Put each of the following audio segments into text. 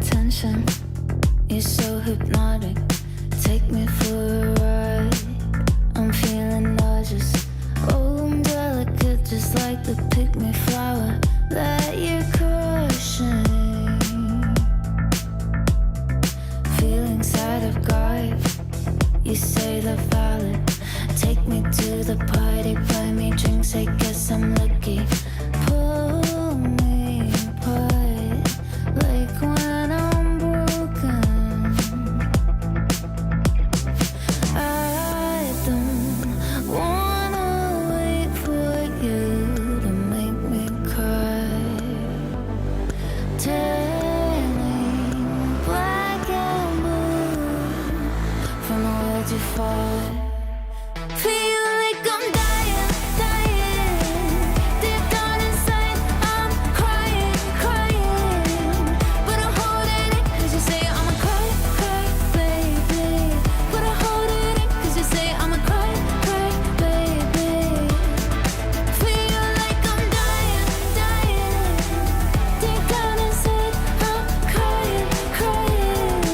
attention. You're so hypnotic. Take me for a ride. I'm feeling nauseous. Oh, I'm delicate, just like the pick-me flower that you're crushing. Feelings out of guard. You say they're valid. Take me to the party, buy me drinks, I guess I'm lucky. Pull me apart, like when I'm broken. I don't wanna wait for you to make me cry. Turning black and blue from the words you fought. Feel like I'm dying, dying. Deep down inside, I'm crying, crying. But I'm holding it, cause you say I'ma cry, cry, baby. But I'm holding it, cause you say I'ma cry, cry, baby. Feel like I'm dying, dying. Deep down inside, I'm crying, crying.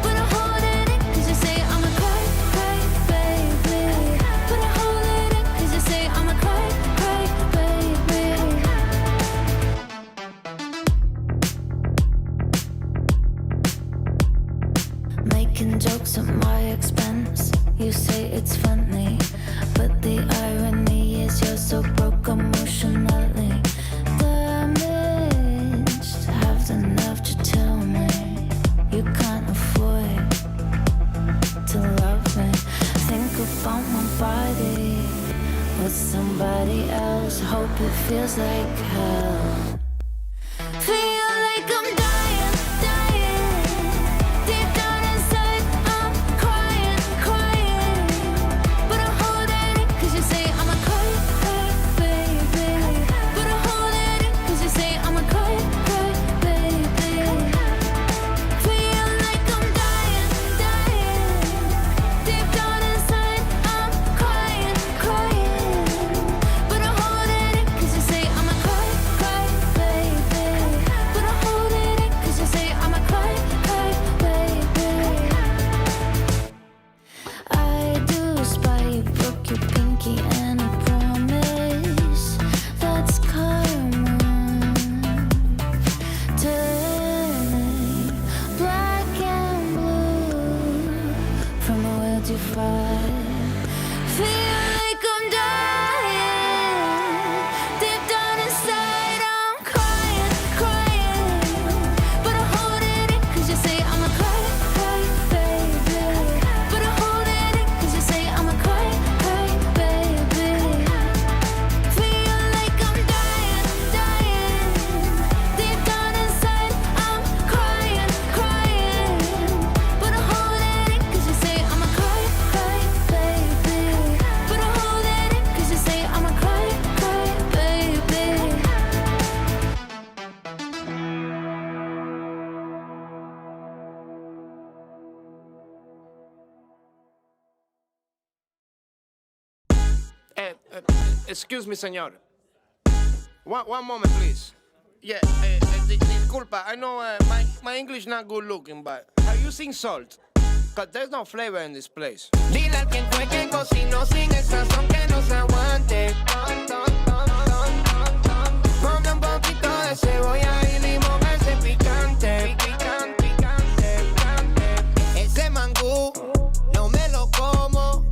But I'm holding it, cause you say I'ma cry, cry, baby. But I'm holding it, cause you say I'ma cry, cry, baby. Making jokes at my expense. You say it's funny, but the irony is you're so broke emotionally damaged. Have the nerve to tell me you can't afford to love me. Think about my body with somebody else. Hope it feels like hell. Feel like I'm dying, dying. Deep down inside, I'm crying, crying. But I'm holding it, cause you say I'ma cry, cry, baby. But I'm holding it, cause you say I'ma cry, cry, baby. Feel like I'm dying, dying. Deep down inside, I'm crying, crying. But I'm holding it, cause you say I'ma cry, cry, baby. But I'm holding it, cause you say I'ma cry, cry, baby. I do spy you broke your pinky and I promise that's karma. Turning black and blue from the world you fight. Feel like I'm dying. Deep down inside, I'm crying, crying. But I'm holding it, cause you say I'ma cry, cry, baby. But I'm holding it, cause you say I'ma cry, cry, baby. Feel like I'm dying, dying. Deep down inside, I'm crying, crying. But I'm holding it, cause you say I'ma cry, cry, baby. But I'm holding it, cause you say I'ma cry, cry, baby. Excuse me, señor. One moment, please. Yeah, disculpa. I know my English not good looking, but are you using salt? Cause there's no flavor in this place. Dile al quien fue que cocinó sin el sazón que no se aguante. Ponme un poquito de cebolla y limón a ese picante. Ese mangú no me lo como.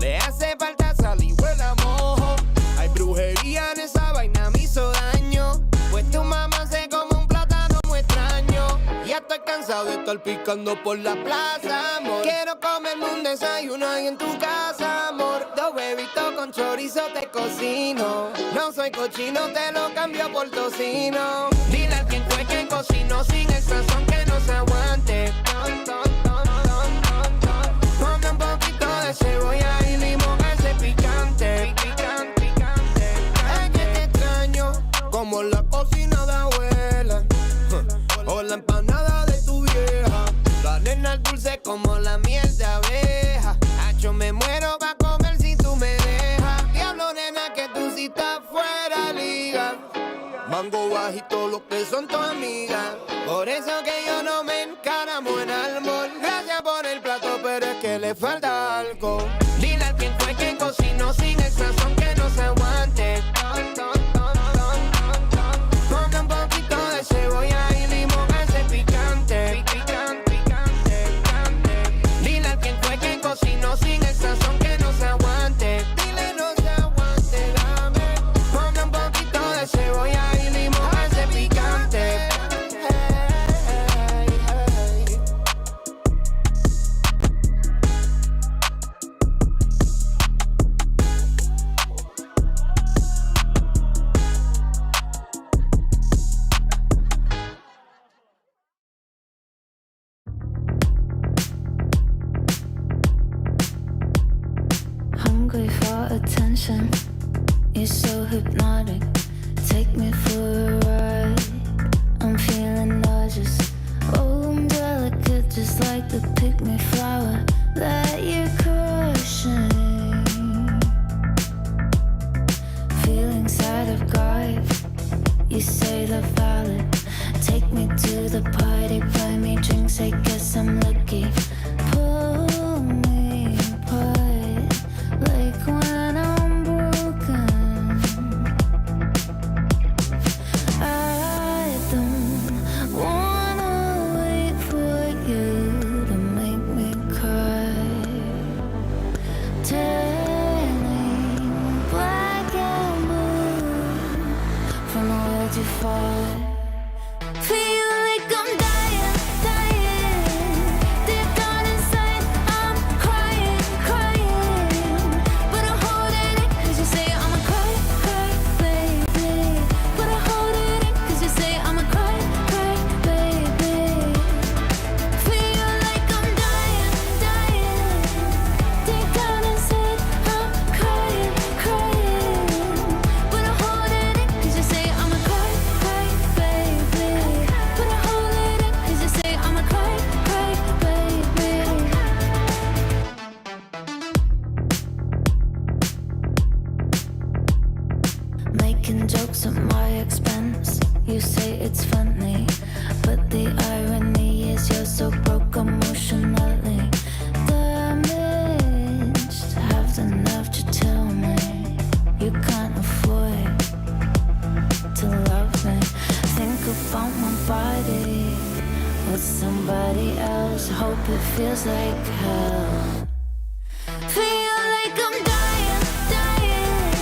Le hace falta sal y huele a mojo. Hay brujería en esa vaina, me hizo daño. Pues tu mamá se come un plátano muy extraño. Ya estoy cansado de estar picando por la plaza, amor. Quiero comerme un desayuno ahí en tu casa, amor. 2 huevitos con chorizo te cocino. No soy cochino, te lo cambio por tocino. Dile al quien fue que cocinó sin el sazón que no se aguante. Ponme un poquito de cebolla y limón a ese picante. Es que te extraño como la cocina de abuela o la empanada de tu vieja. La nena dulce como la miel de abeja. Hacho, me muero pa' comer si tú me dejas. Diablo, nena, que tú sí estás fuera liga. mango bajito, lo que son tus amigas. Por eso que yo no me encaramo en almón. Gracias por el plato, pero es que le falta algo. Dile al quien fue que cocinó sin el sazón que no se aguante. Ponga un poquito de cebolla y limón a ese picante. Dile al quien fue que cocinó sin el sazón que no se aguante. Dile no se aguante, dame. Ponga un poquito de cebolla y limón a ese picante. Hungry for attention, you're so hypnotic. Take me for a ride, I'm feeling nauseous. Oh, I'm delicate, just like the pick-me flower that you're crushing. Feelings that I've got, you say they're valid. Take me to the party, buy me drinks, I guess I'm lucky. Pull me apart, like when I'm broken. I don't wanna wait for you to make me cry. Turning black and blue from the world you fought. Feel like I'm dying, dying. Deep down inside, I'm crying, crying. But I'm holding it, cause you say I'm a cry, cry, baby. But I'm holding it, cause you say I'm a cry, cry, baby. Feel like I'm dying, dying. Deep down inside, I'm crying, crying. But I'm holding it, cause you say I'm a cry, cry, baby. But I'm holding it, cause you say I'm a cry, cry, baby. Making jokes at my expense, you say it's funny, but the irony is you're so broke emotionally damaged. Have the nerve to tell me you can't afford to love me. Think about my body with somebody else, hope it feels like hell. Feel like I'm dying, dying.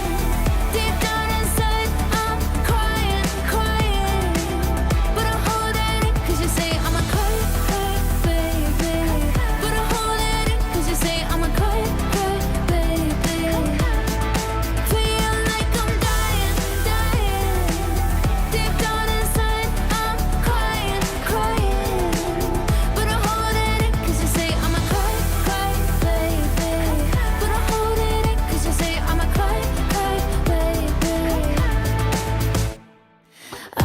Deep down inside, I'm crying, crying. But I'm holding it, cause you say I'm a cry, cry, baby. But I'm holding it, cause you say I'm a cry, cry, baby. Feel like I'm dying, dying. Deep down inside, I'm crying, crying. But I'm holding it, cause you say I'm a cry, cry, baby. But I'm holding it, cause you say I'm a cry, cry, baby. I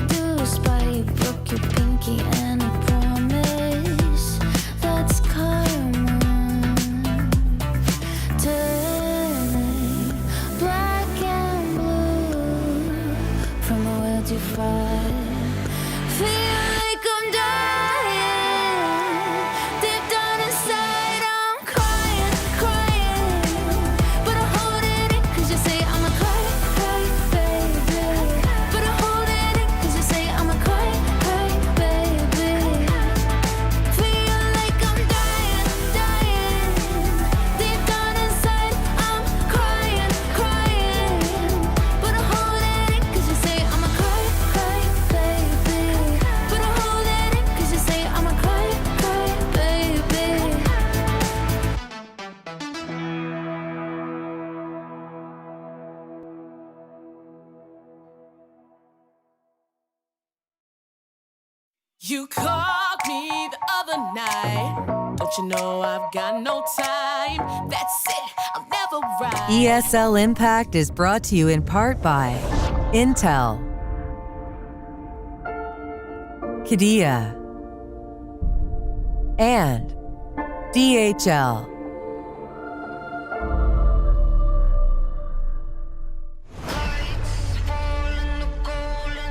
do spy, you broke your pinky and a promise. That's karma. Turning black and blue from the world you fight. Feel like I'm dying. Deep down inside, I'm crying, crying. But I'm holding it, cause you say I'm a cry, cry, baby. But I'm holding it, cause you say I'm a cry, cry, baby. Feel like I'm dying, dying. Deep down inside, I'm crying, crying. But I'm holding it, cause you say I'm a cry, cry, baby. But I'm holding it, cause you say I'm a cry, cry, baby. You called me the other night. Don't you know I've got no time? That's it, I'll never ride. ESL Impact is brought to you in part by Intel, Qiddiya, and DHL. Lights fall in the golden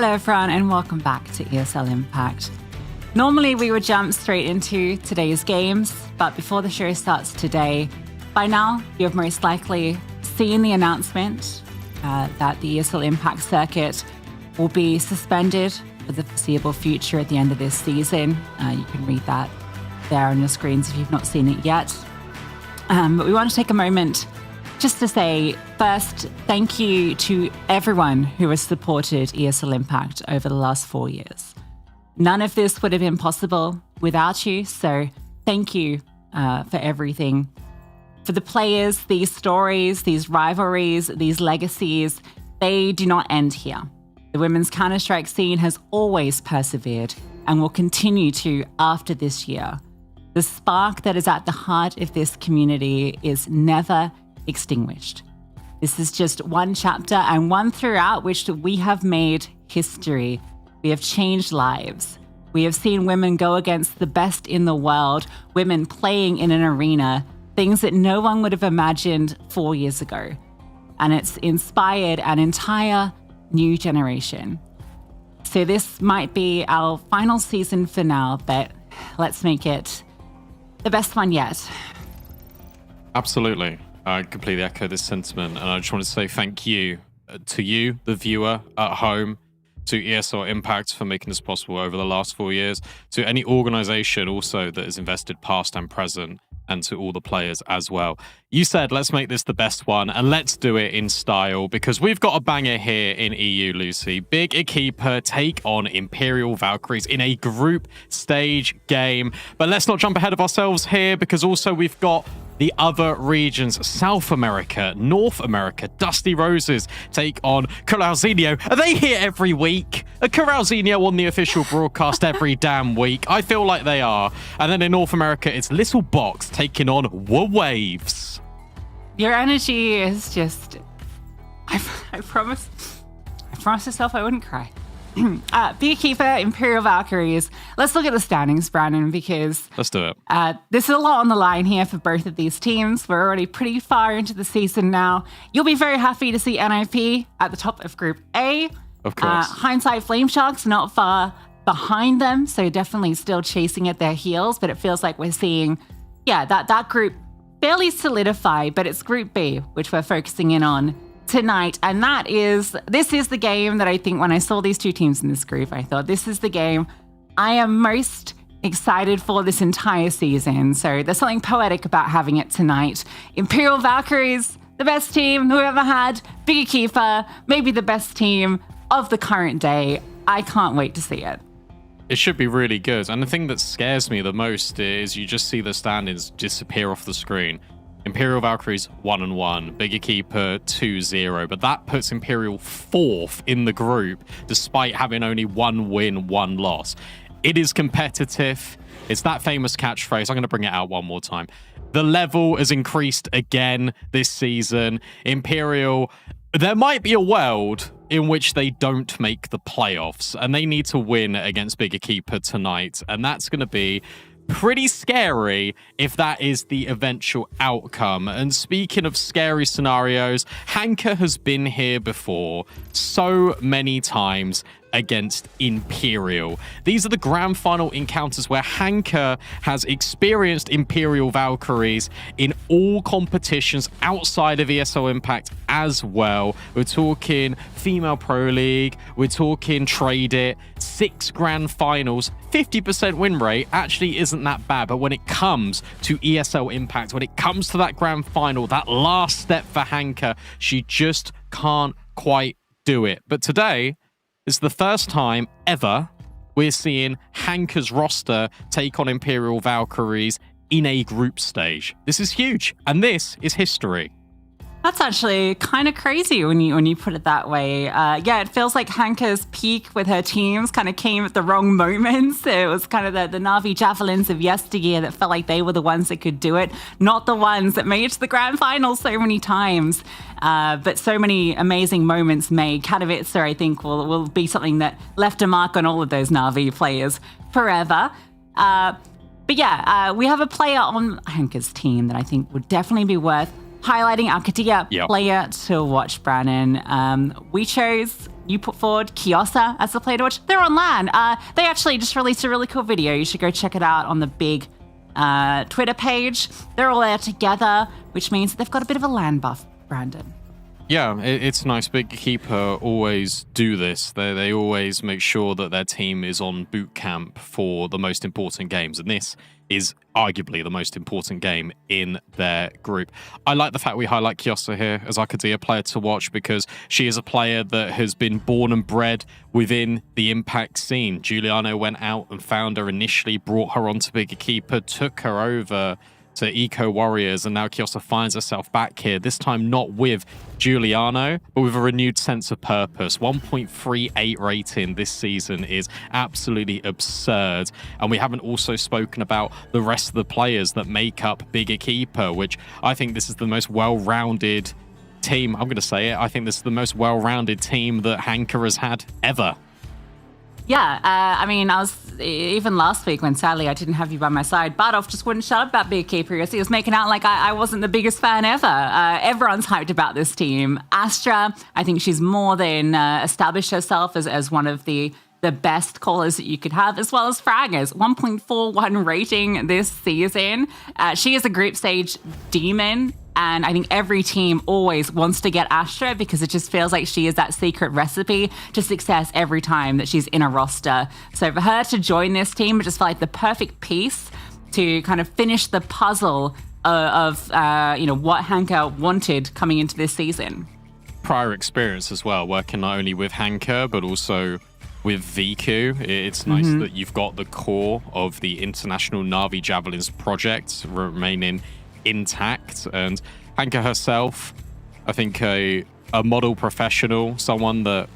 Hello everyone and welcome back to ESL Impact. Normally we would jump straight into today's games, but before the show starts today, by now you have most likely seen the announcement that the ESL Impact circuit will be suspended for the foreseeable future at the end of this season. You can read that there on your screens if you've not seen it yet. But we want to take a moment just to say, first, thank you to everyone who has supported ESL Impact over the last 4 years. None of this would have been possible without you, so thank you for everything. For the players, these stories, these rivalries, these legacies, they do not end here. The women's Counter-Strike scene has always persevered and will continue to after this year. The spark that is at the heart of this community is never extinguished. This is just one chapter and one throughout which we have made history. We have changed lives. We have seen women go against the best in the world, women playing in an arena, things that no one would have imagined 4 years ago. And it's inspired an entire new generation. So this might be our final season for now, but let's make it the best one yet. Absolutely. I completely echo this sentiment, and I just want to say thank you to you, the viewer at home, to ESL Impact for making this possible over the last 4 years, to any organization also that has invested past and present, and to all the players as well. You said, let's make this the best one, and let's do it in style, because we've got a banger here in EU, Lucy. Big Equipa take on Imperial Valkyries in a group stage game. But let's not jump ahead of ourselves here, because also we've got the other regions, South America, North America. Dusty Roses take on Coralzinho. Are they here every week? Are Coralzinho on the official broadcast every damn week? I feel like they are. And then in North America, it's Little Bocks taking on wwaves. Your energy is just... I promise myself I wouldn't cry. Beekeeper, Imperial Valkyries. Let's look at the standings, Brandon, because... Let's do it. There's a lot on the line here for both of these teams. We're already pretty far into the season now. You'll be very happy to see NIP at the top of Group A. Of course. Hindsight Flame Sharks not far behind them, so definitely still chasing at their heels, but it feels like we're seeing, that group fairly solidify, but it's Group B, which we're focusing in on tonight. And this is the game that I think when I saw these two teams in this group, I thought this is the game I am most excited for this entire season. So there's something poetic about having it tonight. Imperial Valkyries, the best team we've ever had. Big Keeper, maybe the best team of the current day. I can't wait to see it. It should be really good. And the thing that scares me the most is you just see the standings disappear off the screen. Imperial Valkyries 1-1, Bigger Keeper 2-0, but that puts Imperial 4th in the group despite having only 1 win, 1 loss. It is competitive. It's that famous catchphrase. I'm going to bring it out one more time. The level has increased again this season. Imperial, there might be a world in which they don't make the playoffs and they need to win against Bigger Keeper tonight, and that's going to be pretty scary if that is the eventual outcome. And speaking of scary scenarios, Hanka has been here before so many times against Imperial. These are the grand final encounters where Hanka has experienced Imperial Valkyries in all competitions outside of ESL Impact as well. We're talking Female Pro League, we're talking Trade It, 6 grand finals, 50% win rate actually isn't that bad. But when it comes to ESL Impact, when it comes to that grand final, that last step for Hanka, she just can't quite do it. But today, it's the first time ever we're seeing Hanka's roster take on Imperial Valkyries in a group stage. This is huge, and this is history. That's actually kind of crazy when you put it that way. It feels like Hanka's peak with her teams kind of came at the wrong moments. It was kind of the Na'Vi Javelins of yesteryear that felt like they were the ones that could do it, not the ones that made it to the grand final so many times. But so many amazing moments made. Katowice, I think, will be something that left a mark on all of those Na'Vi players forever. We have a player on Hanka's team that I think would definitely be worth highlighting, our Katia player to watch, Brannon. We chose you put forward Kiosa as the player to watch. They're on LAN. They actually just released a really cool video. You should go check it out on the big Twitter page. They're all there together, which means they've got a bit of a LAN buff, Brandon. Yeah, it's nice. Big Keeper always do this. They always make sure that their team is on boot camp for the most important games, and this is arguably the most important game in their group. I like the fact we highlight Kiosa here as a player to watch, because she is a player that has been born and bred within the Impact scene. Giuliano went out and found her initially, brought her onto Big Keeper, took her over to Eco Warriors, and now Kiosa finds herself back here, this time not with Giuliano, but with a renewed sense of purpose. 1.38 rating this season is absolutely absurd. And we haven't also spoken about the rest of the players that make up Bigger Keeper, which I think this is the most well-rounded team. I'm going to say it. I think this is the most well-rounded team that Hanker has had ever. Yeah, I mean, I was even last week when sadly I didn't have you by my side, Bardolph just wouldn't shut up about Big Keeper. He was making out like I wasn't the biggest fan ever. Everyone's hyped about this team. Astra, I think she's more than established herself as one of the best callers that you could have, as well as Fraggers. 1.41 rating this season. She is a group stage demon. And I think every team always wants to get Astra because it just feels like she is that secret recipe to success every time that she's in a roster. So for her to join this team, it just felt like the perfect piece to kind of finish the puzzle of what Hanker wanted coming into this season. Prior experience as well, working not only with Hanker, but also with Viku. It's nice that you've got the core of the International Na'Vi Javelins project remaining intact, and Hanker herself, I think a model professional, someone that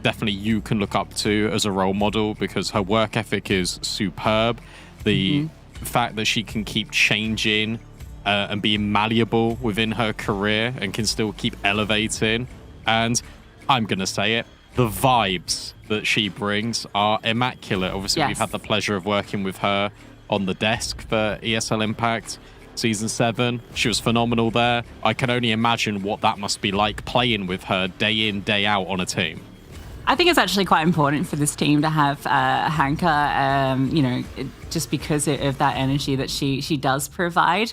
definitely you can look up to as a role model, because her work ethic is superb. The fact that she can keep changing and being malleable within her career and can still keep elevating, and I'm gonna say it, the vibes that she brings are immaculate. Obviously, we've had the pleasure of working with her on the desk for ESL Impact Season 7. She was phenomenal there. I can only imagine what that must be like playing with her day in, day out on a team. I think it's actually quite important for this team to have Hanker, just because of that energy that she does provide.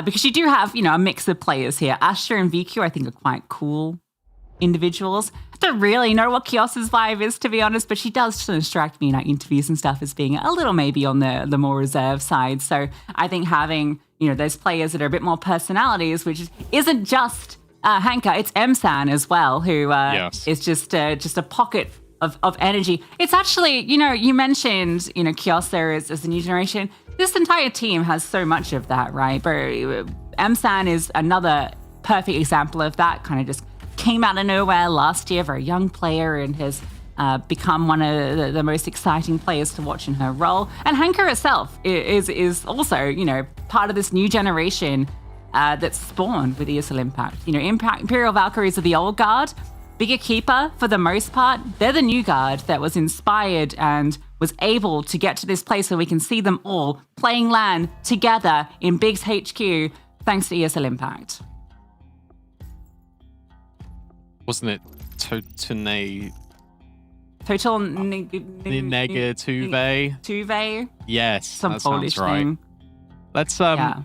Because you do have, a mix of players here. Astra and VQ, I think, are quite cool individuals. I don't really know what Kiosa's vibe is, to be honest, but she does sort of strike me in our interviews and stuff as being a little maybe on the more reserved side. So I think having, those players that are a bit more personalities, which isn't just Hanker, it's Msan as well, who is just a pocket of energy. It's actually, you mentioned, Kiosa as the new generation. This entire team has so much of that, right? But Msan is another perfect example of that. Kind of just came out of nowhere last year, very young player, and has become one of the most exciting players to watch in her role. And Hanker herself is also, part of this new generation that's spawned with ESL Impact. Imperial Valkyries are the old guard. Bigger Keeper, for the most part, they're the new guard that was inspired and was able to get to this place where we can see them all playing LAN together in Big's HQ thanks to ESL Impact. Wasn't it Totone? Total Negatuve? Tuve? Yes, Some that Polish sounds right. thing.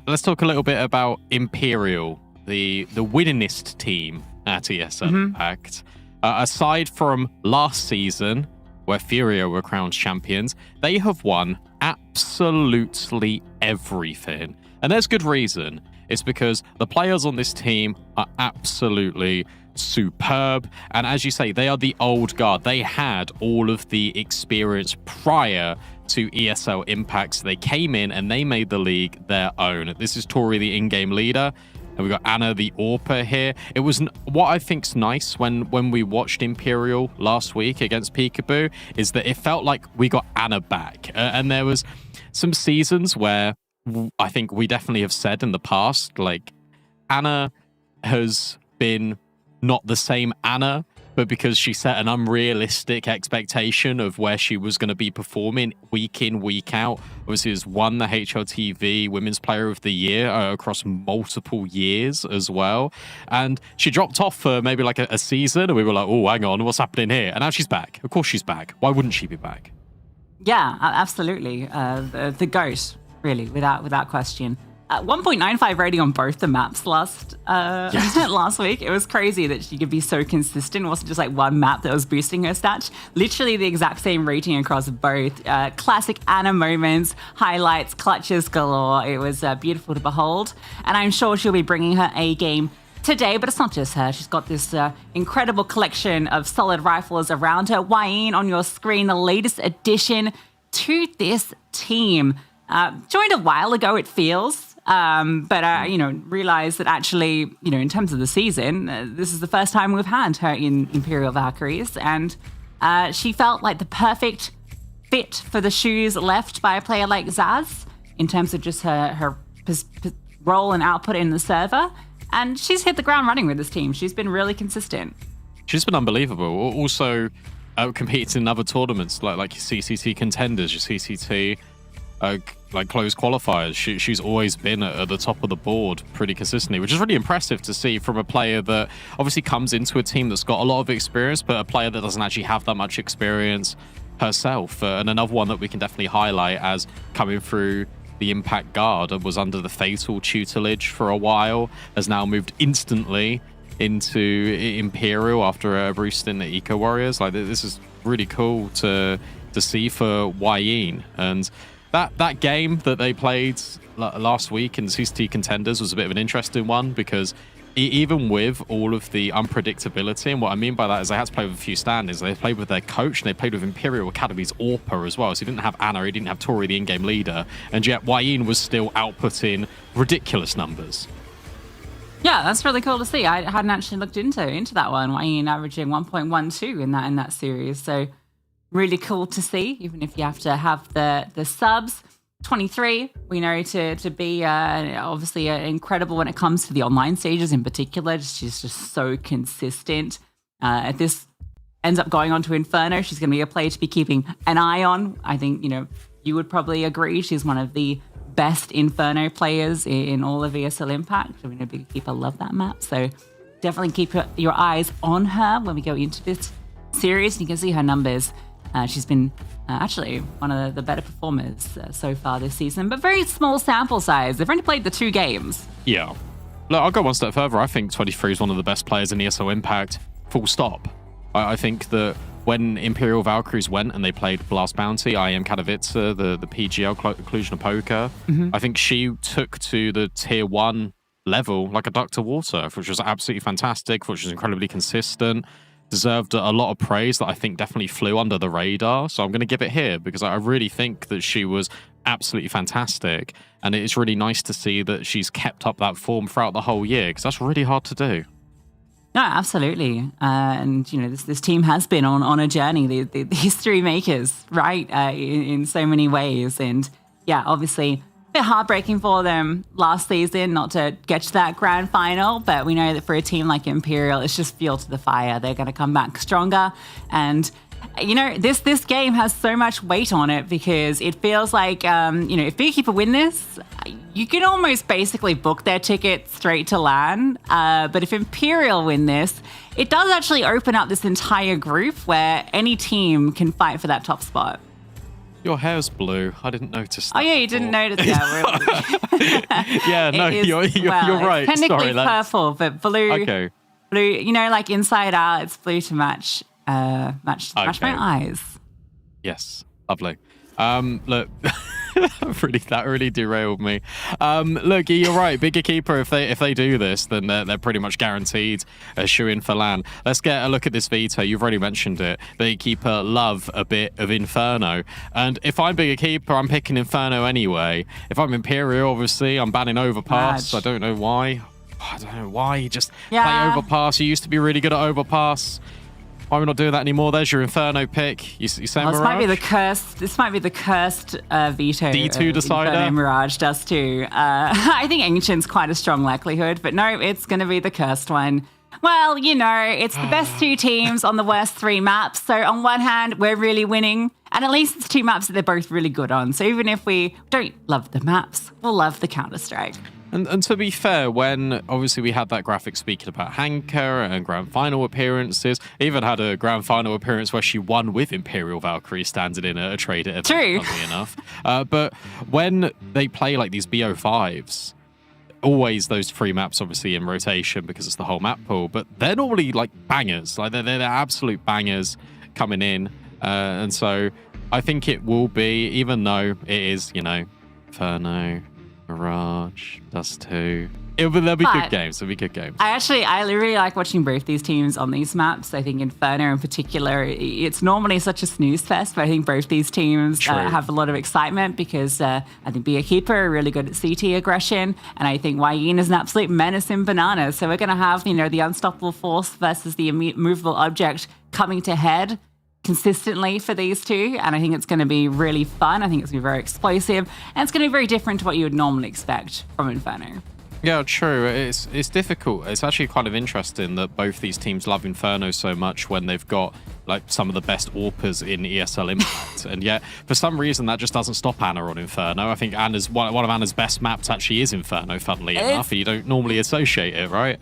Let's talk a little bit about Imperial, the winningest team at ESL Impact. Aside from last season, where Furio were crowned champions, they have won absolutely everything. And there's good reason. It's because the players on this team are absolutely superb. And as you say, they are the old guard. They had all of the experience prior to ESL Impact. So they came in and they made the league their own. This is Tori, the in-game leader. And we've got Anna, the AWPer here. It was what I think's nice when we watched Imperial last week against Peekaboo is that it felt like we got Anna back. And there was some seasons where I think we definitely have said in the past, like, Anna has been not the same Anna but because she set an unrealistic expectation of where she was going to be performing week in, week out. Obviously, has won the HLTV Women's Player of the Year across multiple years as well. And she dropped off for maybe like a season, and we were like, oh, hang on, what's happening here? And now she's back. Of course she's back. Why wouldn't she be back? Yeah, absolutely. The GOAT, really, without question. 1.95 rating on both the maps last week. It was crazy that she could be so consistent. It wasn't just like one map that was boosting her stats. Literally the exact same rating across both. Classic Anna moments, highlights, clutches galore. It was beautiful to behold. And I'm sure she'll be bringing her A game today, but it's not just her. She's got this incredible collection of solid rifles around her. Wayne on your screen, the latest addition to this team. Joined a while ago, it feels. But realized that actually, in terms of the season, this is the first time we've had her in Imperial Valkyries, and she felt like the perfect fit for the shoes left by a player like Zaz in terms of just her role and output in the server, and she's hit the ground running with this team. She's been really consistent. She's been unbelievable. Also, competed in other tournaments like CCT contenders, your CCT. Like closed qualifiers, she's always been at the top of the board pretty consistently, which is really impressive to see from a player that obviously comes into a team that's got a lot of experience, but a player that doesn't actually have that much experience herself. And another one that we can definitely highlight as coming through the Impact Guard and was under the Fatal tutelage for a while, has now moved instantly into Imperial after a brief stint at Eco Warriors. Like, this is really cool to see for Wayne. And that game that they played last week in CCT Contenders was a bit of an interesting one, because even with all of the unpredictability, and what I mean by that is they had to play with a few stand-ins. They played with their coach, and they played with Imperial Academy's Orpa as well. So he didn't have Anna, he didn't have Tori, the in-game leader, and yet Wayne was still outputting ridiculous numbers. Yeah, that's really cool to see. I hadn't actually looked into that one. Wayne averaging 1.12 in that series. So really cool to see, even if you have to have the subs. 23, we know to be obviously incredible when it comes to the online stages in particular. She's just so consistent. If this ends up going on to Inferno, she's going to be a player to be keeping an eye on. I think, you would probably agree. She's one of the best Inferno players in all of ESL Impact. I mean, a big keeper, love that map. So definitely keep your eyes on her when we go into this series. You can see her numbers. She's been actually one of the better performers so far this season, but very small sample size. They've only played the 2 games. Yeah. Look, I'll go one step further. I think 23 is one of the best players in ESL Impact, full stop. I think that when Imperial Valkyries went and they played Blast Bounty, IM Katowice, the PGL, Cluj Poker, I think she took to the tier 1 level like a duck to water, which was absolutely fantastic, which was incredibly consistent. Deserved a lot of praise that I think definitely flew under the radar. So I'm going to give it here because I really think that she was absolutely fantastic. And it's really nice to see that she's kept up that form throughout the whole year, because that's really hard to do. No, absolutely. And, this team has been on a journey, the history makers, right, in so many ways. And yeah, obviously a bit heartbreaking for them last season not to get to that grand final, but we know that for a team like Imperial, it's just fuel to the fire. They're going to come back stronger. And this game has so much weight on it, because it feels like if Beekeeper win this, you can almost basically book their ticket straight to LAN. But if Imperial win this, it does actually open up this entire group where any team can fight for that top spot. Your hair's blue. I didn't notice that. Oh, yeah, you didn't notice that. Yeah, no, you're right. It's technically Sorry, purple, but blue. Okay. Blue, like Inside Out, it's blue to match my eyes. Yes, lovely. Look, that really derailed me. Look, you're right. Bigger Keeper, if they do this, then they're pretty much guaranteed a shoe-in for LAN. Let's get a look at this veto. You've already mentioned it. Bigger Keeper love a bit of Inferno. And if I'm Bigger Keeper, I'm picking Inferno anyway. If I'm Imperial, obviously, I'm banning Overpass. I don't know why. You just play Overpass. You used to be really good at Overpass. Why are we not doing that anymore? There's your Inferno pick. You saying Mirage? This might be the cursed veto. D2 decider. Inferno Mirage does too. I think Ancient's quite a strong likelihood, but no, it's going to be the cursed one. Well, you know, it's the best two teams on the worst three maps. So on one hand, we're really winning. And at least it's two maps that they're both really good on. So even if we don't love the maps, we'll love the Counter-Strike. And to be fair, when obviously we had that graphic speaking about Hanker and grand final appearances, even had a grand final appearance where she won with Imperial Valkyrie standing in a trade event, True. funnily enough. But when they play like these BO5s, always those three maps obviously in rotation because it's the whole map pool, but they're normally like bangers. Like they're absolute bangers coming in. And so I think it will be, even though it is, you know, Inferno, Mirage, Dust 2. They'll be good games. They'll be good games. I really like watching both these teams on these maps. I think Inferno in particular, it's normally such a snooze fest, but I think both these teams have a lot of excitement because I think Be a Keeper are really good at CT aggression, and I think YEN is an absolute menace in bananas. So we're going to have, you know, the unstoppable force versus the immovable object coming to head consistently for these two, and I think it's going to be really fun. I think it's going to be very explosive, and it's going to be very different to what you would normally expect from Inferno. Yeah, true. It's difficult. It's actually kind of interesting that both these teams love Inferno so much when they've got like some of the best AWPers in ESL Impact, and yet for some reason that just doesn't stop Anna on Inferno. I think Anna's one of Anna's best maps actually is Inferno, funnily enough, and you don't normally associate it, right?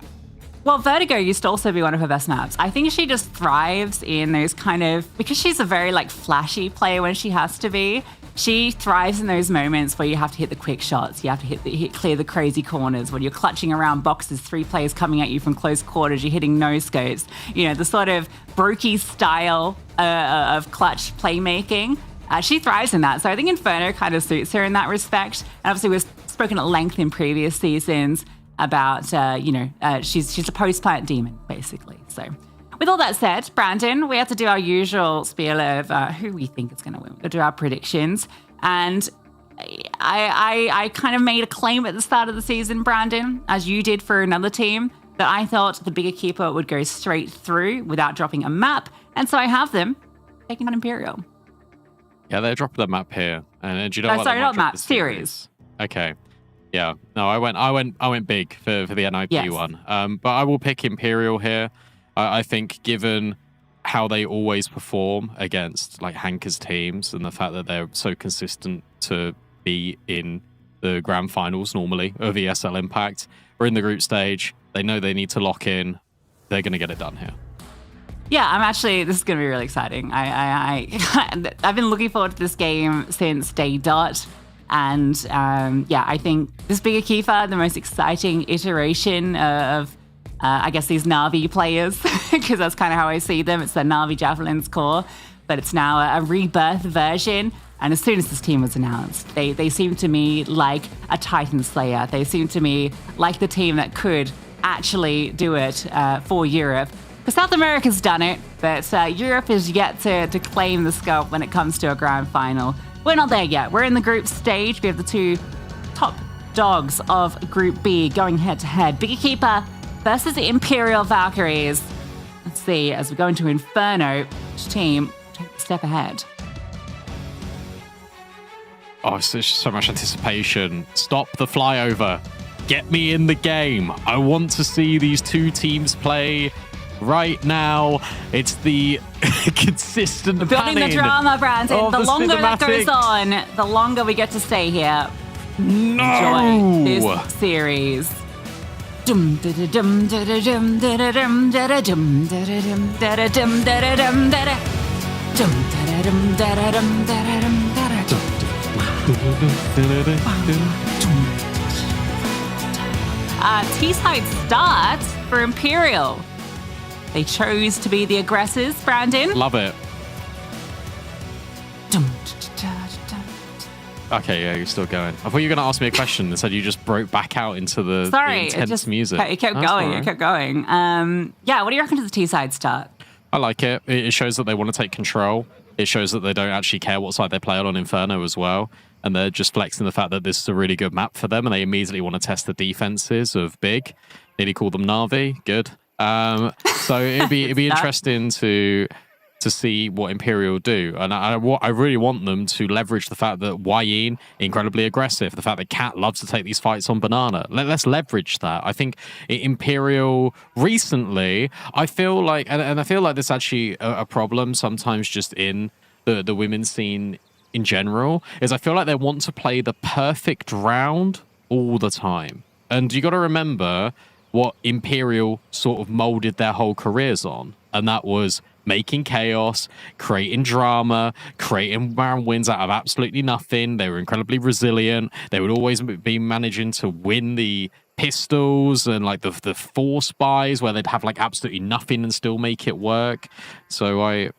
Well, Vertigo used to also be one of her best maps. I think she just thrives in those kind of, because she's a very like flashy player when she has to be, she thrives in those moments where you have to hit the quick shots, you have to clear the crazy corners, when you're clutching around boxes, three players coming at you from close quarters, you're hitting no scopes, you know, the sort of brokey style of clutch playmaking. She thrives in that. So I think Inferno kind of suits her in that respect. And obviously we've spoken at length in previous seasons about, she's a post-plant demon, basically. So with all that said, Brandon, we have to do our usual spiel of who we think is going to win. We'll do our predictions. And I kind of made a claim at the start of the season, Brandon, as you did for another team, that I thought the bigger keeper would go straight through without dropping a map. And so I have them taking on Imperial. Yeah, they dropped the map here. And do you know what? Sorry, not map, series. Okay. Yeah, no, I went big for the NIP one. But I will pick Imperial here. I think given how they always perform against like Hanker's teams and the fact that they're so consistent to be in the grand finals normally of ESL Impact, we're in the group stage. They know they need to lock in. They're going to get it done here. Yeah, this is going to be really exciting. I've been looking forward to this game since day dot. And I think this bigger Kiefer, the most exciting iteration of, I guess, these Na'Vi players, because that's kind of how I see them. It's the Na'Vi Javelin's core, but it's now a rebirth version. And as soon as this team was announced, they seem to me like a Titan Slayer. They seem to me like the team that could actually do it for Europe. Because South America's done it, but Europe is yet to claim the scope when it comes to a grand final. We're not there yet. We're in the group stage. We have the two top dogs of Group B going head-to-head. Bigger Keeper versus the Imperial Valkyries. Let's see, as we go into Inferno, which team will take a step ahead? Oh, it's just so much anticipation. Stop the flyover. Get me in the game. I want to see these two teams play right now. It's the consistent building the drama, Brandon. The longer that goes on, the longer we get to stay here. Enjoy this series. T-side start for Imperial. They chose to be the aggressors, Brandon. Love it. Okay, yeah, you're still going. I thought you were going to ask me a question and said you just broke back out into the intense music. It kept going. It kept going. What do you reckon to the T-side start? I like it. It shows that they want to take control. It shows that they don't actually care what side they play on Inferno as well. And they're just flexing the fact that this is a really good map for them. And they immediately want to test the defenses of Big. Nearly call them Na'Vi. Good. So it'd be interesting to to see what Imperial do. And I really want them to leverage the fact that Wayne, incredibly aggressive, the fact that Cat loves to take these fights on Banana. Let's leverage that. I think Imperial recently, I feel like, and I feel like this is actually a problem sometimes just in the women's scene in general, is I feel like they want to play the perfect round all the time. And you got to remember what Imperial sort of molded their whole careers on, and that was making chaos, creating drama, creating round wins out of absolutely nothing. They were incredibly resilient. They would always be managing to win the pistols and like the force buys where they'd have like absolutely nothing and still make it work. So I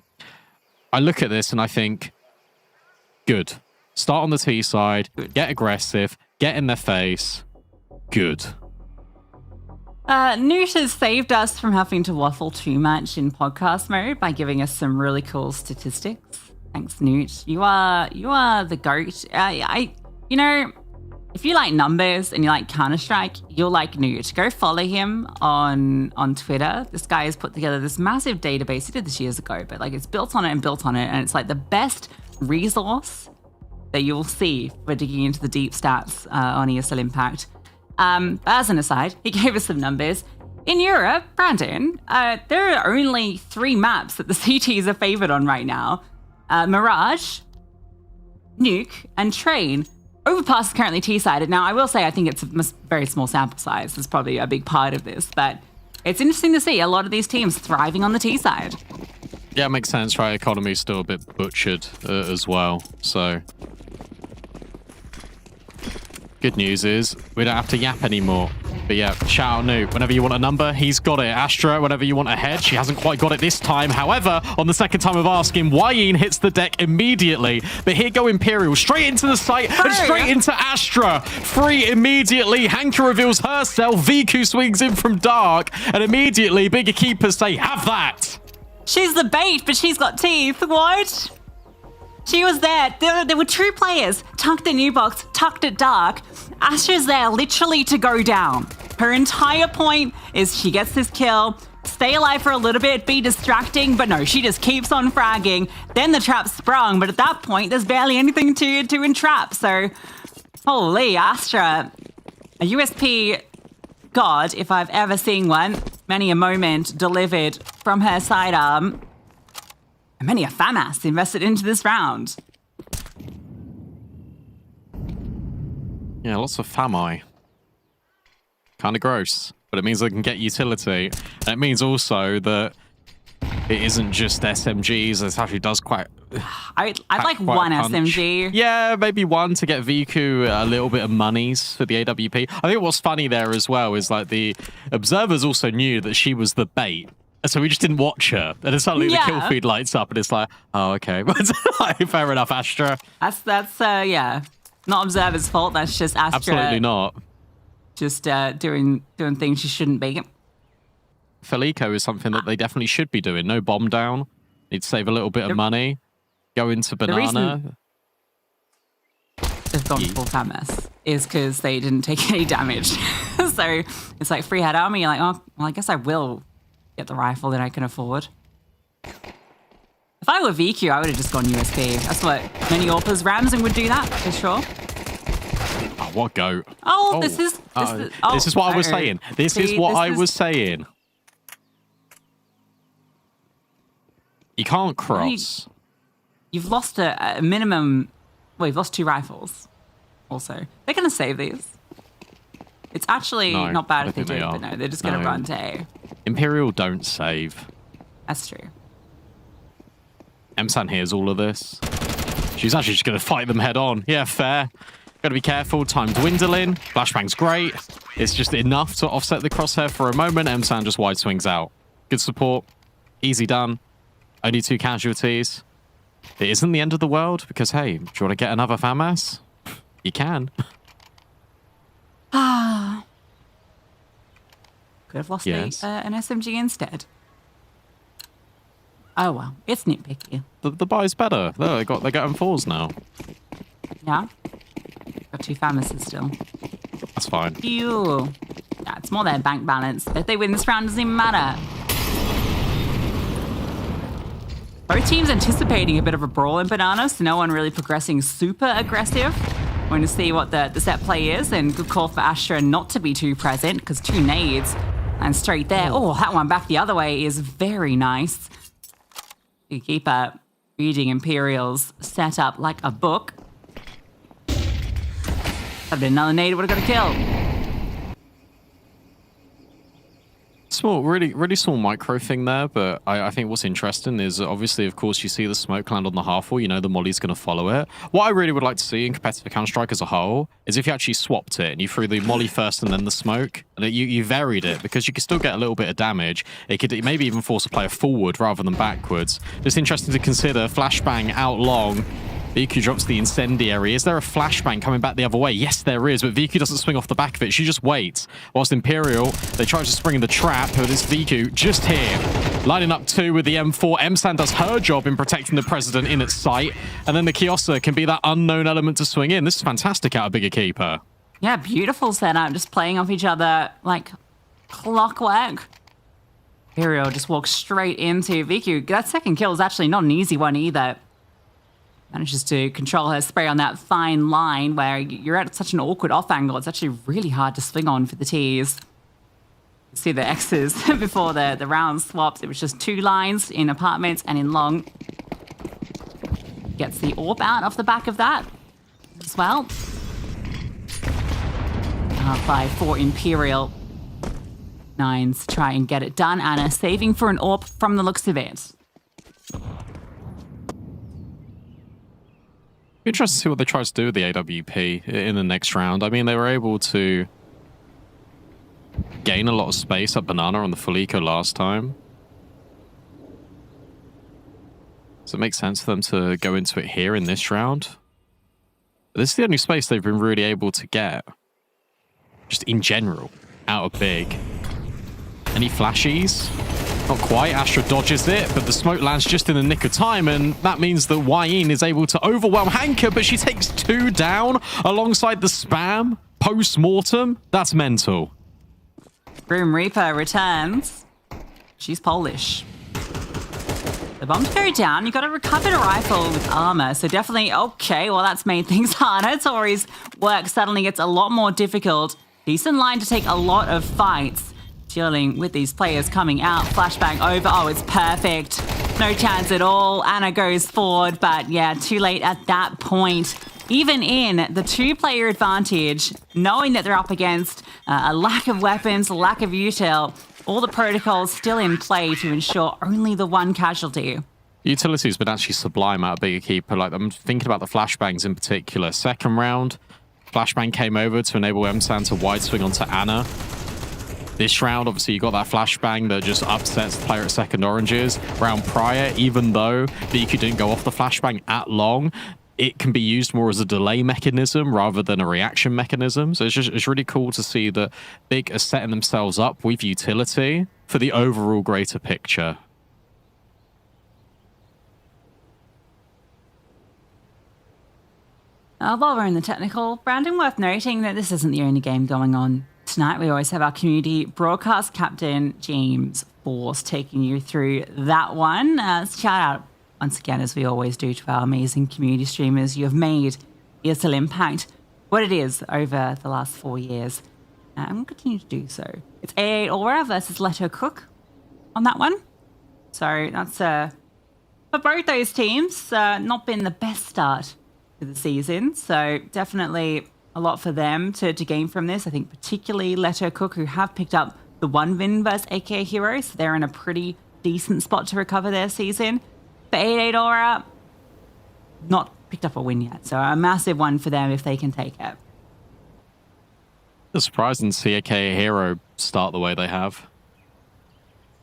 look at this and I think, good. Start on the T side, get aggressive, get in their face. Good. Newt has saved us from having to waffle too much in podcast mode by giving us some really cool statistics. Thanks, Newt. You are the GOAT. You know, if you like numbers and you like Counter-Strike, you'll like Newt. Go follow him on Twitter. This guy has put together this massive database. He did this years ago, but like it's built on it, and it's like the best resource that you will see for digging into the deep stats on ESL Impact. As an aside, he gave us some numbers. In Europe, Brandon, there are only 3 maps that the CTs are favored on right now. Mirage, Nuke, and Train. Overpass is currently T-sided. Now, I will say I think it's a very small sample size. It's probably a big part of this, but it's interesting to see a lot of these teams thriving on the T-side. Yeah, it makes sense, right? Economy's still a bit butchered as well, so... Good news is we don't have to yap anymore. But yeah, shout out Newt. Whenever you want a number, he's got it. Astra, whenever you want a head, she hasn't quite got it this time. However, on the second time of asking, Wayne hits the deck immediately. But here go Imperial, straight into the site and straight into Astra. Free immediately. Hanka reveals herself. Viku swings in from Dark. And immediately, bigger keepers say, have that. She's the bait, but she's got teeth. What? She was there. There were 2 players tucked at New Bocks, tucked at Dark. Astra's there literally to go down. Her entire point is she gets this kill, stay alive for a little bit, be distracting, but no, she just keeps on fragging. Then the trap's sprung, but at that point, there's barely anything to entrap. So, holy, Astra, a USP god, if I've ever seen one. Many a moment delivered from her sidearm. Many a FAMAS invested into this round. Yeah, lots of FAMI. Kind of gross, but it means they can get utility. And it means also that it isn't just SMGs. It actually does quite... I'd like one SMG. Yeah, maybe one to get Viku a little bit of monies for the AWP. I think what's funny there as well is like the observers also knew that she was the bait. So we just didn't watch her. And then suddenly the kill feed lights up and it's like, oh, okay. Fair enough, Astra. That's yeah. Not Observer's fault. That's just Astra. Absolutely not. Just doing things she shouldn't be. Felico is something that they definitely should be doing. No bomb down. Need to save a little bit of money. Go into Banana. They've gone full FAMAS is because they didn't take any damage. So it's like free head army. You're like, oh, well, I guess I will get the rifle that I can afford. If I were VQ, I would have just gone USP. That's what many AWPers Ramsing would do that, for sure. Oh, what goat. Oh, this is what I was saying. This is what I was saying. You can't cross. You've lost a minimum... Well, you've lost 2 rifles, also. They're going to save these. It's actually not bad if they do, but no, they're just going to run to A. Imperial don't save. That's true. Emsan hears all of this. She's actually just going to fight them head on. Yeah, fair. Got to be careful. Time dwindling. Flashbang's great. It's just enough to offset the crosshair for a moment. Emsan just wide swings out. Good support. Easy done. Only 2 casualties. It isn't the end of the world because, hey, do you want to get another FAMAS? You can. Ah. Could have lost an SMG instead. Oh well, it's nitpicky. The buy's better. They're getting 4s now. Yeah. Got 2 FAMASes still. That's fine. Ew. Yeah, it's more their bank balance. If they win this round, it doesn't even matter. Both teams anticipating a bit of a brawl in Banana, so no one really progressing super aggressive. Going to see what the set play is, and good call for Astra not to be too present, because 2 nades and straight there. Oh, that one back the other way is very nice. You keep reading Imperial's setup like a book. That'd been another nade, would have got a kill. Small, really small micro thing there, but I think what's interesting is obviously, of course, you see the smoke land on the half wall, you know the molly's going to follow it. What I really would like to see in competitive Counter-Strike as a whole is if you actually swapped it and you threw the molly first and then the smoke, and you varied it, because you could still get a little bit of damage. It could maybe even force a player forward rather than backwards. Just interesting to consider. Flashbang out long. Viku drops the incendiary. Is there a flashbang coming back the other way? Yes, there is, but Viku doesn't swing off the back of it. She just waits. Whilst Imperial, they try to spring the trap, but it's Viku just here. Lining up 2 with the M4. Emsan does her job in protecting the President in its sight, and then the Kiosa can be that unknown element to swing in. This is fantastic out of Bigger Keeper. Yeah, beautiful setup, just playing off each other like clockwork. Imperial just walks straight into Viku. That second kill is actually not an easy one either. Manages to control her spray on that fine line where you're at such an awkward off angle. It's actually really hard to swing on for the T's. You see the X's before the round swaps. It was just 2 lines in apartments and in long. Gets the AWP out off the back of that as well. By 4 Imperial. 9s try and get it done. Anna saving for an AWP from the looks of it. Interesting to see what they try to do with the AWP in the next round. I mean, they were able to gain a lot of space at Banana on the full eco last time. So it makes sense for them to go into it here in this round. But this is the only space they've been really able to get, just in general, out of big. Any flashies? Not quite. Astra dodges it, but the smoke lands just in the nick of time, and that means that Wayne is able to overwhelm Hanker, but she takes 2 down alongside the spam post-mortem. That's mental. Grim Reaper returns. She's Polish. The bomb's go down. You got to recover the rifle with armor, so definitely okay. Well, that's made things harder. Tori's work suddenly gets a lot more difficult. Decent line to take a lot of fights. Dealing with these players coming out. Flashbang over. Oh, it's perfect. No chance at all. Anna goes forward, but yeah, too late at that point. Even in the 2-player advantage, knowing that they're up against a lack of weapons, a lack of util, all the protocols still in play to ensure only the 1 casualty. Utility's been actually sublime out of Bigger Keeper. Like, I'm thinking about the flashbangs in particular. Second round, flashbang came over to enable Emsan to wide swing onto Anna. This round, obviously, you got that flashbang that just upsets the player at second oranges. Round prior, even though Viku didn't go off the flashbang at long, it can be used more as a delay mechanism rather than a reaction mechanism. So it's really cool to see that Big are setting themselves up with utility for the overall greater picture. While we're in the technical, Brandon, worth noting that this isn't the only game going on. Tonight, we always have our community broadcast captain, James Force, taking you through that one. Shout out once again, as we always do, to our amazing community streamers. You have made ESL Impact what it is over the last 4 years, and we'll continue to do so. It's A8 Aura versus Leto Cook on that one. So that's for both those teams, not been the best start to the season. So definitely a lot for them to gain from this. I think particularly Leto Cook, who have picked up the 1 win versus AKA Heroes. So they're in a pretty decent spot to recover their season. For 88 Aura, not picked up a win yet. So a massive one for them if they can take it. It's surprising to see AKA Hero start the way they have.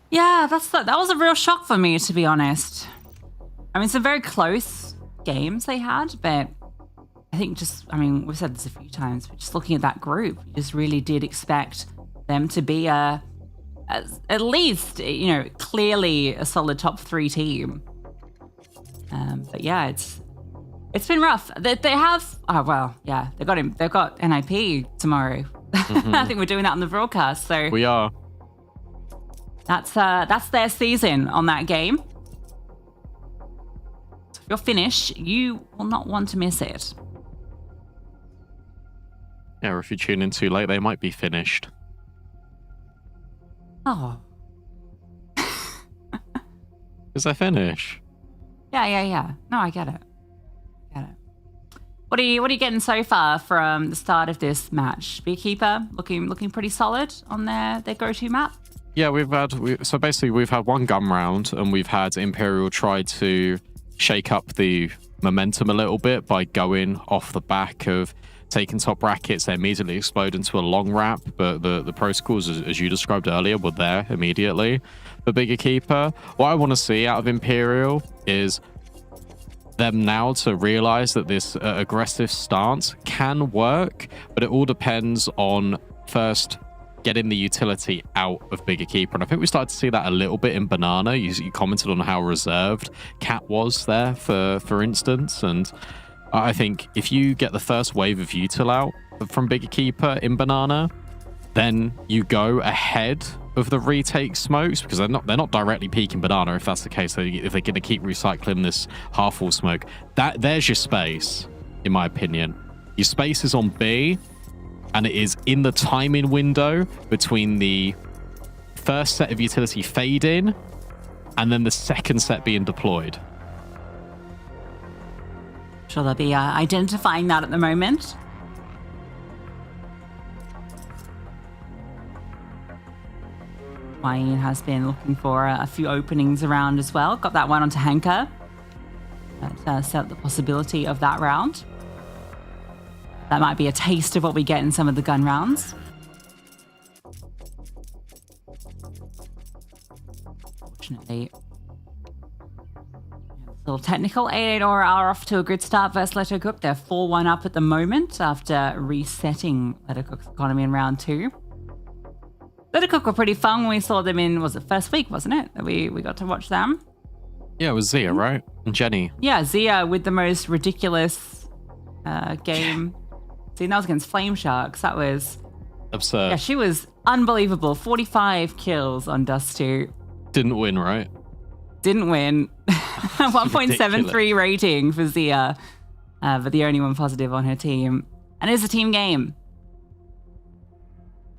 Yeah, that was a real shock for me, to be honest. I mean, some very close games they had, but I think we've said this a few times, but just looking at that group, you just really did expect them to be at least, clearly a solid top 3 team. But yeah, it's been rough. They have, they've got NIP tomorrow. Mm-hmm. I think we're doing that on the broadcast. So we are. That's their season on that game. your finish, you will not want to miss it. Yeah, or if you tune in too late, they might be finished. Oh. Is they finish? Yeah. No, I get it. What are you getting so far from the start of this match? Beekeeper looking pretty solid on their go-to map. Yeah, we've had one gun round, and we've had Imperial try to shake up the momentum a little bit by going off the back of taking top brackets. They immediately explode into a long wrap, but the protocols, as you described earlier, were there immediately. For Bigger Keeper, what I want to see out of Imperial is them now to realize that this aggressive stance can work, but it all depends on first getting the utility out of Bigger Keeper. And I think we started to see that a little bit in Banana. You commented on how reserved Cat was there, for instance. And I think if you get the first wave of util out from Bigger Keeper in Banana, then you go ahead of the retake smokes, because they're not directly peeking Banana. If that's the case, if they're going to keep recycling this half-wall smoke, there's your space, in my opinion. Your space is on B, and it is in the timing window between the first set of utility fading and then the second set being deployed. Sure, they'll be identifying that at the moment. Wayne has been looking for a few openings around as well. Got that one onto Hanker. That set up the possibility of that round. That might be a taste of what we get in some of the gun rounds. Fortunately, a little technical. 88 are off to a good start versus Leto Cook. They're 4-1 up at the moment after resetting Leto Cook's economy in round 2. Leto Cook were pretty fun when we saw them in, was it first week, wasn't it? That we got to watch them. Yeah, it was Zia, right? And Jenny. Yeah, Zia with the most ridiculous game. See, that was against Flame Sharks. That was absurd. Yeah, she was unbelievable. 45 kills on Dust 2. Didn't win, right? Didn't win. 1.73 rating for Zia, but the only one positive on her team. And it's a team game.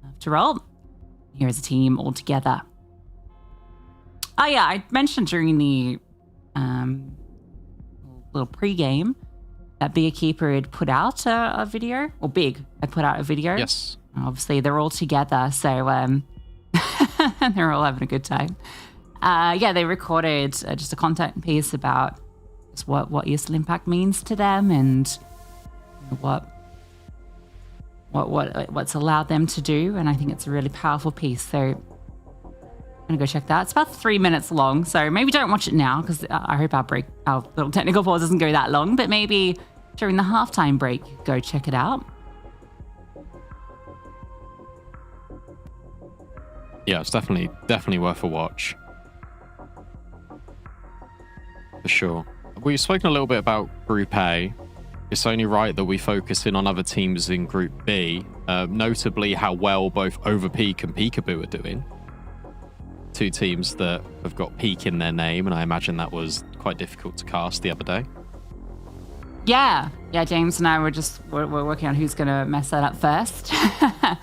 After all, here's a team all together. Oh yeah, I mentioned during the little pre-game that Bigger Keeper had put out a video, or Big had put out a video. Yes. Obviously, they're all together, so they're all having a good time. Yeah, they recorded just a content piece about just what ESL Impact means to them and what's allowed them to do, and I think it's a really powerful piece. So I'm gonna go check that. It's about 3 minutes long, so maybe don't watch it now because I hope our little technical pause doesn't go that long. But maybe during the halftime break, go check it out. Yeah, it's definitely worth a watch. For sure. We've spoken a little bit about Group A. It's only right that we focus in on other teams in Group B, notably how well both Overpeak and Peekaboo are doing. Two teams that have got Peak in their name, and I imagine that was quite difficult to cast the other day. Yeah, James and I were we're working on who's going to mess that up first. I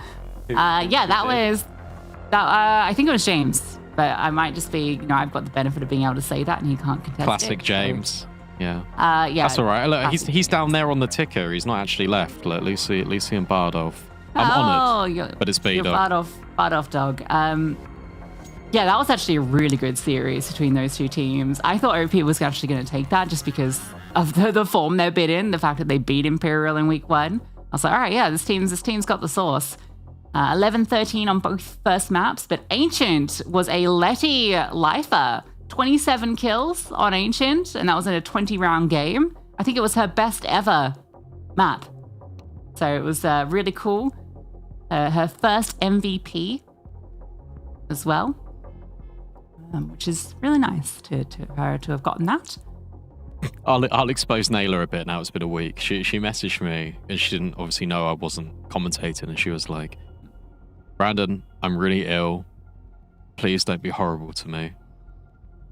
think it was James, but I might just be, I've got the benefit of being able to say that and he can't contest Classic it. James. So. Yeah. That's all right. Look, he's down there on the ticker. He's not actually left. Look, Lucy and Bardov. I'm honoured, but it's B-Dog. Bardov dog. Yeah, that was actually a really good series between those two teams. I thought OP was actually going to take that just because of the form they've been in, the fact that they beat Imperial in week 1. I was like, all right, yeah, this team's got the sauce. 11-13 on both first maps, but Ancient was a Letty lifer. 27 kills on Ancient, and that was in a 20-round game. I think it was her best ever map. So it was really cool. Her first MVP as well, which is really nice to her to have gotten that. I'll expose Naylor a bit now. It's been a week. She messaged me, and she didn't obviously know I wasn't commentating, and she was like, Brandon, I'm really ill. Please don't be horrible to me.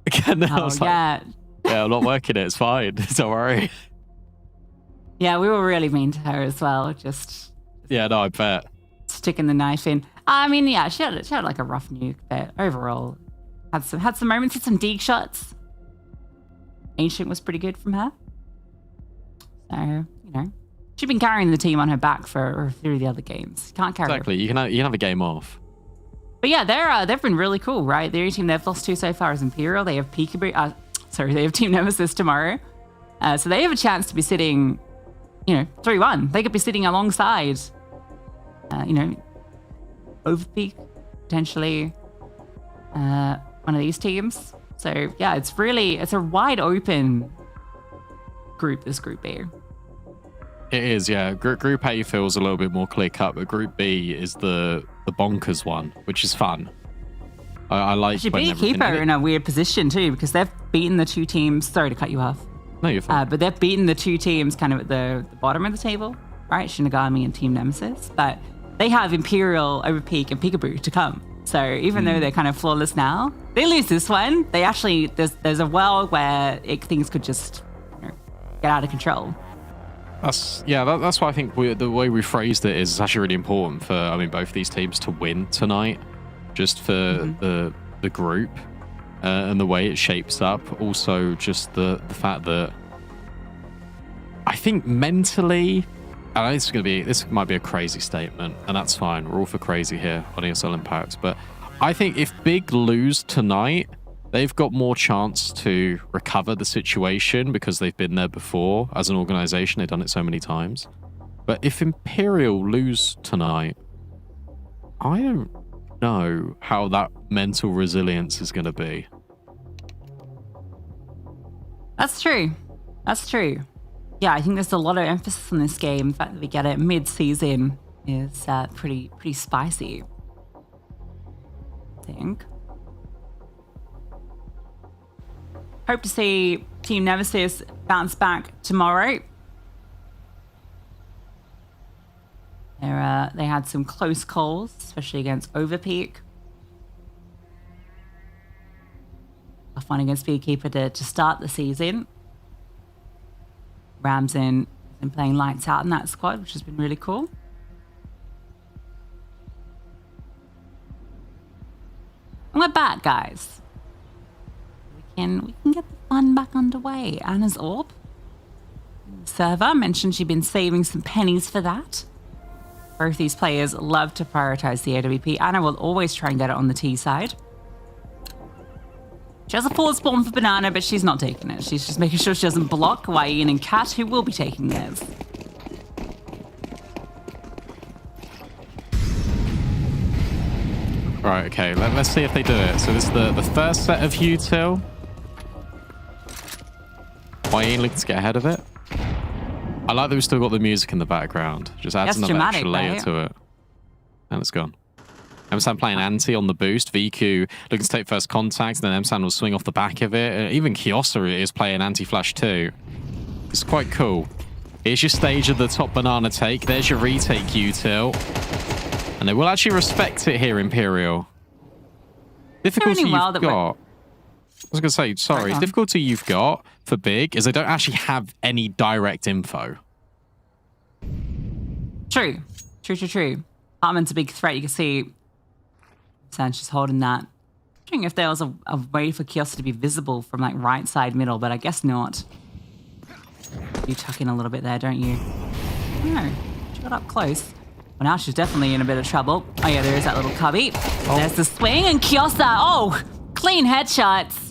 Again, I was yeah. Yeah, I'm not working it. It's fine. Don't worry. Yeah, we were really mean to her as well. Just Yeah, no, I bet. sticking the knife in. I mean, yeah, she had like a rough nuke, but overall had some moments, had some dig shots. Ancient was pretty good from her. So, you know, she's been carrying the team on her back through the other games. Can't carry Exactly. You can have a game off. But yeah, they've been really cool, right? The only team they've lost to so far is Imperial. They have Peekaboo. They have Team Nemesis tomorrow. So they have a chance to be sitting, 3-1. They could be sitting alongside, Overpeak, potentially one of these teams. So yeah, it's a wide open group, this Group B. It is, yeah. Group A feels a little bit more clear cut, but Group B is the bonkers one, which is fun. I like. Actually, Beekeeper are in a weird position too, because they've beaten the two teams. Sorry to cut you off. No, you're fine. But they've beaten the two teams kind of at the bottom of the table, right? Shinigami and Team Nemesis. But they have Imperial, Overpeak, and Peekaboo to come. So even though they're kind of flawless now, they lose this one. They actually there's a world where things could just get out of control. That's why I think the way we phrased it is it's actually really important for both these teams to win tonight, just for the group and the way it shapes up. Also, just the fact that I think mentally, I know this might be a crazy statement, and that's fine. We're all for crazy here on ESL Impact, but I think if Big lose tonight, they've got more chance to recover the situation because they've been there before as an organization. They've done it so many times. But if Imperial lose tonight, I don't know how that mental resilience is going to be. That's true. Yeah, I think there's a lot of emphasis on this game. The fact that we get it mid-season is pretty spicy, I think. Hope to see Team Nemesis bounce back tomorrow. They had some close calls, especially against Overpeak. A fun against Beekeeper to start the season. Ramsden has been playing lights out in that squad, which has been really cool. And we're back, guys. We can get the fun back underway. Anna's orb. Server mentioned she'd been saving some pennies for that. Both these players love to prioritize the AWP. Anna will always try and get it on the T side. She has a forward spawn for Banana, but she's not taking it. She's just making sure she doesn't block Wayne and Kat, who will be taking theirs. Right, okay, let's see if they do it. So this is the first set of util. Wayne looking to get ahead of it. I like that we've still got the music in the background. Just adds another extra layer to it. And it's gone. Emsan playing anti on the boost. VQ looking to take first contact, and then Emsan will swing off the back of it. Even Kiosa is playing anti-flash too. It's quite cool. Here's your stage of the top banana take. There's your retake util. And they will actually respect it here, Imperial. Difficulty you've got... I was going to say, sorry, difficulty you've got for Big is they don't actually have any direct info. True. Harmon's a big threat. You can see Sanchez holding that. I'm wondering if there was a way for Kiosa to be visible from like right side middle, but I guess not. You tuck in a little bit there, don't you? No, she got up close. Well, now she's definitely in a bit of trouble. Oh yeah, there is that little cubby. Oh. There's the swing and Kiosa. Oh, clean headshots.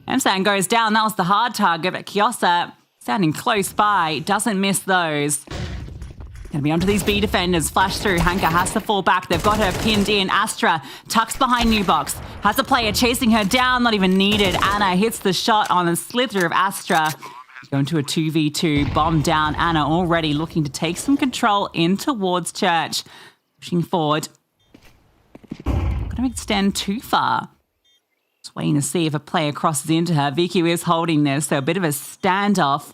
Emsan goes down. That was the hard target, but Kiosa standing close by doesn't miss those. Gonna be onto these B defenders. Flash through. Hanka has to fall back. They've got her pinned in. Astra tucks behind New Bocks. Has a player chasing her down. Not even needed. Anna hits the shot on the slither of Astra. Going to a 2v2. Bomb down. Anna already looking to take some control in towards Church. Pushing forward. Not gonna extend too far. Just waiting to see if a player crosses into her. VQ is holding this, so a bit of a standoff.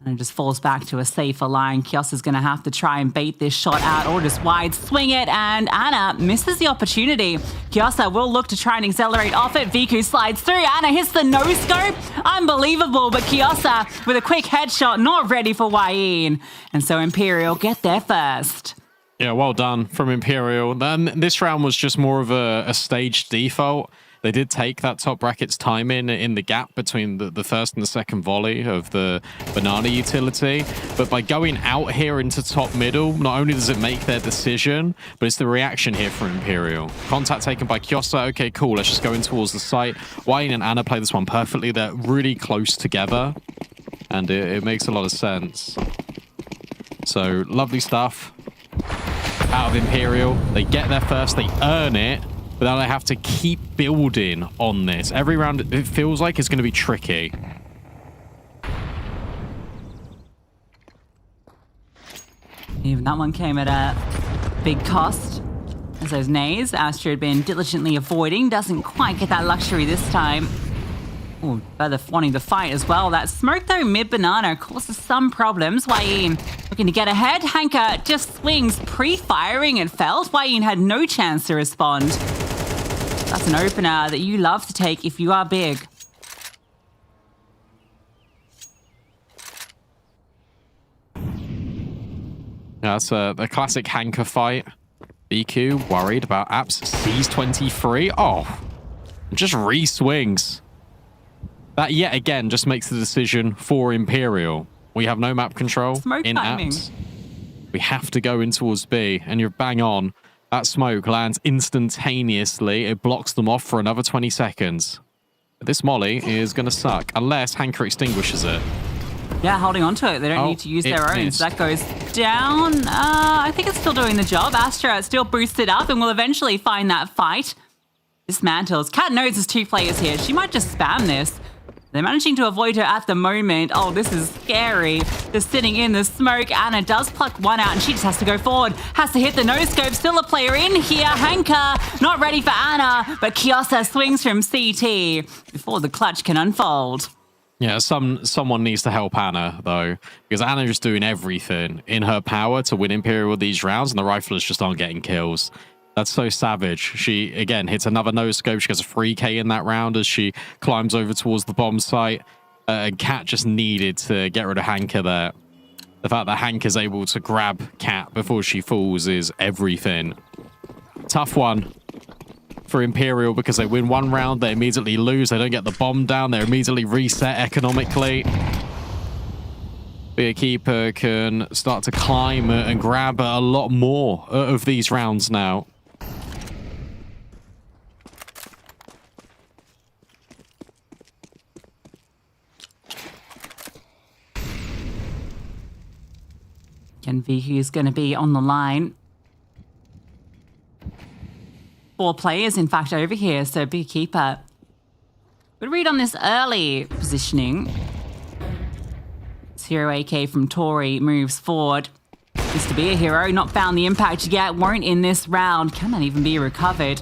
And it just falls back to a safer line. Kiosa's going to have to try and bait this shot out or just wide swing it. And Anna misses the opportunity. Kiosa will look to try and accelerate off it. Viku slides through. Anna hits the no-scope. Unbelievable. But Kiosa with a quick headshot, not ready for Wayne. And so Imperial get there first. Yeah, well done from Imperial. Then this round was just more of a staged default. They did take that top bracket's time in the gap between the first and the second volley of the banana utility. But by going out here into top middle, not only does it make their decision, but it's the reaction here for Imperial. Contact taken by Kiosa. Okay, cool. Let's just go in towards the site. Wayne and Anna play this one perfectly. They're really close together, and it makes a lot of sense. So lovely stuff out of Imperial. They get there first. They earn it. But now they have to keep building on this. Every round, it feels like it's going to be tricky. Even that one came at a big cost. As those nays, Astra had been diligently avoiding. Doesn't quite get that luxury this time. Ooh, further wanting to fight as well. That smoke, though, mid-banana causes some problems. Wayne looking to get ahead. Hanka just swings pre-firing it felt. Wayne had no chance to respond. That's an opener that you love to take if you are big. Yeah, that's the classic Hanka fight. BQ worried about apps. Sees 23. Oh, just re-swings. That yet again just makes the decision for Imperial. We have no map control Smoke in timing. apps. We have to go in towards B, and you're bang on. That smoke lands instantaneously. It blocks them off for another 20 seconds. This molly is going to suck, unless Hanker extinguishes it. Yeah, holding on to it. They don't need to use their own. Missed. So that goes down. I think it's still doing the job. Astra still boosted up and will eventually find that fight. Dismantles. Cat knows there's two players here. She might just spam this. They're managing to avoid her at the moment. Oh, this is scary. They're sitting in the smoke. Anna does pluck one out and she just has to go forward. Has to hit the no-scope. Still a player in here. Hanka not ready for Anna, but Kiosa swings from CT before the clutch can unfold. Yeah, someone needs to help Anna, though, because Anna is doing everything in her power to win Imperial with these rounds, and the riflers just aren't getting kills. That's so savage. She, again, hits another no-scope. She gets a 3K in that round as she climbs over towards the bomb site. And Cat just needed to get rid of Hanka there. The fact that Hanka's able to grab Cat before she falls is everything. Tough one for Imperial because they win one round, they immediately lose. They don't get the bomb down. They're immediately reset economically. Beer Keeper can start to climb and grab a lot more of these rounds now. Viku is going to be on the line. 4 players, in fact, over here. So Big Keeper. Good read on this early positioning. Hero AK from Tori moves forward. Used to be a hero, not found the impact yet. Won't in this round. Can that even be recovered?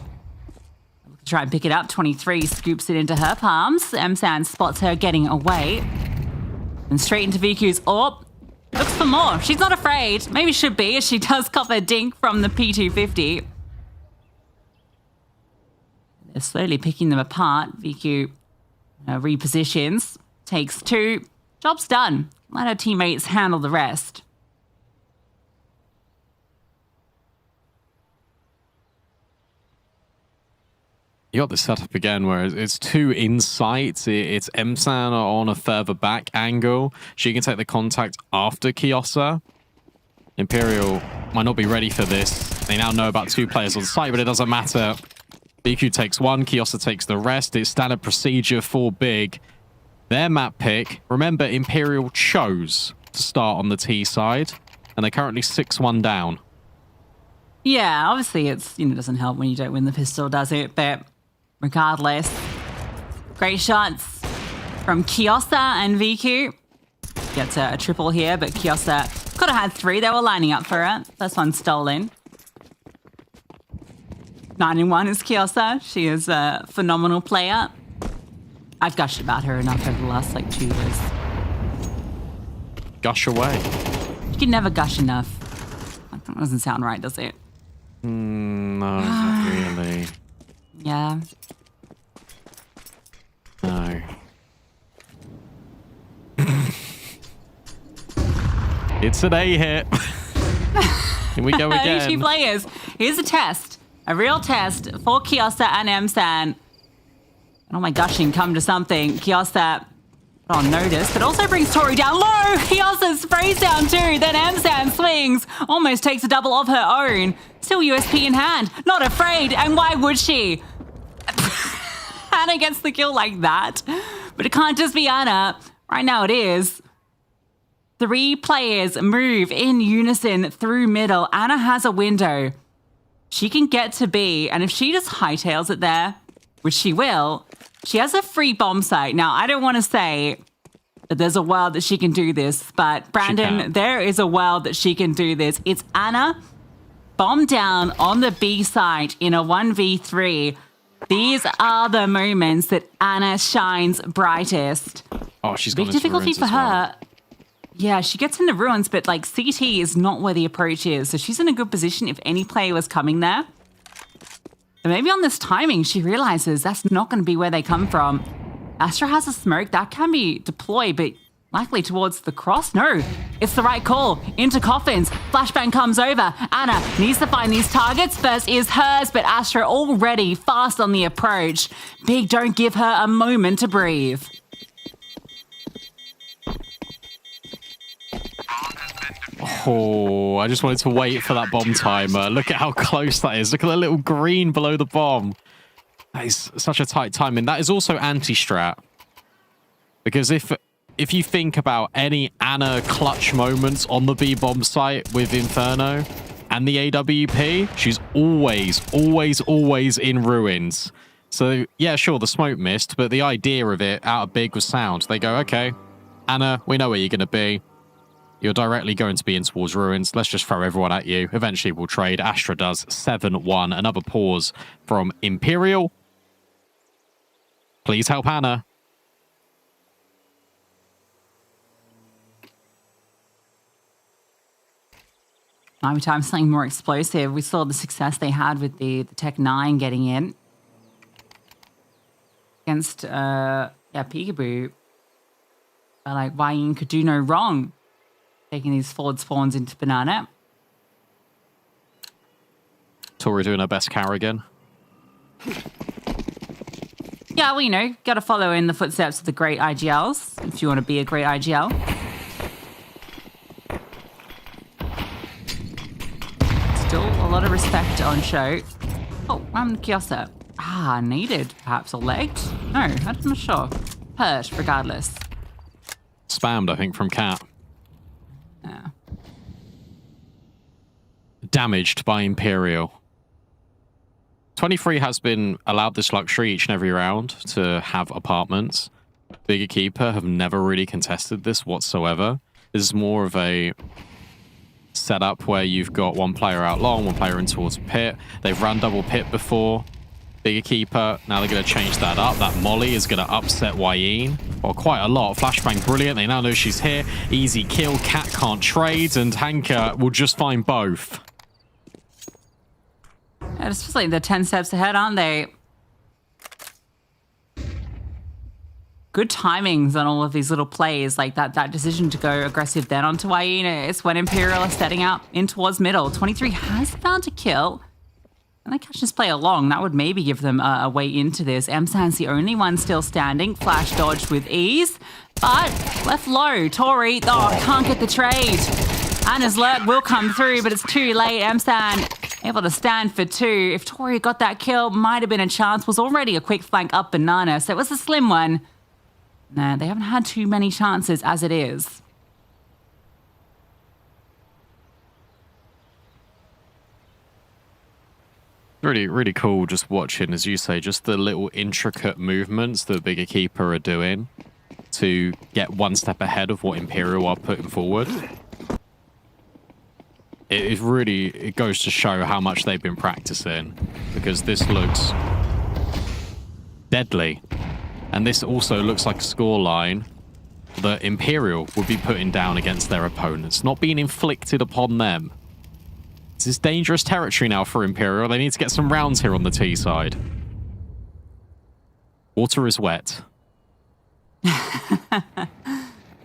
Try and pick it up. 23 scoops it into her palms. M-San spots her getting away. And straight into Viku's AWP. Looks for more. She's not afraid. Maybe should be, as she does cop a dink from the P250. They're slowly picking them apart. Viku repositions. Takes 2. Job's done. Let her teammates handle the rest. You got this setup again where it's 2 insights. It's M-San on a further back angle. She can take the contact after Kiosa. Imperial might not be ready for this. They now know about 2 players on site, but it doesn't matter. BQ takes 1, Kiosa takes the rest. It's standard procedure for Big. Their map pick. Remember, Imperial chose to start on the T side, and they're currently 6-1 down. Yeah, obviously it doesn't help when you don't win the pistol, does it? But regardless, great shots from Kiosa and Viku. Gets a triple here, but Kiosa could have had 3. They were lining up for it. First one stolen. 9-1 is Kiosa. She is a phenomenal player. I've gushed about her enough over the last 2 years. gush away. You can never gush enough. That doesn't sound right, does it? No, not really. Yeah. No. It's an A hit. Here we go again. Only 2 players. Here's a test. A real test for Kiosta and Msan. Oh my gushing, come to something. Kiosta on notice, but also brings Tori down low. Kiosta sprays down too. Then Msan swings. Almost takes a double of her own. Still USP in hand. Not afraid. And why would she? Anna gets the kill like that. But it can't just be Anna. Right now it is. 3 players move in unison through middle. Anna has a window. She can get to B, and if she just hightails it there, which she will, she has a free bomb site. Now, I don't want to say that there's a world that she can do this, but Brandon, there is a world that she can do this. It's Anna bomb down on the B site in a 1v3. These are the moments that Anna shines brightest. Oh, she's got big difficulty for her. Well. Yeah, she gets in the ruins, but like CT is not where the approach is. So she's in a good position if any player was coming there. And maybe on this timing, she realizes that's not going to be where they come from. Astra has a smoke that can be deployed, but likely towards the cross. No, it's the right call. Into coffins. Flashbang comes over. Anna needs to find these targets. First is hers, but Astra already fast on the approach. Big don't give her a moment to breathe. Oh, I just wanted to wait for that bomb timer. Look at how close that is. Look at the little green below the bomb. That is such a tight timing. That is also anti-strat. Because if you think about any Anna clutch moments on the B-bomb site with Inferno and the AWP, she's always in ruins. So, yeah, sure, the smoke missed, but the idea of it out of big was sound. They go, okay, Anna, we know where you're going to be. You're directly going to be in towards ruins. Let's just throw everyone at you. Eventually, we'll trade. Astra does 7-1. Another pause from Imperial. Please help Anna. Every time something more explosive. We saw the success they had with the Tech 9 getting in against Peekaboo. But like Wayne could do no wrong. Taking these forward spawns into Banana. Tori doing her best Carrigan. Yeah, well, you know, got to follow in the footsteps of the great IGLs if you want to be a great IGL. Still a lot of respect on show. Oh, Kiosta. Needed, perhaps, or legged? No, I'm not sure. Hurt, regardless. Spammed, I think, from Cat. Yeah. Damaged by Imperial. 23 has been allowed this luxury each and every round to have apartments. Bigger Keeper have never really contested this whatsoever. This is more of a setup where you've got one player out long, one player in towards pit. They've run double pit before. Bigger Keeper, now they're going to change that up. That Molly is going to upset Wayne. Well, quite a lot. Flashbang, brilliant. They now know she's here. Easy kill. Cat can't trade, and Hanker will just find both. Yeah, it's just like they're 10 steps ahead, aren't they? Good timings on all of these little plays, like that decision to go aggressive then onto Wayne. It's when Imperial are setting out in towards middle. 23 has found a kill. And they catch this play along, that would maybe give them a way into this. Msan's the only one still standing. Flash dodged with ease, but left low. Tori, can't get the trade. Anna's lurk will come through, but it's too late. Msan able to stand for 2. If Tori got that kill, might have been a chance. Was already a quick flank up Banana, so it was a slim one. Nah, they haven't had too many chances as it is. Really, really cool just watching, as you say, just the little intricate movements that Bigger Keeper are doing to get one step ahead of what Imperial are putting forward. It goes to show how much they've been practicing, because this looks deadly. And this also looks like a scoreline that Imperial would be putting down against their opponents, not being inflicted upon them. This is dangerous territory now for Imperial. They need to get some rounds here on the T side. Water is wet.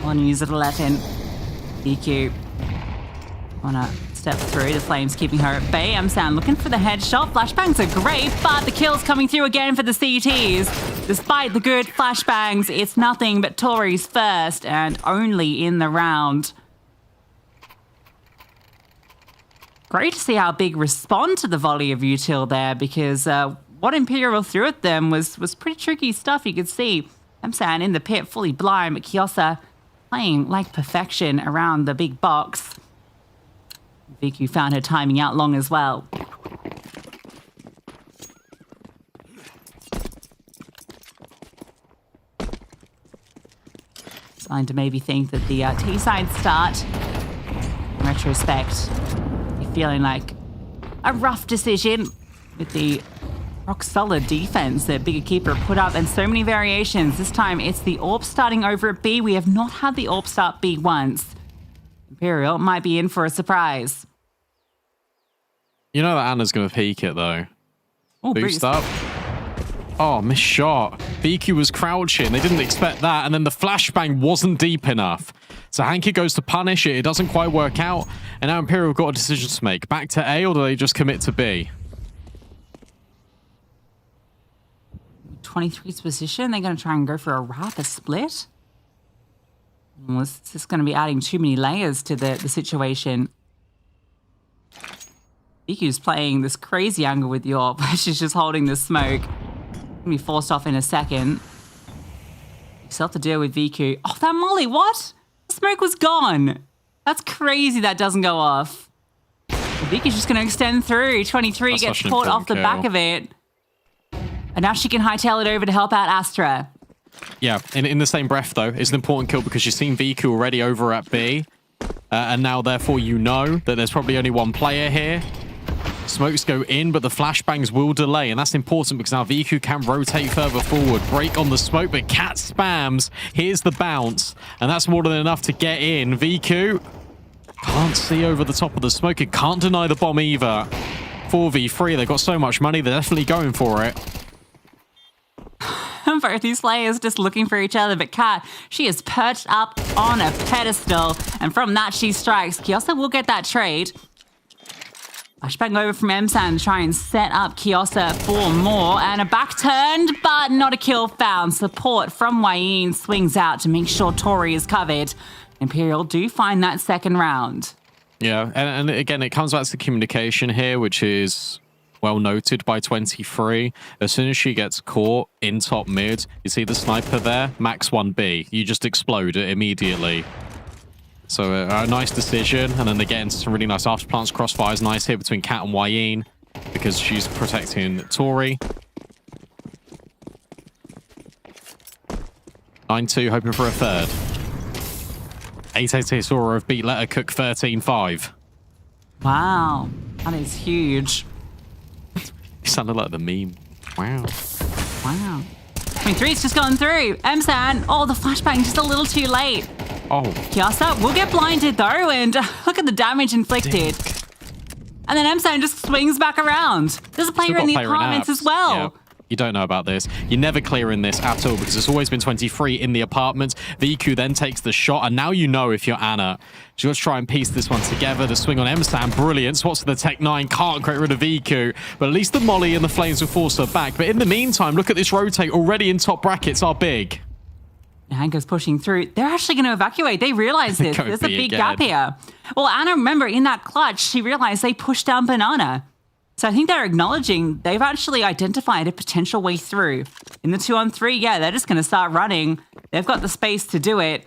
One use at 11. EQ. Wanna step through. The flames keeping her at bay. Amsan looking for the headshot. Flashbangs are great, but the kills coming through again for the CTs. Despite the good flashbangs, it's nothing but Tori's first and only in the round. Great to see how Big respond to the volley of util there, because what Imperial threw at them was pretty tricky stuff. You could see Amsan in the pit, fully blind, but Kiosa playing like perfection around the big box. VQ found her timing out long as well. Starting to maybe think that the T-side start, in retrospect, you're feeling like a rough decision with the rock-solid defense that Bigger Keeper put up, and so many variations. This time it's the AWP starting over at B. We have not had the AWP start B once. Imperial might be in for a surprise. You know that Anna's going to peek it, though. Oh, Boost up. Oh, missed shot. VQ was crouching. They didn't expect that, and then the flashbang wasn't deep enough. So Hanky goes to punish it. It doesn't quite work out, and now Imperial have got a decision to make. Back to A, or do they just commit to B? 23's position. They're going to try and go for a rapid split. Well, it's just going to be adding too many layers to the situation. VQ's playing this crazy angle with Yorp. She's just holding the smoke. Gonna be forced off in a second. Still have to deal with VQ. Oh, that molly, what? The smoke was gone. That's crazy that doesn't go off. VQ's just going to extend through. 23 gets caught off the back of it. And now she can hightail it over to help out Astra. Yeah, in the same breath, though, it's an important kill because you've seen VQ already over at B. And now, therefore, you know that there's probably only one player here. Smokes go in, but the flashbangs will delay, and that's important because now VQ can rotate further forward. Break on the smoke, but Cat spams. Here's the bounce, and that's more than enough to get in. VQ can't see over the top of the smoke. It can't deny the bomb either. 4v3, they've got so much money, they're definitely going for it. Both these players just looking for each other, but Kat, she is perched up on a pedestal, and from that she strikes. Kiosa will get that trade. Flashbang over from Msan to try and set up Kiosa for more, and a back turned, but not a kill found. Support from Wayne swings out to make sure Tori is covered. Imperial do find that second round. Yeah, and again, it comes back to the communication here, which is well noted by 23. As soon as she gets caught in top mid, you see the sniper there, max 1B. You just explode it immediately. So a nice decision, and then they get into some really nice afterplants, crossfires, nice hit between Kat and Wayne because she's protecting Tori. 9-2, hoping for a third. 8-8 Sora have beat Letter Cook 13-5. Wow, that is huge. You sounded like the meme. Wow. Wow. 23's just gone through. Msan, oh, the flashbang just a little too late. Oh. Kiosa will get blinded though, and look at the damage inflicted. And then Msan just swings back around. There's a player in the apartments as well. Yeah. You don't know about this. You're never clearing this at all because it's always been 23 in the apartment. VQ then takes the shot, and now you know if you're Anna. She's got to try and piece this one together. The swing on Msan, brilliant. Spots to the Tech 9, can't get rid of VQ, but at least the molly and the flames will force her back. But in the meantime, look at this rotate. Already in top brackets are big. Hanko's pushing through. They're actually going to evacuate. They realize this. There's a big gap here. Well, Anna, remember, in that clutch, she realized they pushed down Banana. So I think they're acknowledging they've actually identified a potential way through. In the 2-on-3, yeah, they're just going to start running. They've got the space to do it.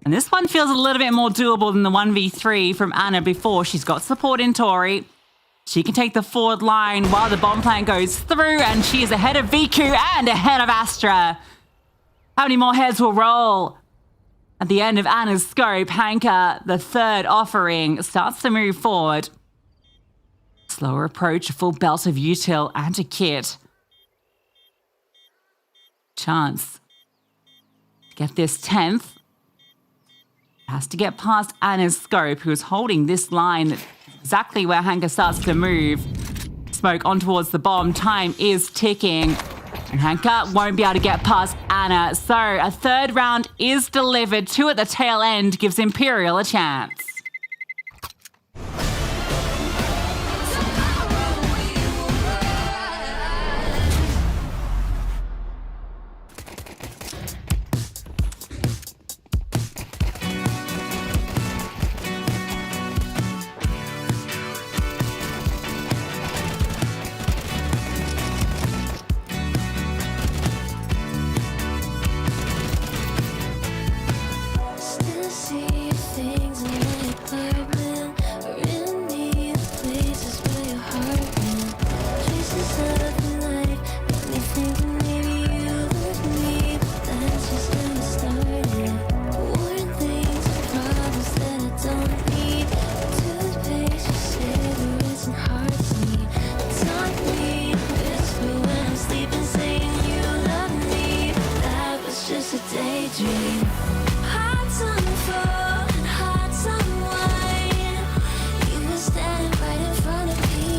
And this one feels a little bit more doable than the 1v3 from Anna before. She's got support in Tori. She can take the forward line while the bomb plant goes through, and she is ahead of VQ and ahead of Astra. How many more heads will roll? At the end of Anna's scope, Hanka, the third offering, starts to move forward. Slower approach, a full belt of util and a kit. Chance to get this 10th. Has to get past Anna's scope, who is holding this line exactly where Hanka starts to move. Smoke on towards the bomb. Time is ticking. And Hanka won't be able to get past Anna. So a third round is delivered. 2 at the tail end gives Imperial a chance. Still see things in my apartment, or in me, the places where your heart went. Traces of life got me thinking maybe you with me, but that's just how it started. Warring things and problems that I don't need. Toothpaste, your cigarettes and heartseed. Taught me to whisper when I'm sleeping, saying you love me, but that was just a daydream. Hearts on fire and hearts on wine. You were standing right in front of me.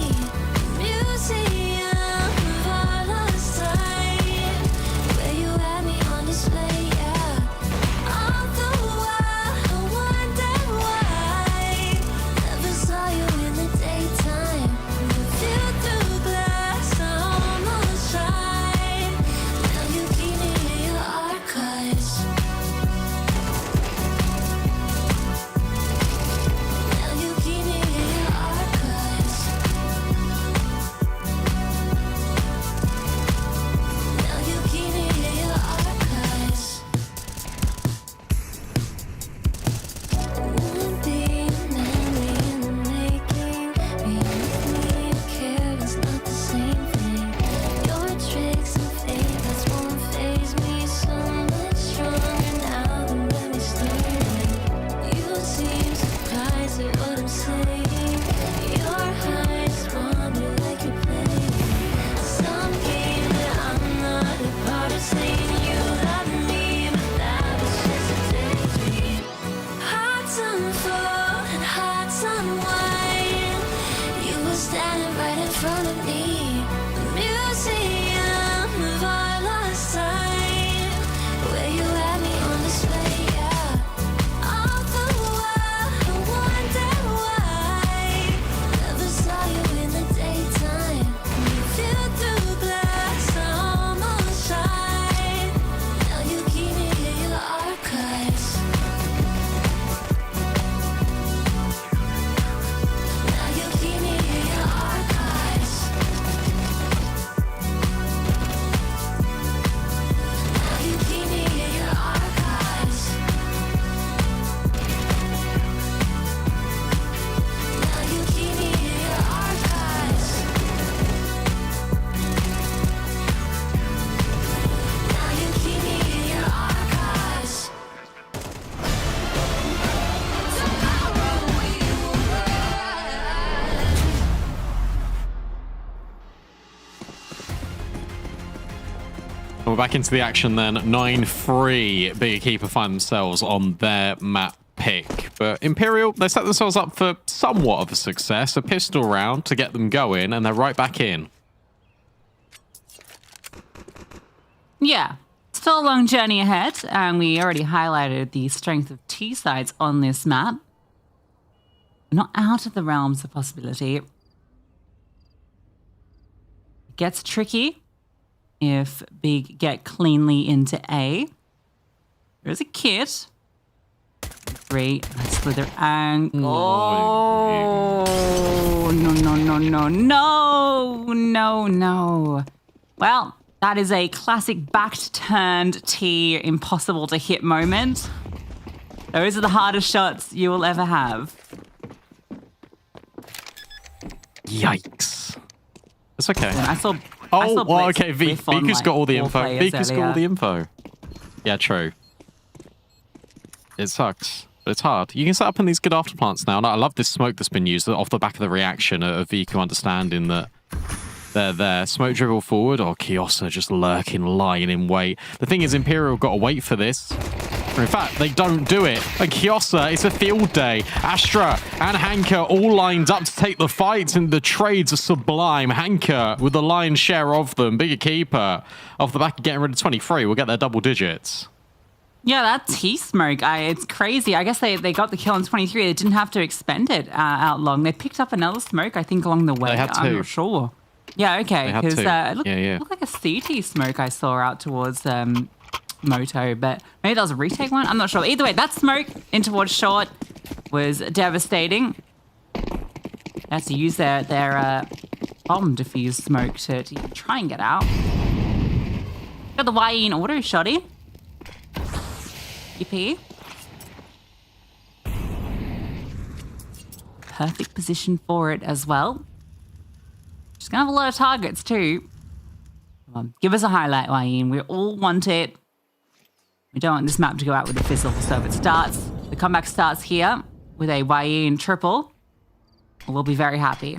Museum of our lost time, where you had me on display, yeah. All the while I wondered why never saw you in the daytime. Feel through glass, I almost tried. Now you keep me in your archives. Now you keep me in your archives. Now you keep me in your archives. Won't be a memory in the making. Being with me to care is not the same thing. Your tricks and fate, that's won't faze me. So much stronger now than when we started. You seem surprised at what I'm saying. Your eyes wander like you're playing some game that I'm not a part of. Saying you love me, but that was just a daydream. Hearts on fire and hearts on wine. You were standing right in front of me. The museum of our lost time, where you had me on display, yeah. All the while I wondered why never saw you in the daytime. You feel through glass, I almost tried. Now you keep me in your archives. Now you keep me in your archives. Now you keep me in your archives. Now you keep me in your archives. Now you keep me in your archives. Tomorrow we will rise. We're back into the action then. 9-3. Bigger Keeper find themselves on their map pick. But Imperial, they set themselves up for somewhat of a success. A pistol round to get them going, and they're right back in. Yeah, still a long journey ahead, and we already highlighted the strength of T sides on this map. Not out of the realms of possibility. It gets tricky if Big get cleanly into A. There's a kit. 3, let's slither and oh no. Well, that is a classic backed turned T impossible to hit moment. Those are the hardest shots you will ever have. Yikes. It's okay. I saw Oh, well, Blitz okay. whiff on, Viku's like, got all the four info. players Viku's got all earlier. the info. Yeah, true. It sucks, but it's hard. You can set up in these good afterplants now. And I love this smoke that's been used off the back of the reaction of Viku understanding that They're there. Smoke dribble forward. Oh, Kiosa just lurking, lying in wait. The thing is, Imperial got to wait for this. In fact, they don't do it. And Kiosa, it's a field day. Astra and Hanka all lined up to take the fight, and the trades are sublime. Hanka with the lion's share of them. Bigger keeper off the back of getting rid of 23. We'll get their double digits. Yeah, that T-smoke, it's crazy. I guess they got the kill on 23. They didn't have to expend it out long. They picked up another smoke, I think, along the way. They had to. I'm not sure. Yeah, okay. Because it looked like a CT smoke I saw out towards Moto, but maybe that was a retake one? I'm not sure. Either way, that smoke in towards short was devastating. They had to use their bomb defuse smoke to try and get out. Got the YE in auto shotty. EP. Perfect position for it as well. She's gonna have a lot of targets too. Come on, give us a highlight, YE. We all want it. We don't want this map to go out with a fizzle. So if it starts, the comeback starts here with a YE in triple, we'll be very happy.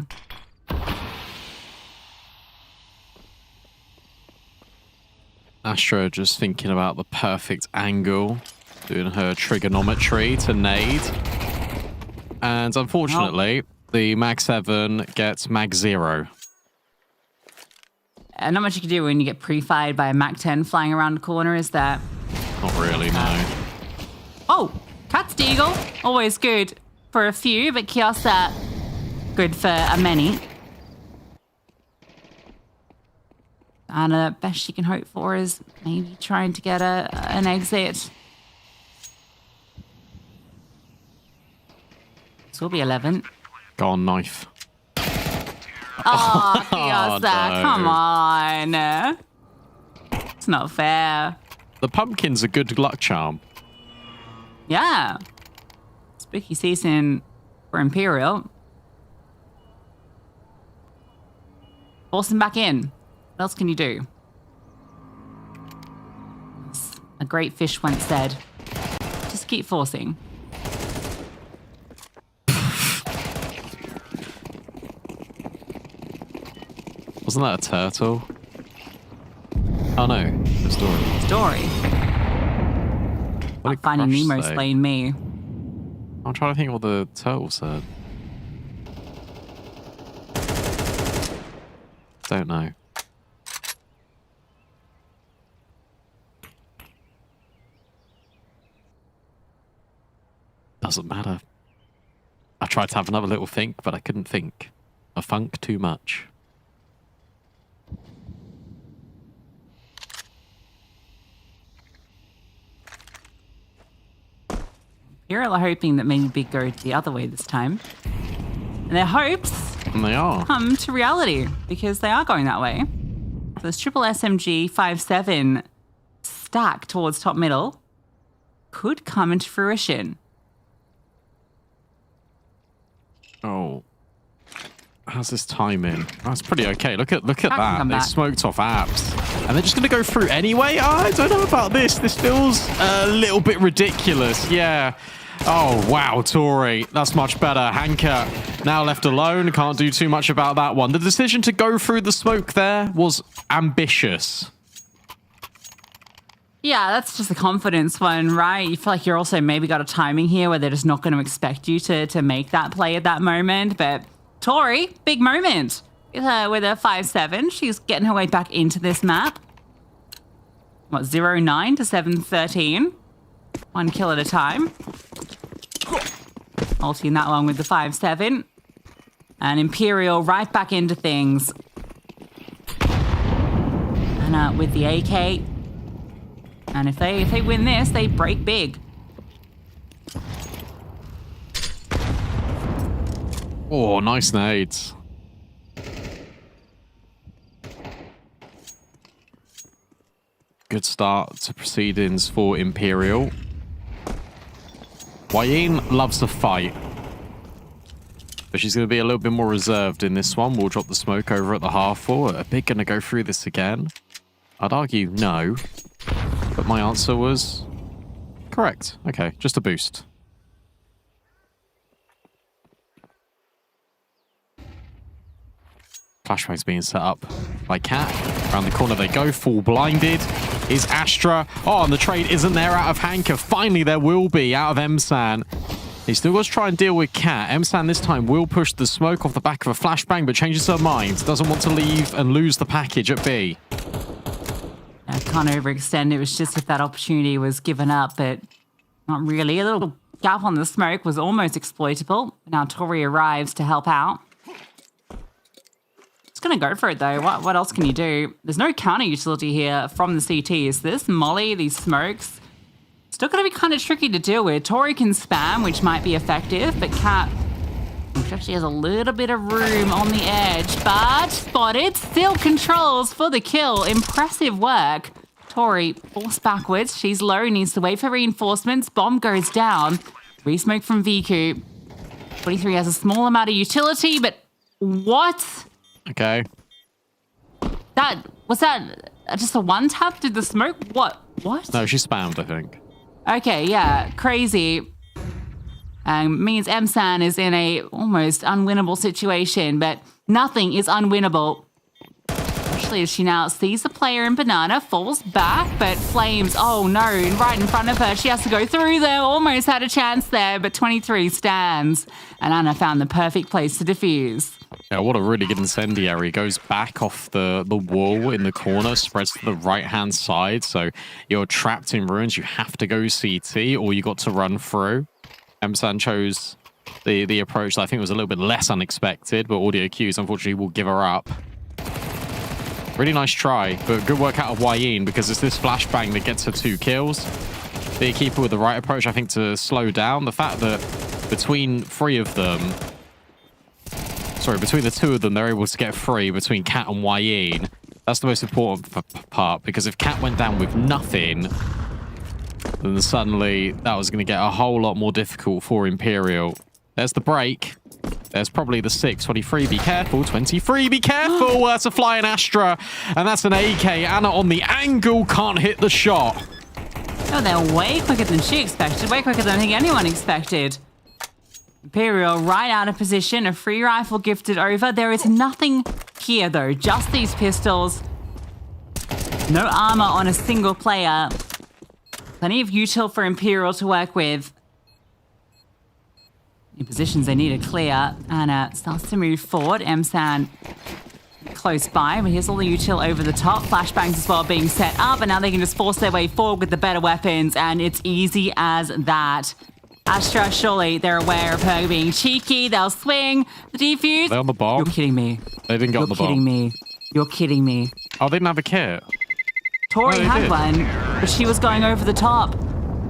Astra just thinking about the perfect angle, doing her trigonometry to nade. And unfortunately, the Mag 7 gets Mag 0. And not much you can do when you get pre-fired by a Mag 10 flying around the corner, is that? Not really, no. Oh, Cat's Deagle. Always good for a few, but Kiosa, good for a many. And the best she can hope for is maybe trying to get an exit. This will be 11. Go on, knife. Oh, Kiosa, no. come on. It's not fair. The pumpkin's a good luck charm. Yeah. Spooky season for Imperial. Force him back in. What else can you do? As a great fish once said, just keep forcing. Wasn't that a turtle? Oh no, a story. Story. What did Finding Crush Nemo say? slaying me. I'm trying to think what the turtle said. Don't know. Doesn't matter. I tried to have another little think, but I couldn't think. I funk too much. Imperial are hoping that maybe Big go the other way this time. And their hopes And they are. come to reality because they are going that way. So this triple SMG 5-7 stack towards top middle could come into fruition. Oh. How's this timing? That's pretty okay. Look at can that. come They back. smoked off apps. And they're just going to go through anyway? I don't know about this. This feels a little bit ridiculous. Yeah. Oh, wow, Tori. That's much better. Hanka now left alone. Can't do too much about that one. The decision to go through the smoke there was ambitious. Yeah, that's just a confidence one, right? You feel like you're also maybe got a timing here where they're just not going to expect you to make that play at that moment. But Tori, big moment with a 5-7. She's getting her way back into this map. What, 0-9 to 7-13? One kill at a time. Ulting that one with the 5-7. And Imperial right back into things. And with the AK. And if they win this, they break big. Oh, nice nades. Good start to proceedings for Imperial. Wayne loves to fight. But she's going to be a little bit more reserved in this one. We'll drop the smoke over at the half four. Are Big going to go through this again? I'd argue no. But my answer was correct. Okay, just a boost. Flashbang's being set up by Cat. Around the corner they go, full blinded. Is Astra. Oh, and the trade isn't there out of Hanker. Finally, there will be out of Emsan. He's still got to try and deal with Cat. Emsan this time will push the smoke off the back of a flashbang, but changes her mind. Doesn't want to leave and lose the package at B. I can't overextend. It was just if that opportunity was given up, but not really. A little gap on the smoke was almost exploitable. Now Tori arrives to help out. It's going to go for it, though. What else can you do? There's no counter utility here from the CTs. This molly, these smokes, still going to be kind of tricky to deal with. Tori can spam, which might be effective, but Cat actually has a little bit of room on the edge, but spotted, still controls for the kill. Impressive work. Tori forced backwards. She's low, needs to wait for reinforcements. Bomb goes down. Resmoke from Viku. 23 has a small amount of utility, but what? Okay. Was that just a one tap? Did the smoke? What? No, she spammed, I think. Okay, yeah, crazy. Means Emsan is in a almost unwinnable situation, but nothing is unwinnable. Especially as she now sees the player in Banana, falls back, but Flames, oh no, right in front of her. She has to go through there, almost had a chance there, but 23 stands. And Anna found the perfect place to defuse. Yeah, what a really good incendiary. Goes back off the wall in the corner, spreads to the right-hand side. So you're trapped in ruins. You have to go CT, or you got to run through. Emsan chose the approach that I think was a little bit less unexpected, but Audio Cues, unfortunately, will give her up. Really nice try, but good work out of Wayne, because it's this flashbang that gets her 2 kills. The keeper with the right approach, I think, to slow down. The fact that between 3 of them... Sorry, between the 2 of them, they're able to get 3 between Cat and Wayne. That's the most important part, because if Cat went down with nothing, then suddenly that was going to get a whole lot more difficult for Imperial. There's the break. There's probably the 6. 23, be careful. 23, be careful. That's a flying Astra. And that's an AK. Anna on the angle can't hit the shot. Oh, they're way quicker than she expected. Way quicker than I think anyone expected. Imperial right out of position. A free rifle gifted over. There is nothing here, though. Just these pistols. No armor on a single player. Plenty of util for Imperial to work with. In positions they need to clear. Anna starts to move forward. Emsan close by, but here's all the util over the top. Flashbangs as well being set up, and now they can just force their way forward with the better weapons, and it's easy as that. Astra, surely they're aware of her being cheeky. They'll swing the defuse. They're on the bomb. You're kidding me. They didn't get on the bomb. You're kidding me. You're kidding me. Oh, they didn't have a kit. Tori had one, but she was going over the top.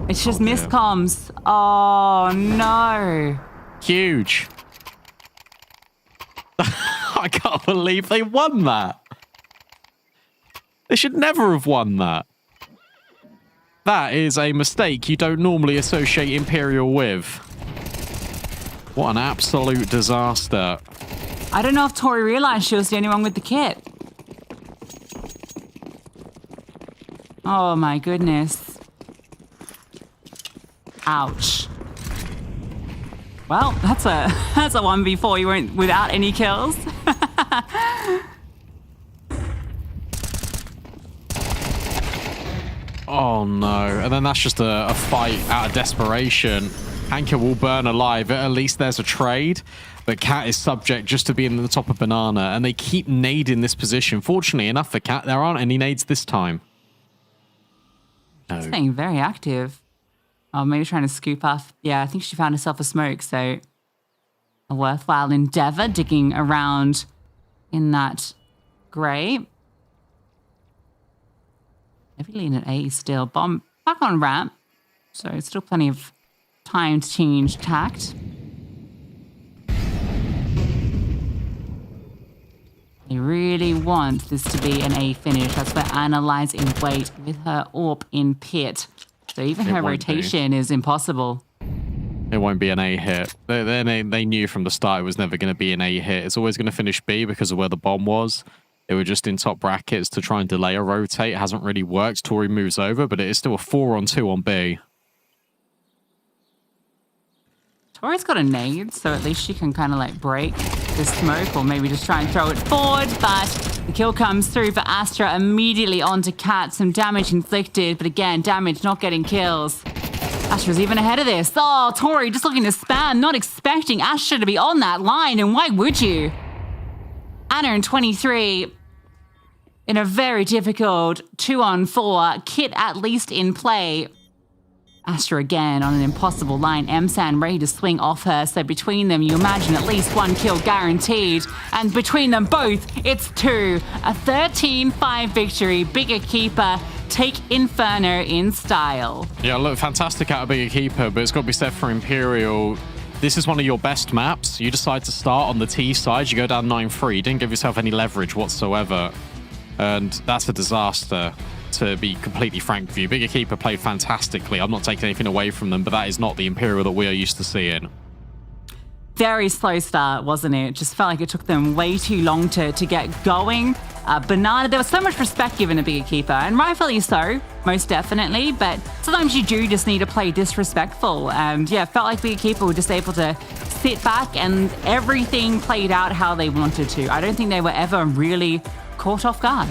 It's just miscomms. Oh, no. Huge. I can't believe they won that. They should never have won that. That is a mistake you don't normally associate Imperial with. What an absolute disaster. I don't know if Tori realized she was the only one with the kit. Oh my goodness. Ouch. Well, that's a 1v4. You went without any kills. Oh no. And then that's just a fight out of desperation. Hanker will burn alive. At least there's a trade. But Cat is subject just to being in the top of Banana. And they keep nading this position. Fortunately enough for Cat, there aren't any nades this time. She's being very active. Oh, maybe trying to scoop off. Yeah, I think she found herself a smoke, so a worthwhile endeavor digging around in that grey. Maybe lean at A still. Bomb back on ramp, so still plenty of time to change tact. They really want this to be an A finish. That's where Anna lies in wait with her AWP in pit. So even her rotation is impossible. It won't be an A hit. They knew from the start it was never going to be an A hit. It's always going to finish B because of where the bomb was. They were just in top brackets to try and delay a rotate. It hasn't really worked. Tori moves over, but it is still a 4-on-2 on B. Tori's got a nade, so at least she can kind of like break this smoke or maybe just try and throw it forward, but the kill comes through for Astra immediately onto Cat. Some damage inflicted, but again, damage not getting kills. Astra's even ahead of this. Oh, Tori just looking to spam, not expecting Astra to be on that line, and why would you? Anna in 23 in a very difficult 2-on-4, Kit at least in play. Astra again on an impossible line. Msan ready to swing off her. So between them, you imagine at least one kill guaranteed. And between them both, it's 2. A 13-5 victory. Bigger Keeper take Inferno in style. Yeah, look, fantastic out of Bigger Keeper, but it's got to be said for Imperial. This is one of your best maps. You decide to start on the T side. You go down 9-3. You didn't give yourself any leverage whatsoever. And that's a disaster, to be completely frank with you. Bigger Keeper played fantastically. I'm not taking anything away from them, but that is not the Imperial that we are used to seeing. Very slow start, wasn't it? It just felt like it took them way too long to get going. Banana, there was so much respect given to Bigger Keeper, and rightfully so, most definitely, but sometimes you do just need to play disrespectful. And yeah, it felt like Bigger Keeper were just able to sit back and everything played out how they wanted to. I don't think they were ever really caught off guard.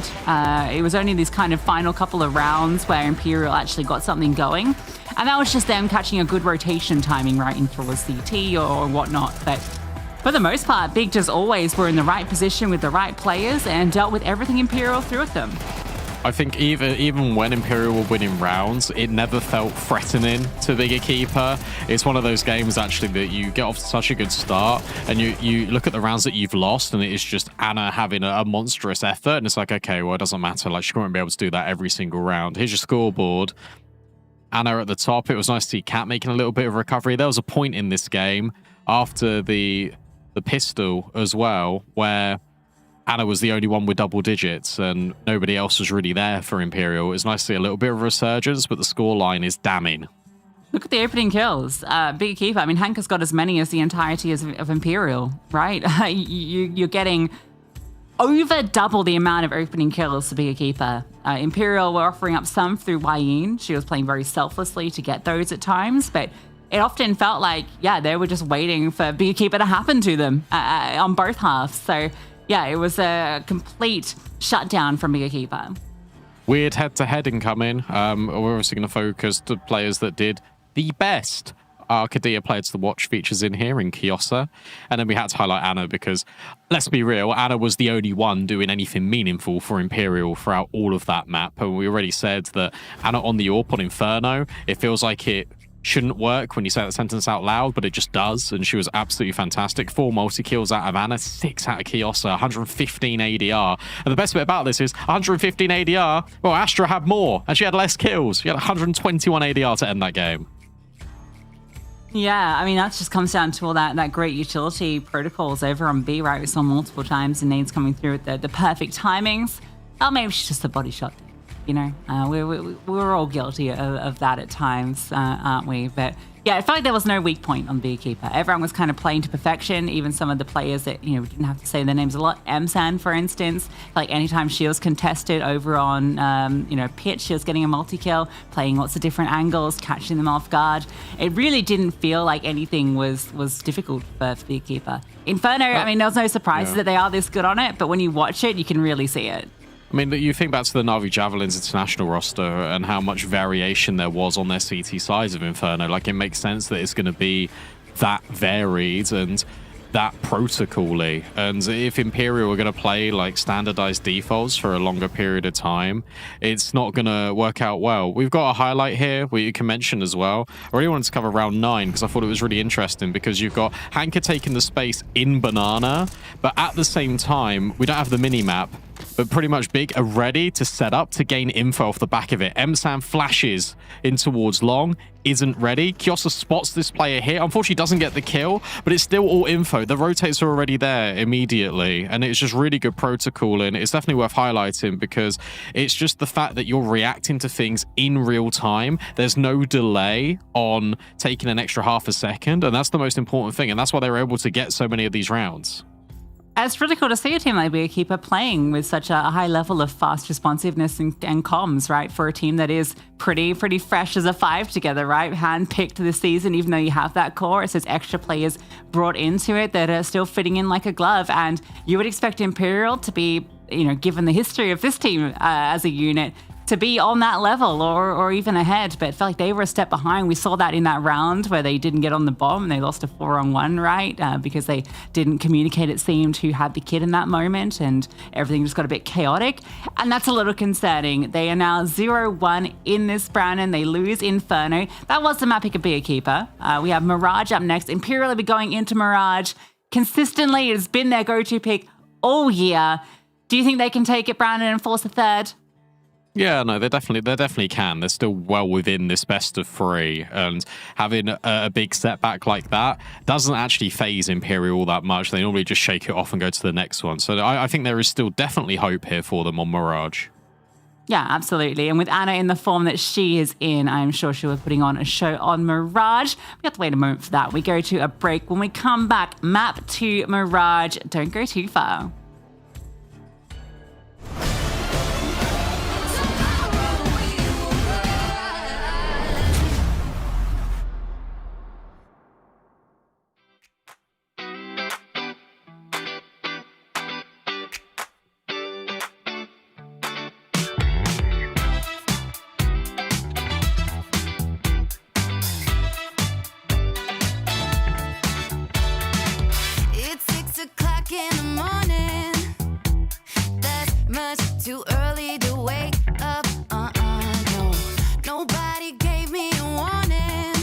It was only this kind of final couple of rounds where Imperial actually got something going. And that was just them catching a good rotation timing right into a CT or whatnot. But for the most part, Big just always were in the right position with the right players and dealt with everything Imperial threw at them. I think even when Imperial were winning rounds, it never felt threatening to Bigger Keeper. It's one of those games, actually, that you get off to such a good start, and you look at the rounds that you've lost, and it is just Anna having a monstrous effort, and it's like, okay, well, it doesn't matter. Like, she won't be able to do that every single round. Here's your scoreboard. Anna at the top. It was nice to see Cat making a little bit of recovery. There was a point in this game after the pistol as well, where Anna was the only one with double digits and nobody else was really there for Imperial. It was nice to see a little bit of resurgence, but the scoreline is damning. Look at the opening kills. Bigger Keeper. I mean, Hank has got as many as the entirety of Imperial, right? You're getting over double the amount of opening kills to Bigger Keeper. Imperial were offering up some through Wayne. She was playing very selflessly to get those at times, but it often felt like, yeah, they were just waiting for Bigger Keeper to happen to them on both halves. So yeah, it was a complete shutdown from Bigger Keeper. Weird head-to-head incoming. We're obviously going to focus the players that did the best. Arcadia players to watch features in here in Kiosa. And then we had to highlight Anna because, let's be real, Anna was the only one doing anything meaningful for Imperial throughout all of that map. And we already said that Anna on the AWP on Inferno, it feels like it shouldn't work when you say that sentence out loud, but it just does, and she was absolutely fantastic. 4 multi-kills out of Anna, 6 out of Kiosa, 115 ADR. And the best bit about this is 115 ADR, well, Astra had more, and she had less kills. She had 121 ADR to end that game. Yeah, I mean, that just comes down to all that great utility protocols over on B, right? We saw multiple times and nades coming through with the perfect timings. Oh, maybe she's just a body shot. You know, we're all guilty of that at times, aren't we? But yeah, it felt like there was no weak point on Bigger Keeper. Everyone was kind of playing to perfection. Even some of the players that, you know, we didn't have to say their names a lot. Msan, for instance, like anytime she was contested over on, pitch, she was getting a multi-kill, playing lots of different angles, catching them off guard. It really didn't feel like anything was difficult for Bigger Keeper. Inferno, I mean, there was no surprises that they are this good on it, but when you watch it, you can really see it. I mean, you think back to the Na'Vi Javelins international roster and how much variation there was on their CT size of Inferno. Like, it makes sense that it's going to be that varied and that protocol-y. And if Imperial are going to play like standardized defaults for a longer period of time, it's not going to work out well. We've got a highlight here where you can mention as well. I really wanted to cover round 9 because I thought it was really interesting, because you've got Hanka taking the space in Banana, but at the same time, we don't have the mini-map, but pretty much Big are ready to set up to gain info off the back of it. Msan flashes in towards long, isn't ready. Kiosa spots this player here. Unfortunately, doesn't get the kill, but it's still all info. The rotates are already there immediately, and it's just really good protocol, and it's definitely worth highlighting because it's just the fact that you're reacting to things in real time. There's no delay on taking an extra half a second, and that's the most important thing, and that's why they were able to get so many of these rounds. It's really cool to see a team like Beekeeper playing with such a high level of fast responsiveness and comms, right? For a team that is pretty fresh as a five together, right? Handpicked this season, even though you have that core, it says extra players brought into it that are still fitting in like a glove. And you would expect Imperial to be, given the history of this team as a unit, to be on that level or even ahead, but it felt like they were a step behind. We saw that in that round where they didn't get on the bomb and they lost a 4-on-1, right? Because they didn't communicate, it seemed, who had the kid in that moment, and everything just got a bit chaotic. And that's a little concerning. They are now 0-1 in this Brandon. They lose Inferno. That was the map pick of Beekeeper. We have Mirage up next. Imperial will be going into Mirage. Consistently, it has been their go-to pick all year. Do you think they can take it, Brandon, and force a third? Yeah, no, they definitely can. They're still well within this best of three, and having a big setback like that doesn't actually phase Imperial all that much. They normally just shake it off and go to the next one. So I think there is still definitely hope here for them on Mirage. Yeah, absolutely. And with Anna in the form that she is in, I'm sure she'll be putting on a show on Mirage. We have to wait a moment for that. We go to a break. When we come back, map to Mirage. Don't go too far. Too early to wake up, no. Nobody gave me a warning.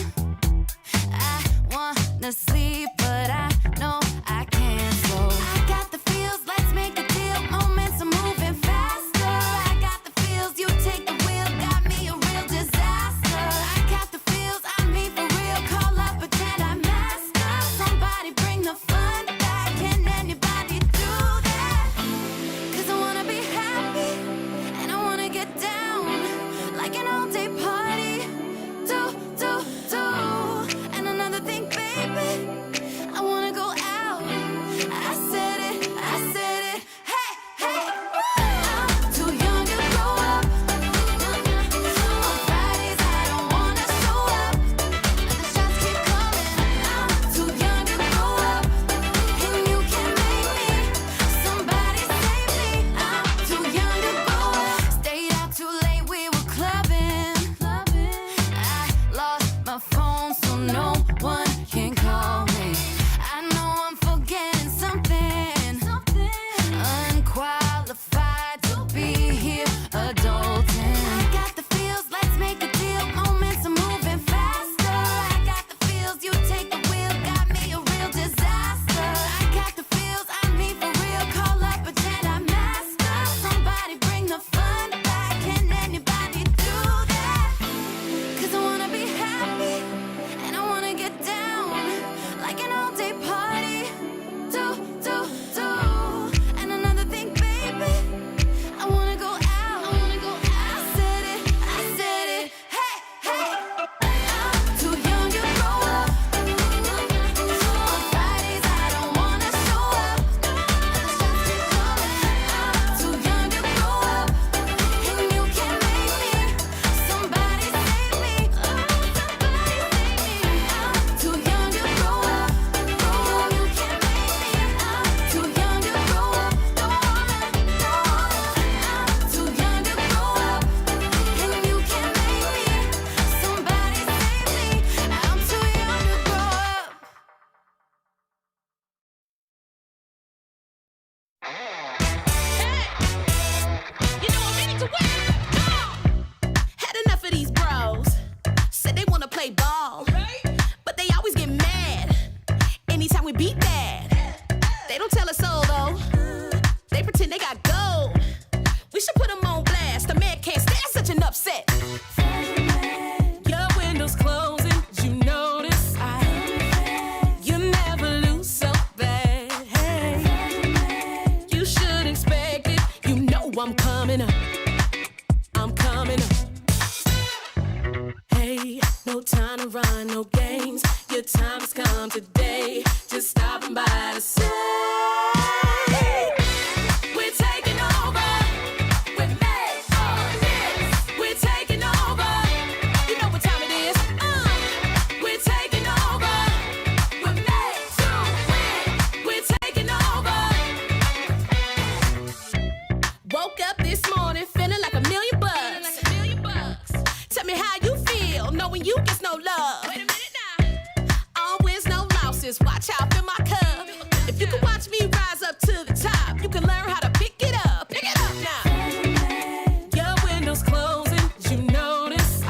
I wanna sleep, but I know I can't. So I got the feels, let's make a deal. Moments are moving faster. I got the feels, you take the wheel. Got me a real disaster. I got the feels, I mean for real. Call up, pretend I'm master. Somebody bring the fun back. Can anybody do that? 'Cause I wanna be happy, and I wanna get down like an all-day party. Do. And another thing, baby, I wanna go out. I said it. Hey. I'm too young to grow up. On Fridays I don't wanna show up. The shots keep coming. I'm too young to grow up, and you can make me. Somebody save me. I'm too young to grow up. Stayed out too late, we were clubbing. I lost my phone, so no one can call me. I know I'm forgetting something. Unqualified to be here, adulting. I got the feels, let's make a deal. Moments are moving faster. I got the feels, you take the wheel. Got me a real disaster. I got the feels, I mean for real. Call up, pretend I'm master. Somebody bring the fun back. Can anybody do that? 'Cause I wanna be happy, and I wanna get down like an all-day party. Do. And another thing, baby, I wanna go out. I said it. Hey. I'm too young to grow up. On Fridays I don't wanna show up. The shots keep coming. I'm too young to grow up, and you can make me. Somebody save me. I'm too young to grow up. You can make me. I'm too young to grow up. I'm too young to grow up, and you can make me. Somebody save me. I'm too young to grow up. You know I'm ready to win. Had enough of these bros. Said they wanna play ball, but they always get mad anytime we beat that. They don't tell us so though. They pretend they got gold. We should put them on blast. The man can't stand such an upset. Your window's closing, you notice. You never lose so bad. You should expect it. You know I'm coming up. Hey, no time to run, no games. Your time has come today. Just stopping by to say watch how I fill my cup. If you can watch me rise up to the top, you can learn how to pick it up. Pick it up now. Your windows closing, you notice.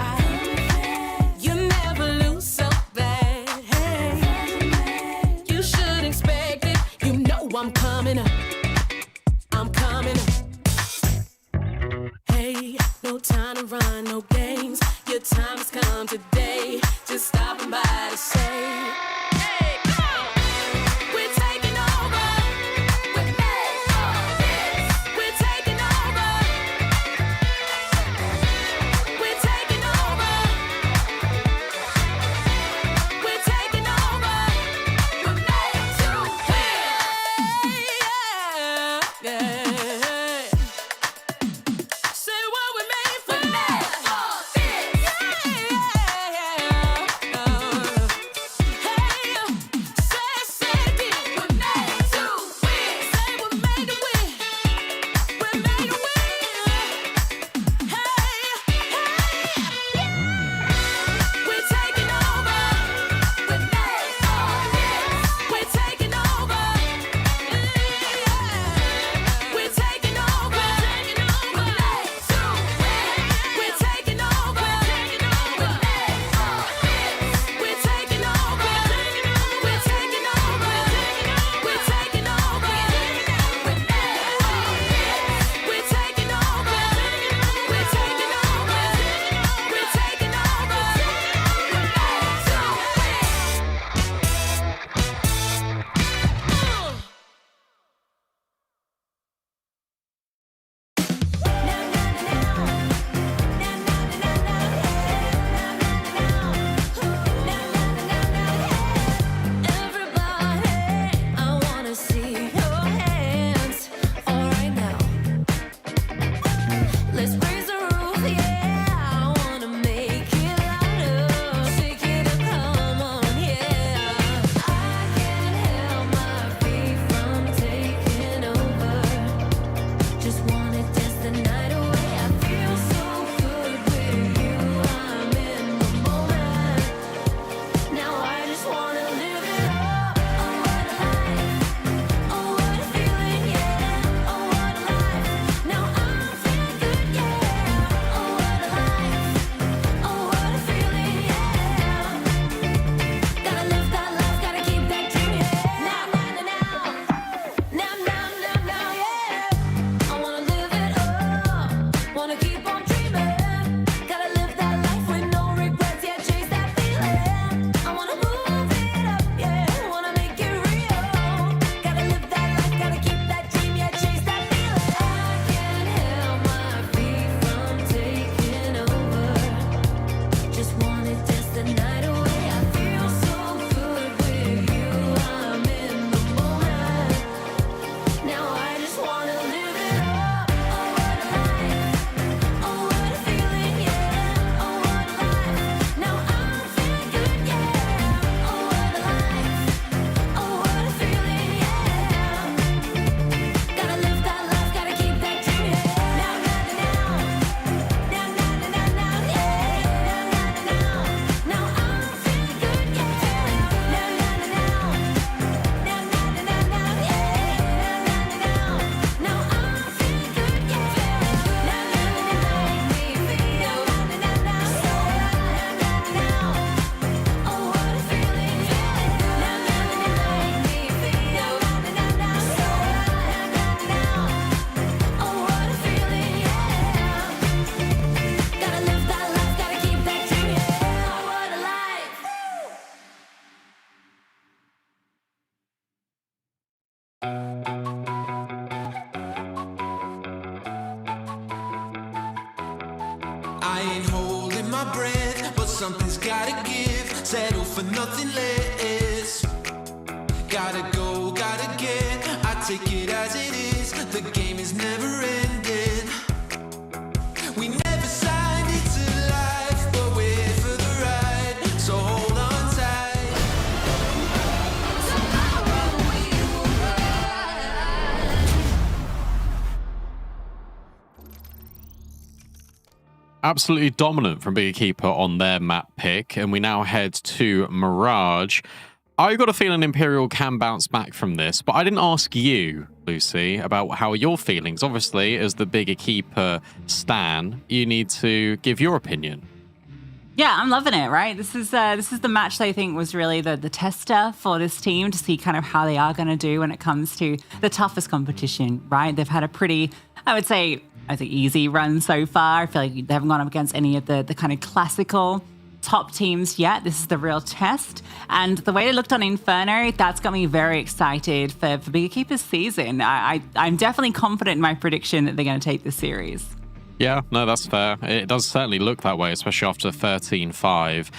You never lose so bad. Hey, you should expect it. You know I'm coming up. I'm coming up. Hey, no time to run, no games. Your time has come today. Just stopping by to say, hey, come on. We're taking over. We're made of this. We're taking over. We're taking over. We're taking over. We're made to win. Yeah, yeah. Say what we made for. We're made for this. Yeah, yeah, yeah. Hey, say it again. We're made to win. Say we're made to win. We're made to win. Hey, we're taking over. We're made for this. We're taking over. We're taking over. We're made to win. We're taking over. We're made for this. We're taking over. We're taking over. We're taking over. We're made for this. We're taking over. We're taking over. We're taking over. We're made to win. Everybody, I wanna see your hands. All right now, let's raise the roof. Yeah, I wanna make it louder. Shake it up, come on, yeah. I can't help my feet from taking over. Just wanna dance the night away. I feel so good with you. I'm in the moment. Now I just wanna live it up. Oh, what a life. Oh, what a feeling, yeah. Oh, what a life. Now I'm feeling good, yeah. Oh, what a life. Oh, what a feeling, yeah. Gotta live that life, gotta keep that dream, yeah. Now, yeah. I wanna live it up, wanna keep on dreaming. Gotta live that life with no regrets, yeah, chase that feeling. I wanna move it up, yeah, wanna make it real. Gotta live that life, gotta keep that dream, yeah, chase that feeling. I can't help my feet from taking over. Just wanna dance the night away. I feel so good with you. I'm in the moment. Now I just wanna live it up. Oh, what a life. Oh, what a feeling, yeah. Oh, what a life. Now I'm feeling good, yeah. Oh, what a life. Oh, what a feeling, yeah. Gotta live that life, gotta keep that dream, yeah. Now, yeah. Now I'm feeling good, yeah. Gotta live that life, gotta keep that dream, yeah. Oh, what a life. I ain't holding my breath, but something's gotta give. Settle for nothing less. Gotta go, gotta get. I take it as it is. The game is never ending. We never signed it to life, but we're here for the ride. So hold on tight. Tomorrow we will rise. Absolutely dominant from Bigger Keeper on their map pick. And we now head to Mirage. I got a feeling Imperial can bounce back from this, but I didn't ask you, Lucy, about how your feelings. Obviously, as the bigger keeper Stan, you need to give your opinion. Yeah, I'm loving it, right? This is the match that I think was really the tester for this team to see kind of how they are going to do when it comes to the toughest competition, right? They've had a pretty, I would say easy run so far. I feel like they haven't gone up against any of the kind of classical top teams yet. This is the real test. And the way they looked on Inferno, that's got me very excited for Bigger Keeper's season. I'm definitely confident in my prediction that they're going to take this series. Yeah, no, that's fair. It does certainly look that way, especially after 13-5.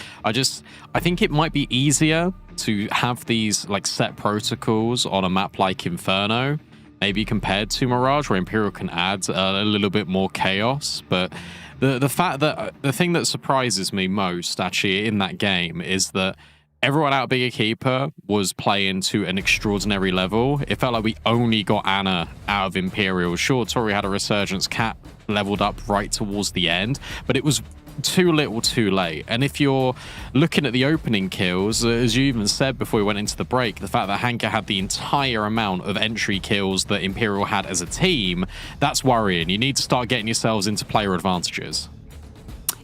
I think it might be easier to have these like set protocols on a map like Inferno, maybe compared to Mirage, where Imperial can add a little bit more chaos. But the fact that the thing that surprises me most actually in that game is that everyone out of Bigger Keeper was playing to an extraordinary level. It felt like we only got Ana out of Imperial. Sure, Tori had a resurgence, Cat leveled up right towards the end, but it was too little too late. And if you're looking at the opening kills, as you even said before we went into the break, the fact that Hanka had the entire amount of entry kills that Imperial had as a team, that's worrying. You need to start getting yourselves into player advantages.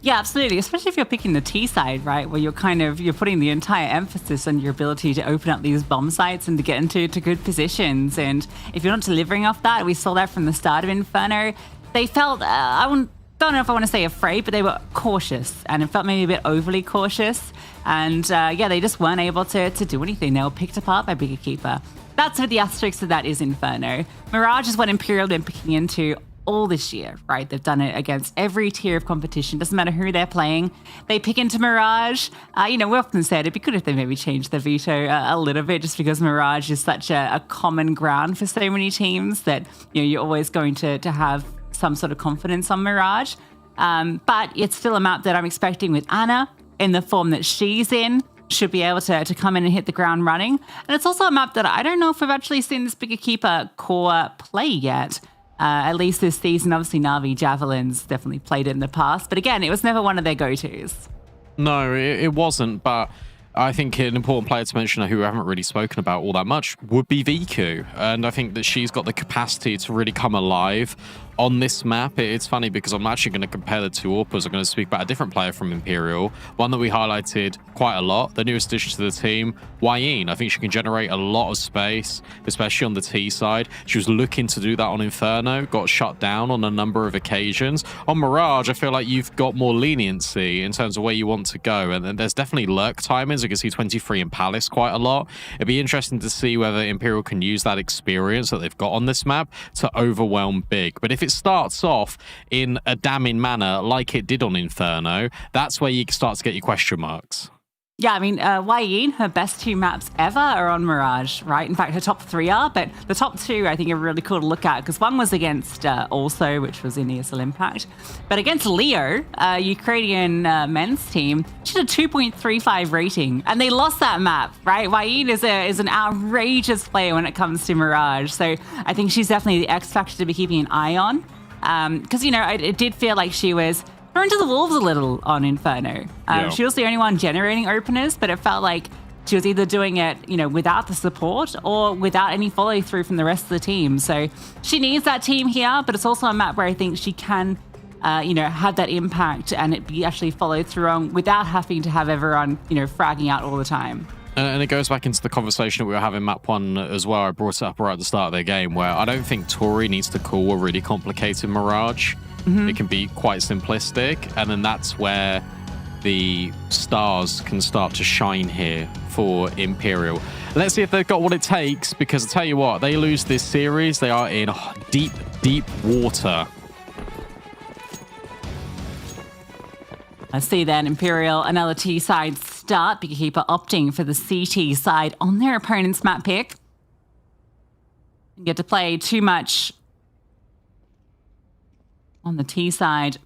Yeah, absolutely. Especially if you're picking the T side, right? Where you're putting the entire emphasis on your ability to open up these bomb sites and to get into good positions. And if you're not delivering off that, we saw that from the start of Inferno. They felt, don't know if I want to say afraid, but they were cautious. And it felt maybe a bit overly cautious. And they just weren't able to do anything. They were picked apart by Bigger Keeper. That's what the asterisk of that is Inferno. Mirage is what Imperial have been picking into all this year, right? They've done it against every tier of competition. Doesn't matter who they're playing. They pick into Mirage. We often said it'd be good if they maybe changed the veto a little bit, just because Mirage is such a common ground for so many teams that you're always going to have some sort of confidence on Mirage. But it's still a map that I'm expecting with Ana in the form that she's in. Should be able to come in and hit the ground running. And it's also a map that I don't know if we've actually seen this Bigger Keeper core play yet. At least this season. Obviously, Na'Vi Javelins definitely played it in the past. But again, it was never one of their go-tos. No, it wasn't. But I think an important player to mention who we haven't really spoken about all that much would be Viku. And I think that she's got the capacity to really come alive on this map. It's funny because I'm actually going to compare the two AWPers. I'm going to speak about a different player from Imperial, one that we highlighted quite a lot, the newest addition to the team, Wayne. I think she can generate a lot of space, especially on the T side. She was looking to do that on Inferno, got shut down on a number of occasions. On Mirage, I feel like you've got more leniency in terms of where you want to go, and then there's definitely lurk timings. You can see 23 in Palace quite a lot. It'd be interesting to see whether Imperial can use that experience that they've got on this map to overwhelm big. But if it starts off in a damning manner like it did on Inferno, that's where you start to get your question marks. Yeah, I mean, Wayne, her best two maps ever are on Mirage, right? In fact, her top three are, but the top two I think are really cool to look at, because one was against Also, which was in ESL Impact. But against Leo, Ukrainian men's team, she had a 2.35 rating, and they lost that map, right? Wayne is an outrageous player when it comes to Mirage, so I think she's definitely the X factor to be keeping an eye on. Because, it did feel like she was thrown to the wolves a little on Inferno. She was the only one generating openers, but it felt like she was either doing it, without the support or without any follow through from the rest of the team. So she needs that team here, but it's also a map where I think she can, have that impact and it be actually followed through on without having to have everyone, fragging out all the time. And it goes back into the conversation that we were having map one as well. I brought it up right at the start of their game, where I don't think Tori needs to call a really complicated Mirage. It can be quite simplistic, and then that's where the stars can start to shine here for Imperial. Let's see if they've got what it takes, because I tell you what, they lose this series, they are in deep, deep water. Let's see then, Imperial, another T side start. Bigger Keeper opting for the CT side on their opponent's map pick. Didn't get to play too much on the T side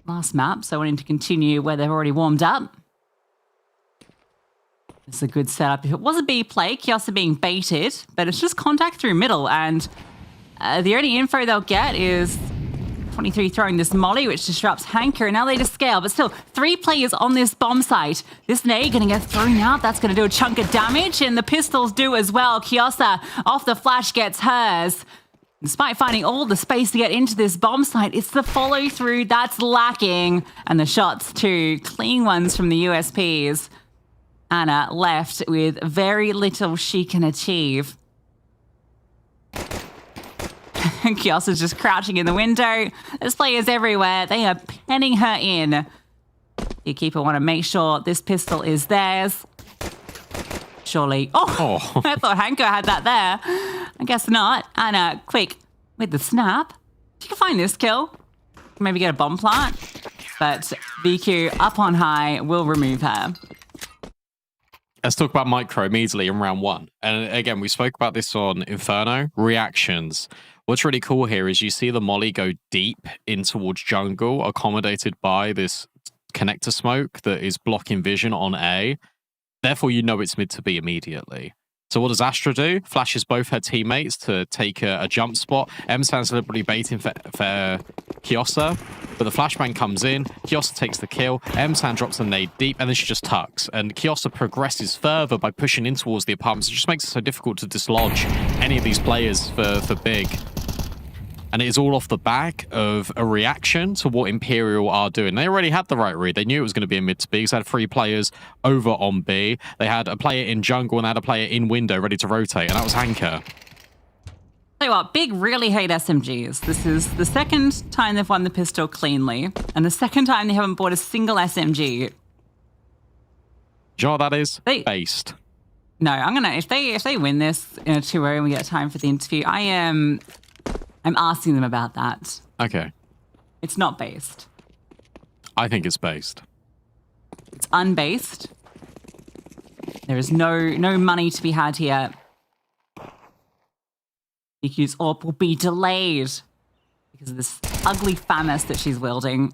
last map, so wanting to continue where they've already warmed up. It's a good setup. If it was a B play, Kios are being baited, but it's just contact through middle, and the only info they'll get is 23 throwing this molly, which disrupts Hanker, and now they just scale, but still 3 players on this bomb site. This nade gonna get thrown out. That's gonna do a chunk of damage, and the pistols do as well. Kiosa off the flash gets hers. Despite finding all the space to get into this bomb site, it's the follow through that's lacking, and the shots too. Clean ones from the USPs. Anna left with very little she can achieve. Kiosa's just crouching in the window. There's players everywhere. They are penning her in. The keeper want to make sure this pistol is theirs. Surely. Oh. I thought Hanko had that there. I guess not. Anna, quick, with the snap. You can find this kill. Maybe get a bomb plant. But VQ up on high will remove her. Let's talk about Micro immediately in round 1. And again, we spoke about this on Inferno. Reactions. What's really cool here is you see the molly go deep in towards jungle, accommodated by this connector smoke that is blocking vision on A. Therefore, you know it's mid to B immediately. So what does Astra do? Flashes both her teammates to take a jump spot. M-San's deliberately baiting for Kiosa, but the flashbang comes in. Kiosa takes the kill. M-San drops a nade deep, and then she just tucks. And Kiosa progresses further by pushing in towards the apartments. It just makes it so difficult to dislodge any of these players for Big. And it is all off the back of a reaction to what Imperial are doing. They already had the right read. They knew it was going to be a mid to B because they had 3 players over on B. They had a player in jungle and they had a player in window ready to rotate, and that was Hanker. Tell you what, Big really hate SMGs. This is the second time they've won the pistol cleanly, and the second time they haven't bought a single SMG. Do you know what that is? Based. No, I'm gonna if they win this in a 2-0 and we get time for the interview, I'm asking them about that. Okay. It's not based. I think it's based. It's unbased. There is no money to be had here. BQ's AWP will be delayed because of this ugly FAMAS that she's wielding.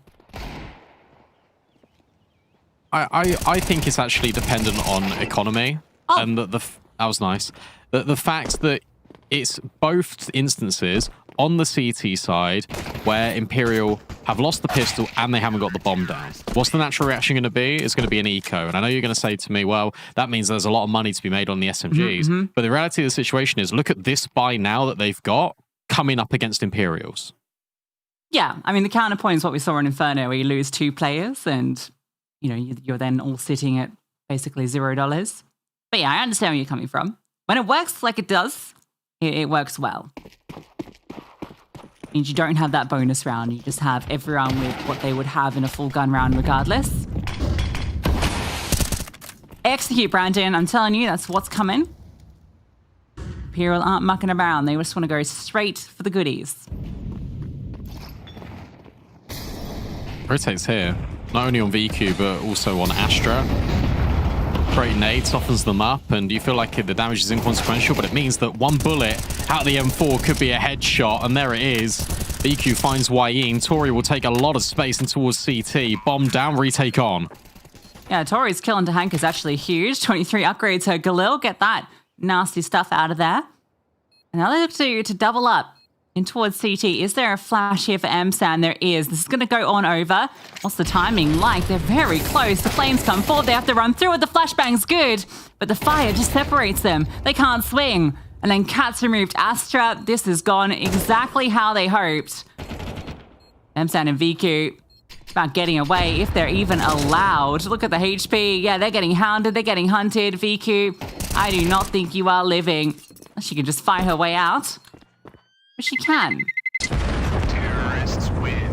I think it's actually dependent on economy. Oh. And that was nice. The fact that it's both instances on the CT side where Imperial have lost the pistol and they haven't got the bomb down. What's the natural reaction going to be? It's going to be an eco. And I know you're going to say to me, well, that means there's a lot of money to be made on the SMGs. But the reality of the situation is, look at this buy now that they've got coming up against Imperials. Yeah, I mean, the counterpoint is what we saw in Inferno, where you lose 2 players and, you know, you're then all sitting at basically $0. But yeah, I understand where you're coming from. When it works like it does, it works well. Means you don't have that bonus round. You just have everyone with what they would have in a full gun round regardless. Execute, Brandon. I'm telling you, that's what's coming. Imperial aren't mucking around. They just want to go straight for the goodies. Rotates here, not only on VQ, but also on Astra. Great nade softens them up, and you feel like the damage is inconsequential, but it means that one bullet out of the M4 could be a headshot, and there it is. VQ finds Wayne. Tori will take a lot of space and towards CT. Bomb down, retake on. Yeah, Tori's kill into Hank is actually huge. 23 upgrades her Galil. Get that nasty stuff out of there. And now they look to double up in towards CT. Is there a flash here for M-San? There is. This is going to go on over. What's the timing like? They're very close. The flames come forward. They have to run through it. The flashbang's good, but the fire just separates them. They can't swing. And then Kat's removed Astra. This has gone exactly how they hoped. M-San and VQ about getting away if they're even allowed. Look at the HP. Yeah, they're getting hounded. They're getting hunted. VQ, I do not think you are living. She can just fight her way out. But she can. Terrorists win.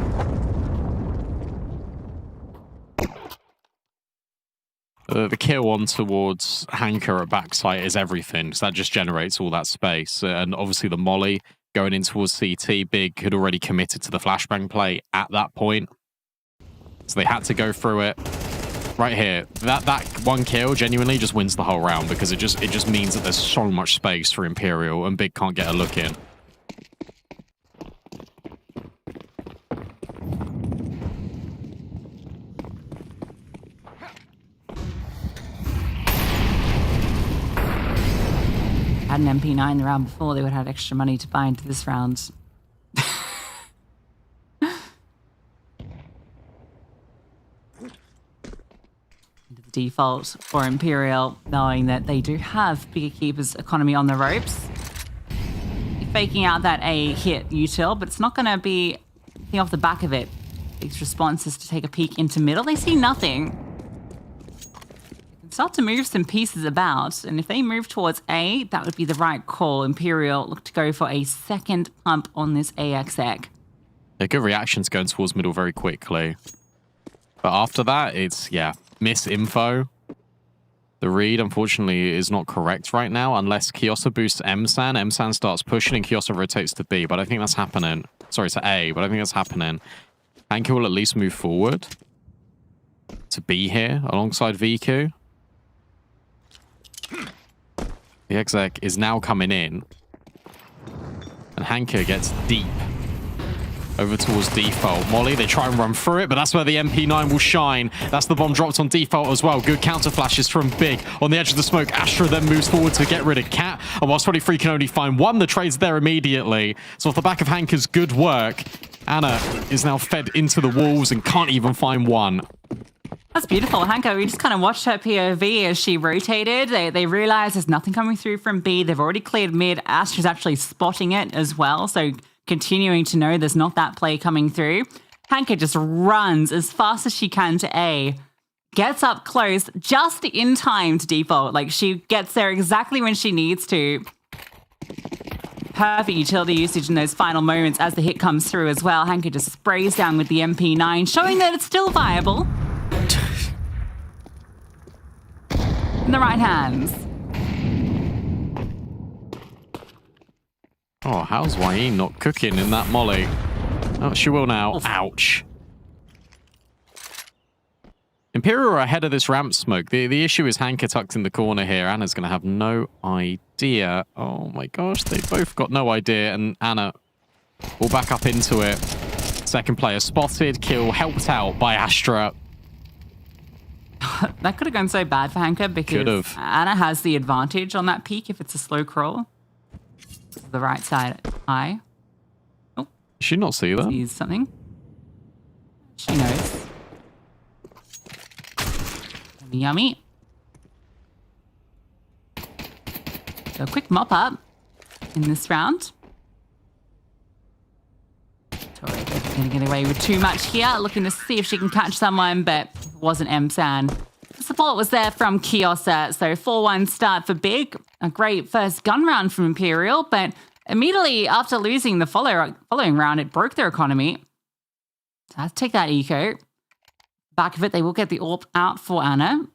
The kill on towards Hanker at backside is everything, so that just generates all that space. And obviously the molly going in towards CT, Big had already committed to the flashbang play at that point. So they had to go through it. Right here, that one kill genuinely just wins the whole round, because it just means that there's so much space for Imperial and Big can't get a look in. Had an MP9 the round before, they would have had extra money to buy into this round. default for Imperial, knowing that they do have bigger keepers economy on the ropes. Faking out that A hit util, but it's not going to be anything off the back of it. Big's response is to take a peek into middle. They see nothing. They can start to move some pieces about, and if they move towards A, that would be the right call. Imperial look to go for a second pump on this AXX. A good reaction's going towards middle very quickly. But after that, it's, yeah, misinfo. The read, unfortunately, is not correct right now, unless Kiosa boosts Msan. Msan starts pushing and Kiosa rotates to B, but I think that's happening. Sorry, to A, but I think that's happening. Hanky will at least move forward to B here, alongside VQ. The exec is now coming in. And Hanky gets deep. Over towards default. Molly, they try and run through it, but that's where the MP9 will shine. That's the bomb dropped on default as well. Good counter flashes from Big. On the edge of the smoke, Astra then moves forward to get rid of Cat. And whilst 23 can only find one, the trade's there immediately. So off the back of Hanker's good work, Anna is now fed into the walls and can't even find one. That's beautiful. Hanko, we just kind of watched her POV as she rotated. They realize there's nothing coming through from B. They've already cleared mid. Astra's actually spotting it as well. So continuing to know there's not that play coming through. Hanka just runs as fast as she can to A. Gets up close just in time to default. Like, she gets there exactly when she needs to. Perfect utility usage in those final moments as the hit comes through as well. Hanka just sprays down with the MP9, showing that it's still viable. In the right hands. Oh, how's Wayne not cooking in that molly? Oh, she will now. Ouch. Imperial are ahead of this ramp smoke. The issue is Hanka tucked in the corner here. Anna's going to have no idea. Oh my gosh, they both got no idea. And Anna will back up into it. Second player spotted, kill, helped out by Astra. That could have gone so bad for Hanka because Anna has the advantage on that peak if it's a slow crawl. The right side eye. Oh. Did she not see that? Sees something. She knows. Yummy. So a quick mop up in this round. Tori going to get away with too much here. Looking to see if she can catch someone, but it wasn't M-San. The support was there from Kiosa. So 4-1 start for Big. A great first gun round from Imperial, but immediately after losing the following round, it broke their economy. So I have to take that eco. Back of it, they will get the AWP out for Anna.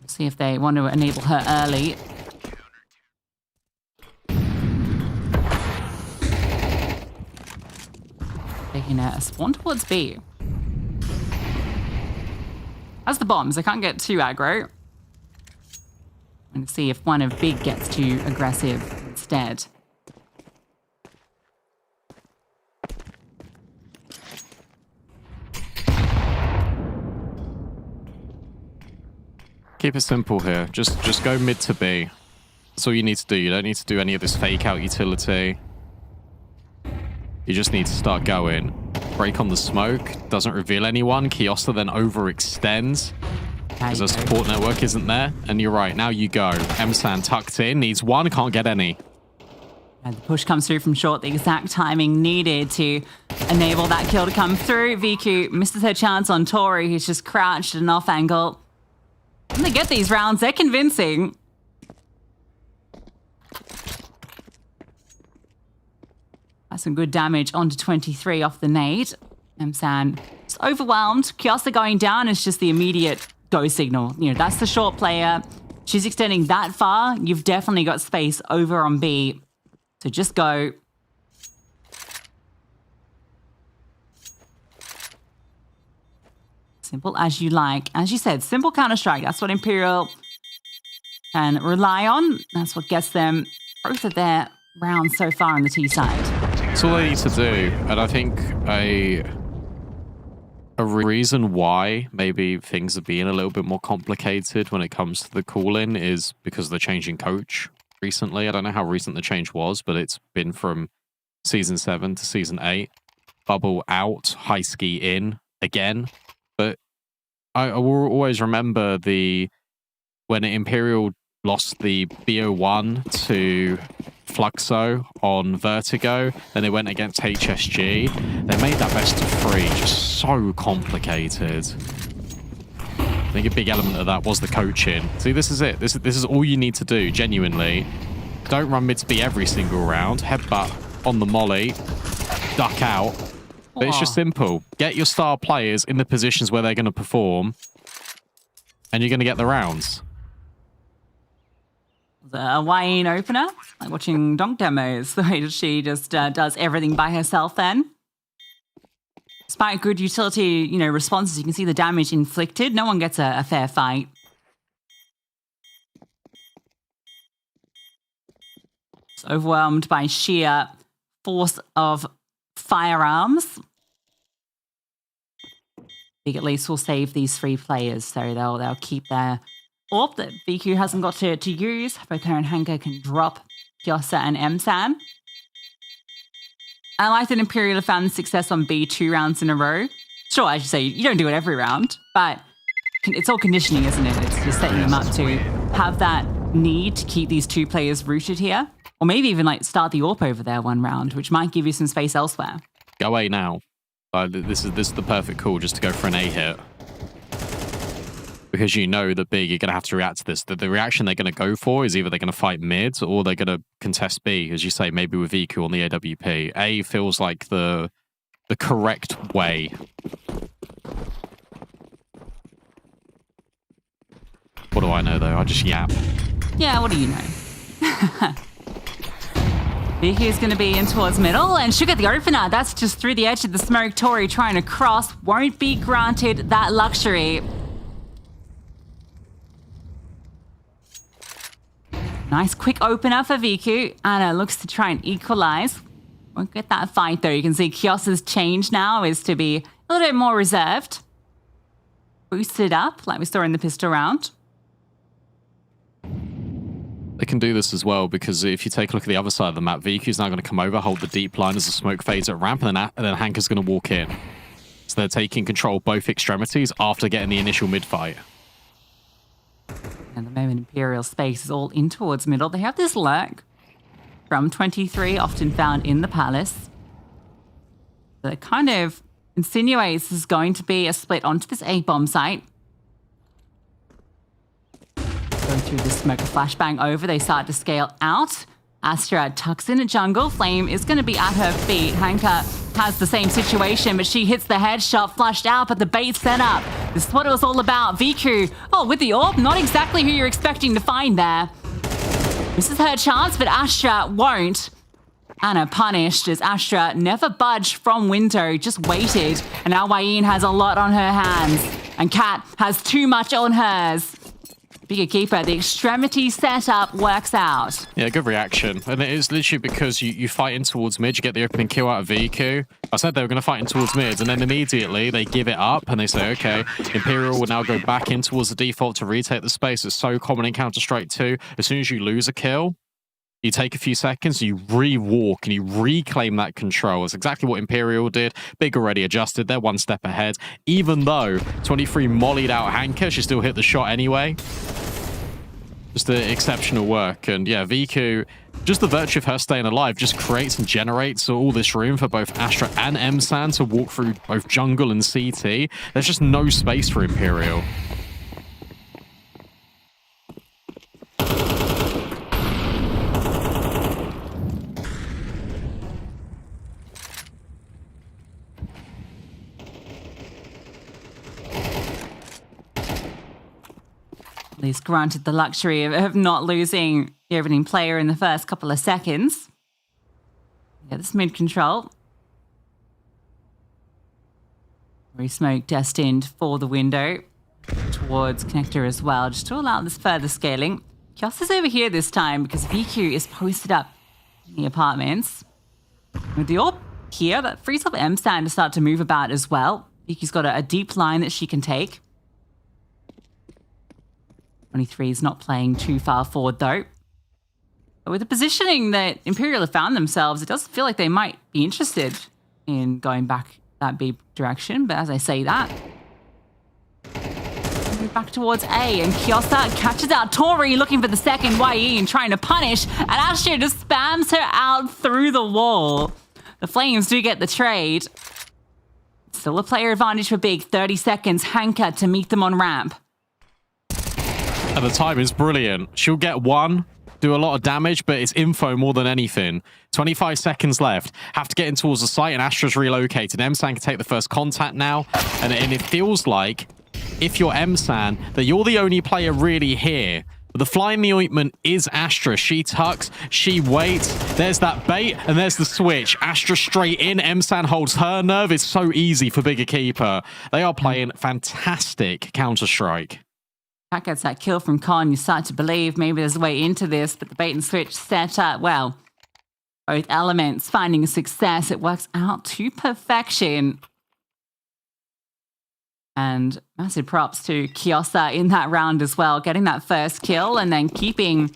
See if they want to enable her early. Taking a spawn towards B. As the bombs, they can't get too aggro. And see if one of Big gets too aggressive instead. Keep it simple here. Just go mid to B. That's all you need to do. You don't need to do any of this fake out utility. You just need to start going. Break on the smoke. Doesn't reveal anyone. Kiosta then overextends. Because the support network isn't there. And you're right. Now you go. M-San tucked in. Needs one. Can't get any. And the push comes through from short. The exact timing needed to enable that kill to come through. VQ misses her chance on Tori, who's just crouched at an off angle. When they get these rounds, they're convincing. That's some good damage onto 23 off the nade. M-San just overwhelmed. Kiosa going down is just the immediate go signal. You know, that's the short player. She's extending that far. You've definitely got space over on B. So just go. Simple as you like. As you said, simple Counter-Strike. That's what Imperial can rely on. That's what gets them both of their rounds so far on the T side. That's all they need to do. And I think a reason why maybe things are being a little bit more complicated when it comes to the call-in is because they're changing coach recently. I don't know how recent the change was, but it's been from Season 7 to Season 8. Bubble out, high ski in again. But I will always remember when Imperial lost the BO1 to Fluxo on Vertigo, then they went against HSG. They made that best of 3 just so complicated. I think a big element of that was the coaching. See, this is it. This is all you need to do, genuinely. Don't run mid to B every single round. Headbutt on the molly. Duck out. But it's just simple. Get your star players in the positions where they're going to perform, and you're going to get the rounds. The YN opener, like watching donk demos, the way that she just does everything by herself then. Despite good utility, responses, you can see the damage inflicted. No one gets a fair fight. It's overwhelmed by sheer force of firearms. Big at least will save these 3 players, so they'll keep their orb that VQ hasn't got to use. Both her and Hanka can drop Kyosa and Msan. I like that Imperial have found success on B 2 rounds in a row. Sure, as you say, you don't do it every round, but it's all conditioning, isn't it? It's just setting them up to have that need to keep these 2 players rooted here. Or maybe even start the AWP over there one round, which might give you some space elsewhere. Go A now. This is the perfect call just to go for an A hit. Because you know that B, you're going to have to react to this. The reaction they're going to go for is either they're going to fight mid or they're going to contest B, as you say, maybe with VQ on the AWP. A feels like the correct way. What do I know, though? I just yap. Yeah, what do you know? VQ is going to be in towards middle, and she'll get the opener. That's just through the edge of the smoke. Tori trying to cross. Won't be granted that luxury. Nice quick opener for VQ. Anna looks to try and equalize. Won't get that fight, though. You can see Kyosa's change now is to be a little bit more reserved. Boosted up, like we saw in the pistol round. They can do this as well, because if you take a look at the other side of the map, VQ's now going to come over, hold the deep line as the smoke fades at ramp, and then Hanka's going to walk in. So they're taking control of both extremities after getting the initial mid-fight. And the moment Imperial space is all in towards middle, they have this lurk from 23, often found in the palace. That kind of insinuates there's going to be a split onto this A-bomb site. Go through the smoke, a flashbang over, they start to scale out. Astra tucks in a jungle. Flame is going to be at her feet. Hanka has the same situation, but she hits the headshot, flushed out, but the bait set up. This is what it was all about. VQ, with the orb, not exactly who you're expecting to find there. This is her chance, but Astra won't. Anna punished as Astra never budged from window, just waited. And now YN has a lot on her hands. And Kat has too much on hers. Bigger keeper, the extremity setup works out. Yeah, good reaction. And it is literally because you fight in towards mid, you get the opening kill out of VQ. I said they were going to fight in towards mid, and then immediately they give it up and they say, okay, Imperial will now go back in towards the default to retake the space. It's so common in Counter-Strike 2. As soon as you lose a kill, you take a few seconds, you re-walk, and you reclaim that control. It's exactly what Imperial did. Big already adjusted. They're one step ahead. Even though 23 mollied out Hanka, she still hit the shot anyway. Just the exceptional work. And yeah, VQ, just the virtue of her staying alive, just creates and generates all this room for both Astra and Msan to walk through both jungle and CT. There's just no space for Imperial. At least granted the luxury of not losing the opening player in the first couple of seconds. Yeah, this mid control. Re-smoke destined for the window towards connector as well, just to allow this further scaling. Kyosa's over here this time because VQ is posted up in the apartments. With the AWP here, that frees up Msan to start to move about as well. VQ's got a deep line that she can take. 23 is not playing too far forward, though. But with the positioning that Imperial have found themselves, it does feel like they might be interested in going back that B direction. But as I say that, move back towards A, and Kiosa catches out Tori looking for the second YE and trying to punish, and Astra just spams her out through the wall. The Flames do get the trade. Still a player advantage for Big. 30 seconds, Hanka to meet them on ramp. And the time is brilliant. She'll get one, do a lot of damage, but it's info more than anything. 25 seconds left. Have to get in towards the site, and Astra's relocated. Emsan can take the first contact now, and it feels like, if you're Emsan, that you're the only player really here. But the fly in the ointment is Astra. She tucks, she waits. There's that bait, and there's the switch. Astra straight in. Emsan holds her nerve. It's so easy for Bigger Keeper. They are playing fantastic Counter-Strike. That gets that kill from Con. You start to believe maybe there's a way into this, but the bait and switch set up well. Both elements finding success. It works out to perfection. And massive props to Kiosa in that round as well, getting that first kill and then keeping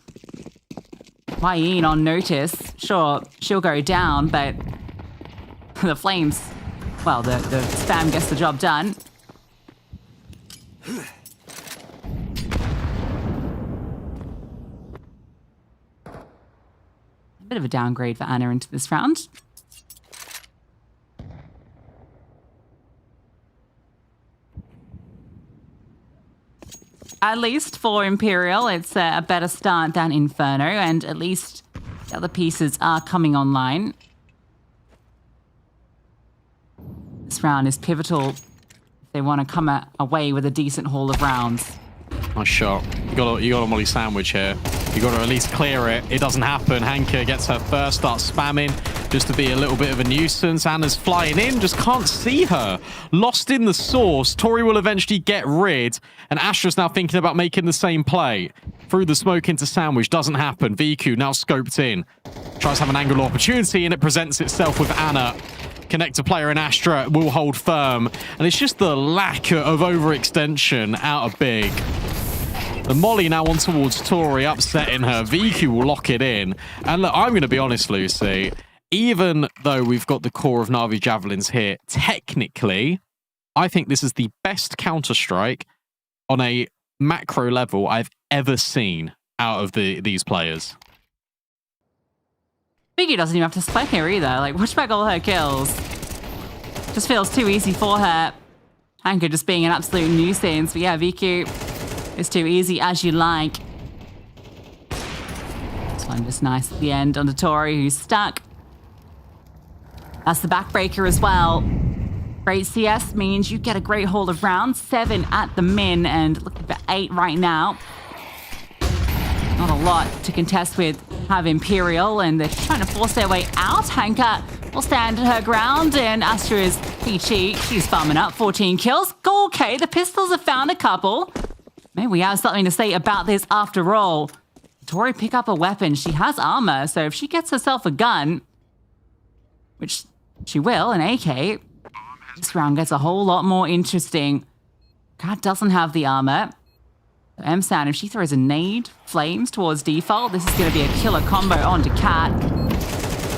Hwayeen on notice. Sure, she'll go down, but the Flames, well, the spam gets the job done. A bit of a downgrade for Anna into this round. At least for Imperial, it's a better start than Inferno, and at least the other pieces are coming online. This round is pivotal if they want to come away with a decent haul of rounds. Nice shot. You got a Molly sandwich here. You got to at least clear it. It doesn't happen. Hanka gets her first, starts spamming just to be a little bit of a nuisance. Anna's flying in, just can't see her. Lost in the source. Tori will eventually get rid, and Astra's now thinking about making the same play. Through the smoke into sandwich, doesn't happen. VQ now scoped in. Tries to have an angle opportunity, and it presents itself with Anna. Connector player in Astra will hold firm, and it's just the lack of overextension out of Big. The Molly now on towards Tori, upsetting her. VQ will lock it in. And look, I'm going to be honest, Lucy. Even though we've got the core of Na'Vi Javelins here, technically, I think this is the best Counter-Strike on a macro level I've ever seen out of these players. Biggie doesn't even have to split here either. Like, watch back all her kills. Just feels too easy for her. Hanka just being an absolute nuisance. But yeah, VQ... it's too easy as you like. This one just nice at the end on the Tori, who's stuck. That's the backbreaker as well. Great CS means you get a great haul of rounds. 7 at the min and looking for 8 right now. Not a lot to contest with. Have Imperial, and they're trying to force their way out. Hanka will stand her ground, and Astra is peachy. She's farming up 14 kills. Okay, the pistols have found a couple. Maybe we have something to say about this after all. Tori pick up a weapon. She has armor, so if she gets herself a gun, which she will, an AK, this round gets a whole lot more interesting. Cat doesn't have the armor. Emsan, if she throws a nade, flames towards default, this is going to be a killer combo onto Cat.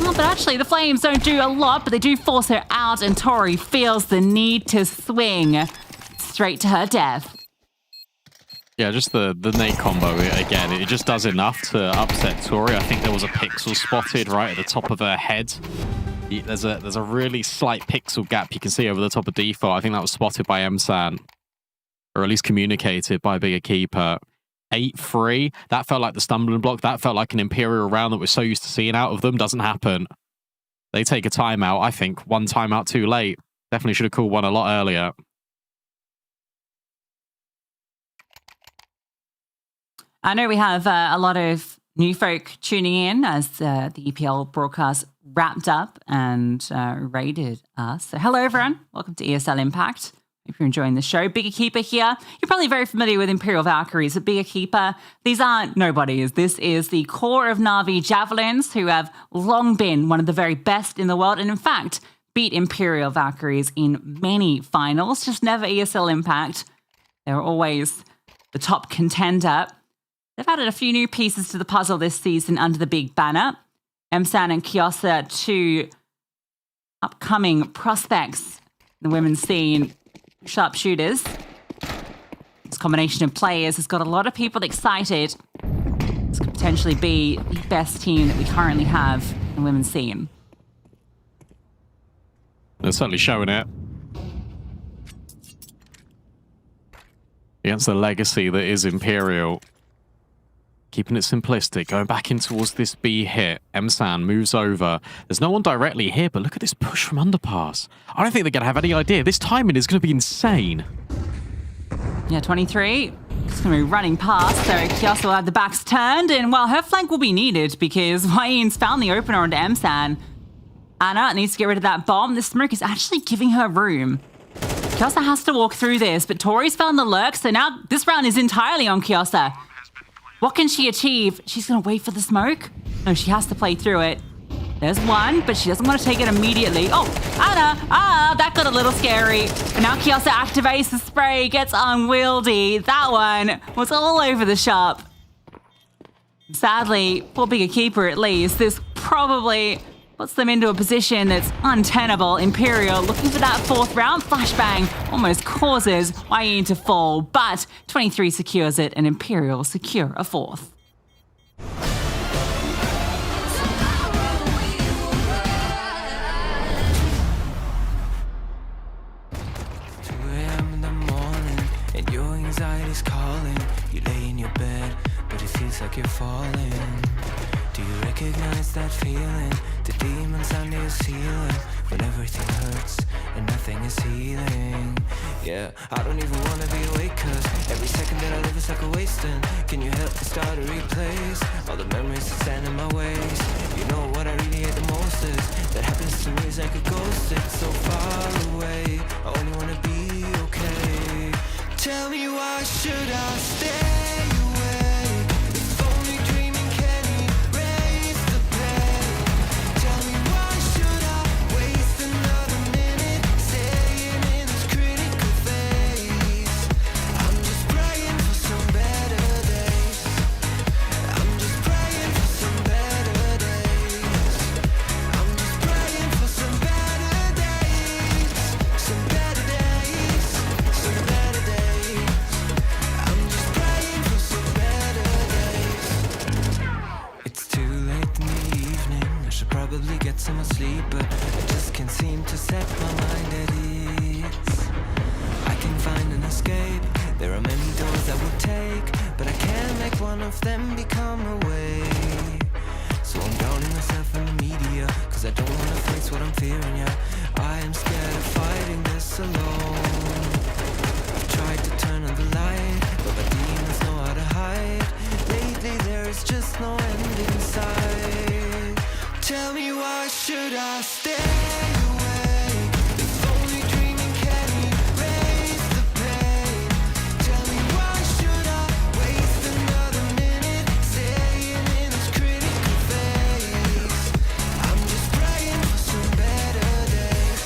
Well, but actually, the flames don't do a lot, but they do force her out, and Tori feels the need to swing straight to her death. Yeah, just the nade combo, again, it just does enough to upset Tori. I think there was a pixel spotted right at the top of her head. There's a really slight pixel gap you can see over the top of default. I think that was spotted by Emsan, or at least communicated by Bigger Keeper. 8-3, that felt like the stumbling block. That felt like an Imperial round that we're so used to seeing out of them. Doesn't happen. They take a timeout, I think. One timeout too late. Definitely should have called one a lot earlier. I know we have a lot of new folk tuning in as the EPL broadcast wrapped up and raided us. So hello, everyone. Welcome to ESL Impact. If you're enjoying the show, Bigger Keeper here. You're probably very familiar with Imperial Valkyries, but Bigger Keeper, these aren't nobodies. This is the core of Na'Vi Javelins, who have long been one of the very best in the world, and in fact, beat Imperial Valkyries in many finals, just never ESL Impact. They were always the top contender. They've added a few new pieces to the puzzle this season under the big banner. Emsan and Kiosa, two upcoming prospects in the women's scene, sharpshooters. This combination of players has got a lot of people excited. This could potentially be the best team that we currently have in the women's scene. They're certainly showing it. Against the legacy that is Imperial. Keeping it simplistic, going back in towards this B hit. Emsan moves over. There's no one directly here, but look at this push from underpass. I don't think they're going to have any idea. This timing is going to be insane. Yeah, 23. Just going to be running past. So Kiosa will have the backs turned, and well, her flank will be needed because Wayne's found the opener onto Emsan. Anna needs to get rid of that bomb. This smoke is actually giving her room. Kiosa has to walk through this, but Tori's found the lurk, so now this round is entirely on Kiosa. What can she achieve? She's going to wait for the smoke? No, she has to play through it. There's one, but she doesn't want to take it immediately. Oh, Anna! That got a little scary. But now Kiosa activates the spray, gets unwieldy. That one was all over the shop. Sadly, for bigger keeper at least, this probably puts them into a position that's untenable. Imperial looking for that fourth round. Flashbang almost causes Wayne to fall, but 23 secures it and Imperial secure a fourth. 2 a.m. in the morning, and your anxiety's calling. You lay in your bed, but it feels like you're falling. Do you recognize that feeling? The demons under your ceiling, when everything hurts and nothing is healing. Yeah, I don't even wanna be awake, cause every second that I live is like a wasting. Can you help me start a replace all the memories that stand in my ways? You know what I really hate the most is that happens to me is like a ghost. It's so far away, I only wanna be okay. Tell me, why should I stay away? If only dreaming can erase the pain. Tell me, why should I waste another minute staying in this critical phase? I'm just praying for some better days. I'm just praying for some better days. I'm just praying for some better days. Some better days. Some better days. I'm just praying for some better days. It's too late in the evening. I should probably get some sleep, but I just can't seem to set my mind at ease. I can find an escape. There are many doors that will take, but I can't make one of them become a way. So I'm drowning myself in the media, cause I don't wanna face what I'm fearing, yeah. I am scared of fighting this alone. I've tried to turn on the light, but my demons know how to hide. Lately there is just no end in sight. Tell me, why should I stay away? If only dreaming can erase the pain. Tell me, why should I waste another minute staying in this critical phase? I'm just praying for some better days.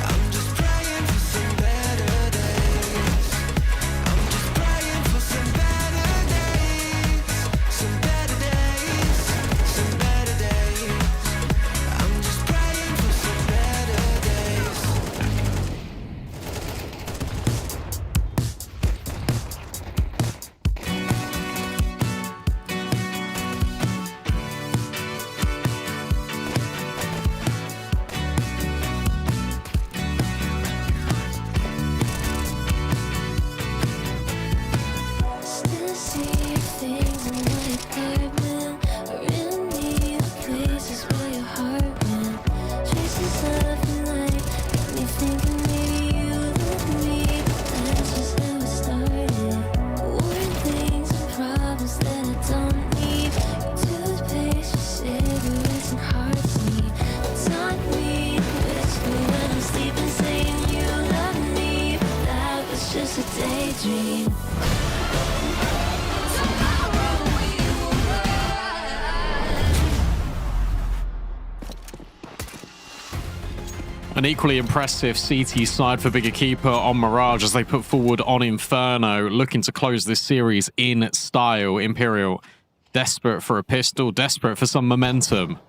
I'm just praying for some better days. I'm just praying for some better days. Some better days. Some better days. I'm just praying for some better days. Still see things in my apartment, or in the places where your heart went. Traces of your life got me thinking maybe you love me, but that's just how it started. War things and problems that I don't need. Your toothpaste, your cigarettes and heartbeat. Taught me to whisper when I'm sleeping, saying you love me, but that was just a daydream. And An equally impressive CT side for Bigger Keeper on Mirage as they put forward on Inferno, looking to close this series in style. Imperial desperate for a pistol, desperate for some momentum.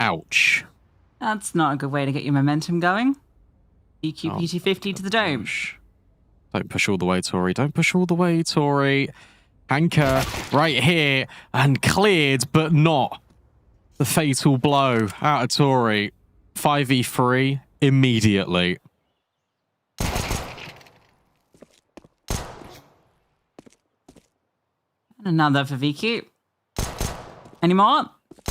Ouch. That's not a good way to get your momentum going. EQ PT50 to the dome. Gosh. Don't push all the way, Tori. Don't push all the way, Tori. Hanker right here and cleared, but not the fatal blow out of Tori. 5v3 immediately. Another for VQ. Any more?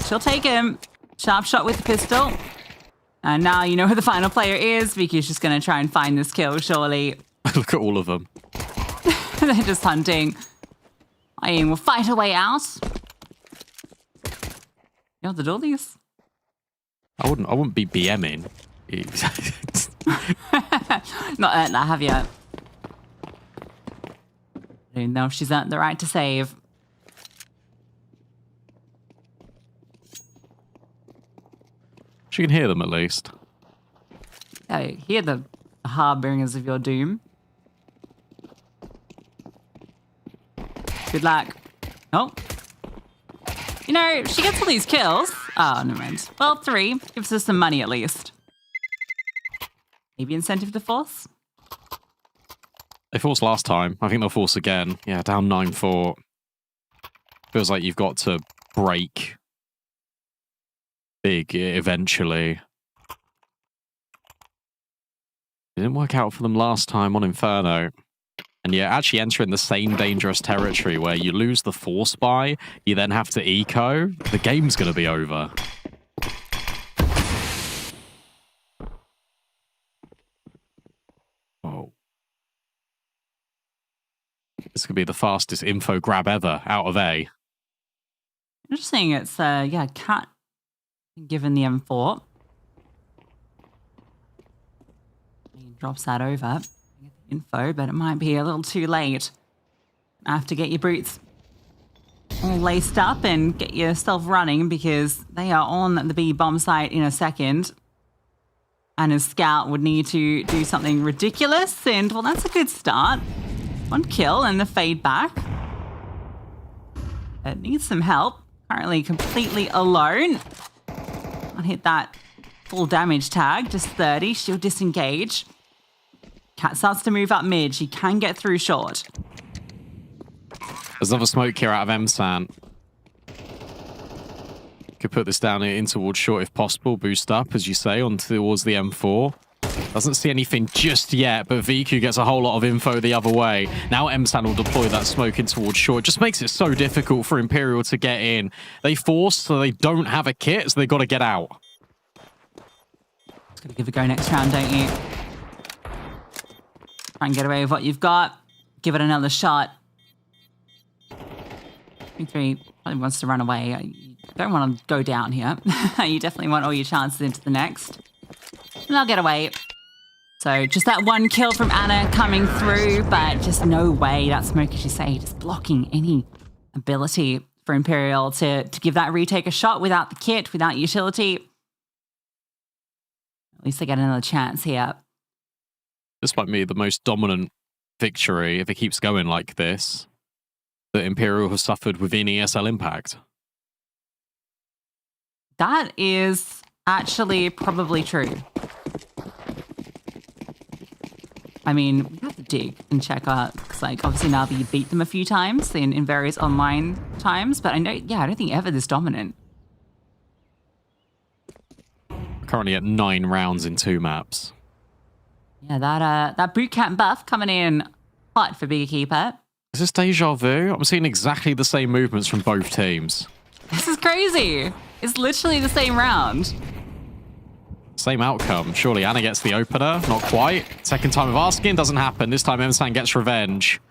She'll take him. Sharp shot with the pistol. And now you know who the final player is. VQ's just going to try and find this kill, surely. Look at all of them. They're just hunting. Ian will fight her way out. You have the dollies. I wouldn't be BMing. Not earned that, have you? I don't know if she's earned the right to save. She can hear them at least. Yeah, hear the harbingers of your doom. Good luck. Oh. You know, she gets all these kills. Oh, never mind. Well, 3. Gives us some money at least. Maybe incentive to force? They forced last time. I think they'll force again. Yeah, down 9-4. Feels like you've got to break big eventually. It didn't work out for them last time on Inferno. And you're actually entering the same dangerous territory where you lose the force buy, you then have to eco. The game's going to be over. Oh. This could be the fastest info grab ever out of A. Interesting. It's, yeah, Cat given the M4. He drops that over. Info, but it might be a little too late. I have to get your boots all laced up and get yourself running because they are on the B bomb site in a second. And his scout would need to do something ridiculous. And, well, that's a good start. 1 kill and the fade back. It needs some help. Currently completely alone. I'll hit that full damage tag. Just 30. She'll disengage. Cat starts to move up mid. She can get through short. There's another smoke here out of M-San. Could put this down in towards short if possible. Boost up, as you say, on towards the M4. Doesn't see anything just yet, but VQ gets a whole lot of info the other way. Now M-San will deploy that smoke in towards short. It just makes it so difficult for Imperial to get in. They force, so they don't have a kit, so they've got to get out. Just gonna give it a go next round, don't you? Try and get away with what you've got. Give it another shot. 3 probably wants to run away. You don't want to go down here. You definitely want all your chances into the next. And I'll get away. So just that 1 kill from Anna coming through, but just no way. That smoke, as you say, just blocking any ability for Imperial to give that retake a shot without the kit, without utility. At least they get another chance here. This might be the most dominant victory, if it keeps going like this, that Imperial have suffered within ESL Impact. That is actually probably true. I mean, we have to dig and check out, because, like, obviously now that you beat them a few times in various online times, but I know, yeah, I don't think ever this dominant. Currently at 9 rounds in 2 maps. Yeah, that boot camp buff coming in hot for Bigger Keeper. Is this deja vu? I'm seeing exactly the same movements from both teams. This is crazy. It's literally the same round. Same outcome. Surely Anna gets the opener. Not quite. Second time of asking. Doesn't happen. This time M-San gets revenge.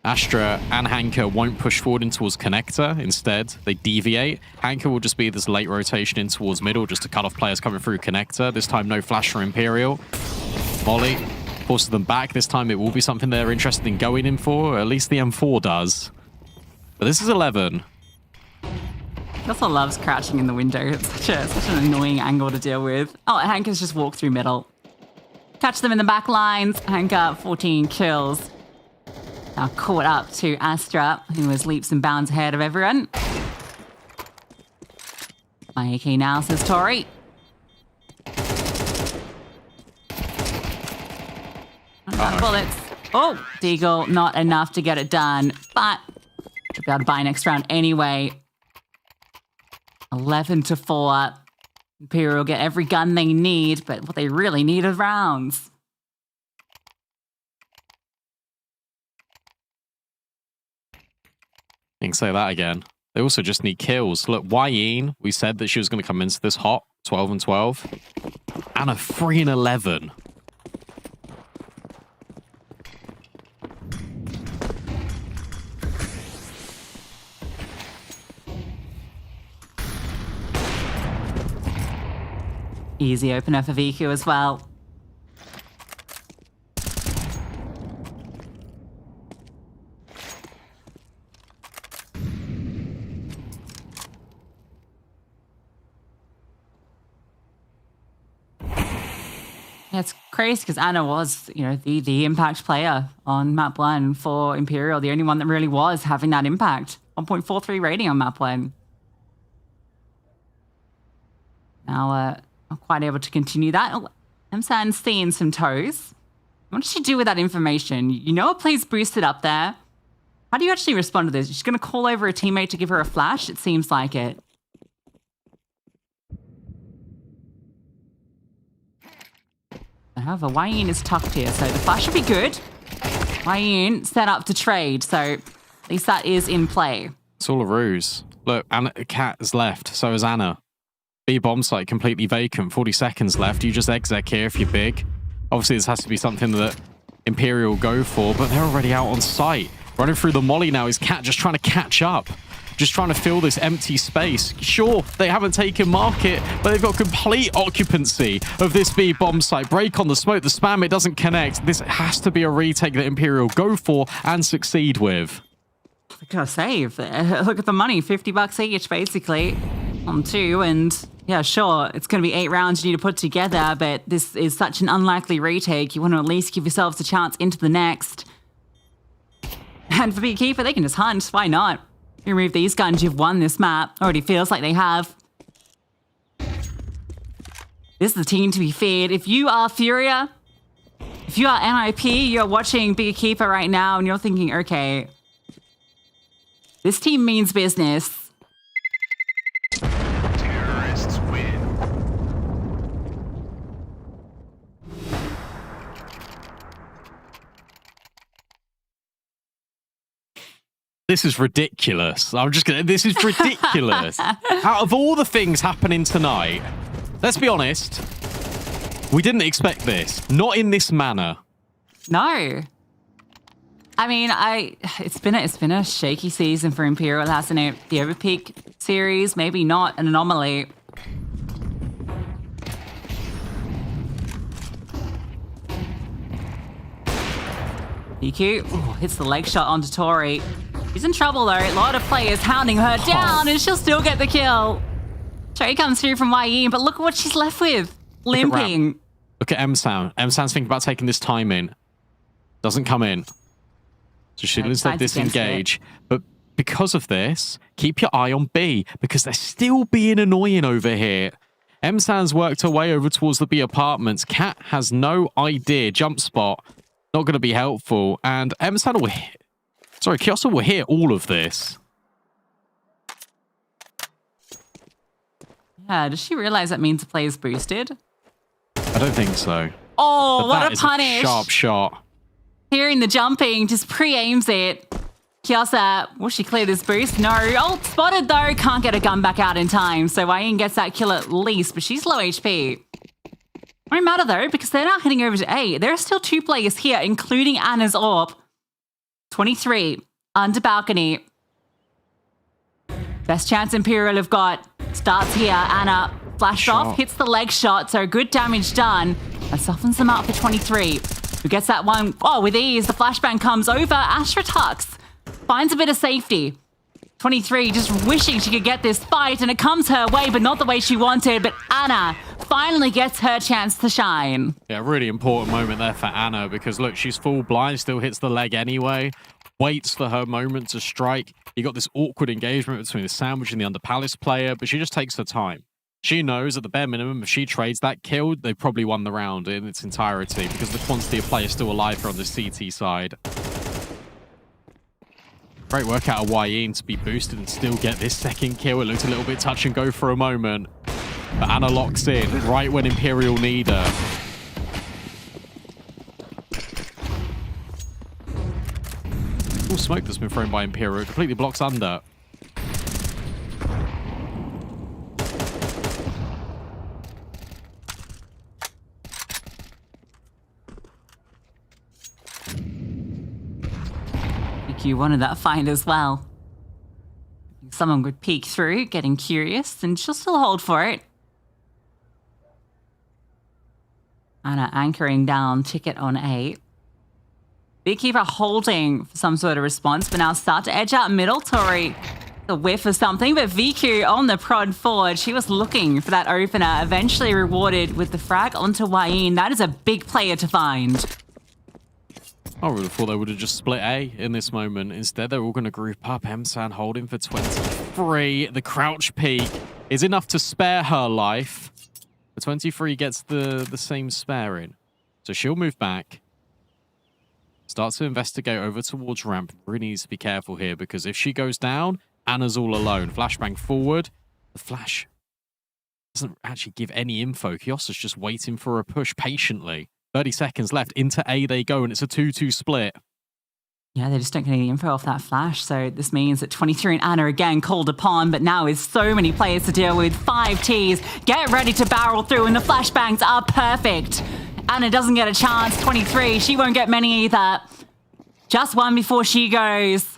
Astra and Hanker won't push forward in towards connector. Instead, they deviate. Hanker will just be this late rotation in towards middle just to cut off players coming through connector. This time, no flash for Imperial. Molly forces them back. This time, it will be something they're interested in going in for. Or at least the M4 does. But this is 11. I feel also loves crouching in the window. It's such an annoying angle to deal with. Oh, Hank has just walked through middle. Catch them in the back lines. Hank 14 kills. Now caught up to Astra, who was leaps and bounds ahead of everyone. My AK now, says Tori. Bullets. Oh, Deagle, not enough to get it done, but should be able to buy next round anyway. 11-4. Imperial get every gun they need, but what they really need are rounds. You can say that again. They also just need kills. Look, Wayne, we said that she was going to come into this hot, 12-12. And a 3-11. Easy opener for VQ as well. Yeah, it's crazy because Anna was, the impact player on map 1 for Imperial, the only one that really was having that impact. 1.43 rating on map 1. Now, not quite able to continue that. Oh, Msan's seeing some toes. What does she do with that information? You know, it plays boosted up there. How do you actually respond to this? She's going to call over a teammate to give her a flash? It seems like it. However, Wayne is tucked here, so the flash should be good. Wayne set up to trade, so at least that is in play. It's all a ruse. Look, Anna, Kat has left, so has Anna. B bomb site completely vacant, 40 seconds left. You just exec here if you're big. Obviously, this has to be something that Imperial go for, but they're already out on site. Running through the molly now is Kat just trying to catch up. Just trying to fill this empty space. Sure, they haven't taken market, but they've got complete occupancy of this B bomb site. Break on the smoke, the spam, it doesn't connect. This has to be a retake that Imperial go for and succeed with. They're gonna save. Look at the money, $50 each, basically, on 2. And yeah, sure, it's gonna be 8 rounds you need to put together, but this is such an unlikely retake. You want to at least give yourselves a chance into the next. And for Beekeeper, they can just hunt. Why not? You remove these guns, you've won this map. Already feels like they have. This is the team to be feared. If you are Furia, if you are NIP, you're watching Beekeeper right now and you're thinking, okay, this team means business. Terrorists win. This is ridiculous. This is ridiculous. Out of all the things happening tonight, let's be honest, we didn't expect this. Not in this manner. No. I mean, it's been a shaky season for Imperial, hasn't it? The Overpeak series, maybe not an anomaly. EQ hits the leg shot onto Tori. She's in trouble though. A lot of players hounding her down, and she'll still get the kill. Tori comes through from YE, but look at what she's left with. Limping. Look at Msan. Msan's thinking about taking this time in. Doesn't come in. So she lets that disengage. But because of this, keep your eye on B, because they're still being annoying over here. Msan's worked her way over towards the B apartments. Kat has no idea. Jump spot. Not going to be helpful. And Msan will Kyosa will hear all of this. Yeah, does she realize that means the play is boosted? I don't think so. Oh, but what a punish. A sharp shot. Hearing the jumping, just pre-aims it. Kyosa, will she clear this boost? No. Oh, spotted though. Can't get a gun back out in time. So Wayne gets that kill at least, but she's low HP. Won't matter though, because they're now heading over to A. There are still 2 players here, including Anna's AWP. 23, under balcony. Best chance Imperial have got. Starts here. Anna flashed off, hits the leg shot, so good damage done. That softens them up for 23. Who gets that one? Oh, with ease. The flashbang comes over. Astra tucks. Finds a bit of safety. 23 just wishing she could get this fight, and it comes her way, but not the way she wanted. But Anna finally gets her chance to shine. Yeah, really important moment there for Anna, because look, she's full blind, still hits the leg anyway, waits for her moment to strike. You got this awkward engagement between the Sandwich and the Underpalace player, but she just takes her time. She knows at the bare minimum, if she trades that kill, they've probably won the round in its entirety, because the quantity of players still alive here on the CT side. Great work out of Wayne to be boosted and still get this second kill. It looked a little bit touch and go for a moment, but Anna locks in right when Imperial need her. Full smoke that's been thrown by Imperial completely blocks under. You wanted that find as well. Someone would peek through, getting curious, and she'll still hold for it. Anna anchoring down, ticket on 8. Beekeeper holding for some sort of response, but now start to edge out middle. Tori, a whiff of something, but VQ on the prod forward. She was looking for that opener, eventually rewarded with the frag onto Wayne. That is a big player to find. I would have thought they would have just split A in this moment. Instead, they're all going to group up. Emsan holding for 23. The crouch peek is enough to spare her life. But 23 gets the same spare in. So she'll move back. Start to investigate over towards ramp. Really needs to be careful here, because if she goes down, Anna's all alone. Flashbang forward. The flash doesn't actually give any info. Kiosa's just waiting for a push patiently. 30 seconds left. Into A they go, and it's a 2-2 split. Yeah, they just don't get any info off that flash. So this means that 23 and Anna again called upon, but now with so many players to deal with. 5 Ts. Get ready to barrel through, and the flashbangs are perfect. Anna doesn't get a chance. 23, she won't get many either. Just one before she goes.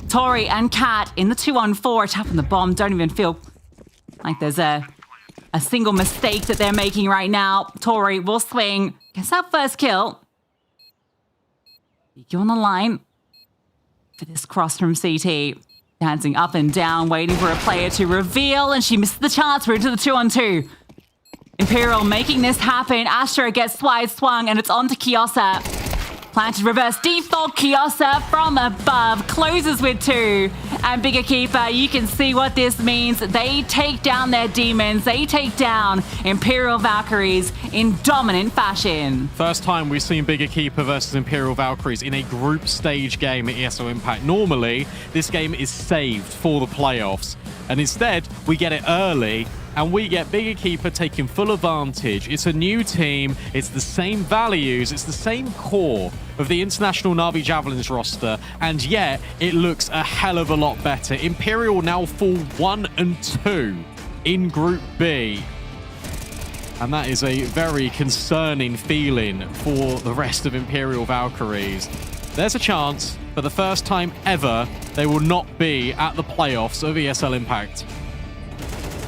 Tori and Kat in the 2-on-4, tapping the bomb. Don't even feel like there's a single mistake that they're making right now. Tori will swing. Gets that first kill. You on the line for this cross from CT. Dancing up and down, waiting for a player to reveal, and she missed the chance. We're into the 2-on-2. Imperial making this happen. Astra gets wide swung, and it's on to Kiosa. Planted reverse default. Kiosa from above closes with 2. And Bigger Keeper, you can see what this means. They take down their demons. They take down Imperial Valkyries in dominant fashion. First time we've seen Bigger Keeper versus Imperial Valkyries in a group stage game at ESL Impact. Normally, this game is saved for the playoffs. And instead, we get it early. And we get Bigger Keeper taking full advantage. It's a new team. It's the same values. It's the same core of the International Na'Vi Javelins roster. And yet, it looks a hell of a lot better. Imperial now fall 1-2 in Group B. And that is a very concerning feeling for the rest of Imperial Valkyries. There's a chance, for the first time ever, they will not be at the playoffs of ESL Impact.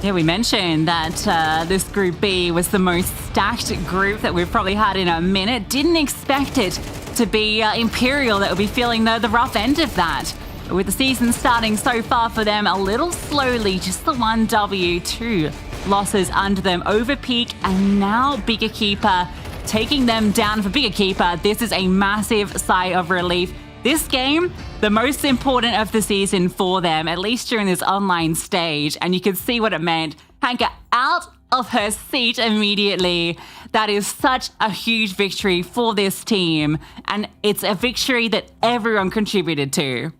Yeah, we mentioned that this Group B was the most stacked group that we've probably had in a minute. Didn't expect it to be Imperial that would be feeling the rough end of that. But with the season starting so far for them a little slowly, just the 1 W, 2 losses under them over peak, and now Bigger Keeper taking them down. For Bigger Keeper, this is a massive sigh of relief. This game, the most important of the season for them, at least during this online stage, and you can see what it meant. Hanka out of her seat immediately. That is such a huge victory for this team, and it's a victory that everyone contributed to.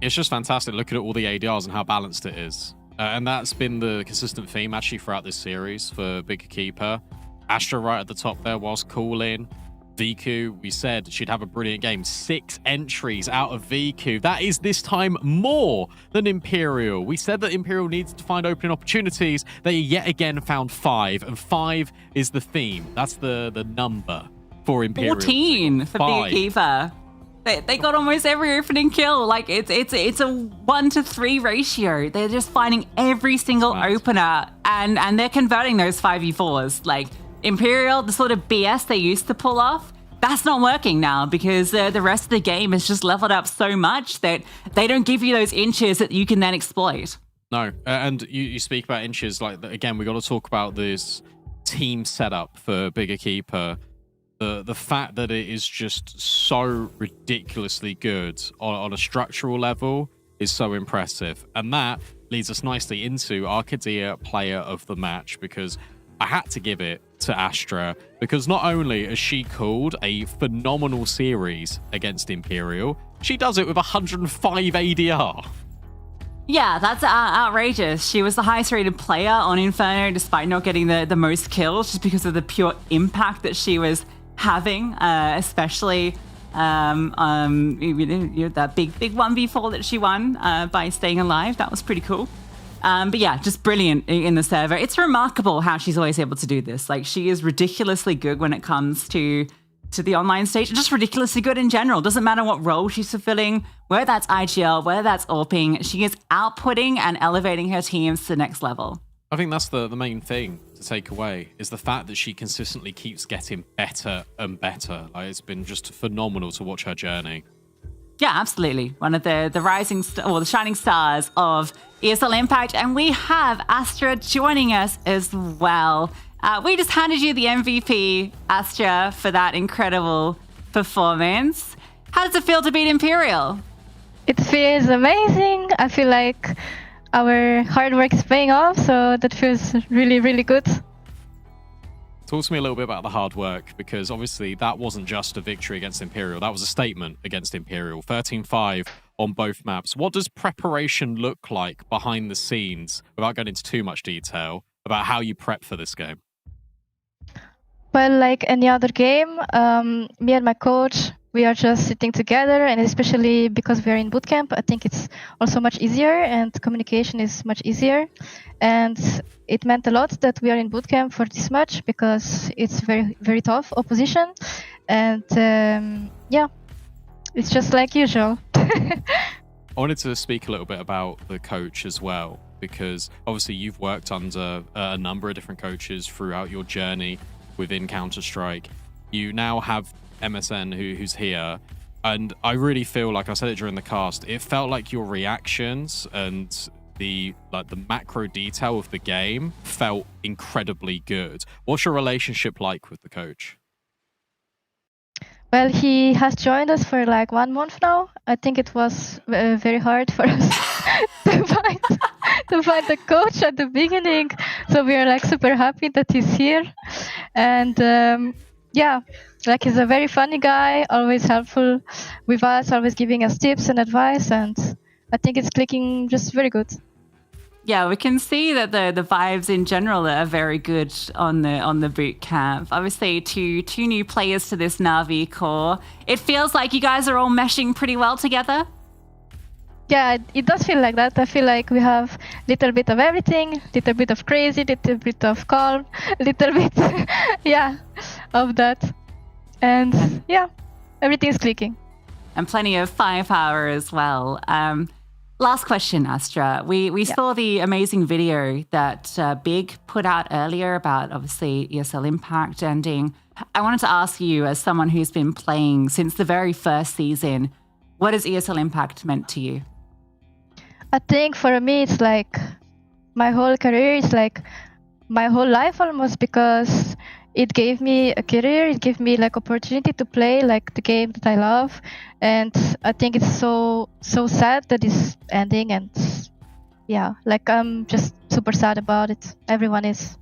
It's just fantastic looking at all the ADRs and how balanced it is. And that's been the consistent theme actually throughout this series for Bigger Keeper. Astra right at the top there whilst cooling. VQ, we said she'd have a brilliant game. 6 entries out of VQ. That is this time more than Imperial. We said that Imperial needs to find opening opportunities. They yet again found 5, and 5 is the theme. That's the number for Imperial. 14 for Bigger Keeper. They got almost every opening kill. Like it's a 1-to-3 ratio. They're just finding every single opener, and they're converting those 5v4s. Like Imperial, the sort of BS they used to pull off, that's not working now because the rest of the game has just leveled up so much that they don't give you those inches that you can then exploit. No, and you speak about inches. Like, again, we got to talk about this team setup for Bigger Keeper. The fact that it is just so ridiculously good on a structural level is so impressive. And that leads us nicely into our Kadir player of the match, because I had to give it to Astra, because not only has she called a phenomenal series against Imperial, she does it with 105 ADR. Yeah, that's outrageous. She was the highest rated player on Inferno despite not getting the most kills, just because of the pure impact that she was having, especially that big 1v4 that she won by staying alive. That was pretty cool. But yeah, just brilliant in the server. It's remarkable how she's always able to do this. Like, she is ridiculously good when it comes to the online stage, just ridiculously good in general. Doesn't matter what role she's fulfilling, whether that's IGL, whether that's AWPing, she is outputting and elevating her teams to the next level. I think that's the main thing to take away, is the fact that she consistently keeps getting better and better. Like, it's been just phenomenal to watch her journey. Yeah, absolutely. One of the the shining stars of ESL Impact. And we have Astra joining us as well. We just handed you the MVP, Astra, for that incredible performance. How does it feel to beat Imperial? It feels amazing. I feel like our hard work is paying off, so that feels really, really good. Talk to me a little bit about the hard work, because obviously that wasn't just a victory against Imperial. That was a statement against Imperial. 13-5 on both maps. What does preparation look like behind the scenes, without going into too much detail, about how you prep for this game? Well, like any other game, me and my coach, we are just sitting together, and especially because we are in bootcamp, I think it's also much easier and communication is much easier. And it meant a lot that we are in bootcamp for this match, because it's very, very tough opposition. And yeah, it's just like usual. I wanted to speak a little bit about the coach as well, because obviously you've worked under a number of different coaches throughout your journey within Counter-Strike. You now have MSN who's here, and I really feel like, I said it during the cast, it felt like your reactions and the macro detail of the game felt incredibly good. What's your relationship like with the coach? Well, he has joined us for like 1 month now. I think it was very hard for us to find the coach at the beginning. So we are like super happy that he's here. And yeah, like, he's a very funny guy, always helpful with us, always giving us tips and advice. And I think it's clicking just very good. Yeah, we can see that the vibes in general are very good on the boot camp. Obviously, two new players to this Na'Vi core. It feels like you guys are all meshing pretty well together. Yeah, it does feel like that. I feel like we have a little bit of everything, little bit of crazy, little bit of calm, little bit, yeah, of that. And yeah, everything's clicking. And plenty of firepower as well. Last question, Astra. We saw the amazing video that Big put out earlier about, obviously, ESL Impact ending. I wanted to ask you, as someone who's been playing since the very first season, what has ESL Impact meant to you? I think for me, it's like my whole career. It's like my whole life almost, because it gave me a career. It gave me like opportunity to play like the game that I love. And I think it's so sad that it's ending. And yeah, like, I'm just super sad about it. Everyone is.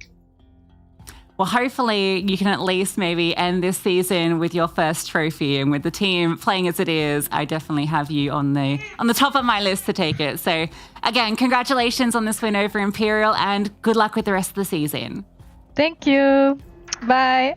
Well, hopefully you can at least maybe end this season with your first trophy, and with the team playing as it is, I definitely have you on the top of my list to take it. So again, congratulations on this win over Imperial, and good luck with the rest of the season. Thank you. Bye.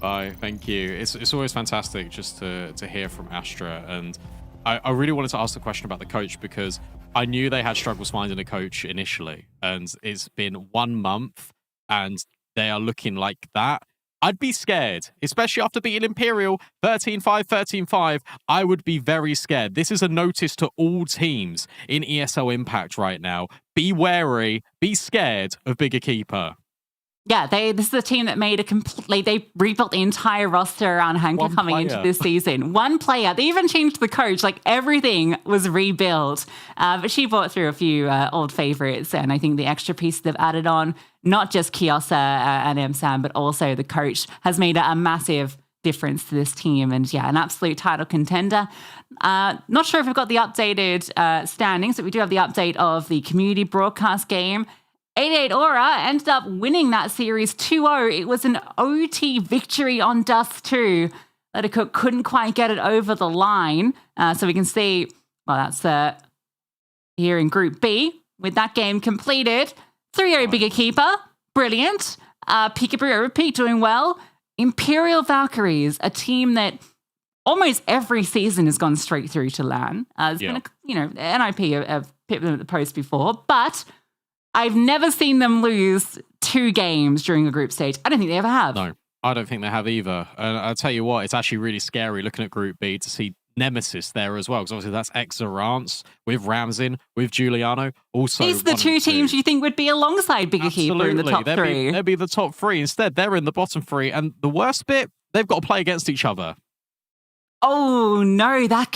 Bye, thank you. It's always fantastic just to hear from Astra, and I really wanted to ask the question about the coach, because I knew they had struggles finding a coach initially, and it's been 1 month and they are looking like that. I'd be scared, especially after beating Imperial 13-5, 13-5. I would be very scared. This is a notice to all teams in ESL Impact right now. Be wary, be scared of Bigger Keeper. Yeah, this is a team that made they rebuilt the entire roster around Hanka coming into this season. One player. They even changed the coach. Like, everything was rebuilt. But she brought through a few old favorites, and I think the extra piece they've added on, not just Kiosa and M-Sam, but also the coach, has made a massive difference to this team. And yeah, an absolute title contender. Not sure if we've got the updated standings, but we do have the update of the community broadcast game. 88 Aura ended up winning that series 2-0. It was an OT victory on Dust 2. Lettercook couldn't quite get it over the line. So we can see, well, that's here in Group B with that game completed. 3-0 Bigger Keeper. Brilliant. Peekaboo Repeat doing well. Imperial Valkyries, a team that almost every season has gone straight through to LAN. There's been NIP have picked them at the post before, but I've never seen them lose 2 games during a group stage. I don't think they ever have. No, I don't think they have either. And I'll tell you what, it's actually really scary looking at Group B to see Nemesis there as well, because obviously that's Exorance with Ramzin, with Giuliano. Also, these are the 2 teams you think would be alongside Bigger Keeper in the top 3. They'd be the top 3. Instead, they're in the bottom 3. And the worst bit, they've got to play against each other. Oh, no, that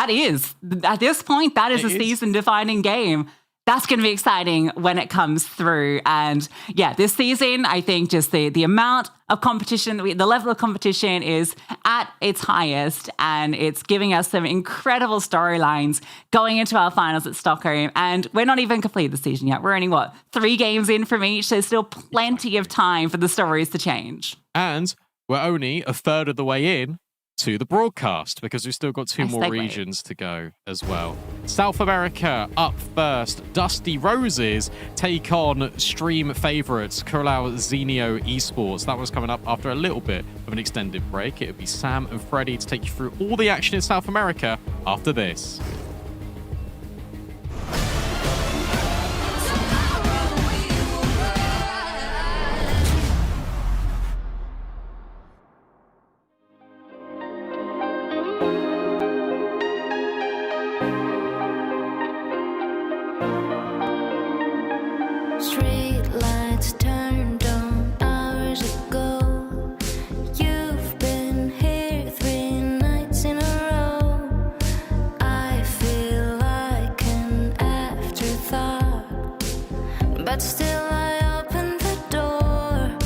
is. At this point, that is a season-defining game. That's going to be exciting when it comes through. And yeah, this season, I think just the amount of competition, the level of competition is at its highest, and it's giving us some incredible storylines going into our finals at Stockholm. And we're not even completed the season yet. We're only, 3 games in from each. There's still plenty of time for the stories to change. And we're only a third of the way in to the broadcast, because we've still got 2 more regions to go as well. South America up first. Dusty Roses take on stream favorites Kurlau Zenio Esports. That was coming up after a little bit of an extended break. It'll be Sam and Freddie to take you through all the action in South America after this. Street lights turned on hours ago. You've been here 3 nights in a row. I feel like an afterthought, but still I open the door.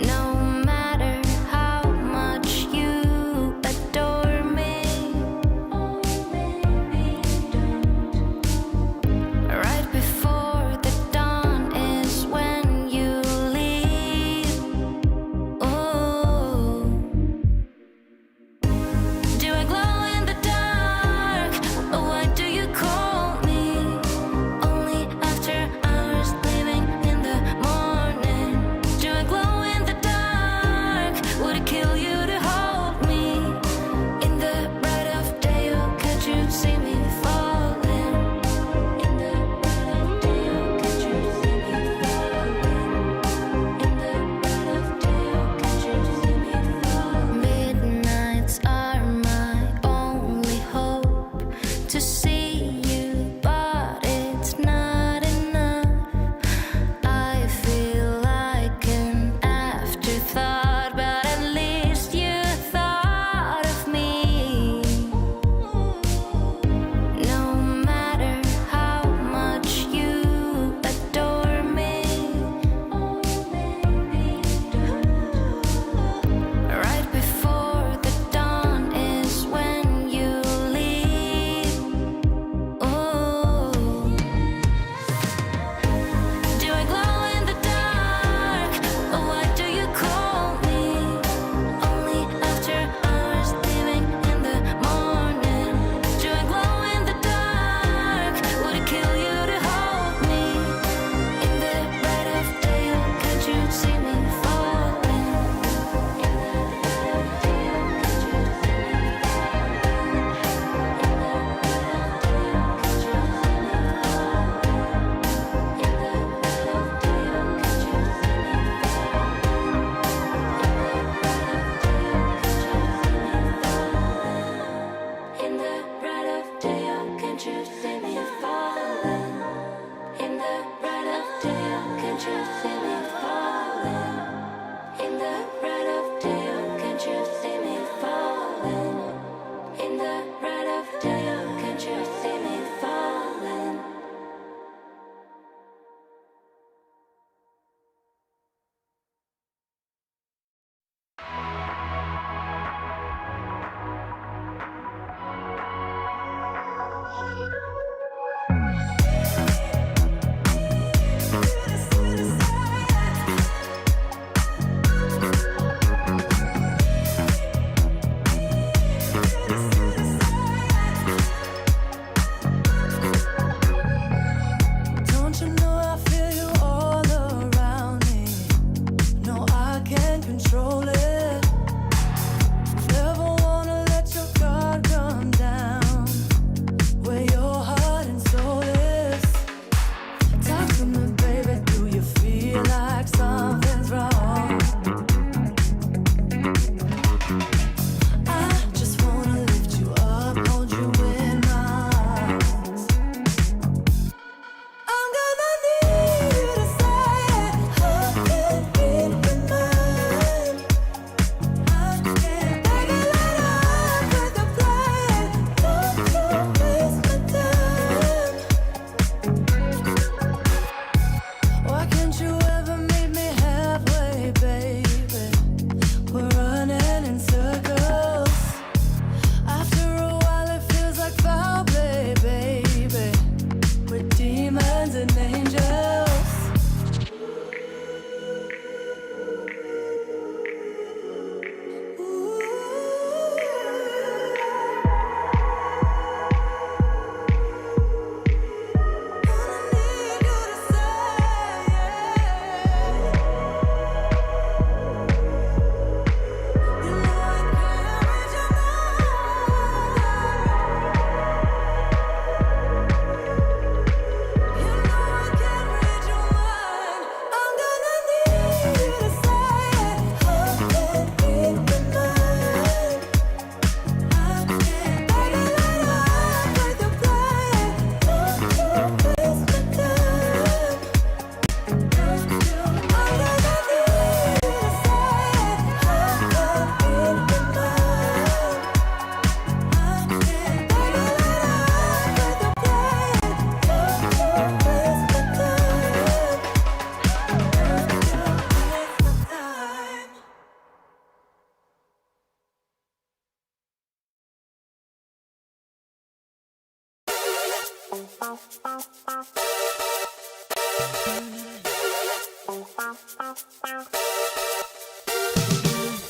No matter how much you adore me, oh baby, don't. Right before the dawn is when you leave. Oh, do I glow in the dark? Or what do you call me? Only after hours leaving in the morning. Do I glow in the dark? Would it kill you to hold me? In the bright of day, oh, could you see me falling? In the bright of day, oh, could you see me falling? In the bright of day, oh, could you see me falling? Midnights are my only hope to see you, but it's not enough. I feel like an afterthought, but at least you thought of me. No matter how much you adore me, oh baby, right before the dawn is when you leave. Oh, do I glow in the dark? Or what do you call me? the red of day, can't you see me falling? In the red of day, can't you see me falling? Don't you know I feel you all around me? No, I can't control it. Never wanna let your guard come down. Where your heart and soul is. Talk to me, baby. Do you feel like something's wrong? I just wanna lift you up, hold you in my arms. I'm gonna need you to say it. I can't read your mind. I can't beg it let up with the plan. Don't you waste my time. Why can't you ever meet me halfway, baby? We're running in circles. After a while it feels like foul play, baby. We're demons and angels.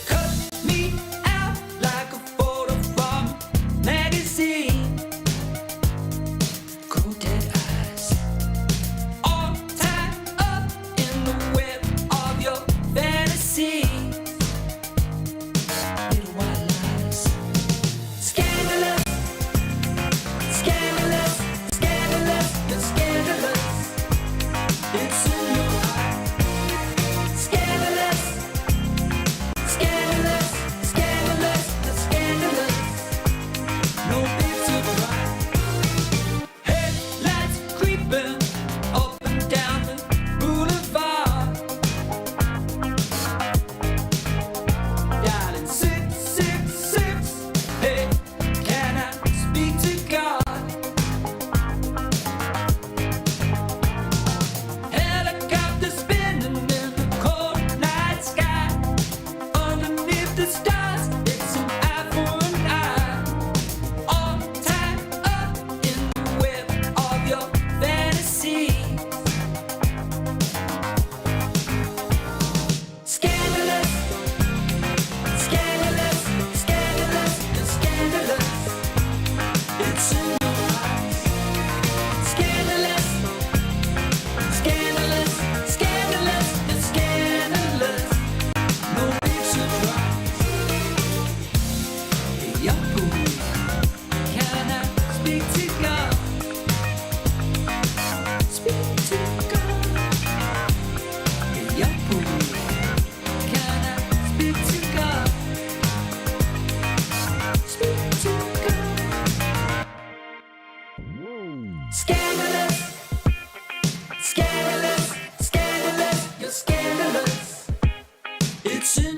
Cut me out like a photo from a magazine. Cool dead eyes, all tied up in the web of your fantasy. Little white lies, scandalous, scandalous, scandalous, you're scandalous. It's in your eye, scandalous.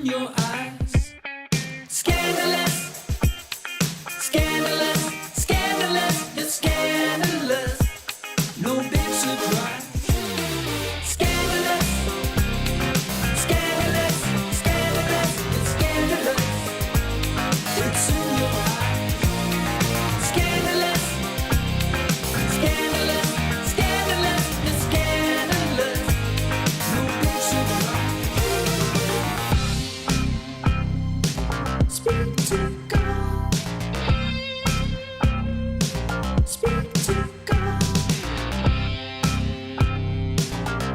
in your eyes. Scandalous, scandalous, scandalous, it's scandalous. No big surprise. Scandalous, scandalous, scandalous, it's scandalous. It's in your eyes. Scandalous, scandalous, scandalous, it's scandalous. No big surprise. Speak to God. Speak to God.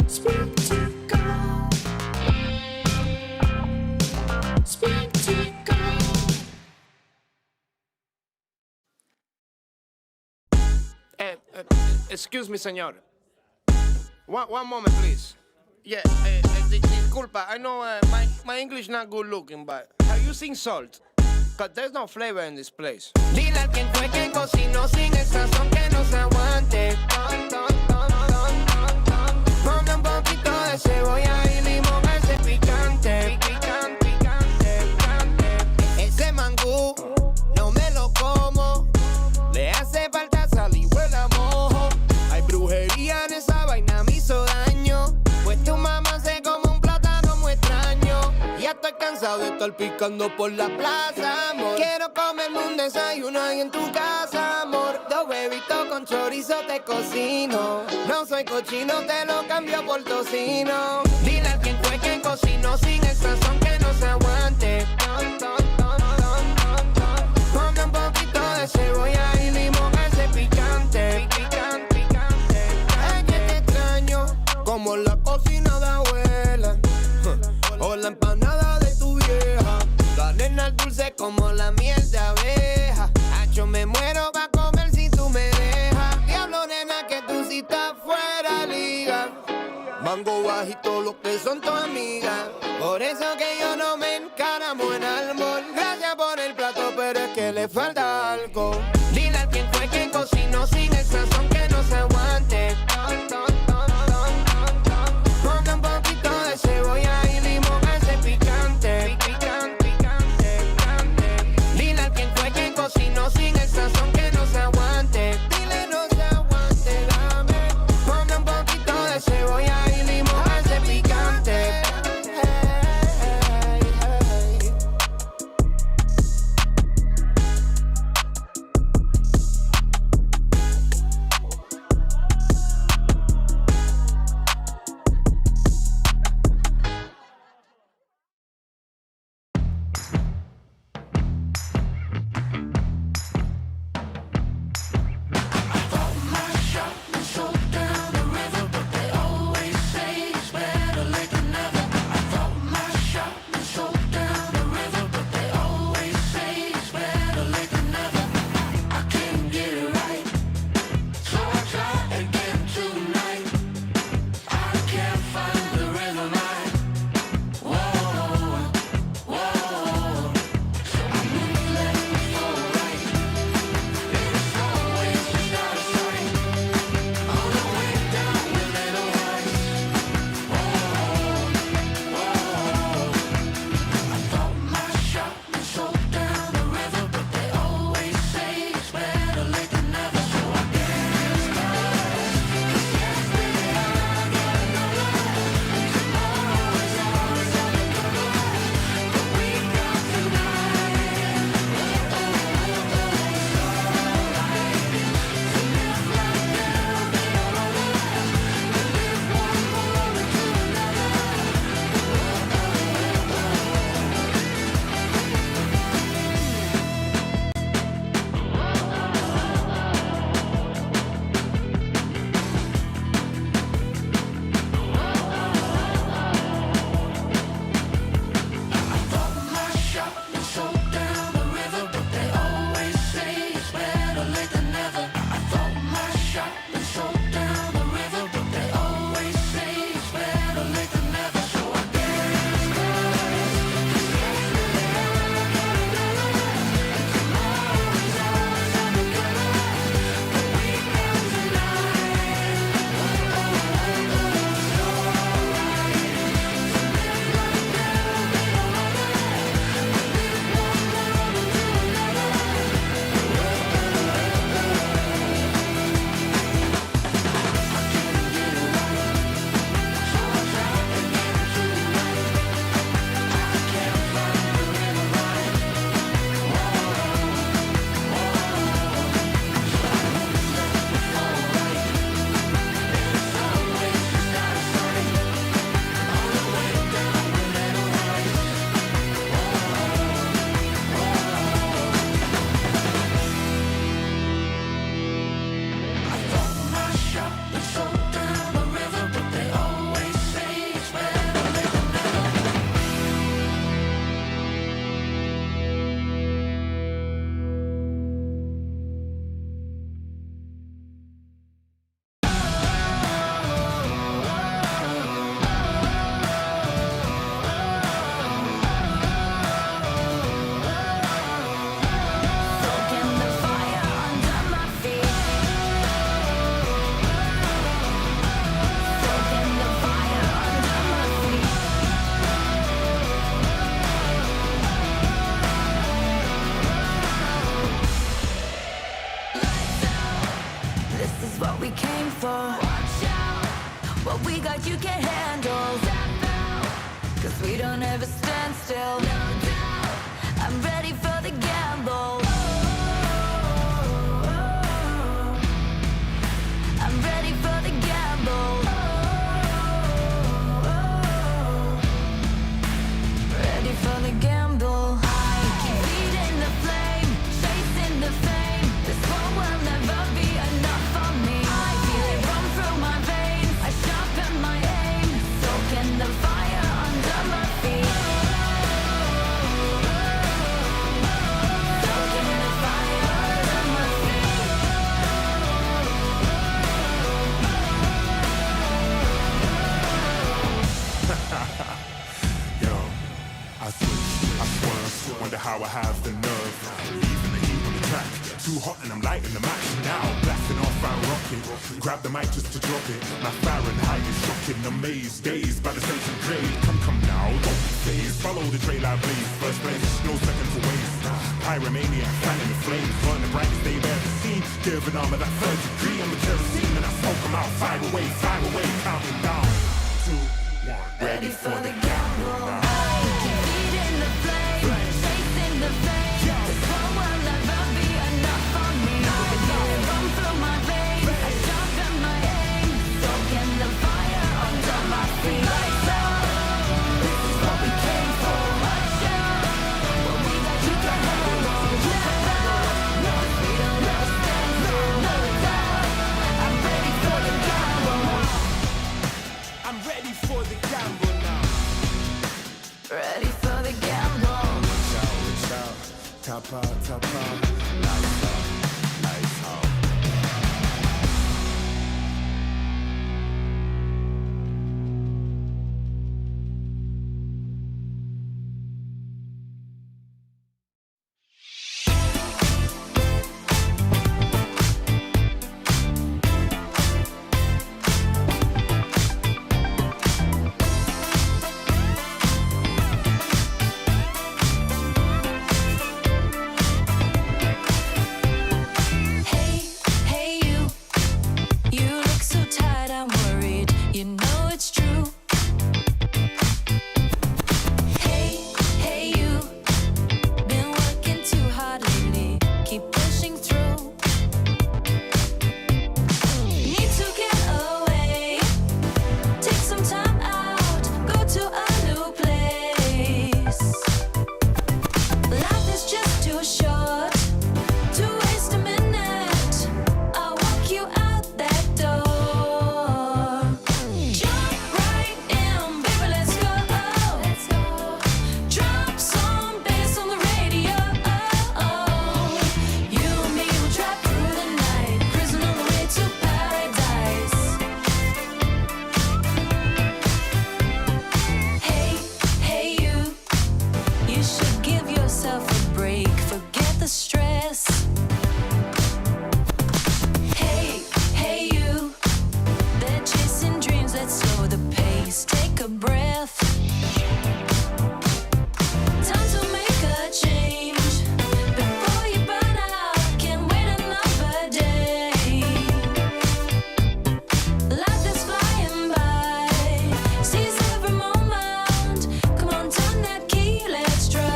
Speak to God. Speak to God. Excuse me, señor. One moment, please. Yeah, disculpa. I know my English not good looking, but have you seen salt? Cause there's no flavor in this place. Dile a quien fue que cocinó sin el sazón que no se aguante. Ponle un poquito de cebolla y limón a ese picante. Ese mangú no me lo como. Le hace falta sal y huele a mojo. Hay brujería en esa vaina, me hizo daño. Pues tu mamá se come un plátano muy extraño. Ya estoy cansado de estar picando por la plaza, amor. Quiero comerme un desayuno ahí en tu casa, amor. 2 huevitos con chorizo te cocino. No soy cochino, te lo cambio por tocino. Dile a quien fue que cocinó sin el sazón que no se aguante. Ponle un poquito de cebolla y limón a ese picante. Es que te extraño como la cocina de abuela o la empanada de tu vieja. La nena dulce como la miel de abeja. Hacho, me muero pa' comer si tú me dejas. Diablo, nena, que tú sí estás fuera liga. Mango bajito, lo que son tus amigas. Por eso que yo no me encaramo en almor. Gracias por el plato, pero es que le falta algo. Dile a quien fue que cocinó sin el sazón que no se aguante. Ponle un poquito de cebolla y limón a ese picante. Dile a quien fue que cocinó sin el sazón que no se aguante. Dile no se aguante, dame. Ponle un poquito de cebolla y limón a ese picante. for. Watch out, what we got you can't handle. Step out, 'cause we don't ever stand still. No doubt, I'm ready for the gamble. I'm ready for the gamble. Ready for the gamble. I keep feeding the flame, chasing the fame. This one will never be enough for me. I feel it run through my veins. I sharpen my aim, soaking the fire under my feet. Soaking the fire under my feet. Yo, I switch, I swerve, wonder how I have the nerve. Leaving the heat on the track, too hot and I'm lighting the match. Now blasting off our rocket, grab the mic just to drop it. My Fahrenheit is shocking, amazed, dazed by the sense of grade. Come now, don't be phased, follow the trail I blaze. First place, no second to waste. Pyromaniac, fanning the flames, burn the brightest they've ever seen. Give an arm of that third degree, I'm a kerosene and I smoke them out. Fire away, counting down. 2, 1, ready for the gamble. I keep feeding the flame, chasing the fame. This one will never be enough for me. I feel it run through my veins. I sharpen my aim, soaking the fire under my feet. Lights out, this is what we came for. Watch out, what we got you can handle. Step out, no, we don't ever stand still. No doubt, I'm ready for the gamble. I'm ready for the gamble now. Ready for the gamble. Reach out, top out, lights out, lights out. Hey, hey you look so tired, I'm worried. You know it's true. Hey, hey you, been working too hard lately. Keep pushing through. Need to get away. Take some time out. Go to a new place. Life is just too short to waste a minute. I'll walk you out that door. Jump right in, baby, let's go. Let's go. Drop some bass on the radio. You and me will drive through the night, cruising on the way to paradise. Hey, hey you should give yourself a break, forget the stress. Hey, hey you, they're chasing dreams, let's slow the pace, take a breath. Time to make a change, before you burn out, can't wait another day. Life is flying by, seize every moment, come on turn that key, let's drive.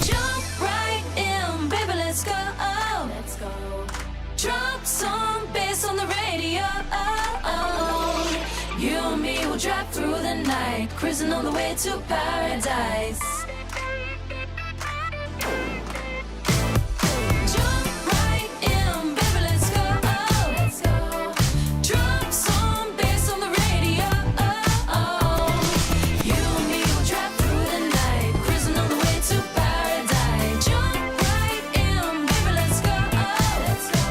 Jump right in, baby, let's go. Let's go. Drop some bass on the radio. You and me will drive through the night, cruising on the way to paradise. Jump right in, baby, let's go. Let's go. Drop some bass on the radio. You and me will drive through the night, cruising on the way to paradise. Jump right in, baby, let's go. Let's go.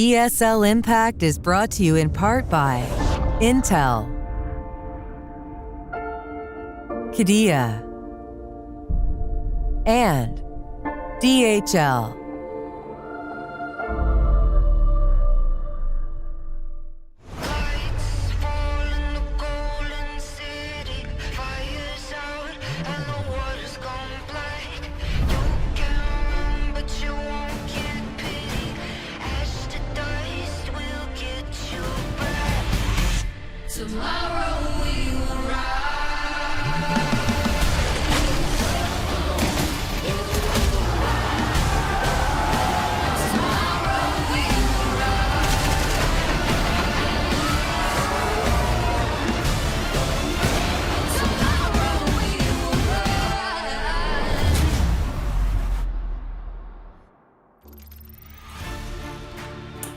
ESL Impact is brought to you in part by Intel, Qiddiya, and DHL.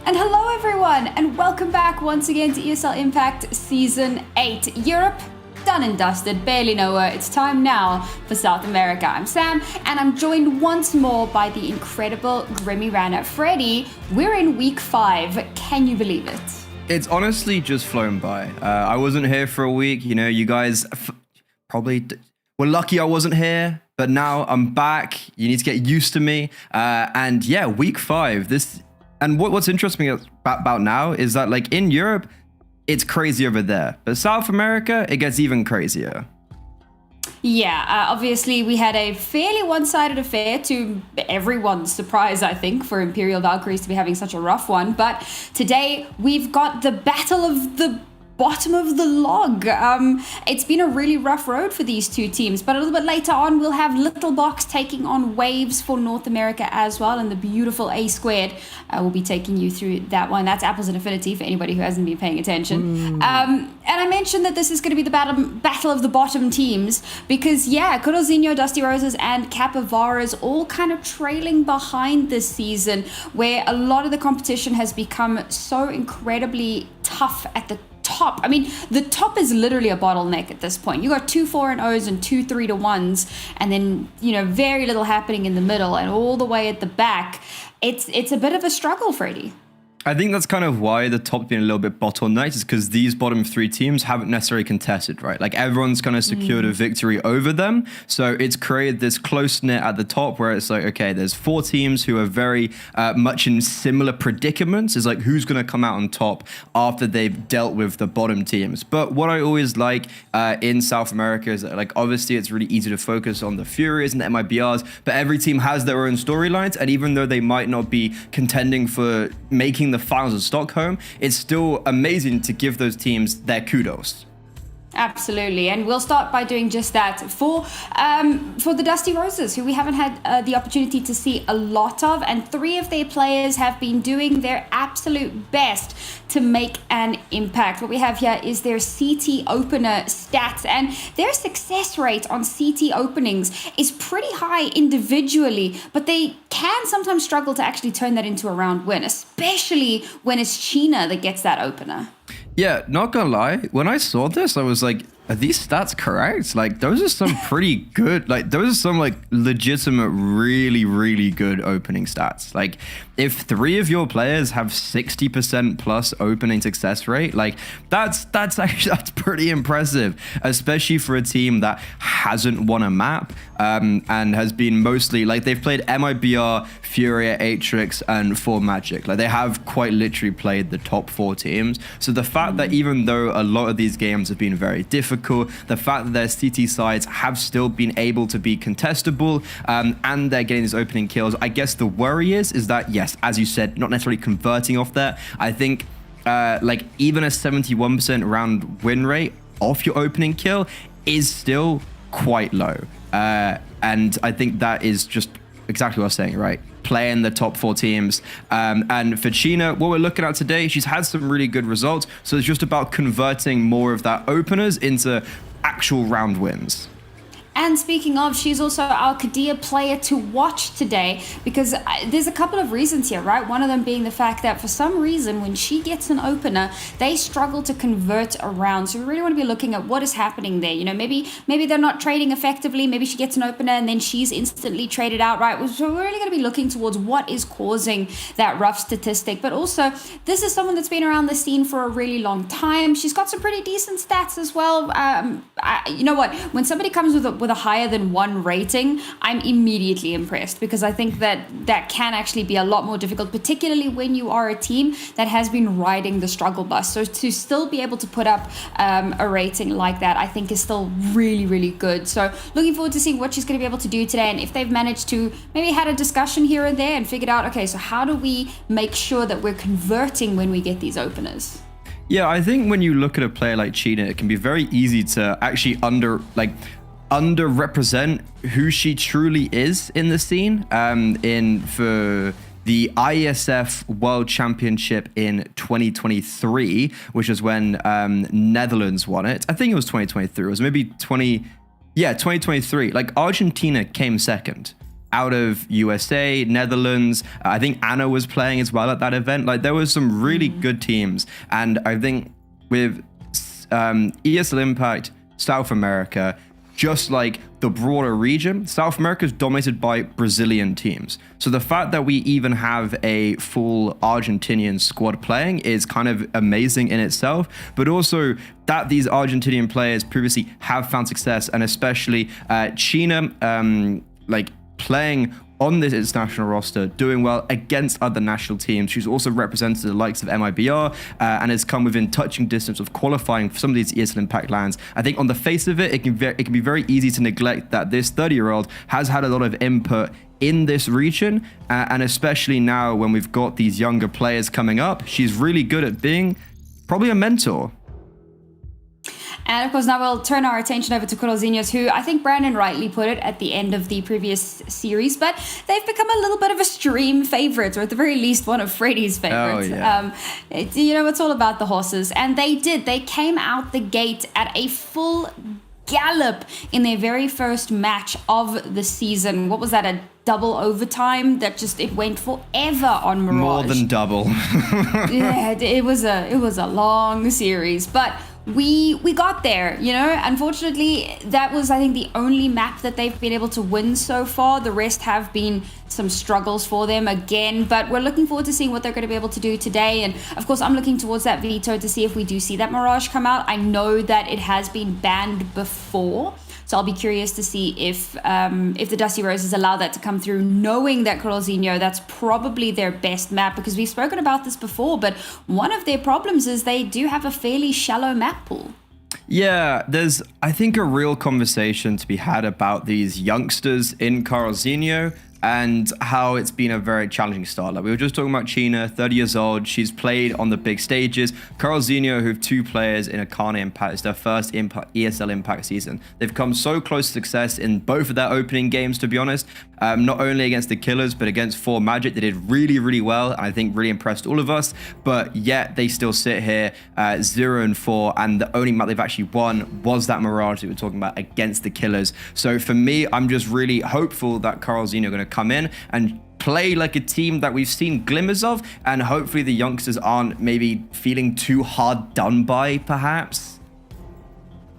And hello everyone, and welcome back once again to ESL Impact Season 8. Europe, done and dusted, barely nowhere. It's time now for South America. I'm Sam, and I'm joined once more by the incredible Grimmy Rana. Freddie, we're in week 5. Can you believe it? It's honestly just flown by. I wasn't here for a week. You know, you guys probably were lucky I wasn't here, but now I'm back. You need to get used to me. And yeah, week 5. And what's interesting about now is that, like, in Europe, it's crazy over there. But South America, it gets even crazier. Yeah, obviously we had a fairly one-sided affair, to everyone's surprise, I think, for Imperial Valkyries to be having such a rough one. But today we've got the battle of the bottom of the log. It's been a really rough road for these two teams, but a little bit later on we'll have Little Bocks taking on Waves for North America as well, and the beautiful A Squared will be taking you through that one. That's Apples and Affinity for anybody who hasn't been paying attention. And I mentioned that this is going to be the battle of the bottom teams because, yeah, Kurozinho, Dusty Roses and Capyvaras all kind of trailing behind this season, where a lot of the competition has become so incredibly tough at the top. I mean, the top is literally a bottleneck at this point. You got 2 4-0s and 2 3-1s, and then, you know, very little happening in the middle, and all the way at the back. It's a bit of a struggle, Freddie. I think that's kind of why the top's been a little bit bottlenecked, is because these bottom 3 teams haven't necessarily contested, right? Like, everyone's kind of secured a victory over them. So it's created this close-knit at the top where it's like, okay, there's 4 teams who are very much in similar predicaments. It's like, who's going to come out on top after they've dealt with the bottom teams? But what I always like in South America is that, like, obviously it's really easy to focus on the Furies and the MIBRs, but every team has their own storylines. And even though they might not be contending for making the finals of Stockholm, it's still amazing to give those teams their kudos. Absolutely, and we'll start by doing just that for the Dusty Roses, who we haven't had the opportunity to see a lot of, and 3 of their players have been doing their absolute best to make an impact. What we have here is their CT opener stats, and their success rate on CT openings is pretty high individually, but they can sometimes struggle to actually turn that into a round win, especially when it's China that gets that opener. Yeah, not gonna lie, when I saw this, I was like, are these stats correct? Like, those are some pretty good, like, those are some, like, legitimate, really, really good opening stats. Like, if 3 of your players have 60% plus opening success rate, like, that's pretty impressive, especially for a team that hasn't won a map and has been mostly, like, they've played MIBR, Furia, Atrix, and 4 Magic. Like, they have quite literally played the top 4 teams. So the fact that even though a lot of these games have been very difficult, the fact that their CT sides have still been able to be contestable, and they're getting these opening kills, I guess the worry is that, yes, as you said, not necessarily converting off that. I think like, even a 71% round win rate off your opening kill is still quite low. And I think that is just exactly what I was saying, right? Playing the top 4 teams. And for China, what we're looking at today, she's had some really good results. So it's just about converting more of that openers into actual round wins. And speaking of, she's also our Kadia player to watch today because there's a couple of reasons here, right? One of them being the fact that for some reason, when she gets an opener, they struggle to convert around. So we really want to be looking at what is happening there. You know, maybe they're not trading effectively. Maybe she gets an opener and then she's instantly traded out, right? So we're really going to be looking towards what is causing that rough statistic. But also, this is someone that's been around the scene for a really long time. She's got some pretty decent stats as well. You know what? When somebody comes with a higher than 1 rating, I'm immediately impressed because I think that can actually be a lot more difficult, particularly when you are a team that has been riding the struggle bus. So to still be able to put up a rating like that, I think is still really, really good. So looking forward to seeing what she's going to be able to do today, and if they've managed to maybe had a discussion here and there and figured out, okay, so how do we make sure that we're converting when we get these openers? Yeah, I think when you look at a player like China, it can be very easy to actually underrepresent who she truly is in the scene. For the ISF World Championship in 2023, which is when Netherlands won it. I think it was 2023. It was maybe 2023. Like Argentina came second out of USA, Netherlands. I think Anna was playing as well at that event. Like there was some really good teams. And I think with ESL Impact, South America, just like the broader region, South America is dominated by Brazilian teams. So the fact that we even have a full Argentinian squad playing is kind of amazing in itself, but also that these Argentinian players previously have found success, and especially China, like playing on this international roster, doing well against other national teams. She's also represented the likes of MIBR and has come within touching distance of qualifying for some of these ESL Impact lands. I think on the face of it, it can be very easy to neglect that this 30-year-old has had a lot of input in this region, and especially now when we've got these younger players coming up, she's really good at being probably a mentor. And of course, now we'll turn our attention over to Corozinhos, who I think Brandon rightly put it at the end of the previous series, but they've become a little bit of a stream favorite, or at the very least, one of Freddie's favorites. Oh, yeah. It's all about the horses. And they came out the gate at a full gallop in their very first match of the season. What was that, a double overtime that just it went forever on Mirage? More than double. Yeah, it was a long series, but we got there, you know. Unfortunately, that was, I think, the only map that they've been able to win so far. The rest have been some struggles for them again, but we're looking forward to seeing what they're going to be able to do today. And of course, I'm looking towards that veto to see if we do see that Mirage come out. I know that it has been banned before, so I'll be curious to see if the Dusty Roses allow that to come through, knowing that Corozinho, that's probably their best map, because we've spoken about this before, but one of their problems is they do have a fairly shallow map pool. Yeah, there's, I think, a real conversation to be had about these youngsters in Corozinho and how it's been a very challenging start. Like we were just talking about China, 30 years old. She's played on the big stages. Corozinho, who have 2 players in Akane Impact, it's their first ESL Impact season. They've come so close to success in both of their opening games, to be honest. Not only against the Killers, but against 4 Magic. They did really, really well, and I think really impressed all of us. But yet they still sit here 0-4, and the only map they've actually won was that Mirage that we were talking about against the Killers. So for me, I'm just really hopeful that Corozinho are going to come in and play like a team that we've seen glimmers of, and hopefully the youngsters aren't maybe feeling too hard done by, perhaps.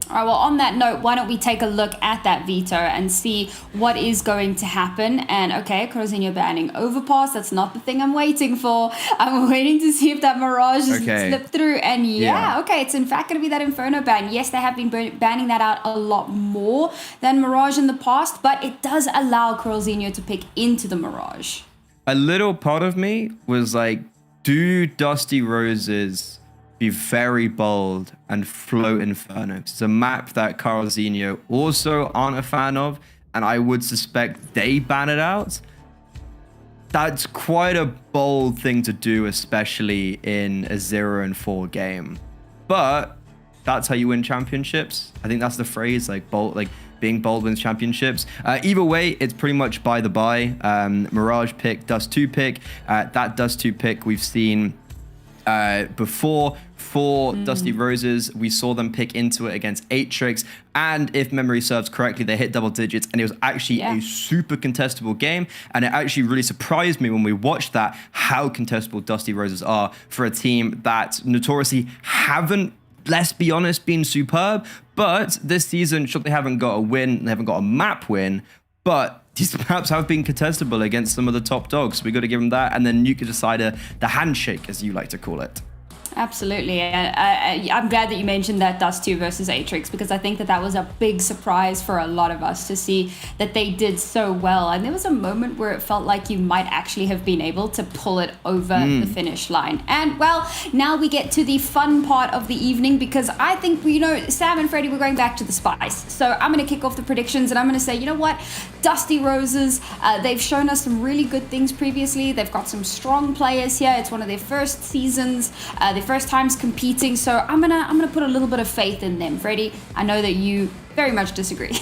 All right, well, on that note, why don't we take a look at that veto and see what is going to happen. And okay, Corozinho banning Overpass, that's not the thing I'm waiting for. I'm waiting to see if that Mirage is slipped through. And yeah, okay, it's in fact going to be that Inferno ban. Yes, they have been banning that out a lot more than Mirage in the past, but it does allow Corozinho to pick into the Mirage. A little part of me was like, do Dusty Roses be very bold and float Inferno? It's a map that Corozinho also aren't a fan of, and I would suspect they ban it out. That's quite a bold thing to do, especially in a 0-4 game. But that's how you win championships. I think that's the phrase, like bold, like being bold wins championships. Either way, it's pretty much by the by. Mirage pick, Dust 2 pick. That Dust 2 pick we've seen before for Dusty Roses. We saw them pick into it against Atrix, and if memory serves correctly, they hit double digits, and it was actually a super contestable game, and it actually really surprised me when we watched that, how contestable Dusty Roses are for a team that notoriously haven't, let's be honest, been superb, but this season, sure, they haven't got a win, they haven't got a map win, but these maps have been contestable against some of the top dogs. We got to give them that. And then Nuka Decider, the handshake, as you like to call it. Absolutely. I'm glad that you mentioned that Dust 2 versus Atrix, because I think that that was a big surprise for a lot of us to see that they did so well. And there was a moment where it felt like you might actually have been able to pull it over the finish line. And well, now we get to the fun part of the evening, because I think, Sam and Freddie, we're going back to the spice. So I'm going to kick off the predictions, and I'm going to say, you know what? Dusty Roses, they've shown us some really good things previously. They've got some strong players here. It's one of their first seasons. Their first times competing, so I'm gonna put a little bit of faith in them. Freddie, I know that you very much disagree.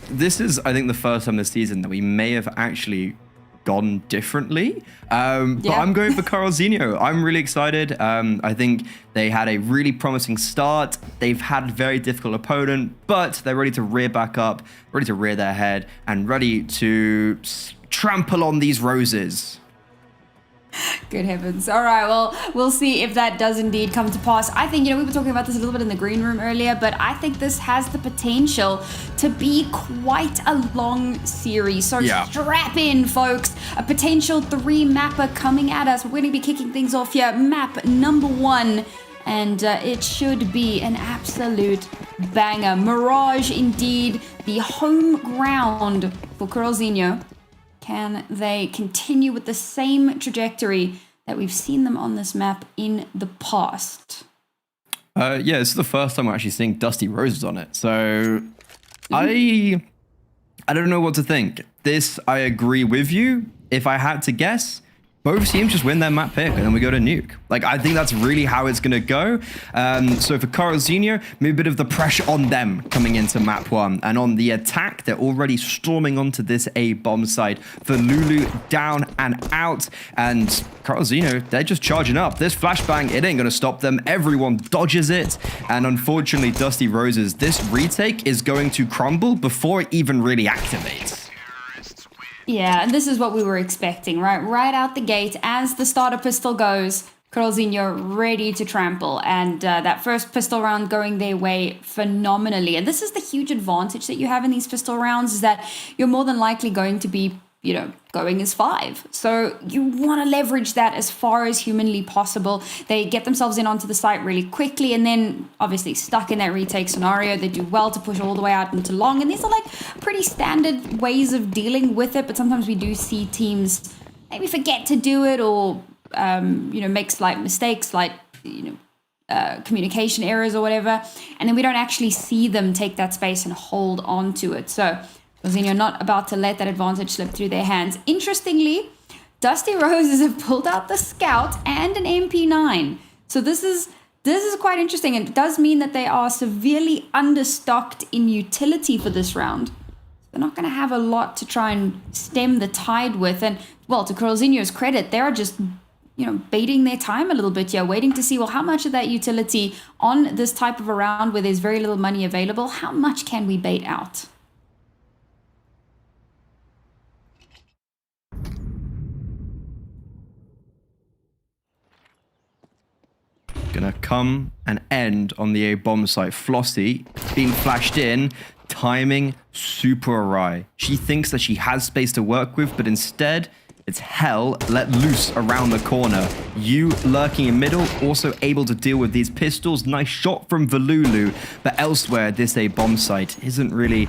This is, I think, the first time this season that we may have actually gone differently. But I'm going for Carlzinho. I'm really excited. I think they had a really promising start. They've had a very difficult opponent, but they're ready to rear back up, ready to rear their head, and ready to trample on these roses. Good heavens. All right, well, we'll see if that does indeed come to pass. I think, we were talking about this a little bit in the green room earlier, but I think this has the potential to be quite a long series. So strap in, folks. A potential 3-mapper coming at us. We're going to be kicking things off here. Map number 1. And it should be an absolute banger. Mirage, indeed, the home ground for Carlzinho. Can they continue with the same trajectory that we've seen them on this map in the past? Yeah, this is the first time we're actually seeing Dusty Roses on it. So I don't know what to think. This, I agree with you. If I had to guess, both teams just win their map pick and then we go to nuke. Like, I think that's really how it's going to go. So for Carlzinho, maybe a bit of the pressure on them coming into map 1. And on the attack, they're already storming onto this A bomb site. For Lulu, down and out. And Carlzinho, they're just charging up. This flashbang, it ain't going to stop them. Everyone dodges it. And unfortunately, Dusty Roses, this retake is going to crumble before it even really activates. Yeah, and this is what we were expecting, right? Right out the gate, as the starter pistol goes, Carlzinho ready to trample. And that first pistol round going their way phenomenally. And this is the huge advantage that you have in these pistol rounds, is that you're more than likely going to be, going as 5. So you want to leverage that as far as humanly possible. They get themselves in onto the site really quickly, and then obviously stuck in that retake scenario, they do well to push all the way out into long. And these are like pretty standard ways of dealing with it, but sometimes we do see teams maybe forget to do it, or make slight mistakes, like communication errors or whatever, and then we don't actually see them take that space and hold on to it. So Carlzinho not about to let that advantage slip through their hands. Interestingly, Dusty Roses have pulled out the Scout and an MP9. So this is quite interesting, and it does mean that they are severely understocked in utility for this round. They're not going to have a lot to try and stem the tide with. And, well, to Carlzinho's credit, they are just, baiting their time a little bit here, waiting to see, well, how much of that utility on this type of a round where there's very little money available, how much can we bait out? Gonna come and end on the A bomb site. Flossie being flashed in, timing super awry. She thinks that she has space to work with, but instead it's hell let loose around the corner. You lurking in middle, also able to deal with these pistols. Nice shot from Valulu, but elsewhere this A bomb site isn't really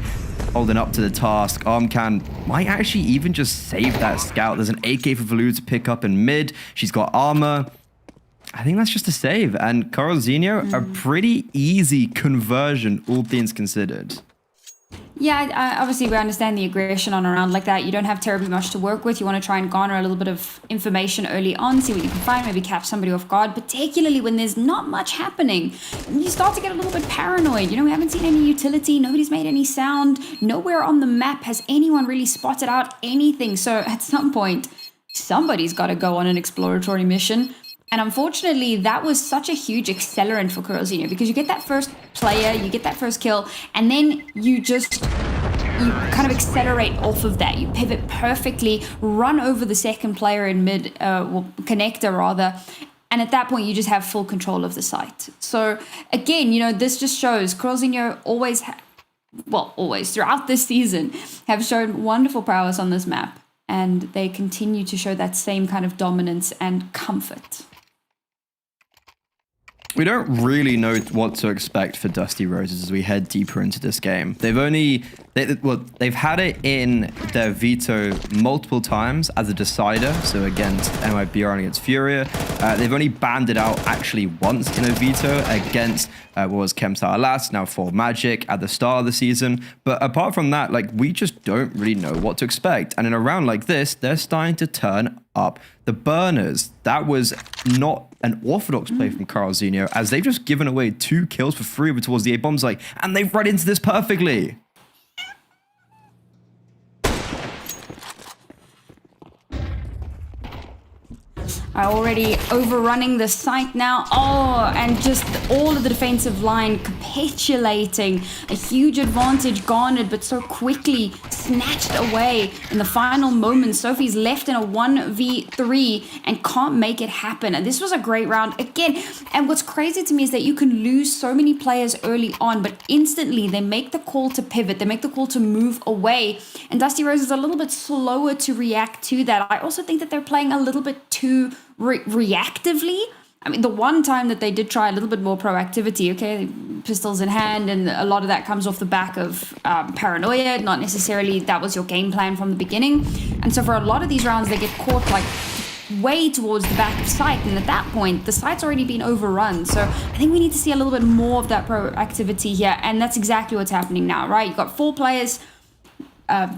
holding up to the task. Armcan might actually even just save that scout. There's an AK for Valulu to pick up in mid. She's got armor. I think that's just a save. And Carlzinho, a pretty easy conversion, all things considered. Yeah, obviously we understand the aggression on a round like that. You don't have terribly much to work with. You want to try and garner a little bit of information early on, see what you can find, maybe catch somebody off guard, particularly when there's not much happening. You start to get a little bit paranoid. We haven't seen any utility. Nobody's made any sound. Nowhere on the map has anyone really spotted out anything. So at some point, somebody's got to go on an exploratory mission. And unfortunately, that was such a huge accelerant for Kurosino because you get that first player, you get that first kill, and then you kind of accelerate off of that. You pivot perfectly, run over the second player in mid, connector rather, and at that point you just have full control of the site. So again, this just shows Kurosino always throughout this season have shown wonderful prowess on this map, and they continue to show that same kind of dominance and comfort. We don't really know what to expect for Dusty Roses as we head deeper into this game. They've had it in their veto multiple times as a decider, so against MIBR and against Furia. They've only banned it out actually once in a veto against what was Chemstar last, now for Magic at the start of the season. But apart from that, we just don't really know what to expect. And in a round like this, they're starting to turn up the burners. That was not an orthodox play from Kurosino, as they've just given away 2 kills for free over towards the A bomb site, and they've run into this perfectly. Already overrunning the site now. Oh, and just all of the defensive line capitulating. A huge advantage garnered, but so quickly snatched away in the final moments. Sophie's left in a 1v3 and can't make it happen. And this was a great round again. And what's crazy to me is that you can lose so many players early on, but instantly they make the call to pivot. They make the call to move away. And Dusty Rose is a little bit slower to react to that. I also think that they're playing a little bit too reactively. I mean, the one time that they did try a little bit more proactivity, okay, pistols in hand, and a lot of that comes off the back of paranoia, not necessarily that was your game plan from the beginning. And so for a lot of these rounds, they get caught way towards the back of site, and at that point, the site's already been overrun. So I think we need to see a little bit more of that proactivity here, and that's exactly what's happening now, right? You've got 4 players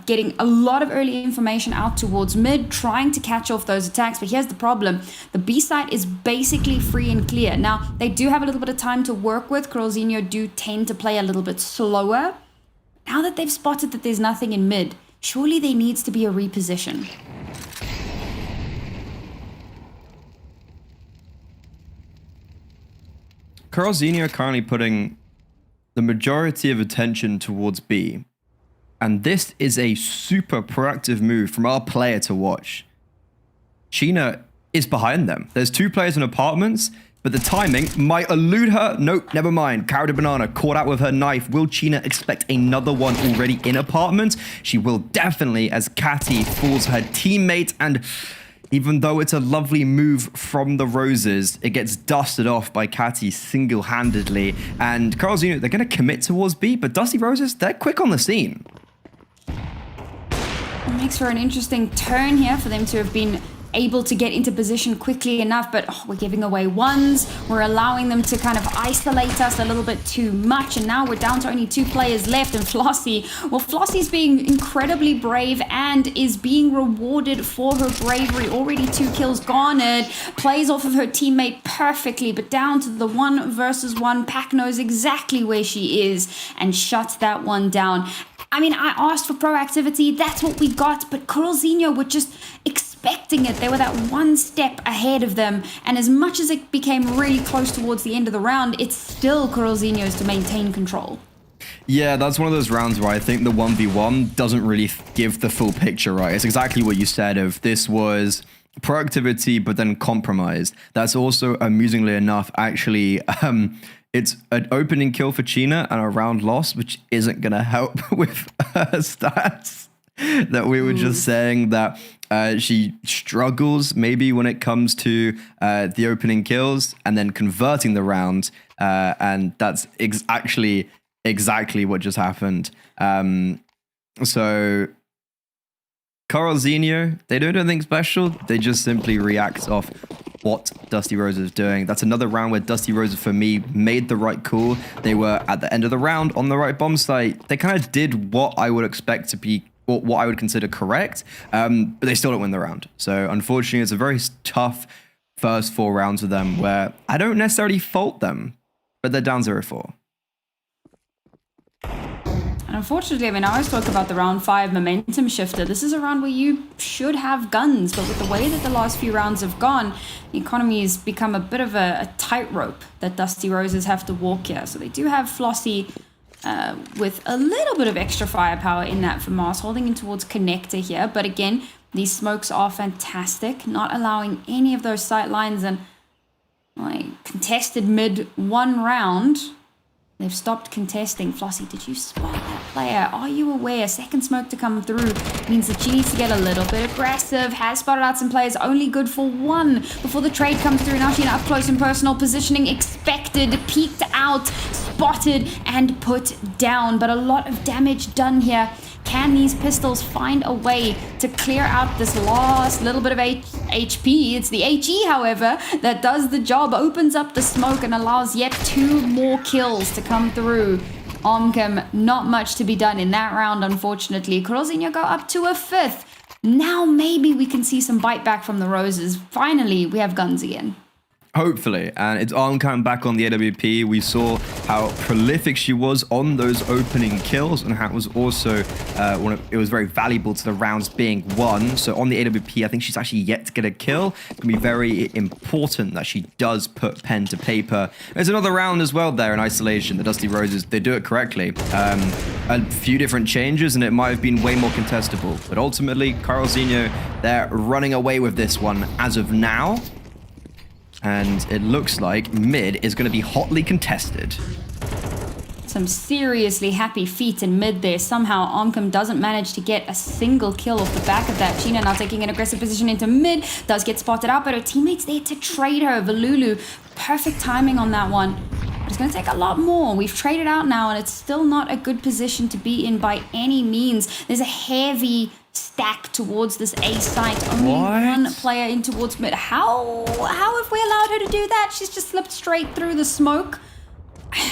getting a lot of early information out towards mid, trying to catch off those attacks. But here's the problem. The B site is basically free and clear. Now, they do have a little bit of time to work with. Kurosino do tend to play a little bit slower. Now that they've spotted that there's nothing in mid, surely there needs to be a reposition. Kurosino are currently putting the majority of attention towards B. And this is a super proactive move from our player to watch. Sheena is behind them. There's 2 players in apartments, but the timing might elude her. Nope, never mind. Carrot Banana caught out with her knife. Will Sheena expect another one already in apartments? She will definitely, as Catty falls her teammate. And even though it's a lovely move from the Roses, it gets dusted off by Catty single-handedly. And Kurosino, they're going to commit towards B, but Dusty Roses, they're quick on the scene. It makes for an interesting turn here for them to have been able to get into position quickly enough, but we're giving away ones. We're allowing them to kind of isolate us a little bit too much, and now we're down to only 2 players left. And Flossie's being incredibly brave and is being rewarded for her bravery. Already 2 kills garnered, plays off of her teammate perfectly, but down to the 1 versus 1. Pac knows exactly where she is and shuts that one down. I mean, I asked for proactivity, that's what we got, but Kurosino were just expecting it. They were that 1 step ahead of them, and as much as it became really close towards the end of the round, it's still Kurosino's to maintain control. Yeah, that's one of those rounds where I think the 1v1 doesn't really give the full picture, right? It's exactly what you said of this was proactivity, but then compromised. That's also, amusingly enough, actually... it's an opening kill for Sheena and a round loss, which isn't going to help with her stats. That we were just saying that she struggles maybe when it comes to the opening kills and then converting the round. And that's actually exactly what just happened. So Kurosino, they don't do anything special. They just simply react off what Dusty Rose is doing. That's another round where Dusty Rose, for me, made the right call. They were at the end of the round on the right bomb site. They kind of did what I would expect to be, or what I would consider correct, but they still don't win the round. So unfortunately, it's a very tough first 4 rounds with them where I don't necessarily fault them, but they're down 0-4. And unfortunately, I mean, I always talk about the round 5 momentum shifter. This is a round where you should have guns, but with the way that the last few rounds have gone, the economy has become a bit of a tightrope that Dusty Roses have to walk here. So they do have Flossie with a little bit of extra firepower in that for Mars, holding in towards Connector here. But again, these smokes are fantastic, not allowing any of those sight lines, and like contested mid 1 round. They've stopped contesting. Flossie, did you spot that player? Are you aware? Second smoke to come through means that she needs to get a little bit aggressive. Has spotted out some players, only good for 1 before the trade comes through. Now she's in up close and personal positioning. Expected, peeked out, spotted, and put down. But a lot of damage done here. Can these pistols find a way to clear out this last little bit of HP? It's the HE, however, that does the job, opens up the smoke and allows yet 2 more kills to come through. Omcom, not much to be done in that round, unfortunately. Krozinho go up to a 5th. Now maybe we can see some bite back from the Roses. Finally, we have guns again. Hopefully, and it's Armcam back on the AWP. We saw how prolific she was on those opening kills, and how it was also it was very valuable to the rounds being won. So on the AWP, I think she's actually yet to get a kill. It's gonna be very important that she does put pen to paper. There's another round as well there in isolation. The Dusty Roses, they do it correctly. A few different changes, and it might have been way more contestable. But ultimately, Carlzinho, they're running away with this one as of now. And it looks like mid is going to be hotly contested. Some seriously happy feet in mid there. Somehow Omcom doesn't manage to get a single kill off the back of that. China now taking an aggressive position into mid. Does get spotted out, but her teammates there to trade her. Valulu, perfect timing on that one. But it's going to take a lot more. We've traded out now, and it's still not a good position to be in by any means. There's a heavy stack towards this A site. Only 1 player in towards mid. How have we allowed her to do that? She's just slipped straight through the smoke.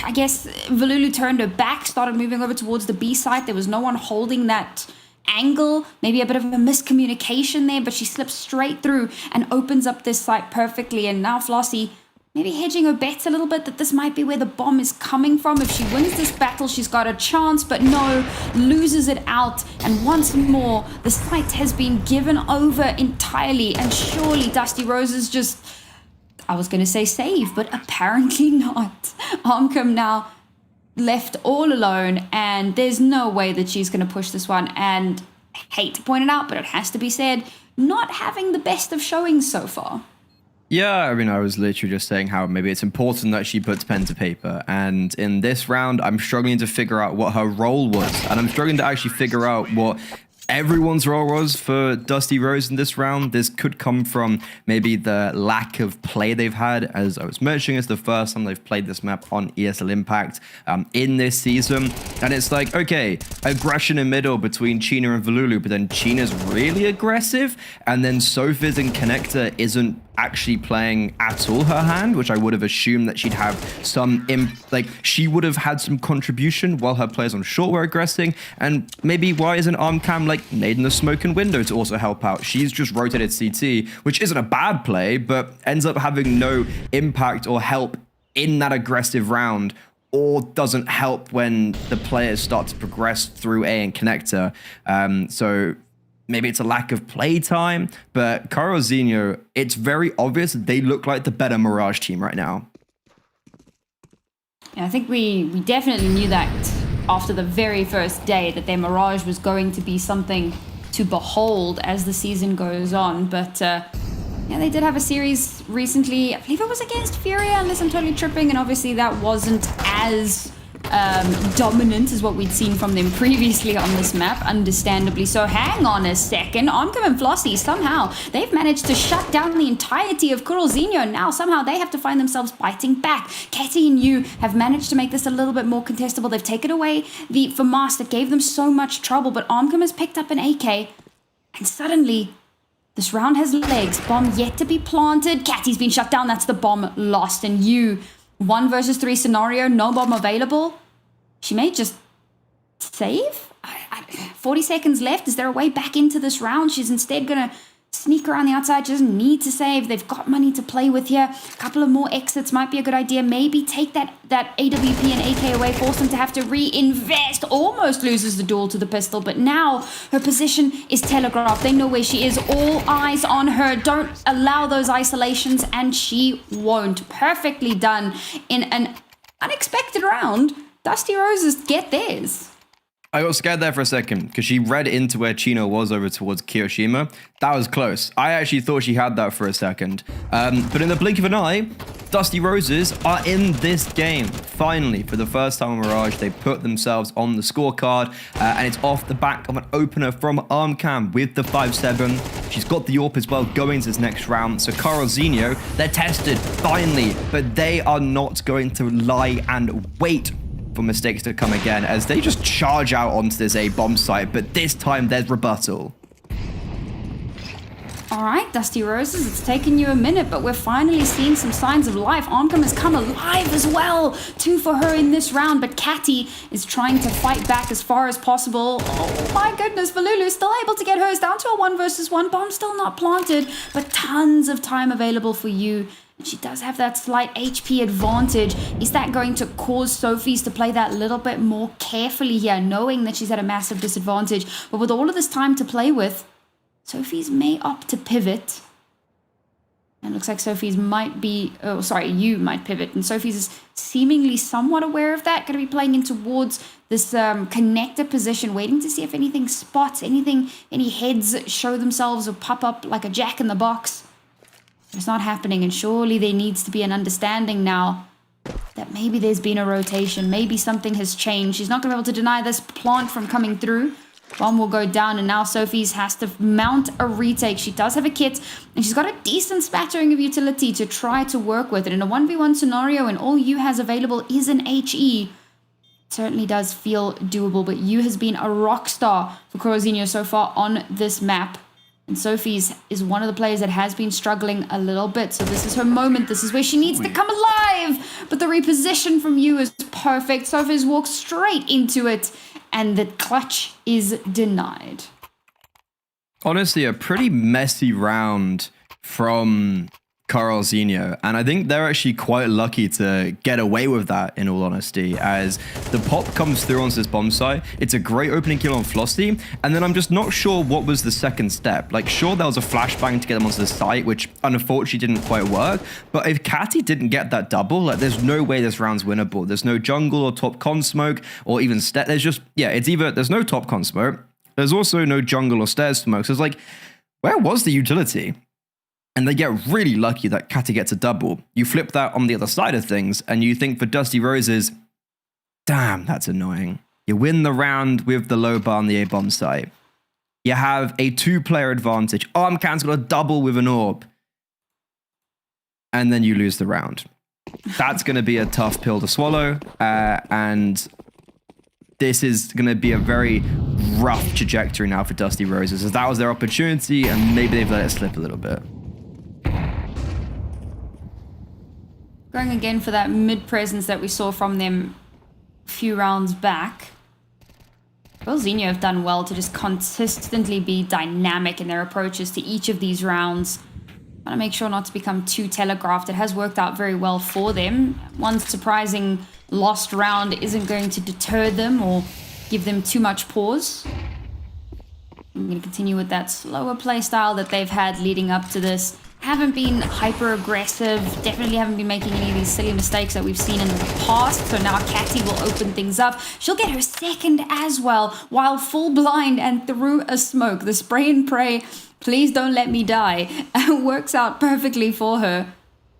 I guess Valulu turned her back, started moving over towards the B site. There was no one holding that angle. Maybe a bit of a miscommunication there, but she slips straight through and opens up this site perfectly. And now Flossie maybe hedging her bets a little bit that this might be where the bomb is coming from. If she wins this battle, she's got a chance, but no, loses it out. And once more, the site has been given over entirely. And surely Dusty Roses just, I was going to say save, but apparently not. Omcom now left all alone, and there's no way that she's going to push this one. And I hate to point it out, but it has to be said, not having the best of showings so far. Yeah, I mean, I was literally just saying how maybe it's important that she puts pen to paper. And in this round, I'm struggling to figure out what her role was. And I'm struggling to actually figure out what everyone's role was for Dusty Rose in this round. This could come from maybe the lack of play they've had. As I was mentioning, it's the first time they've played this map on ESL Impact in this season. And it's like, okay, aggression in middle between China and Valulu, but then China's really aggressive. And then Sophiz and Connector isn't actually playing at all her hand, which I would have assumed that she'd have some, she would have had some contribution while her players on short were aggressing. And maybe why isn't Armcam made in the smoke and window to also help out? She's just rotated CT, which isn't a bad play, but ends up having no impact or help in that aggressive round, or doesn't help when the players start to progress through A and Connector. So maybe it's a lack of play time, but Carlzinho, it's very obvious they look like the better Mirage team right now. Yeah, I think we definitely knew that after the very first day that their Mirage was going to be something to behold as the season goes on. But yeah, they did have a series recently. I believe it was against Furia, unless I'm totally tripping, and obviously that wasn't as dominant as what we'd seen from them previously on this map, understandably. So hang on a second. Omcom and Flossie, somehow they've managed to shut down the entirety of Kuralzinho, and now somehow they have to find themselves biting back. Ketty and you have managed to make this a little bit more contestable. They've taken away the FAMAS that gave them so much trouble, but Omcom has picked up an AK, and suddenly this round has legs. Bomb yet to be planted. Catty's been shut down. That's the bomb lost. And you, 1 versus 3 scenario, no bomb available. She may just save. 40 seconds left. Is there a way back into this round? She's instead gonna sneak around the outside. She doesn't need to save. They've got money to play with here. A couple of more exits might be a good idea. Maybe take that AWP and AK away, force them to have to reinvest. Almost loses the duel to the pistol, but now her position is telegraphed. They know where she is. All eyes on her. Don't allow those isolations, and she won't. Perfectly done in an unexpected round. Dusty Roses get theirs. I got scared there for a second because she read into where Chino was over towards Kiyoshima. That was close. I actually thought she had that for a second. But in the blink of an eye, Dusty Roses are in this game. Finally, for the first time on Mirage, they put themselves on the scorecard. And it's off the back of an opener from Armcam with the 5-7. She's got the AWP as well going to this next round. So Carl Zinho, they're tested, finally. But they are not going to lie and wait for mistakes to come again as they just charge out onto this A bomb site, but this time there's rebuttal. All right, Dusty Roses, it's taken you a minute, but we're finally seeing some signs of life. Armcam has come alive as well. 2 for her in this round, but Catty is trying to fight back as far as possible. Oh my goodness, Valulu still able to get hers down to a 1 versus 1. Bomb still not planted, but tons of time available for you. She does have that slight HP advantage. Is that going to cause Sophie's to play that little bit more carefully here, knowing that she's at a massive disadvantage? But with all of this time to play with, Sophie's may opt to pivot. And it looks like Sophie's might be... Oh, sorry, you might pivot. And Sophie's is seemingly somewhat aware of that. Going to be playing in towards this connector position, waiting to see if anything spots, any heads show themselves or pop up like a jack in the box. It's not happening, and surely there needs to be an understanding now that maybe there's been a rotation, maybe something has changed. She's not going to be able to deny this plant from coming through. Bomb will go down, and now Sophie's has to mount a retake. She does have a kit, and she's got a decent spattering of utility to try to work with it. In a 1v1 scenario, and all you has available is an HE, it certainly does feel doable, but you has been a rock star for Corozinho so far on this map. And Sophie's is one of the players that has been struggling a little bit. So this is her moment. This is where she needs to come alive. But the reposition from you is perfect. Sophie's walked straight into it. And the clutch is denied. Honestly, a pretty messy round from Carl Zinho, and I think they're actually quite lucky to get away with that, in all honesty, as the pop comes through onto this bomb site. It's a great opening kill on Flossie, and then I'm just not sure what was the second step. Like, sure, there was a flashbang to get them onto the site, which unfortunately didn't quite work, but if Catty didn't get that double, like, there's no way this round's winnable. There's no jungle or top con smoke, or even there's just, yeah, it's either there's no top con smoke, there's also no jungle or stairs smoke, so it's like, where was the utility? And they get really lucky that Catty gets a double. You flip that on the other side of things, and you think for Dusty Roses, damn, that's annoying. You win the round with the low bar on the A-bomb site. You have a 2-player advantage. Armcan's got a double with an AWP. And then you lose the round. That's going to be a tough pill to swallow. And this is going to be a very rough trajectory now for Dusty Roses, as that was their opportunity, and maybe they've let it slip a little bit. Going again for that mid-presence that we saw from them a few rounds back. Well, Zinho have done well to just consistently be dynamic in their approaches to each of these rounds. Want to make sure not to become too telegraphed. It has worked out very well for them. One surprising lost round isn't going to deter them or give them too much pause. I'm going to continue with that slower play style that they've had leading up to this. Haven't been hyper aggressive, definitely haven't been making any of these silly mistakes that we've seen in the past. So now Catty will open things up. She'll get her second as well, while full blind and through a smoke. The spray and pray, please don't let me die, works out perfectly for her.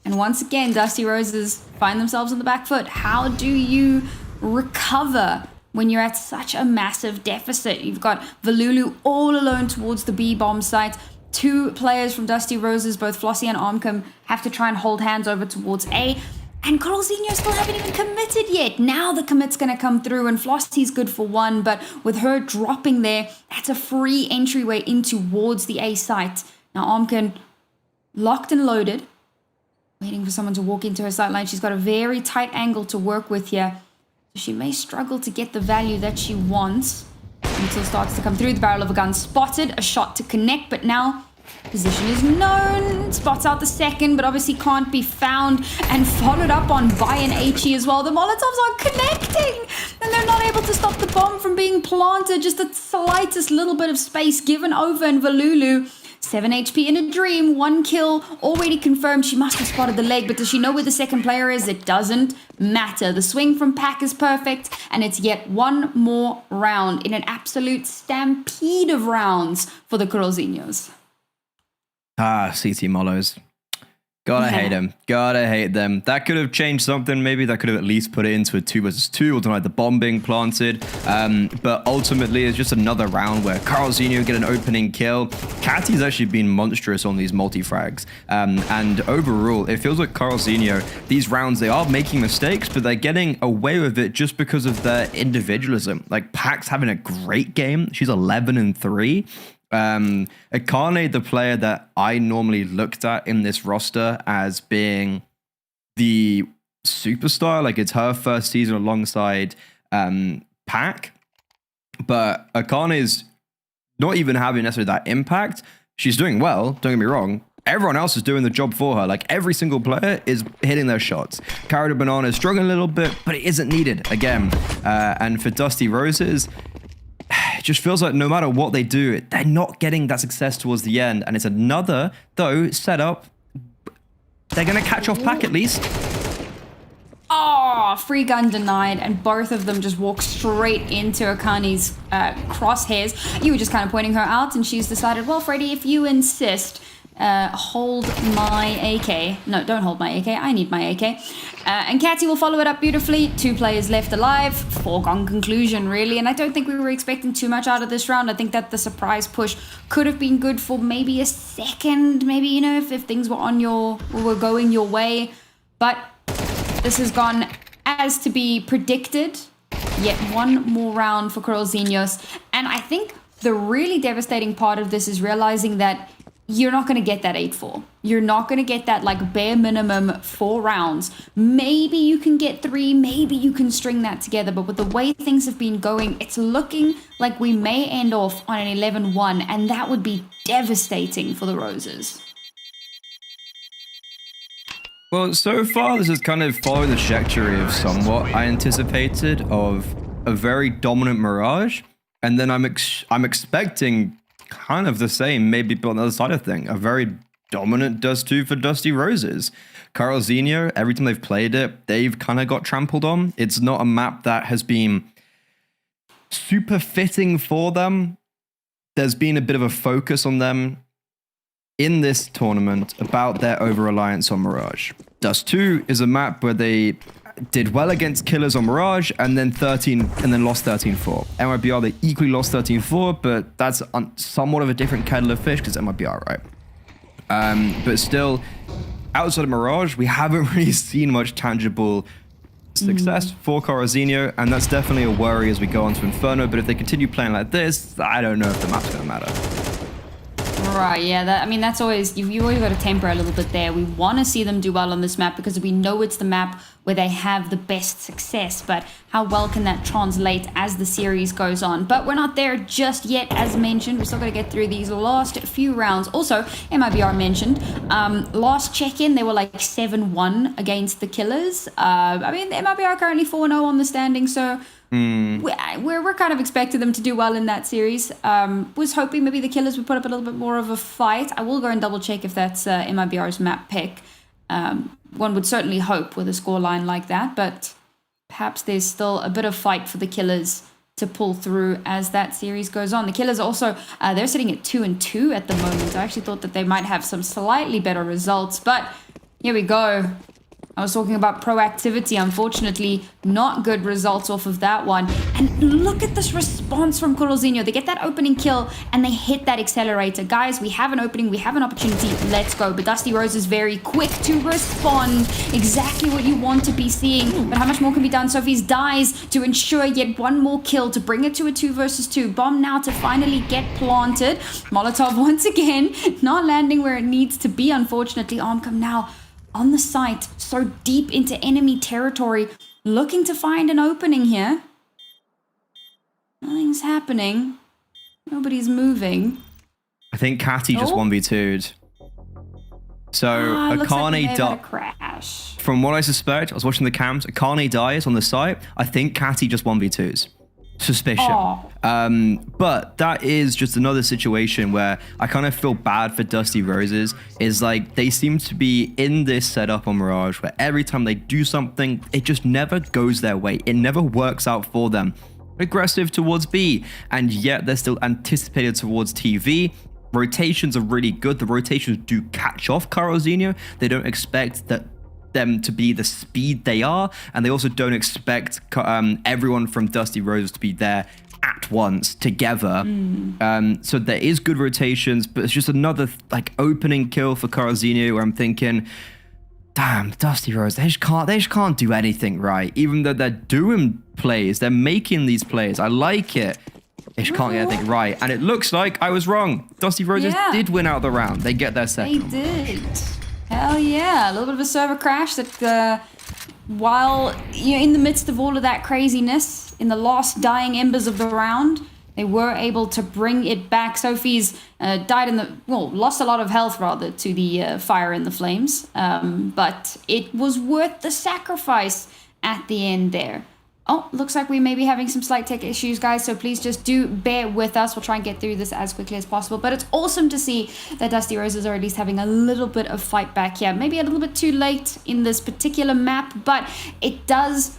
And once again, Dusty Roses find themselves on the back foot. How do you recover when you're at such a massive deficit? You've got Valulu all alone towards the B bomb site. 2 players from Dusty Roses, both Flossie and Armcam, have to try and hold hands over towards A. And Corozinho still haven't even committed yet. Now the commit's going to come through, and Flossie's good for 1. But with her dropping there, that's a free entryway in towards the A site. Now Armcam locked and loaded, waiting for someone to walk into her sight line. She's got a very tight angle to work with here. So she may struggle to get the value that she wants until starts to come through. The barrel of a gun spotted, a shot to connect, but now Position is known, spots out the second, but obviously can't be found, and followed up on by an HE as well. The Molotovs are connecting, and they're not able to stop the bomb from being planted. Just the slightest little bit of space given over, and Valulu, 7 HP in a dream, 1 kill, already confirmed. She must have spotted the leg, but does she know where the second player is? It doesn't matter. The swing from Pack is perfect, and it's yet one more round in an absolute stampede of rounds for the Coralzinhos. Ah, CT Molos. Gotta hate them. Gotta hate them. That could have changed something. Maybe that could have at least put it into a 2 versus 2 or denied the bomb being planted. But ultimately, it's just another round where Coralzinho get an opening kill. Catty's actually been monstrous on these multi-frags. And overall, it feels like Coralzinho, these rounds, they are making mistakes, but they're getting away with it just because of their individualism. Like, Pack's having a great game. She's 11-3. Akane, the player that I normally looked at in this roster as being the superstar, like it's her first season alongside Pack, but Akane is not even having necessarily that impact. She's doing well, don't get me wrong. Everyone else is doing the job for her. Like, every single player is hitting their shots. Cara de Banana is struggling a little bit, but it isn't needed again. And for Dusty Roses, it just feels like no matter what they do, they're not getting that success towards the end. And it's another, though, setup. They're going to catch off Pack at least. Oh, free gun denied, and both of them just walk straight into Akane's crosshairs. You were just kind of pointing her out, and she's decided, well, Freddy, if you insist, hold my AK. No, don't hold my AK. I need my AK. And Catty will follow it up beautifully. 2 players left alive. Foregone conclusion, really. And I don't think we were expecting too much out of this round. I think that the surprise push could have been good for maybe a second. Maybe, you know, if things were going your way. But this has gone as to be predicted. Yet one more round for Coralzinhos. And I think the really devastating part of this is realizing that you're not going to get that 8-4. You're not going to get that like bare minimum 4 rounds. Maybe you can get 3, maybe you can string that together. But with the way things have been going, it's looking like we may end off on an 11-1, and that would be devastating for the Roses. Well, so far, this has kind of followed the trajectory of somewhat I anticipated of a very dominant Mirage. And then I'm expecting kind of the same, maybe on the other side of thing, a very dominant Dust 2 for Dusty Roses. Coralzinho, every time they've played it, they've kind of got trampled on. It's not a map that has been super fitting for them. There's been a bit of a focus on them in this tournament about their over-reliance on Mirage. Dust 2 is a map where they did well against Killers on Mirage and then lost 13-4. MIBR, they equally lost 13-4, but that's somewhat of a different kettle of fish because MIBR, right? But still, outside of Mirage, we haven't really seen much tangible success for Coralzinho, and that's definitely a worry as we go on to Inferno. But if they continue playing like this, I don't know if the map's going to matter. Right, yeah, that's always, you always got to temper a little bit there. We want to see them do well on this map because we know it's the map where they have the best success, but how well can that translate as the series goes on? But we're not there just yet, as mentioned. We're still got to get through these last few rounds. Also, MIBR mentioned, last check-in, they were like 7-1 against the Killers. The MIBR are currently 4-0 on the standing, so we're kind of expecting them to do well in that series. Was hoping maybe the Killers would put up a little bit more of a fight. I will go and double check if that's MIBR's map pick. One would certainly hope with a scoreline like that, but perhaps there's still a bit of fight for the Killers to pull through as that series goes on. The Killers also, they're sitting at 2-2 at the moment. I actually thought that they might have some slightly better results, but here we go. I was talking about proactivity. Unfortunately, not good results off of that one. And look at this response from Coralzinho. They get that opening kill and they hit that accelerator. Guys, we have an opening. We have an opportunity. Let's go. But Dusty Rose is very quick to respond. Exactly what you want to be seeing. But how much more can be done? Sophie's dies to ensure yet one more kill to bring it to a 2 versus 2. Bomb now to finally get planted. Molotov once again not landing where it needs to be, unfortunately. Armcom now on the site, so deep into enemy territory, looking to find an opening here. Nothing's happening. Nobody's moving. I think Catty just Oh. 1v2'd. So Looks like we may Akane have had a died. crash. From what I suspect, I was watching the cams. Akane dies on the site. I think Catty just 1v2's. Suspicion. Aw. But that is just another situation where I kind of feel bad for Dusty Roses. Is like they seem to be in this setup on Mirage where every time they do something, it just never goes their way. It never works out for them. Aggressive towards B, and yet they're still anticipated towards TV. Rotations are really good. The rotations do catch off Carlzinho. They don't expect them to be the speed they are, and they also don't expect everyone from Dusty Roses to be there at once together. So there is good rotations, but it's just another like opening kill for Carlzinho where I'm thinking, damn, Dusty Rose, they just can't do anything right. Even though they're doing plays, they're making these plays. I like it. They just can't get anything right. And it looks like I was wrong. Dusty Roses did win out the round. They get their second. They did. Hell yeah. A little bit of a server crash that while you're in the midst of all of that craziness, in the last dying embers of the round, they were able to bring it back. Sophie's lost a lot of health rather to the fire and the flames. But it was worth the sacrifice at the end there. Oh, looks like we may be having some slight tech issues, guys, so please just do bear with us. We'll try and get through this as quickly as possible. But it's awesome to see that Dusty Roses are at least having a little bit of fight back here. Maybe a little bit too late in this particular map, but it does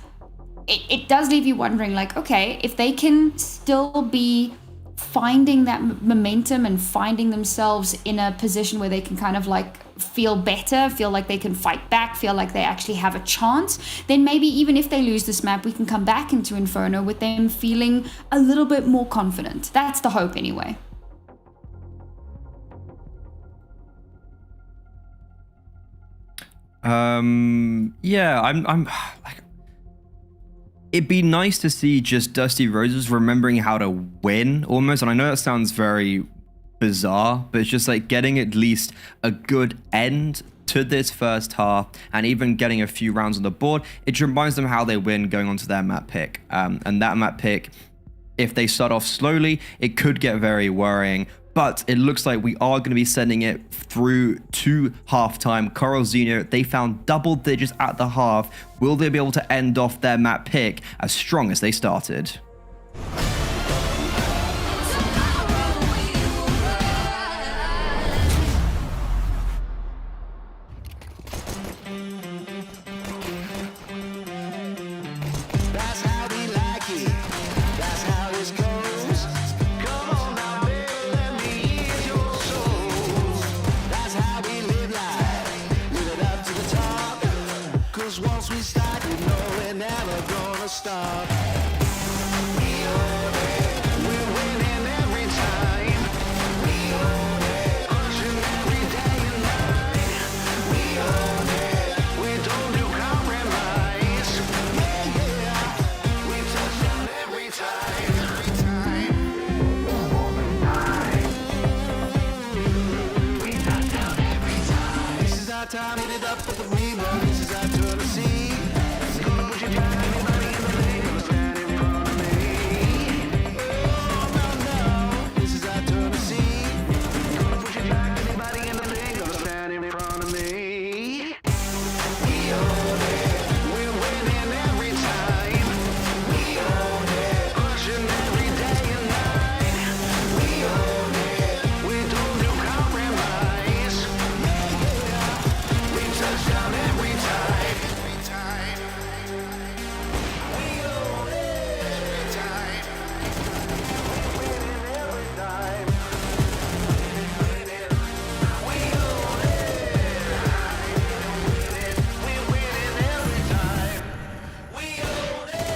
leave you wondering, like, okay, if they can still be finding that momentum and finding themselves in a position where they can kind of like feel better, feel like they can fight back, feel like they actually have a chance, then maybe even if they lose this map, we can come back into Inferno with them feeling a little bit more confident. That's the hope anyway. Yeah, I'm like, it'd be nice to see just Dusty Roses remembering how to win almost. And I know that sounds very bizarre, but it's just like getting at least a good end to this first half and even getting a few rounds on the board. It reminds them how they win going on to their map pick. And that map pick, if they start off slowly, it could get very worrying. But it looks like we are going to be sending it through to halftime. Carlzinho, they found double digits at the half. Will they be able to end off their map pick as strong as they started? Once we start, you know we're never gonna stop. We own it, we're winning every time. We own it, pushing every day and night. We own it, we don't do compromise. Yeah, yeah, we touch down every time. We touch down every time. This is our time, hit it up with the rebound. This is our turn to see. Gonna put you down, anybody in the lane, gonna stand in front of me. Oh, no. This is our turn to see. Gonna put you down, anybody in the lane, gonna stand in front of me. We own it, we're winning every time. We own it, pushing every day and night. We own it, we don't do compromise. Yeah, yeah, we touch down every time. Every time. We own it every time. We win every time. We own it. We're winning every time. We own it.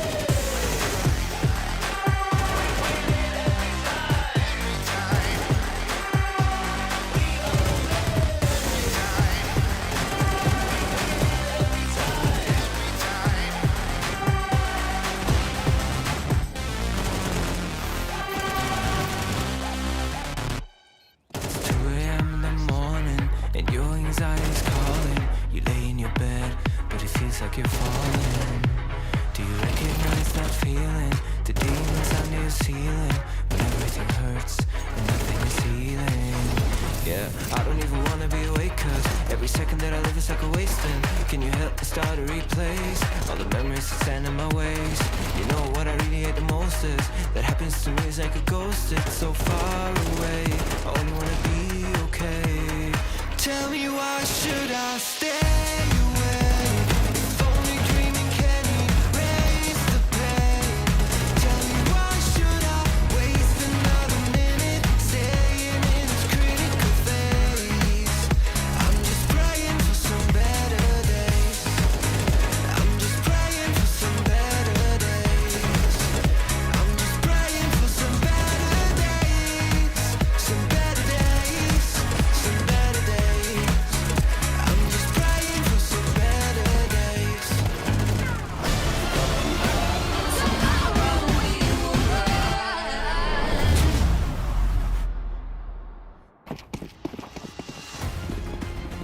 It's 2 a.m. in the morning, and your anxiety's calling. You lay in your bed, but it feels like you're falling. Do you recognize that feeling? The demons under your ceiling, when everything hurts and nothing is healing. Yeah, I don't even wanna be awake, cause every second that I live is like a wasting. Can you help me start a replace all the memories that stand in my ways? You know what I really hate the most is that happens to me is like a ghost. It's so far away, I only wanna be okay. Tell me why should I stay away? If only dreaming can erase the pain. Tell me why should I waste another minute staying in this critical phase? I'm just praying for some better days. I'm just praying for some better days. I'm just praying for some better days. Some better days. Some better days. I'm just praying for some better days.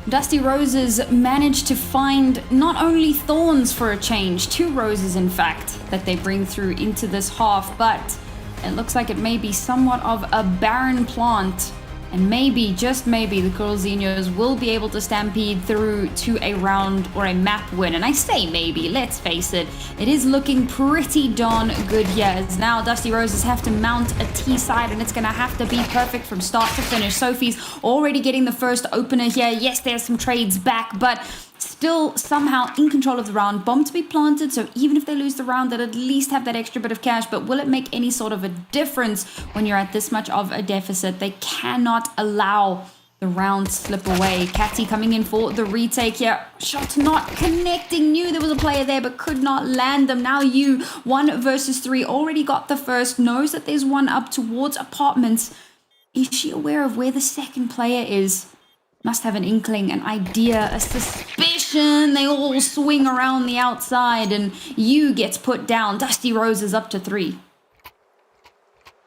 Dusty Roses managed to find not only thorns for a change, 2 roses in fact, that they bring through into this half, but it looks like it may be somewhat of a barren plant. And maybe, just maybe, the Coralzinos will be able to stampede through to a round or a map win. And I say maybe, let's face it, it is looking pretty darn good here. As now Dusty Roses have to mount a T side and it's going to have to be perfect from start to finish. Sophie's already getting the first opener here. Yes, there's some trades back, but still somehow in control of the round. Bomb to be planted, so even if they lose the round, they'll at least have that extra bit of cash. But will it make any sort of a difference when you're at this much of a deficit? They cannot allow the round slip away. Catty coming in for the retake here. Shot not connecting. Knew there was a player there but could not land them. Now you, 1 versus 3, already got the first. Knows that there's one up towards apartments. Is she aware of where the second player is? Must have an inkling, an idea, a suspicion. They all swing around the outside and you gets put down. Dusty Roses up to 3.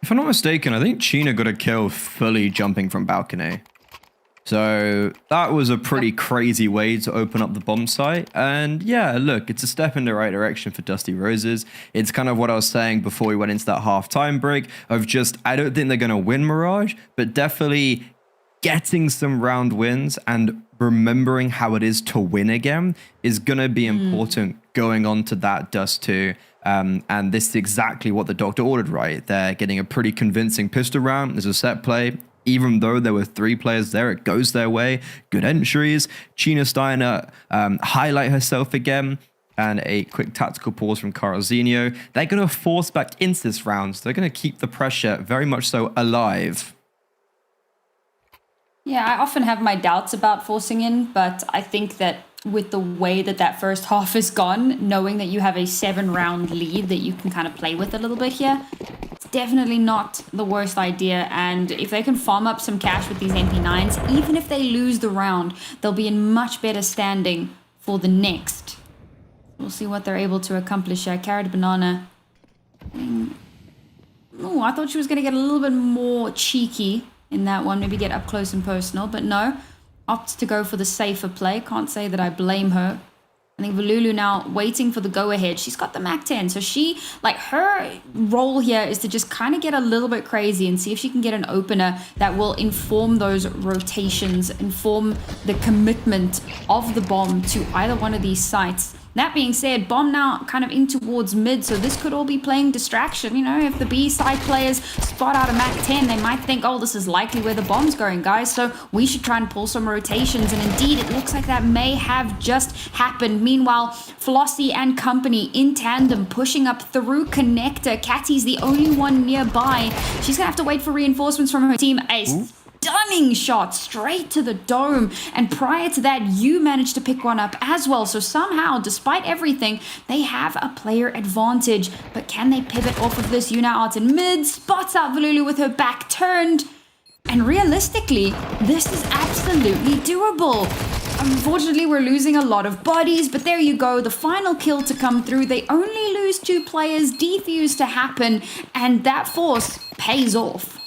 If I'm not mistaken, I think China got a kill fully jumping from balcony. So that was a pretty crazy way to open up the bomb site. And yeah, look, it's a step in the right direction for Dusty Roses. It's kind of what I was saying before we went into that half-time break of just, I don't think they're going to win Mirage, but definitely getting some round wins and remembering how it is to win again is going to be important going on to that Dust 2. And this is exactly what the doctor ordered, right? They're getting a pretty convincing pistol round. There's a set play. Even though there were 3 players there, it goes their way. Good entries. China Steiner highlight herself again. And a quick tactical pause from Coralzino. They're going to force back into this round. So they're going to keep the pressure very much so alive. Yeah, I often have my doubts about forcing in, but I think that with the way that that first half is gone, knowing that you have a 7-round lead that you can kind of play with a little bit here, it's definitely not the worst idea. And if they can farm up some cash with these MP9s, even if they lose the round, they'll be in much better standing for the next. We'll see what they're able to accomplish here. Carrot Banana. Oh, I thought she was going to get a little bit more cheeky in that one, maybe get up close and personal, but no, opts to go for the safer play. Can't say that I blame her. I think Valulu now waiting for the go-ahead. She's got the MAC-10, so she, like, her role here is to just kind of get a little bit crazy and see if she can get an opener that will inform those rotations, inform the commitment of the bomb to either one of these sites. That being said, bomb now kind of in towards mid, so this could all be playing distraction. You know, if the B side players spot out a MAC-10, they might think, oh, this is likely where the bomb's going, guys, so we should try and pull some rotations. And indeed, it looks like that may have just happened. Meanwhile, Flossie and company in tandem pushing up through connector. Catty's the only one nearby. She's gonna have to wait for reinforcements from her team. Stunning shot straight to the dome, and prior to that you managed to pick one up as well, so somehow despite everything they have a player advantage. But can they pivot off of this? Yuna out in mid, spots out Valulu with her back turned, and realistically this is absolutely doable. Unfortunately we're losing a lot of bodies, but there you go, the final kill to come through. They only lose 2 players, defuse to happen, and that force pays off.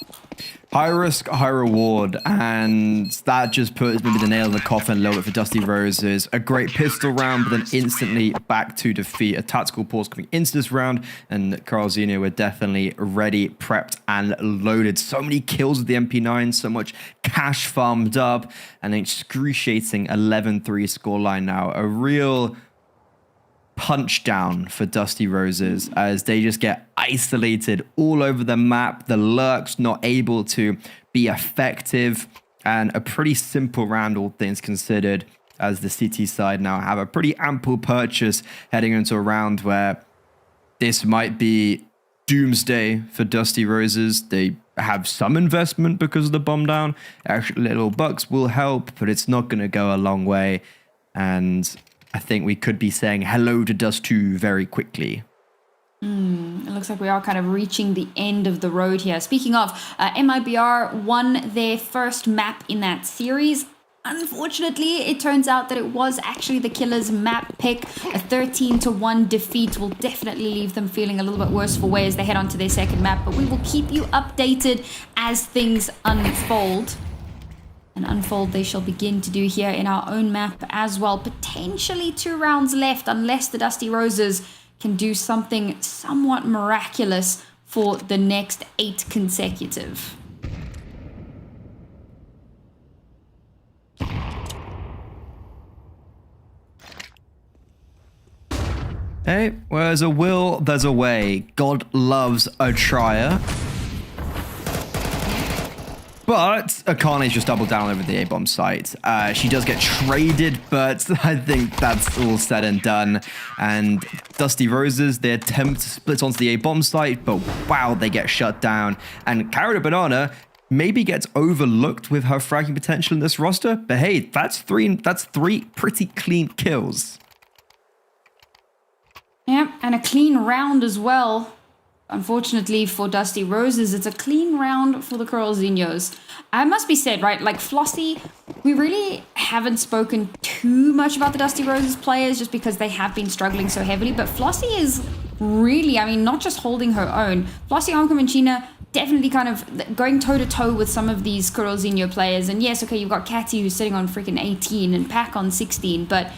High risk, high reward, and that just puts maybe the nail in the coffin a little bit for Dusty Roses. A great pistol round, but then instantly back to defeat. A tactical pause coming into this round, and Carl Zeno were definitely ready, prepped, and loaded. So many kills with the MP9, so much cash farmed up, and an excruciating 11-3 scoreline now. A real punch down for Dusty Roses as they just get isolated all over the map. The lurks not able to be effective, and a pretty simple round, all things considered, as the City side now have a pretty ample purchase heading into a round where this might be doomsday for Dusty Roses. They have some investment because of the bomb down. Actually, little Bocks will help, but it's not going to go a long way, and I think we could be saying hello to Dust 2 very quickly. It looks like we are kind of reaching the end of the road here. Speaking of, MIBR won their first map in that series. Unfortunately, it turns out that it was actually the Killers map pick. A 13-1 defeat will definitely leave them feeling a little bit worse for wear as they head on to their second map, but we will keep you updated as things unfold. And unfold they shall begin to do here in our own map as well. Potentially 2 rounds left unless the Dusty Roses can do something somewhat miraculous for the next 8 consecutive. Hey, where there's a will, there's a way. God loves a trier. But Akane's just doubled down over the A-bomb site. She does get traded, but I think that's all said and done. And Dusty Roses, they attempt to split onto the A-bomb site, but wow, they get shut down. And Carrot Banana maybe gets overlooked with her fragging potential in this roster, but hey, that's three pretty clean kills. Yeah, and a clean round as well. Unfortunately for Dusty Roses, it's a clean round for the Coralzinhos. I must be said, right, like Flossie, we really haven't spoken too much about the Dusty Roses players just because they have been struggling so heavily, but Flossie is really, I mean, not just holding her own. Flossie, Onkum, and Sheena definitely kind of going toe-to-toe with some of these Coralzinho players. And yes, okay, you've got Catty who's sitting on freaking 18 and Pack on 16, but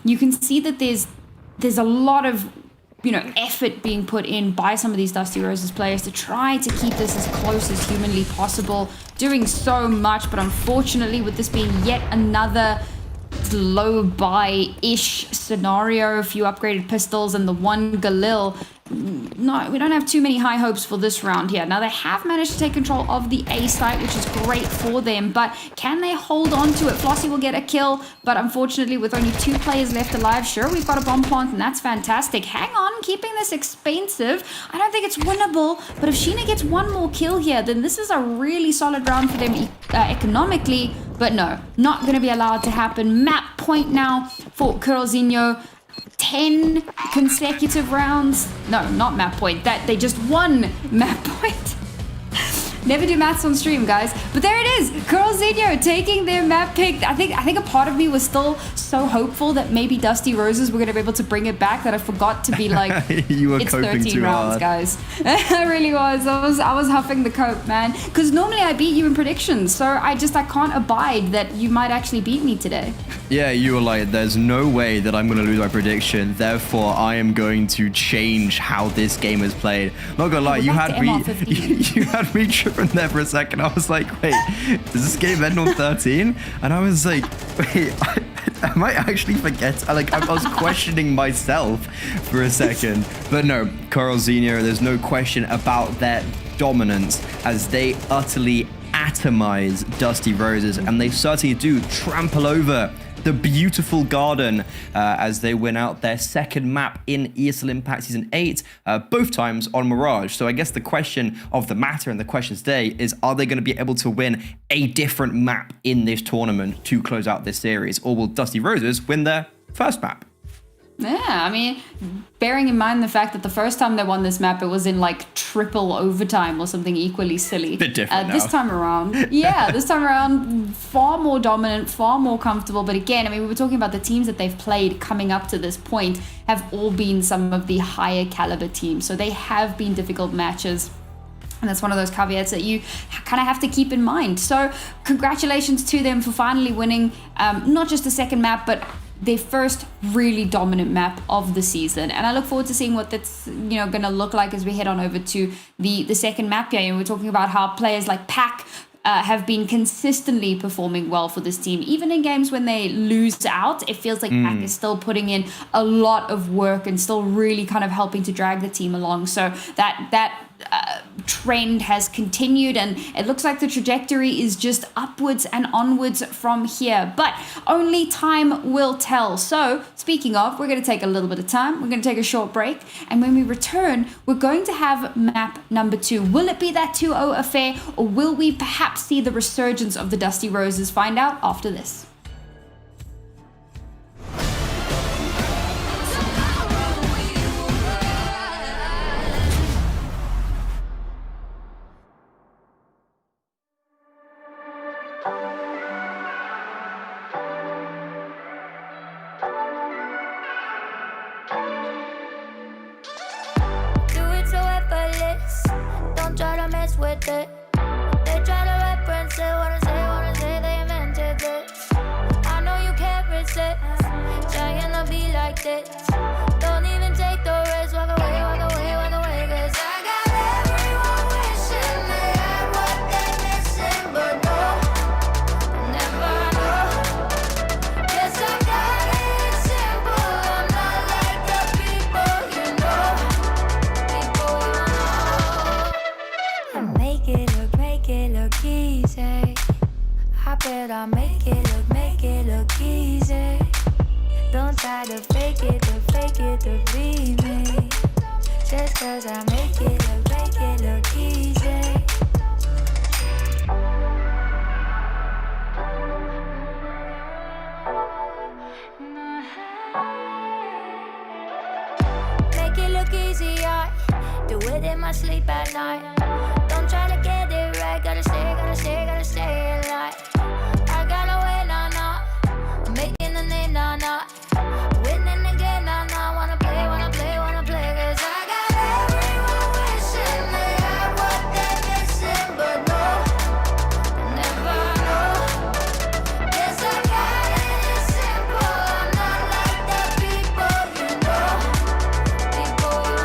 you can see that there's a lot of effort being put in by some of these Dusty Roses players to try to keep this as close as humanly possible, doing so much, but unfortunately with this being yet another low buy-ish scenario, a few upgraded pistols and the one Galil, no, we don't have too many high hopes for this round here. Now they have managed to take control of the A site, which is great for them, but can they hold on to it? Flossie will get a kill, but unfortunately with only 2 players left alive, sure, we've got a bomb plant and that's fantastic. Hang on, keeping this expensive. I don't think it's winnable, but if Sheena gets one more kill here, then this is a really solid round for them economically, but no, not going to be allowed to happen. Map point now for Coralzinho. 10 consecutive rounds. No, not map point. That they just won map point. Never do maths on stream, guys. But there it is. Coralzinho taking their map pick. I think a part of me was still so hopeful that maybe Dusty Roses were going to be able to bring it back that I forgot to be like, you were it's coping 13 too rounds, hard. guys. I really was. I was huffing the cope, man. Because normally I beat you in predictions, so I can't abide that you might actually beat me today. Yeah, you were like, there's no way that I'm going to lose my prediction. Therefore, I am going to change how this game is played. Not gonna lie, you had me tripping there for a second. I was like, wait, does this game end on 13? And I was like, wait, I might actually forget. I was questioning myself for a second. But no, Coralzinho, there's no question about their dominance as they utterly atomize Dusty Roses, and they certainly do trample over the beautiful garden as they win out their second map in ESL Impact Season 8, both times on Mirage. So I guess the question of the matter and the question today is, are they going to be able to win a different map in this tournament to close out this series? Or will Dusty Roses win their first map? Yeah, I mean, bearing in mind the fact that the first time they won this map, it was in like triple overtime or something equally silly. Bit different now. This time around, far more dominant, far more comfortable. But again, I mean, we were talking about the teams that they've played coming up to this point have all been some of the higher caliber teams. So they have been difficult matches. And that's one of those caveats that you kind of have to keep in mind. So congratulations to them for finally winning not just the second map, but their first really dominant map of the season. And I look forward to seeing what that's going to look like as we head on over to the second map here. And we're talking about how players like Pac have been consistently performing well for this team. Even in games when they lose out, it feels like Pac is still putting in a lot of work and still really kind of helping to drag the team along. So that trend has continued, and it looks like the trajectory is just upwards and onwards from here. But only time will tell. So speaking of, we're going to take a little bit of time. We're going to take a short break. And when we return, we're going to have map number 2. Will it be that 2-0 affair, or will we perhaps see the resurgence of the Dusty Roses? Find out after this. With it, they try to reference it. Wanna say they invented this. I know you can't resist trying to be like this. Don't even take the risk. Walk away, walk away, walk away. 'Cause I got everyone wishing they had what they're missing, but no, never know. Yes, I got it simple. I'm not like the people you know. People you know. Make it look easy. I bet I'll make it look easy. Don't try to fake it to be me. Just 'cause I make it look easy. Make it look easy, I do it in my sleep at night. Don't try to get it right, gotta stay alive. I gotta win, nah. I'm making the name, nah. Winning again, nah. Wanna play. 'Cause I got everyone wishing they had what they're missing, but no, never know. Yes, I got it simple. I'm not like the people you know. People you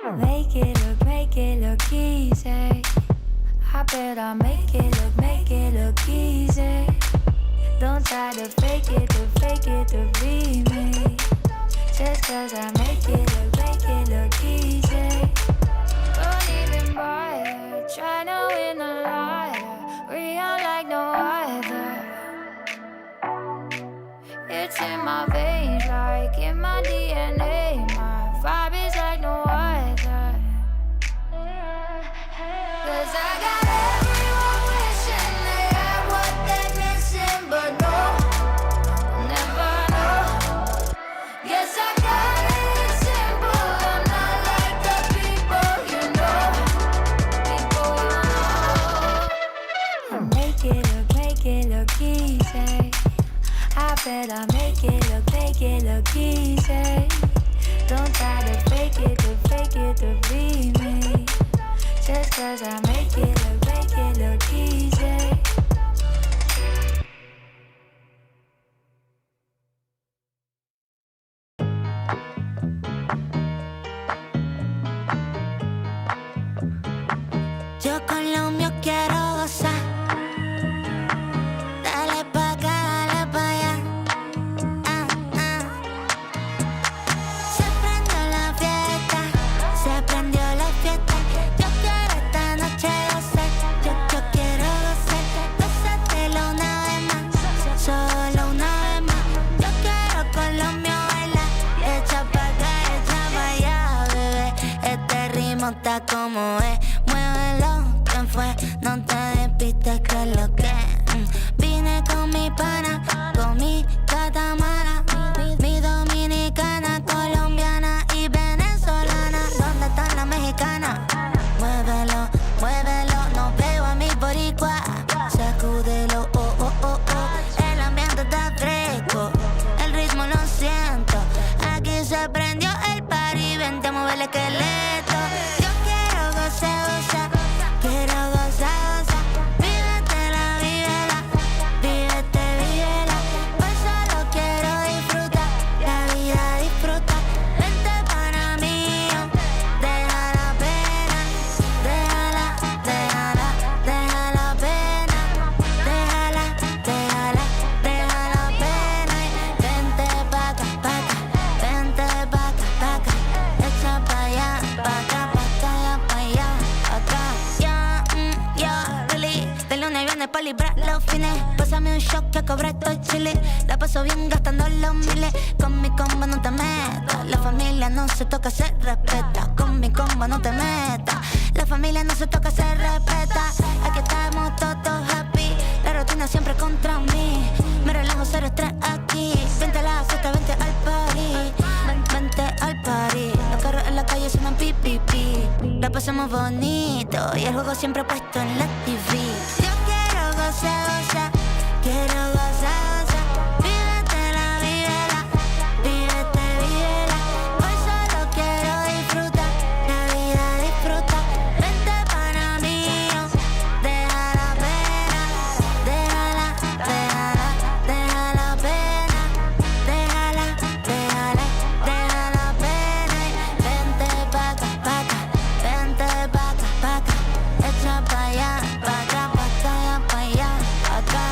know. Make it look easy. I bet I'll make it look easy. Don't try to fake it to be me. Just 'cause I make it look easy. Don't even bother trying to win a liar. Real like no other. It's in my veins, like in my DNA. My vibe is like no other. 'Cause I got everyone wishing they had what they're missing, but no, never know. Yes, I got it simple. I'm not like the people you know. People you know. Make it look easy. I bet I'll make it look easy. Don't try to fake it to be me. Just 'cause I make it look easy. Yo con lo mío quiero gozar. Dale pa' acá, dale pa' allá. Se prendió la fiesta. Yo quiero esta noche gozar. Yo quiero gozar. Gózatelo una vez más. Solo una vez más. Yo quiero con lo mío bailar. Echa pa' acá, echa pa' allá, bebé. Este ritmo está como es. Muévelo, ¿quién fue? No te despistes que es lo que vine con mi pana, con mi catamara, mi dominicana, colombiana y venezolana. ¿Dónde están las mexicanas? Muévelo, no veo a mi boricua. Sacúdelo, oh. El ambiente está fresco, el ritmo lo siento. Aquí se prendió el party, vente a mover el esqueleto. Yo quiero pa' librar los fines. Pásame un shot que cobra estos chiles. La paso bien gastando los miles. Con mi combo no te metas. La familia no se toca, se respeta. Con mi combo no te metas. La familia no se toca, se respeta. Aquí estamos todos happy. La rutina siempre contra mí. Me relajo, cero estrés aquí. Vente a la fiesta, vente al party. Vente al party. Los carros en la calle suenan pi, pi, pi. La pasamos bonito y el juego siempre puesto en la TV. Yo quiero gozar, gozar. Quiero gozar, gozar. Vívetela, vívela. Vívete, vívela. Hoy solo quiero disfrutar. La vida disfruta. Vente para mí. Deja la pena. Déjala, déjala. Deja la pena. Déjala, déjala. Deja la pena. Vente pa' acá, pa' acá. Vente pa' acá, pa' acá. Echa pa' allá, pa' acá, pa' acá, pa' allá, pa' acá.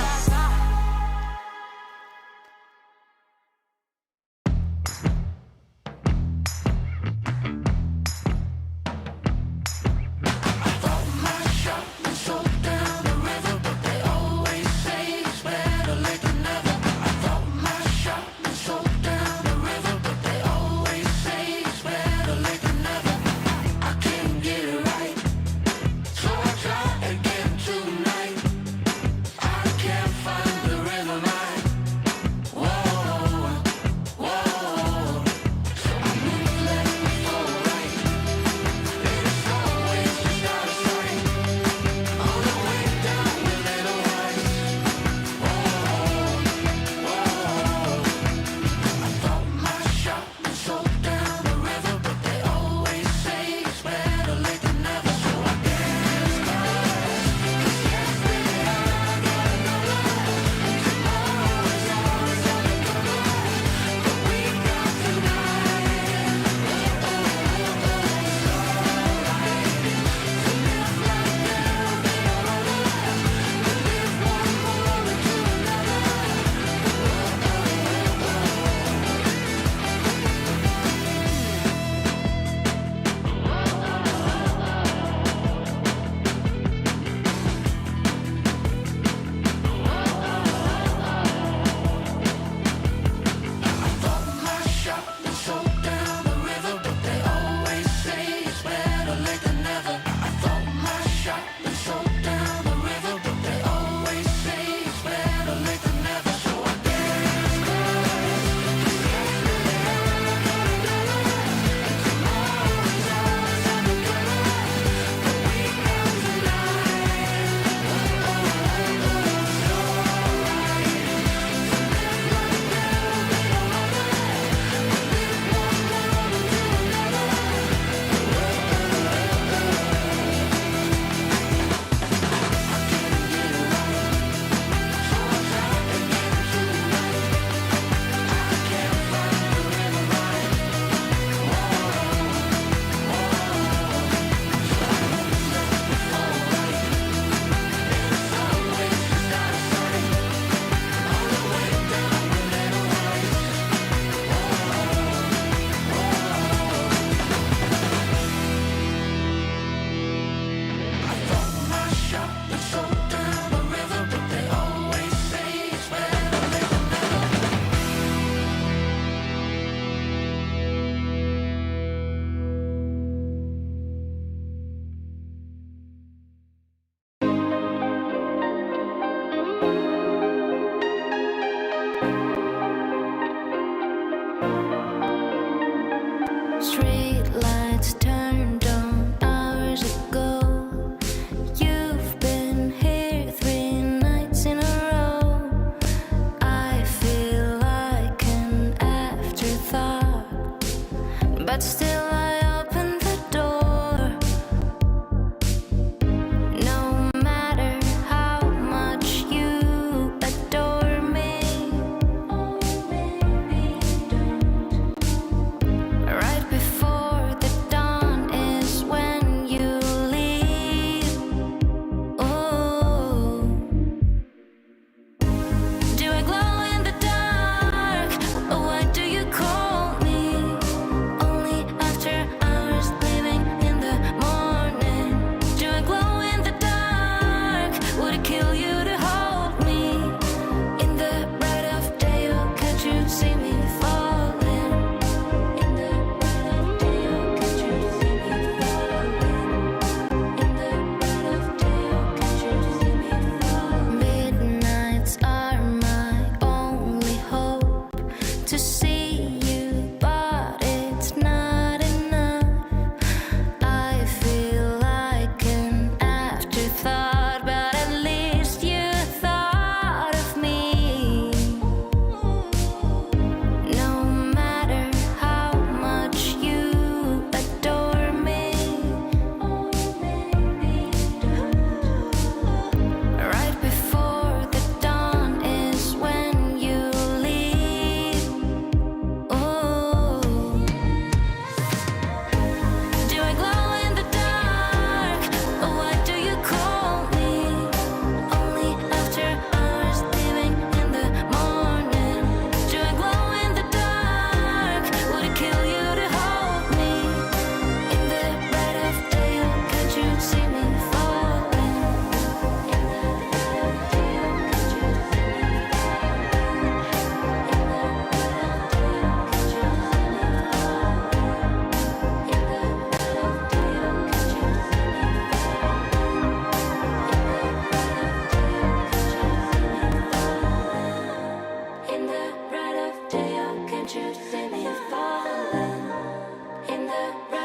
Street lights turned on hours ago. You've been here 3 nights in a row. I feel like an afterthought, but still I open the door. No matter how much you adore me, right before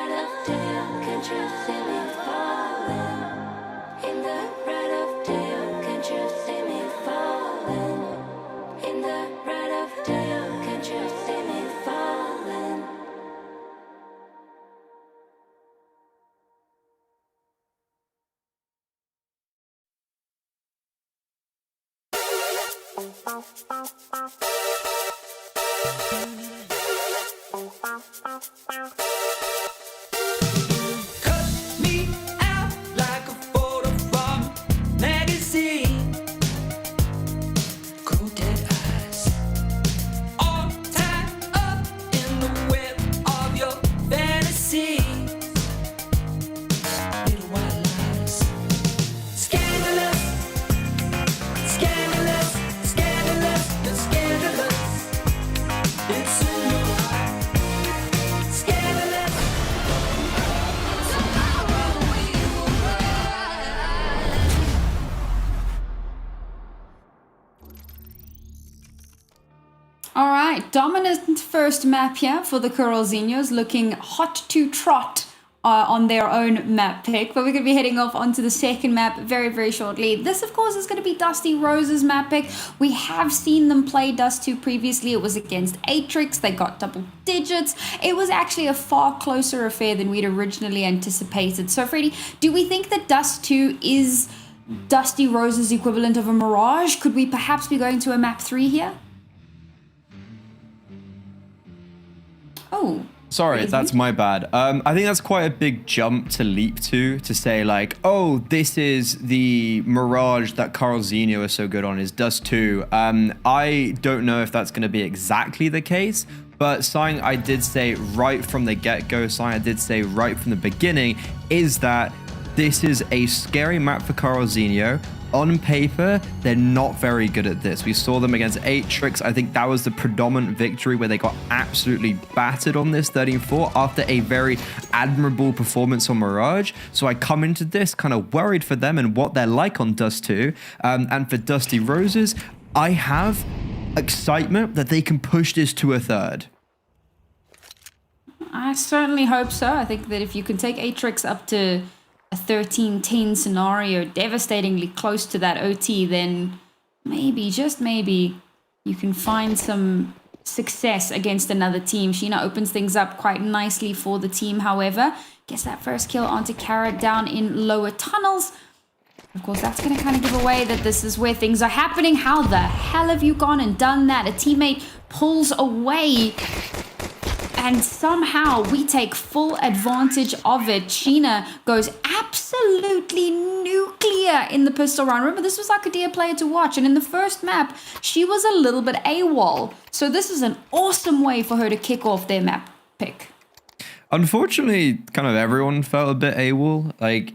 bright of day, oh, can't you see me falling? In the bright of day, oh, can't you see me falling? In the bright of day, oh, can't you see me falling? Cut me out like a photo from magazine. Cold dead eyes, all tied up in the web of your fantasy. Little white lies, scandalous, scandalous, scandalous, you're scandalous. It's in your heart, scandalous. All right, dominant first map here for the Coralzinhos, looking hot to trot on their own map pick. But we're going to be heading off onto the second map very, very shortly. This, of course, is going to be Dusty Rose's map pick. We have seen them play Dust 2 previously. It was against Atrix. They got double digits. It was actually a far closer affair than we'd originally anticipated. So, Freddie, do we think that Dust 2 is Dusty Rose's equivalent of a Mirage? Could we perhaps be going to a map 3 here? Oh. Sorry, that's my bad. I think that's quite a big jump to leap to say like, oh, this is the Mirage that Coralzinho is so good on, is Dust 2. I don't know if that's going to be exactly the case, but something I did say right from the get-go, something I did say right from the beginning, is that this is a scary map for Coralzinho. On paper, they're not very good at this. We saw them against Atrix. I think that was the predominant victory where they got absolutely battered on this 13-4 after a very admirable performance on Mirage. So I come into this kind of worried for them and what they're like on Dust 2. And for Dusty Roses, I have excitement that they can push this to a third. I certainly hope so. I think that if you can take Atrix up to a 13-10 scenario, devastatingly close to that OT, then maybe, just maybe, you can find some success against another team. Sheena opens things up quite nicely for the team, however. Gets that first kill onto Carrot down in lower tunnels. Of course, that's going to kind of give away that this is where things are happening. How the hell have you gone and done that? A teammate pulls away, and somehow we take full advantage of it. Sheena goes absolutely nuclear in the pistol round. Remember, this was like a dear player to watch. And in the first map, she was a little bit AWOL. So this is an awesome way for her to kick off their map pick. Unfortunately, kind of everyone felt a bit AWOL. Like,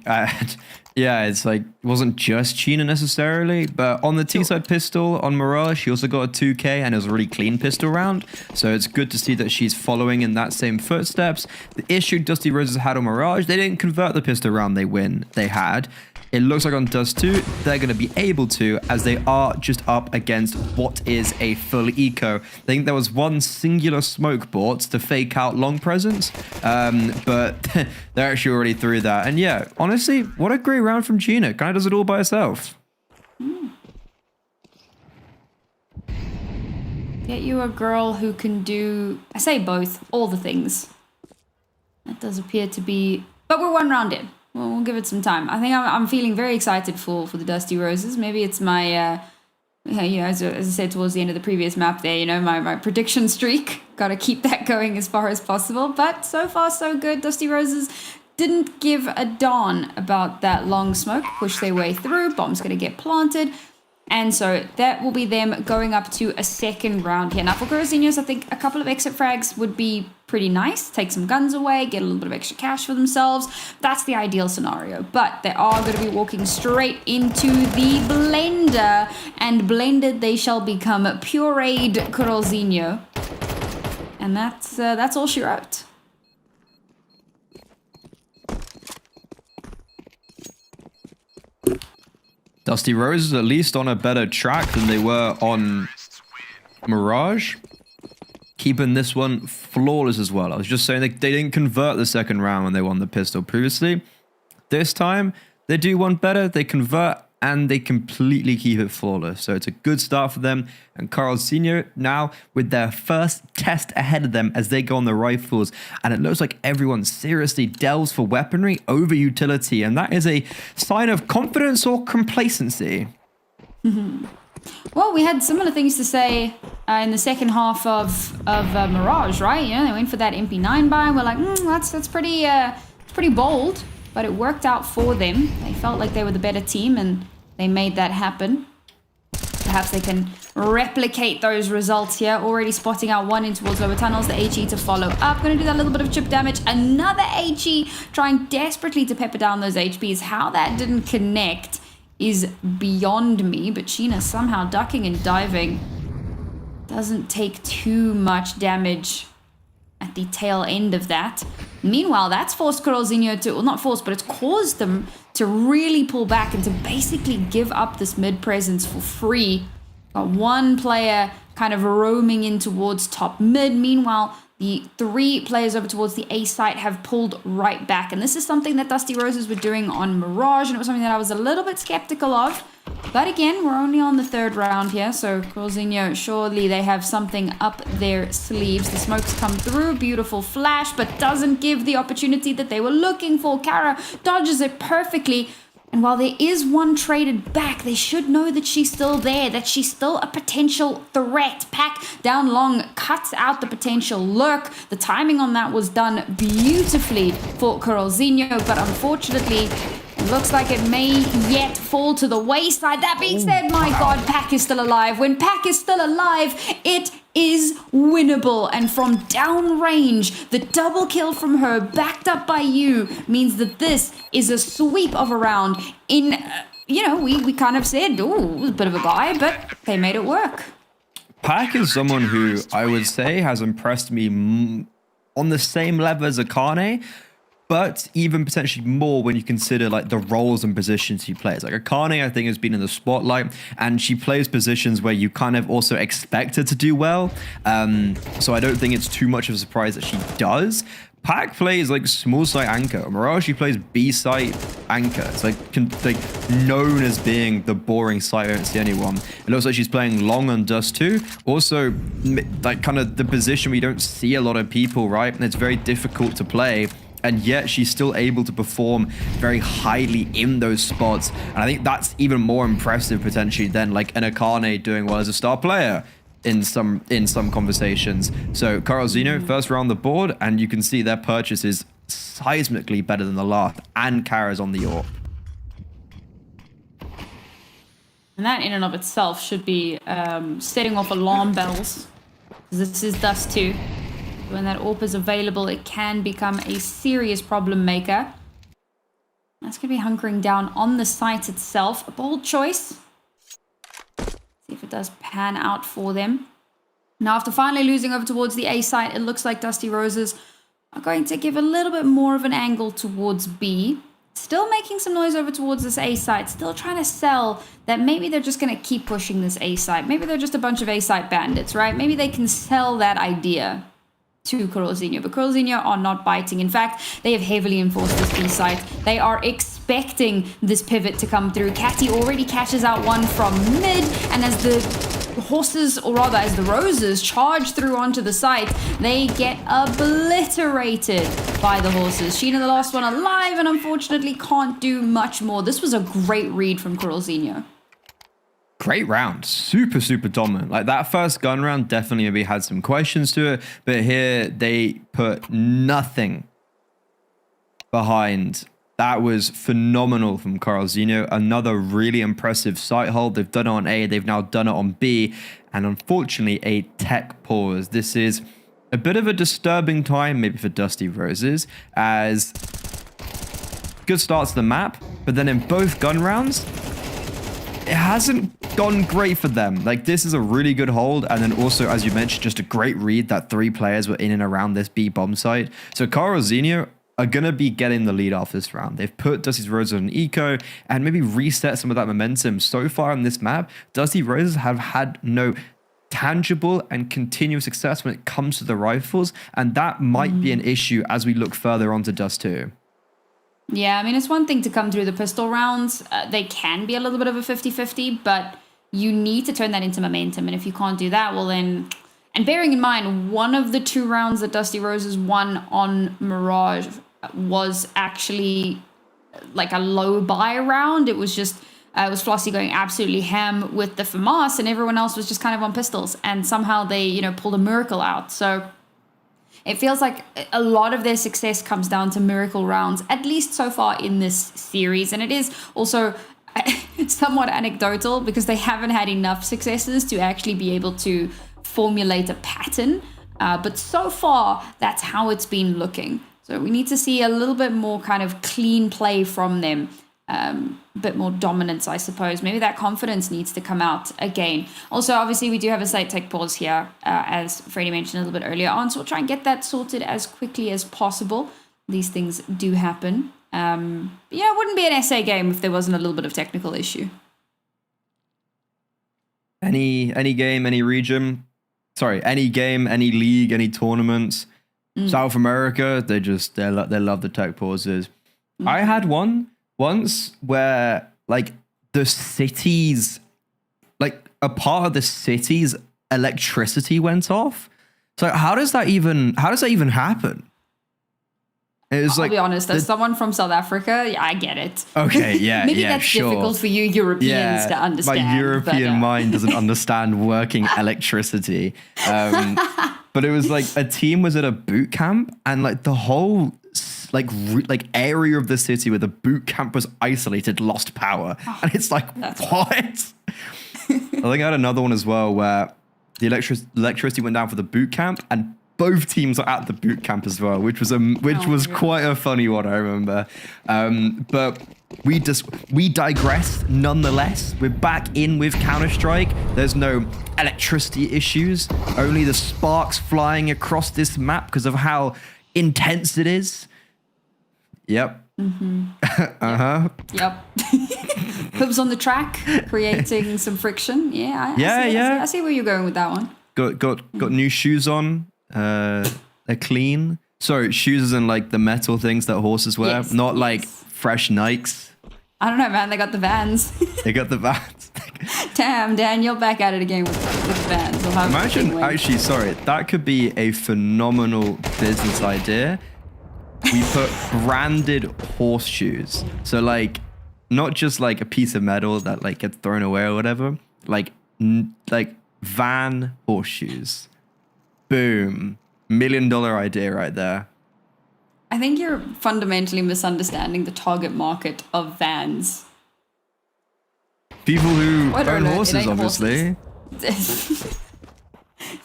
yeah, it's like, it wasn't just Sheena necessarily, but on the T-side pistol, on Mirage, she also got a 2K and it was a really clean pistol round. So it's good to see that she's following in that same footsteps. The issue Dusty Roses had on Mirage, they didn't convert the pistol round they had. It looks like on Dust 2, they're going to be able to, as they are just up against what is a full eco. I think there was one singular smoke bought to fake out long presence, but they're actually already through that. And yeah, honestly, what a great round from Gina. Kind of does it all by herself. Get you a girl who can do, I say both, all the things. That does appear to be, but we're one round in. We'll give it some time. I think I'm feeling very excited for the Dusty Roses. Maybe it's my, as I said towards the end of the previous map there, my prediction streak. Got to keep that going as far as possible. But so far, so good. Dusty Roses didn't give a darn about that long smoke. Push their way through. Bomb's going to get planted. And so that will be them going up to a second round here. Now for Coralzinhos, I think a couple of exit frags would be pretty nice. Take some guns away, get a little bit of extra cash for themselves. That's the ideal scenario. But they are going to be walking straight into the blender. And blended they shall become pureed Coralzinho. And that's all she wrote. Dusty Roses at least on a better track than they were on Mirage. keeping this one flawless as well. I was just saying they didn't convert the second round when they won the pistol previously. This time, they do one better. They convert and they completely keep it flawless. So it's a good start for them. And Carl Sr. now with their first test ahead of them as they go on the rifles. And it looks like everyone seriously delves for weaponry over utility. And that is a sign of confidence or complacency. Well, we had similar things to say in the second half of Mirage, right? You know, they went for that MP9 buy. We're like, that's pretty bold, but it worked out for them. They felt like they were the better team, and they made that happen. Perhaps they can replicate those results here. Already spotting out one in towards lower tunnels. The HE to follow up. Going to do that little bit of chip damage. Another HE trying desperately to pepper down those HPs. How that didn't connect is beyond me, but Sheena somehow ducking and diving doesn't take too much damage at the tail end of that. Meanwhile, that's forced Coralzinho to, well, not forced, but it's caused them to really pull back and to basically give up this mid presence for free. Got one player kind of roaming in towards top mid. Meanwhile, the three players over towards the A site have pulled right back. And this is something that Dusty Roses were doing on Mirage, and it was something that I was a little bit skeptical of. But again, we're only on the third round here, so Coralzinho, surely they have something up their sleeves. The smokes come through, beautiful flash, but doesn't give the opportunity that they were looking for. Kara dodges it perfectly. And while there is one traded back, they should know that she's still there, that she's still a potential threat. Pack down long, cuts out the potential lurk. The timing on that was done beautifully for Coralzinho, but unfortunately, it looks like it may yet fall to the wayside. That being said, my God, Pack is still alive. When Pack is still alive, it is winnable. And from downrange, the double kill from her, backed up by you, means that this is a sweep of a round. In, we kind of said, ooh, it was a bit of a buy, but they made it work. Pack is someone who I would say has impressed me on the same level as Akane, but even potentially more when you consider like the roles and positions he plays. Like Akane, I think, has been in the spotlight, and she plays positions where you kind of also expect her to do well. So I don't think it's too much of a surprise that she does. Pack plays like small site anchor. Mirage, she plays B site anchor. It's like known as being the boring site. I don't see anyone. It looks like she's playing long on Dust too. Also, like kind of the position we don't see a lot of people, right? And it's very difficult to play. And yet she's still able to perform very highly in those spots. And I think that's even more impressive potentially than like an Akane doing well as a star player in some conversations. So Coralzinho, first round the board, and you can see their purchase is seismically better than the last, and Kara's on the AWP. And that in and of itself should be setting off alarm bells. This is Dust 2. When that AWP is available, it can become a serious problem maker. That's going to be hunkering down on the site itself. A bold choice. See if it does pan out for them. Now, after finally losing over towards the A site, it looks like Dusty Roses are going to give a little bit more of an angle towards B. Still making some noise over towards this A site. Still trying to sell that maybe they're just going to keep pushing this A site. Maybe they're just a bunch of A site bandits, right? Maybe they can sell that idea to Coralzinho, but Coralzinho are not biting. In fact, they have heavily enforced this B site. They are expecting this pivot to come through. Catty already catches out one from mid, and as the horses, or rather as the Roses, charge through onto the site, they get obliterated by the horses. Sheena, the last one alive, and unfortunately can't do much more. This was a great read from Coralzinho. Great round. Super, super dominant. Like that first gun round definitely maybe had some questions to it, but here they put nothing behind. That was phenomenal from Coralzinho. Another really impressive site hold. They've done it on A, they've now done it on B, and unfortunately a tech pause. This is a bit of a disturbing time maybe for Dusty Roses, as good start to the map, but then in both gun rounds, it hasn't gone great for them. Like, this is a really good hold, and then also, as you mentioned, just a great read that three players were in and around this B bomb site. So Coralzinho are going to be getting the lead off this round. They've put Dusty Roses on eco and maybe reset some of that momentum. So far on this map, Dusty Roses have had no tangible and continuous success when it comes to the rifles, and that might be an issue as we look further on to Dust 2. Yeah, I mean, it's one thing to come through the pistol rounds. They can be a little bit of a 50-50, but you need to turn that into momentum. And if you can't do that, well then... And bearing in mind, one of the 2 rounds that Dusty Roses won on Mirage was actually like a low buy round. It was just... it was Flossie going absolutely ham with the FAMAS, and everyone else was just kind of on pistols. And somehow they, you know, pulled a miracle out. So... It feels like a lot of their success comes down to miracle rounds, at least so far in this series. And it is also somewhat anecdotal because they haven't had enough successes to actually be able to formulate a pattern. But so far, that's how it's been looking. So we need to see a little bit more kind of clean play from them. A bit more dominance, I suppose. Maybe that confidence needs to come out again. Also, obviously, we do have a slight tech pause here, as Freddie mentioned a little bit earlier on. So we'll try and get that sorted as quickly as possible. These things do happen. Yeah, it wouldn't be an SA game if there wasn't a little bit of technical issue. Any game, any region, any game, any league, any tournaments, South America, they love the tech pauses. I had one once where like the city's, like a part of the city's electricity went off. So how does that even happen? I'll be honest, as someone from South Africa, yeah, I get it. Okay, yeah, Maybe yeah, that's sure. difficult for you Europeans to understand. My European mind doesn't understand working electricity. But it was like a team was at a boot camp, and like the whole like area of the city where the boot camp was isolated lost power, and it's like what? I think I had another one as well where the electricity went down for the boot camp, and both teams are at the boot camp as well, which was quite a funny one, I remember. But we digress nonetheless. We're back in with Counter-Strike. There's no electricity issues, only the sparks flying across this map because of how intense it is. Yep. Mm-hmm. Yep. Hooves on the track, creating some friction. Yeah. I see where you're going with that one. Got new shoes on. They're clean. Sorry, shoes isn't like the metal things that horses wear, not like fresh Nikes. I don't know, man. They got the Vans. They got the Vans. Damn, Dan, you're back at it again with Vans. Imagine, actually, sorry, that could be a phenomenal business idea. We put branded horseshoes. So like, not just like a piece of metal that like gets thrown away or whatever. Like van horseshoes. Boom. $1 million idea right there. I think you're fundamentally misunderstanding the target market of Vans. People who own horses, obviously.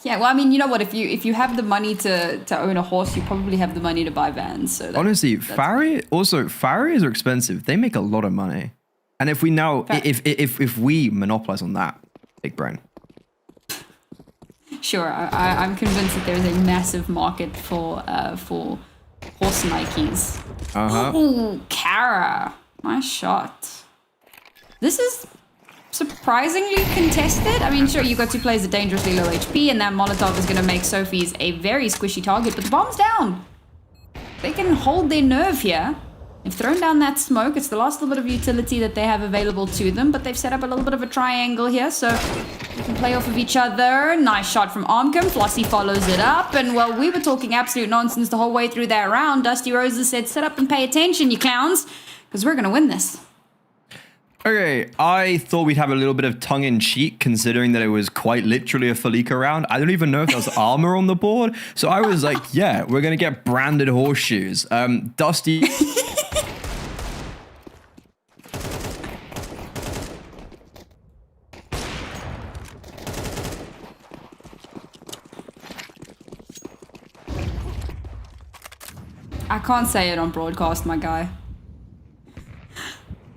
Yeah, well, I mean, you know what? If you have the money to own a horse, you probably have the money to buy Vans. So honestly, farriers are expensive. They make a lot of money. And if we now, if we monopolize on that, big brain. Sure, I'm convinced that there is a massive market for horse Nikes. Ooh, Kara, nice shot. This is surprisingly contested. I mean, sure, you got 2 players at dangerously low HP, and that Molotov is going to make Sophie's a very squishy target, but the bomb's down. They can hold their nerve here. They've thrown down that smoke. It's the last little bit of utility that they have available to them, but they've set up a little bit of a triangle here, so they can play off of each other. Nice shot from Armcom. Flossie follows it up, and while we were talking absolute nonsense the whole way through that round, Dusty Roses said, sit up and pay attention, you clowns, because we're going to win this. Okay, I thought we'd have a little bit of tongue-in-cheek, considering that it was quite literally a Felica round. I don't even know if there was armor on the board, so I was like, yeah, we're going to get branded horseshoes. Dusty... I can't say it on broadcast, my guy.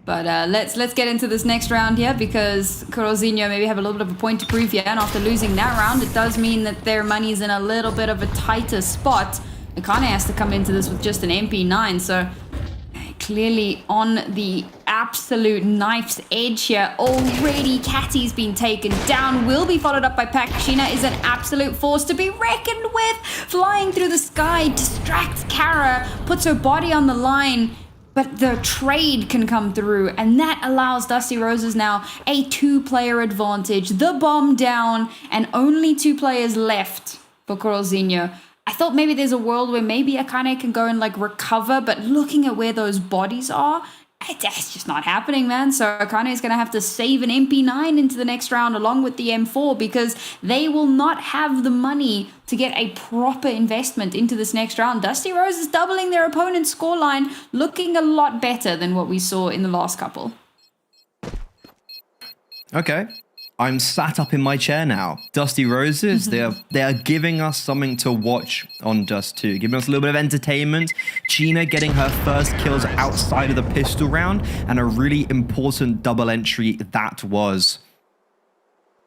But let's get into this next round here, because Corozinho maybe have a little bit of a point to prove here, and after losing that round, it does mean that their money's in a little bit of a tighter spot. Akane has to come into this with just an MP9, so clearly on the absolute knife's edge here. Already Catty's been taken down, will be followed up by Pac. Sheena is an absolute force to be reckoned with. Flying through the sky, distracts Kara, puts her body on the line. But the trade can come through, and that allows Dusty Roses now a 2-player advantage. The bomb down, and only 2 players left for Coralzinho. I thought maybe there's a world where maybe Akane can go and like recover, but looking at where those bodies are, that's just not happening, man. So Akane is going to have to save an MP9 into the next round along with the M4 because they will not have the money to get a proper investment into this next round. Dusty Rose is doubling their opponent's scoreline, looking a lot better than what we saw in the last couple. Okay. I'm sat up in my chair now. Dusty Roses, they are giving us something to watch on Dust 2, giving us a little bit of entertainment. Gina getting her first kills outside of the pistol round, and a really important double entry that was.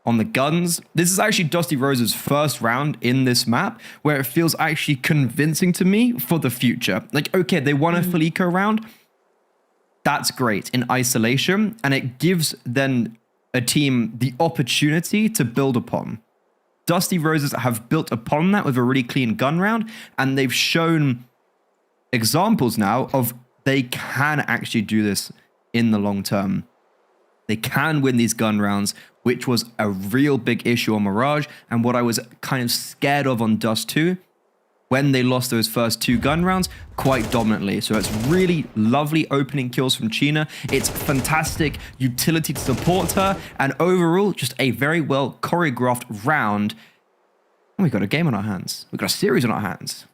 On the guns, this is actually Dusty Rose's first round in this map, where it feels actually convincing to me for the future. Like, okay, they won a Felico round. That's great in isolation, and it gives then a team the opportunity to build upon. Dusty Roses have built upon that with a really clean gun round, and they've shown examples now of they can actually do this in the long term. They can win these gun rounds, which was a real big issue on Mirage, and what I was kind of scared of on Dust 2 when they lost those first 2 gun rounds quite dominantly. So it's really lovely opening kills from China. It's fantastic utility to support her, and overall just a very well choreographed round. And we've got a game on our hands. We've got a series on our hands.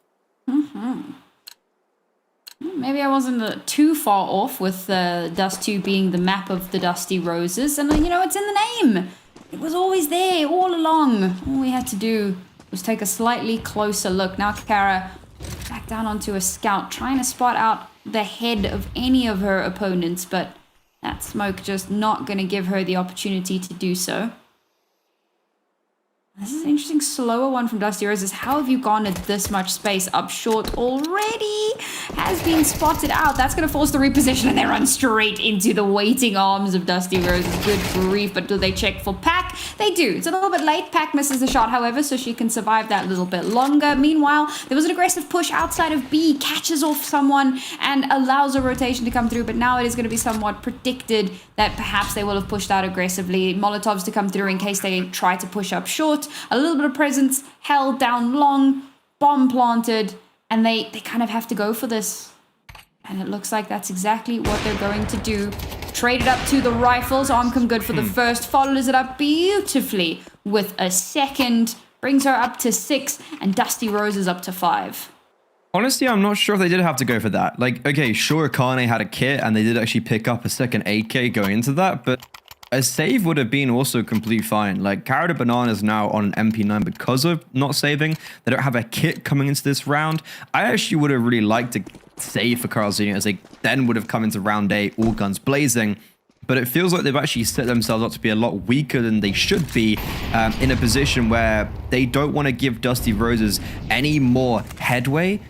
Maybe I wasn't too far off with Dust 2 being the map of the Dusty Roses. And, you know, it's in the name. It was always there all along. All we had to do was take a slightly closer look. Now Kara back down onto a scout, trying to spot out the head of any of her opponents, but that smoke just not going to give her the opportunity to do so. This is an interesting slower one from Dusty Roses. How have you garnered this much space up short already? Has been spotted out. That's going to force the reposition, and they run straight into the waiting arms of Dusty Roses. Good grief, but do they check for Pac? They do. It's a little bit late. Pac misses the shot, however, so she can survive that a little bit longer. Meanwhile, there was an aggressive push outside of B, catches off someone and allows a rotation to come through, but now it is going to be somewhat predicted that perhaps they will have pushed out aggressively. Molotovs to come through in case they try to push up short. A little bit of presence held down long, bomb planted, and they kind of have to go for this. And it looks like that's exactly what they're going to do. Traded up to the rifles. Armcom good for the first. Follows it up beautifully with a second. Brings her up to 6, and Dusty Roses up to 5. Honestly, I'm not sure if they did have to go for that. Like, okay, sure, Akane had a kit, and they did actually pick up a second AK going into that, but a save would have been also completely fine. Like, Carrot Banana is now on an MP9 because of not saving. They don't have a kit coming into this round. I actually would have really liked to save for Coralzinho, as they then would have come into round 8, all guns blazing. But it feels like they've actually set themselves up to be a lot weaker than they should be, in a position where they don't want to give Dusty Roses any more headway,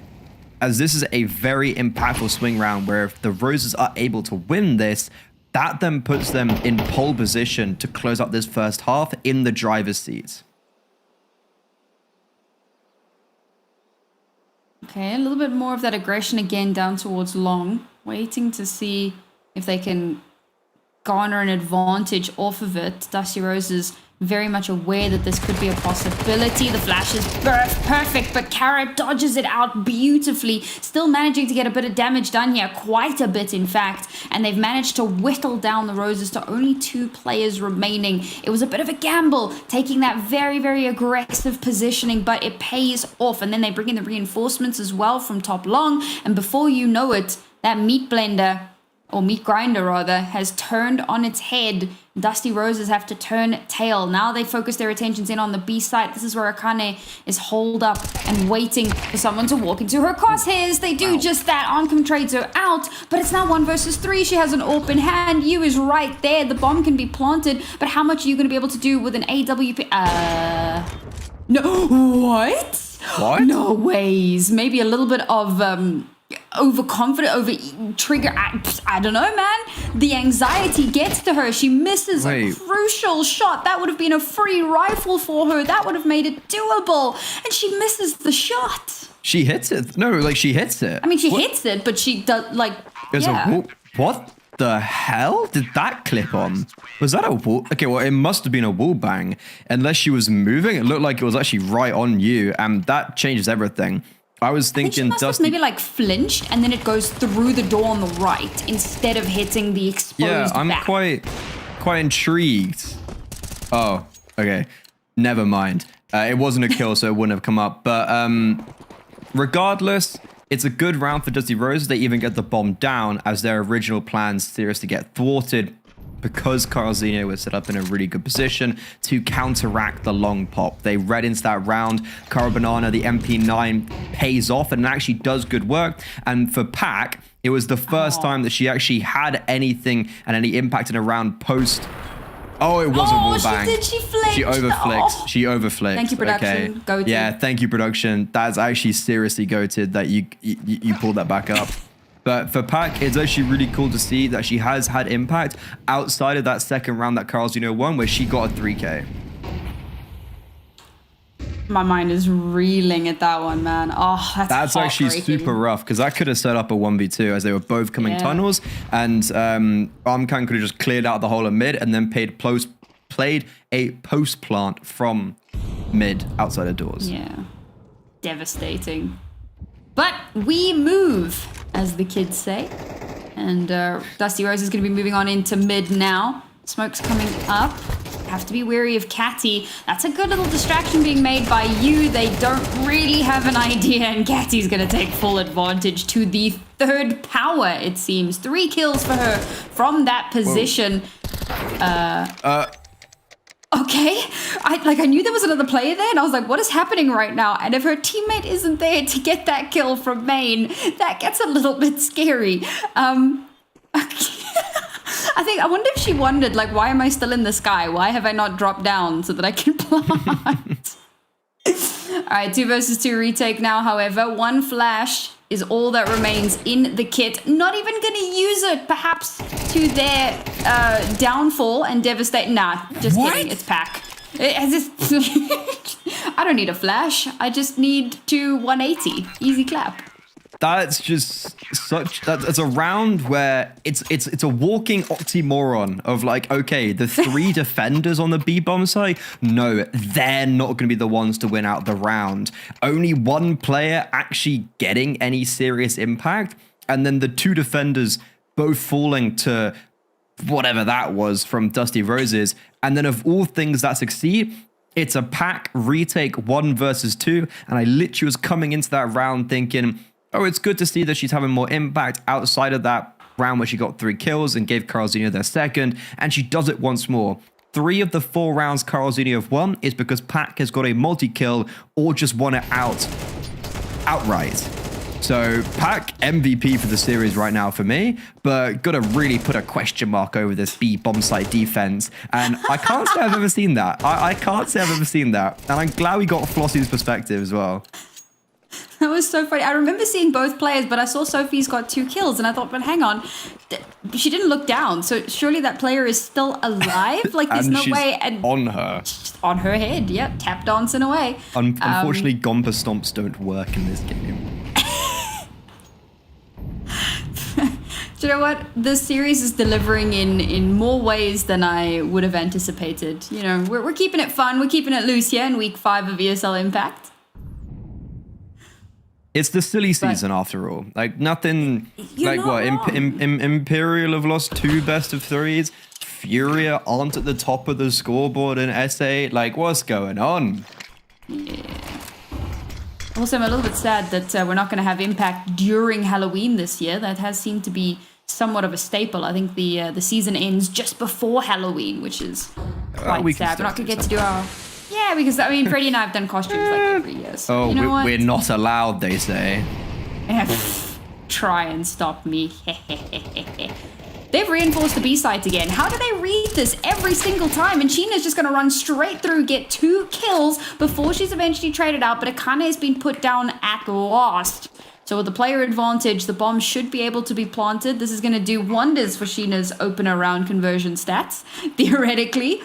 as this is a very impactful swing round where if the Roses are able to win this, that then puts them in pole position to close out this first half in the driver's seat. Okay, a little bit more of that aggression again down towards long. Waiting to see if they can garner an advantage off of it. Dusty Roses very much aware that this could be a possibility. The flash is perfect, but Kara dodges it out beautifully, still managing to get a bit of damage done here, quite a bit in fact, and they've managed to whittle down the Roses to only 2 players remaining. It was a bit of a gamble, taking that very, very aggressive positioning, but it pays off, and then they bring in the reinforcements as well from top long, and before you know it, that meat blender, or meat grinder rather, has turned on its head. Dusty Roses have to turn tail. Now they focus their attentions in on the B side. This is where Akane is holed up and waiting for someone to walk into her crosshairs. They do just that. Armcom trades her out, but it's now 1 versus 3. She has an open hand. You is right there. The bomb can be planted, but how much are you going to be able to do with an AWP? No. What? What? No ways. Maybe a little bit of overconfident, over trigger. I don't know, man. The anxiety gets to her. She misses a crucial shot. That would have been a free rifle for her. That would have made it doable. And she misses the shot. She hits it. No, like she hits it. I mean, she hits it, but she does like. There's a what the hell did that clip on? Was that a wall? Okay, well, it must have been a wall bang. Unless she was moving, it looked like it was actually right on you, and that changes everything. I was thinking, she must have maybe like flinched, and then it goes through the door on the right instead of hitting the exposed I'm back. quite intrigued. Oh, okay, never mind. It wasn't a kill, so it wouldn't have come up. But regardless, it's a good round for Dusty Roses. They even get the bomb down as their original plans seriously get thwarted because Carlzinho was set up in a really good position to counteract the long pop. They read into that round. Carabanana, the MP9, pays off and actually does good work. And for Pac, it was the first time that she actually had anything and any impact in a round post. Oh, it was a wall bang. She flicked. She overflicked. She overflicked. Thank you, production. Okay. Goated. Yeah, thank you, production. That's actually seriously goated that you pulled that back up. But for Pac, it's actually really cool to see that she has had impact outside of that second round that Carlzinho won, where she got a 3K. My mind is reeling at that one, man. Oh, that's actually super rough because that could have set up a 1v2 as they were both coming tunnels, and Armcan could have just cleared out the whole of mid and then played a post plant from mid outside of doors. Yeah, devastating. But we move, as the kids say, and Dusty Rose is going to be moving on into mid now. Smoke's coming up. Have to be wary of Catty. That's a good little distraction being made by you. They don't really have an idea, and Catty's gonna take full advantage to the third power, it seems. 3 kills for her from that position. Okay. I knew there was another player there, and I was like, what is happening right now? And if her teammate isn't there to get that kill from main, that gets a little bit scary. I wonder if she wondered, like, why am I still in the sky? Why have I not dropped down so that I can plant? All right, 2 versus 2 retake now. However, 1 flash is all that remains in the kit. Not even going to use it, perhaps, to their downfall and devastate. Nah, just kidding. It's Pac. I don't need a flash. I just need to 180. Easy clap. That's just that's a round where it's a walking oxymoron of like, okay, the 3 defenders on the B-bomb side, no, they're not going to be the ones to win out the round. Only 1 player actually getting any serious impact, and then the 2 defenders both falling to whatever that was from Dusty Roses. And then of all things that succeed, it's a Pac retake 1 versus 2, and I literally was coming into that round thinking, oh, it's good to see that she's having more impact outside of that round where she got 3 kills and gave Carlzinho their second, and she does it once more. 3 of the 4 rounds Carlzinho have won is because Pac has got a multi-kill or just won it outright. So Pac MVP for the series right now for me, but gotta really put a question mark over this B bomb site defense. And I can't say I've ever seen that. I can't say I've ever seen that. And I'm glad we got Flossie's perspective as well. That was so funny. I remember seeing both players, but I saw Sophie's got 2 kills, and I thought, but hang on, she didn't look down, so surely that player is still alive? Like, there's no way. And on her. Just on her head, yeah, tap dancing away. Unfortunately, Gompa Stomps don't work in this game. Do you know what? This series is delivering in more ways than I would have anticipated. You know, we're keeping it fun, we're keeping it loose here in week 5 of ESL Impact. It's the silly season after all. Like nothing. Like what? Imperial have lost 2 best of 3s. Furia aren't at the top of the scoreboard in SA. Like what's going on? Yeah. Also, I'm a little bit sad that we're not going to have Impact during Halloween this year. That has seemed to be somewhat of a staple. I think the season ends just before Halloween, which is quite sad. We're not going to get to do our. Yeah, because, I mean, Freddie and I have done costumes like every year. So, you know what? We're not allowed, they say. Try and stop me. They've reinforced the B sites again. How do they read this every single time? And Sheena's just going to run straight through, get 2 kills before she's eventually traded out. But Akane has been put down at last So with the player advantage, the bomb should be able to be planted. This is going to do wonders for Sheena's opener round conversion stats, theoretically.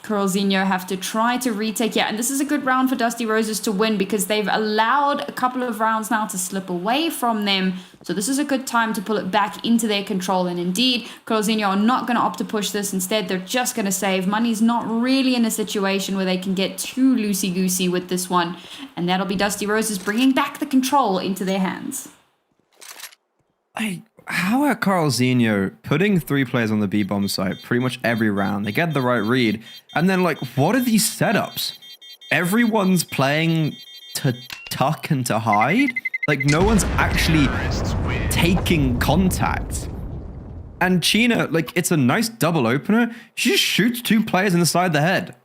Carlzinho have to try to retake. Yeah, and this is a good round for Dusty Roses to win because they've allowed a couple of rounds now to slip away from them. So this is a good time to pull it back into their control. And indeed, Carlzinho are not going to opt to push this. Instead, they're just going to save. Money's not really in a situation where they can get too loosey-goosey with this one. And that'll be Dusty Roses bringing back the control into their hands. How are Carlzinho putting 3 players on the B-bomb site pretty much every round? They get the right read. And then, like, what are these setups? Everyone's playing to tuck and to hide? Like, no one's actually taking contact. And Sheena, like, it's a nice double opener. She just shoots 2 players in the side of the head.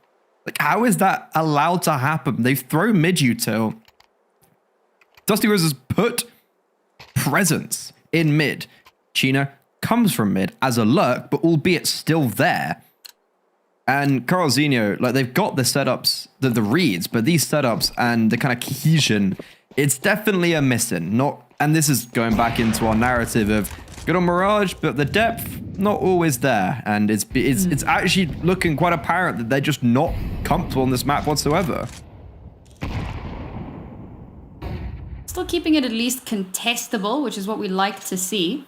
Like, how is that allowed to happen? They've thrown mid-util. Dusty Roses put presence in mid. Sheena comes from mid as a lurk, but albeit still there. And Carlzinho, like, they've got the setups, the reads, but these setups and the kind of cohesion, it's definitely a missing. And this is going back into our narrative of good on Mirage, but the depth not always there. And it's actually looking quite apparent that they're just not comfortable on this map whatsoever. Still keeping it at least contestable, which is what we like to see.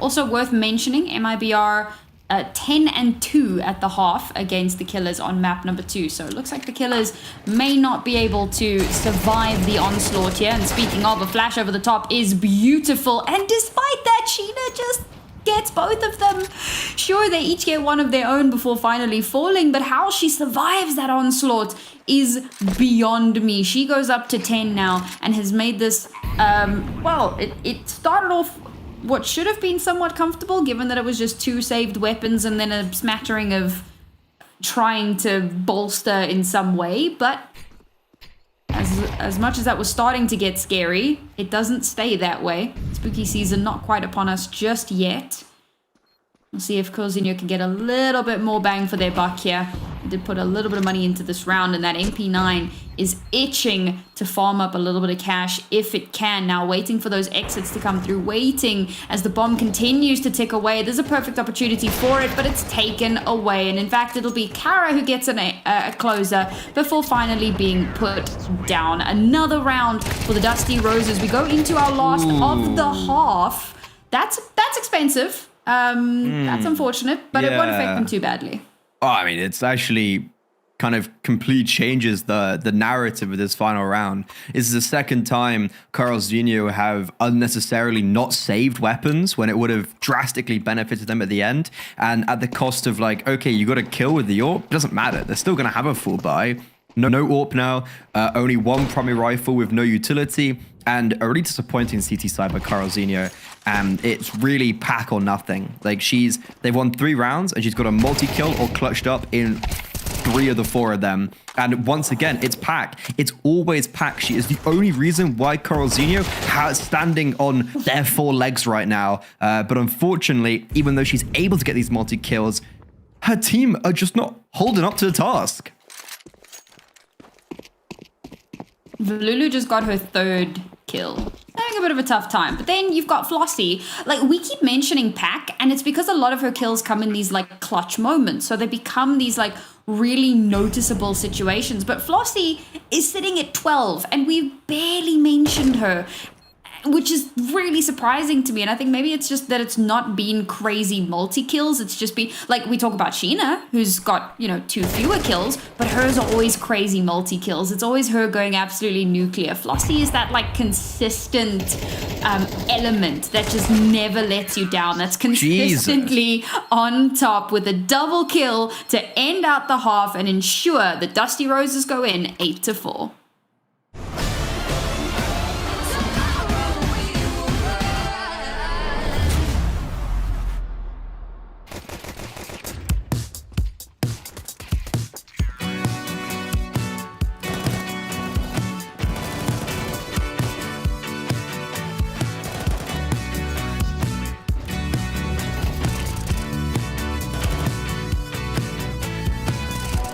Also worth mentioning, MIBR 10-2 at the half against the Killers on map number 2. So it looks like the Killers may not be able to survive the onslaught here. And speaking of, a flash over the top is beautiful. And despite that, Sheena just gets both of them. Sure, they each get one of their own before finally falling, but how she survives that onslaught is beyond me. She goes up to 10 now and has made this, well, it started off what should have been somewhat comfortable, given that it was just 2 saved weapons and then a smattering of trying to bolster in some way. But as much as that was starting to get scary, it doesn't stay that way. Spooky season not quite upon us just yet. We'll see if Carlzinho can get a little bit more bang for their buck here. They did put a little bit of money into this round, and that MP9 is itching to farm up a little bit of cash if it can. Now waiting for those exits to come through, waiting as the bomb continues to tick away. There's a perfect opportunity for it, but it's taken away. And in fact, it'll be Kara who gets a closer before finally being put down. Another round for the Dusty Roses. We go into our last of the half. That's expensive. That's unfortunate, but it won't affect them too badly. Oh, I mean, it's actually kind of complete changes the narrative of this final round. This is the second time Carlzinho have unnecessarily not saved weapons when it would have drastically benefited them at the end. And at the cost of, like, okay, you got to kill with the AWP. Doesn't matter. They're still going to have a full buy. No AWP now. Only 1 primary rifle with no utility. And a really disappointing CT side by Carlzinho. And it's really pack or nothing. Like, they've won 3 rounds and she's got a multi-kill or clutched up in 3 of the 4 of them. And once again, it's pack. It's always pack. She is the only reason why Carlzinho is standing on their 4 legs right now. But unfortunately, even though she's able to get these multi-kills, her team are just not holding up to the task. Lulu just got her 3rd kill. Having a bit of a tough time. But then you've got Flossie. Like, we keep mentioning Pack, and it's because a lot of her kills come in these, like, clutch moments. So they become these, like, really noticeable situations. But Flossie is sitting at 12, and we've barely mentioned her, which is really surprising to me. And I think maybe it's just that it's not been crazy multi-kills. It's just been, like, we talk about Sheena, who's got, 2 fewer kills, but hers are always crazy multi-kills. It's always her going absolutely nuclear. Flossie is that, like, consistent element that just never lets you down. That's consistently on top with a double kill to end out the half and ensure that Dusty Roses go in 8-4.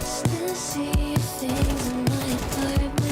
Still see things in my apartment.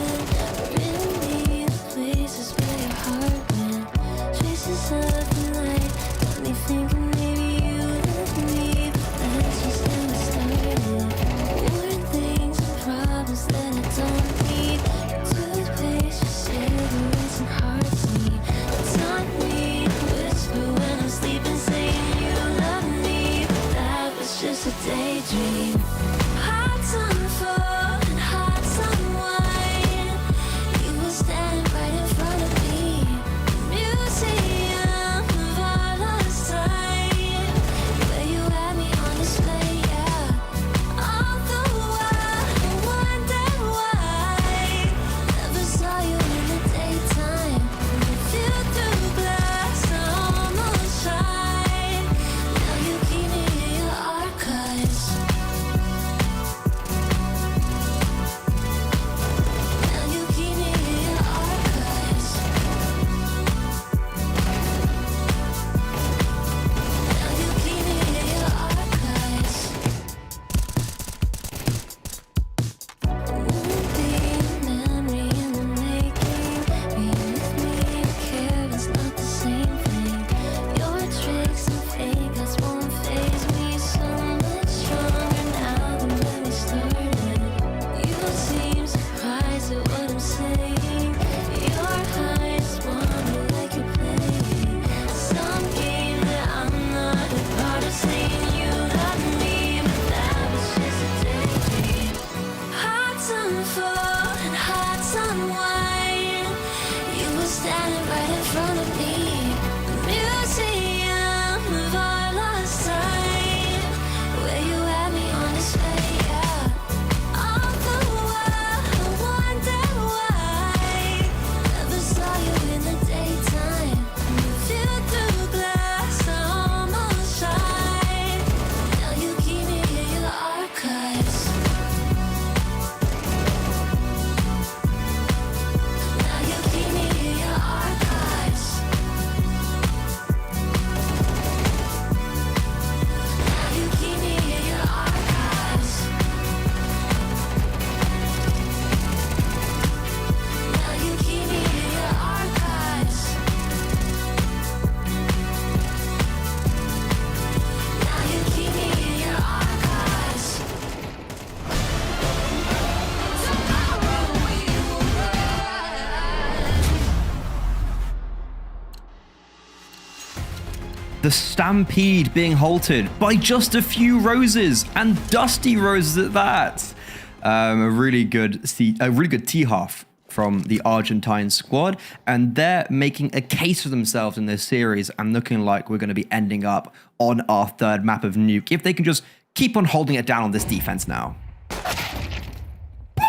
The stampede being halted by just a few roses, and dusty roses at that. A really good tee half from the Argentine squad, and they're making a case for themselves in this series and looking like we're going to be ending up on our third map of Nuke if they can just keep on holding it down on this defense now.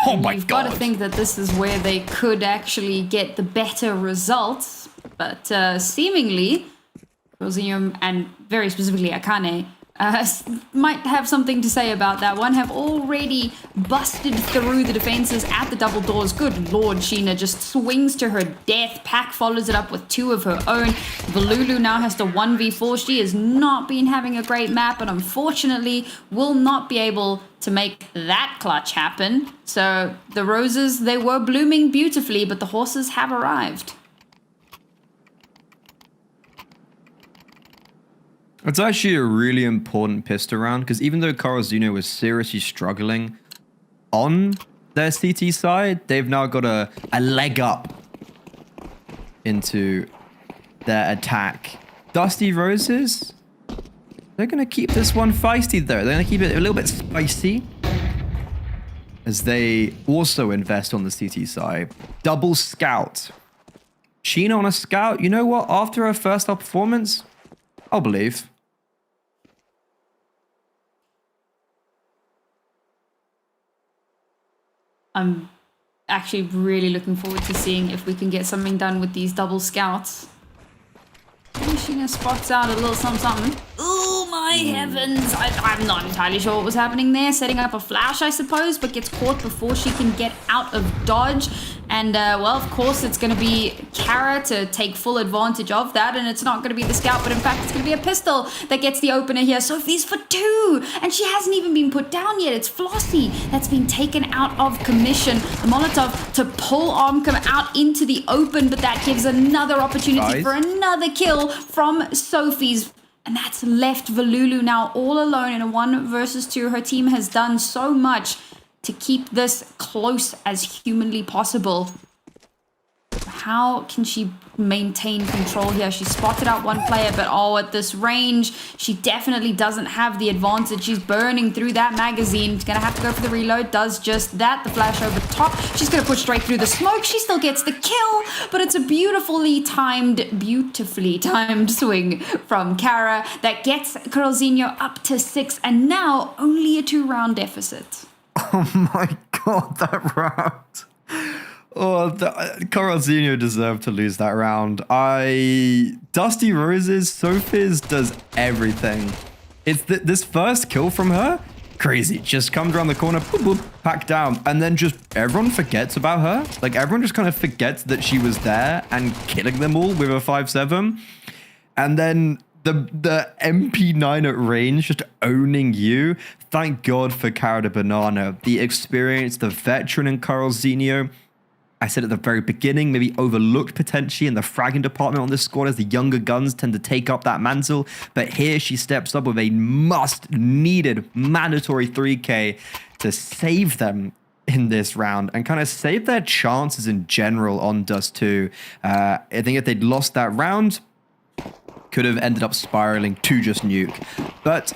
Oh my God. You've got to think that this is where they could actually get the better results, but seemingly Rosinho and very specifically Akane might have something to say about that one, have already busted through the defenses at the double doors. Good Lord, Sheena just swings to her death. Pack follows it up with 2 of her own. Valulu now has to 1v4. She has not been having a great map, and unfortunately will not be able to make that clutch happen. So the roses, they were blooming beautifully, but the horses have arrived. It's actually a really important pistol round, because even though Carlzino was seriously struggling on their CT side, they've now got a leg up into their attack. Dusty Roses, they're going to keep this one feisty though. They're going to keep it a little bit spicy as they also invest on the CT side. Double scout. Sheena on a scout. You know what? After her first half performance, I'll believe. I'm actually really looking forward to seeing if we can get something done with these double scouts. Sheena spots out a little something. Oh my heavens! I'm not entirely sure what was happening there. Setting up a flash, I suppose, but gets caught before she can get out of dodge. And, well, of course, it's going to be Kara to take full advantage of that. And it's not going to be the scout, but in fact, it's going to be a pistol that gets the opener here. Sophie's for 2. And she hasn't even been put down yet. It's Flossie that's been taken out of commission. The Molotov to pull Armcom out into the open, but that gives another opportunity for another kill from Sophie's. And that's left Valulu now all alone in a 1 versus 2. Her team has done so much to keep this close as humanly possible. How can she maintain control here? She spotted out one player, but at this range, she definitely doesn't have the advantage. She's burning through that magazine. She's gonna have to go for the reload. Does just that. The flash over top. She's gonna push straight through the smoke. She still gets the kill, but it's a beautifully timed swing from Kara that gets Carlzinho up to 6, and now only a 2-round deficit. Oh my God, that round. Carlzinho deserved to lose that round. Dusty Roses, Sophie's does everything. It's this first kill from her, crazy. Just comes around the corner, boop, boop, pack down, and then just everyone forgets about her. Like, everyone just kind of forgets that she was there and killing them all with a 5-7. And then the MP9 at range just owning you. Thank God for Cara de Banana. The experience, the veteran in Carlzinho. I said at the very beginning, maybe overlooked potentially in the fragging department on this squad as the younger guns tend to take up that mantle. But here she steps up with a much-needed mandatory 3K to save them in this round and kind of save their chances in general on Dust 2. I think if they'd lost that round, could have ended up spiraling to just nuke. But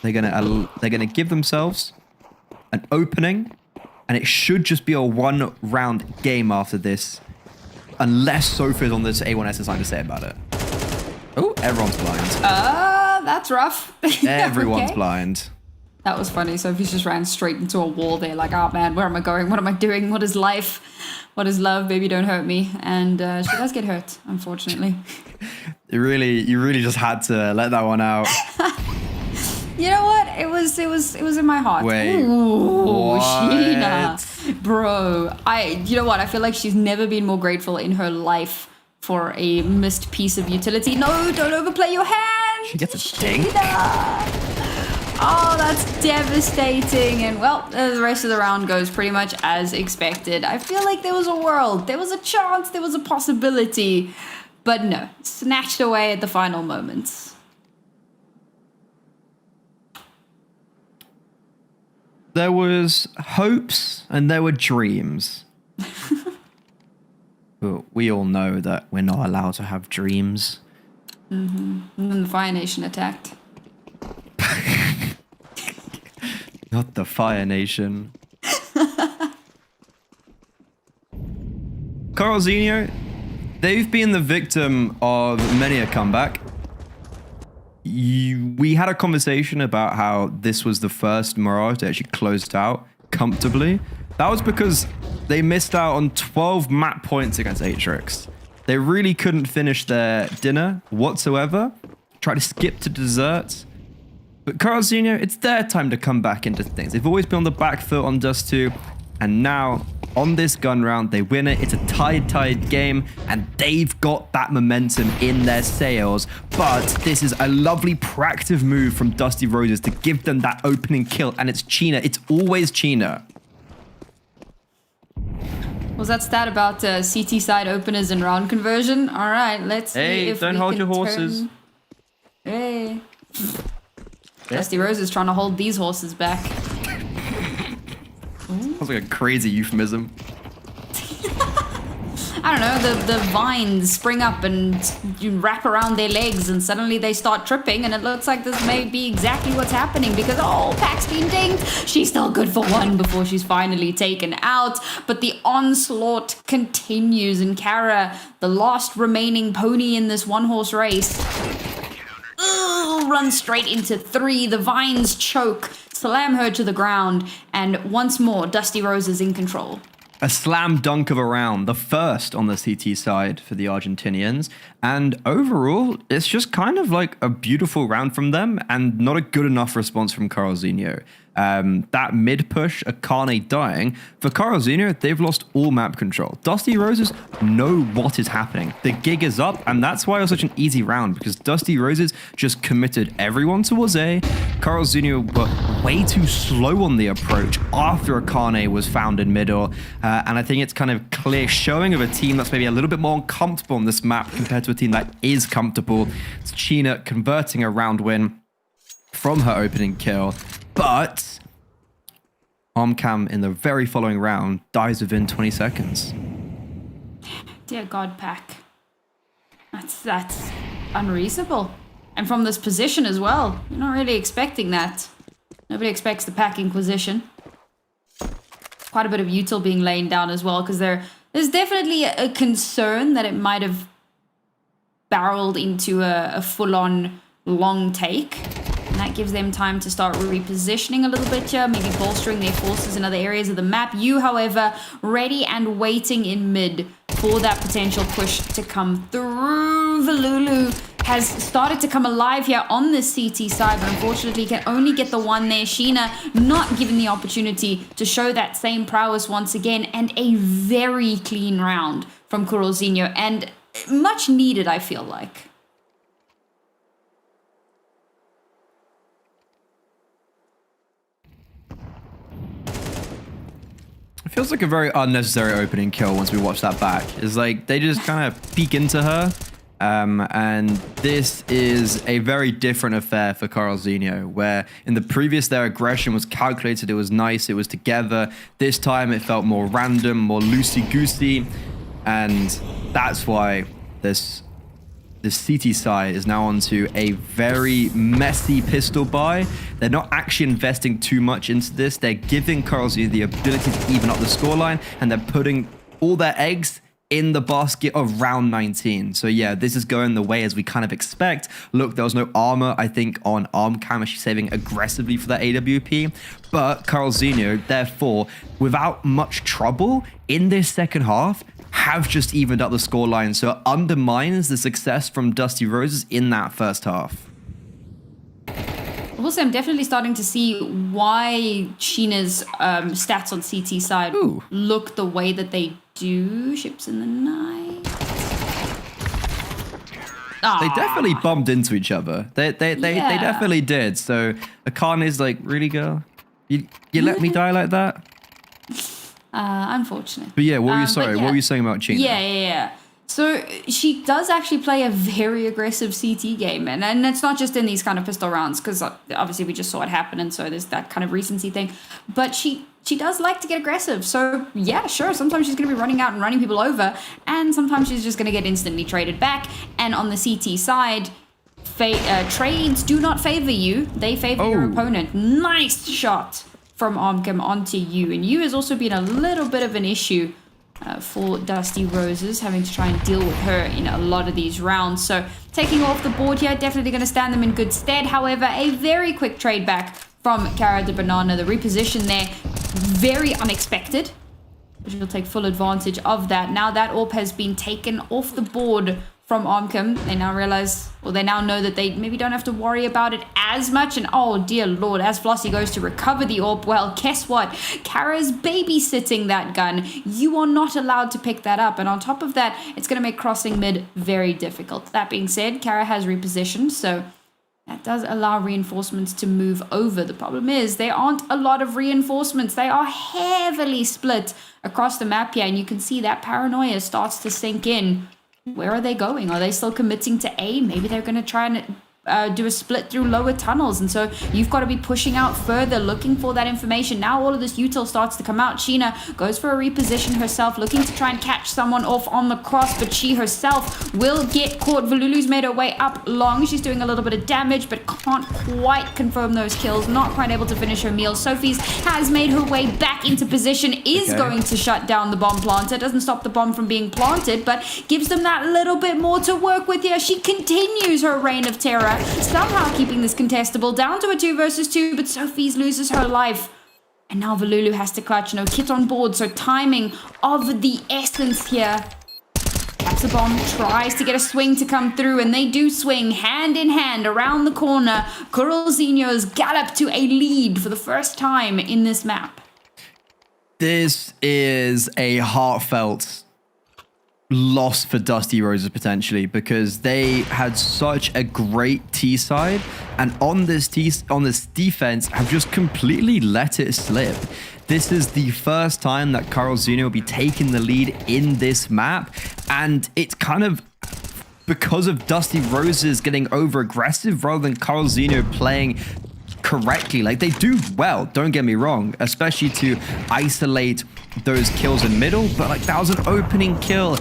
they're gonna give themselves an opening, and it should just be a 1-round game after this, unless Sophie's on this A1S has something to say about it. Oh, everyone's blind. That's rough. Everyone's Okay. blind. That was funny. Sophie's just ran straight into a wall there, like, oh man, where am I going? What am I doing? What is life? What is love? Baby, don't hurt me. And she does get hurt, unfortunately. You really just had to let that one out. You know what? It was in my heart. Wait. Ooh, what? Sheena. Bro, you know what? I feel like she's never been more grateful in her life for a missed piece of utility. No, don't overplay your hand. She gets a ding. Oh, that's devastating. And well, the rest of the round goes pretty much as expected. I feel like there was a world, there was a chance, there was a possibility. But no, snatched away at the final moments. There was hopes and there were dreams. But we all know that we're not allowed to have dreams. And then the Fire Nation attacked. Not the Fire Nation. Carl Zinho, they've been the victim of many a comeback. We had a conversation about how this was the first Mirage that actually closed out comfortably. That was because they missed out on 12 map points against Atrix. They really couldn't finish their dinner whatsoever. Tried to skip to desserts. But Carl Zinho, it's their time to come back into things. They've always been on the back foot on Dust 2, and now on this gun round, they win it. It's a tied game, and they've got that momentum in their sails. But this is a lovely proactive move from Dusty Roses to give them that opening kill, and it's China. It's always China. Was that stat about CT side openers and round conversion? All right, let's see if don't we hold can your horses. turn- Hey. Dusty Rose is trying to hold these horses back. Sounds like a crazy euphemism. I don't know, the vines spring up and you wrap around their legs and suddenly they start tripping, and it looks like this may be exactly what's happening because, oh, Pack's been dinged. She's still good for one before she's finally taken out, but the onslaught continues, and Kara, the last remaining pony in this one-horse race, runs straight into 3. The vines choke, slam her to the ground, and once more, Dusty Rose is in control. A slam dunk of a round, the first on the CT side for the Argentinians. And overall, it's just kind of like a beautiful round from them and not a good enough response from Carl Zinho. That mid push, Akane dying. For Carl Zinho, they've lost all map control. Dusty Roses know what is happening. The gig is up, and that's why it was such an easy round, because Dusty Roses just committed everyone towards A. Carl Zinho were way too slow on the approach after Akane was found in middle. And I think it's kind of clear showing of a team that's maybe a little bit more uncomfortable on this map compared to a team that is comfortable. It's China converting a round win from her opening kill. But Armcam in the very following round dies within 20 seconds. Dear God, Pack. That's unreasonable. And from this position as well. You're not really expecting that. Nobody expects the Pack Inquisition. Quite a bit of util being laid down as well, because there's definitely a concern that it might have barreled into a full-on long take. And that gives them time to start repositioning a little bit here, maybe bolstering their forces in other areas of the map. You, however, ready and waiting in mid for that potential push to come through. Valulu has started to come alive here on the CT side, but unfortunately can only get the one there. Sheena not given the opportunity to show that same prowess once again, and a very clean round from Kurozinho, and much needed, I feel like. It feels like a very unnecessary opening kill once we watch that back. It's like they just kind of peek into her. And this is a very different affair for Carl Zinho, where in the previous their aggression was calculated, it was nice, it was together. This time it felt more random, more loosey-goosey. And that's why this CT side is now onto a very messy pistol buy. They're not actually investing too much into this. They're giving Carl Zinho the ability to even up the scoreline, and they're putting all their eggs in the basket of round 19. So yeah, this is going the way as we kind of expect. Look, there was no armor, I think, on Armcam, she's saving aggressively for that AWP. But Carl Zinho, therefore, without much trouble in this second half, have just evened up the scoreline. So it undermines the success from Dusty Roses in that first half. Also, I'm definitely starting to see why Sheena's stats on CT side look the way that they do. Ships in the night. They definitely bumped into each other. They definitely did. So Akane's like, really, girl? You let me die like that? Unfortunate. But yeah, what were you saying about China? Yeah. So she does actually play a very aggressive CT game, and it's not just in these kind of pistol rounds, because obviously we just saw it happen, and so there's that kind of recency thing. But she does like to get aggressive. So yeah, sure, sometimes she's going to be running out and running people over, and sometimes she's just going to get instantly traded back. And on the CT side, trades do not favor you; they favor your opponent. Nice shot from Omcam onto you, and you has also been a little bit of an issue for Dusty Roses, having to try and deal with her in a lot of these rounds. So taking off the board here, definitely going to stand them in good stead. However, a very quick trade back from Cara de Banana. The reposition there, very unexpected, but she'll take full advantage of that. Now that AWP has been taken off the board from Omcam, they now realize, or they now know that they maybe don't have to worry about it as much. And oh dear lord, as Flossie goes to recover the AWP, well, guess what? Kara's babysitting that gun. You are not allowed to pick that up. And on top of that, it's going to make crossing mid very difficult. That being said, Kara has repositioned, so that does allow reinforcements to move over. The problem is there aren't a lot of reinforcements. They are heavily split across the map here, and you can see that paranoia starts to sink in. Where are they going? Are they still committing to A? Maybe they're going to try and do a split through lower tunnels, and so you've got to be pushing out further, looking for that information. Now all of this util starts to come out. Sheena goes for a reposition herself, looking to try and catch someone off on the cross, but she herself will get caught. Valulu's made her way up long. She's doing a little bit of damage, but can't quite confirm those kills, not quite able to finish her meal. Sophie's has made her way back into position, is going to shut down the bomb planter. Doesn't stop the bomb from being planted, but gives them that little bit more to work with here. She continues her reign of terror, somehow keeping this contestable down to a 2 versus 2, but Sophie's loses her life. And now Valulu has to clutch. No kit on board, so timing of the essence here. Capsabomb tries to get a swing to come through, and they do swing hand in hand around the corner. Coralzinho's gallop to a lead for the first time in this map. This is a heartfelt loss for Dusty Roses potentially, because they had such a great T side, and on this defense have just completely let it slip. This is the first time that Coralzinho will be taking the lead in this map, and it's kind of because of Dusty Roses getting over aggressive rather than Coralzinho playing correctly. Like, they do well, don't get me wrong, especially to isolate those kills in middle, but like that was an opening kill.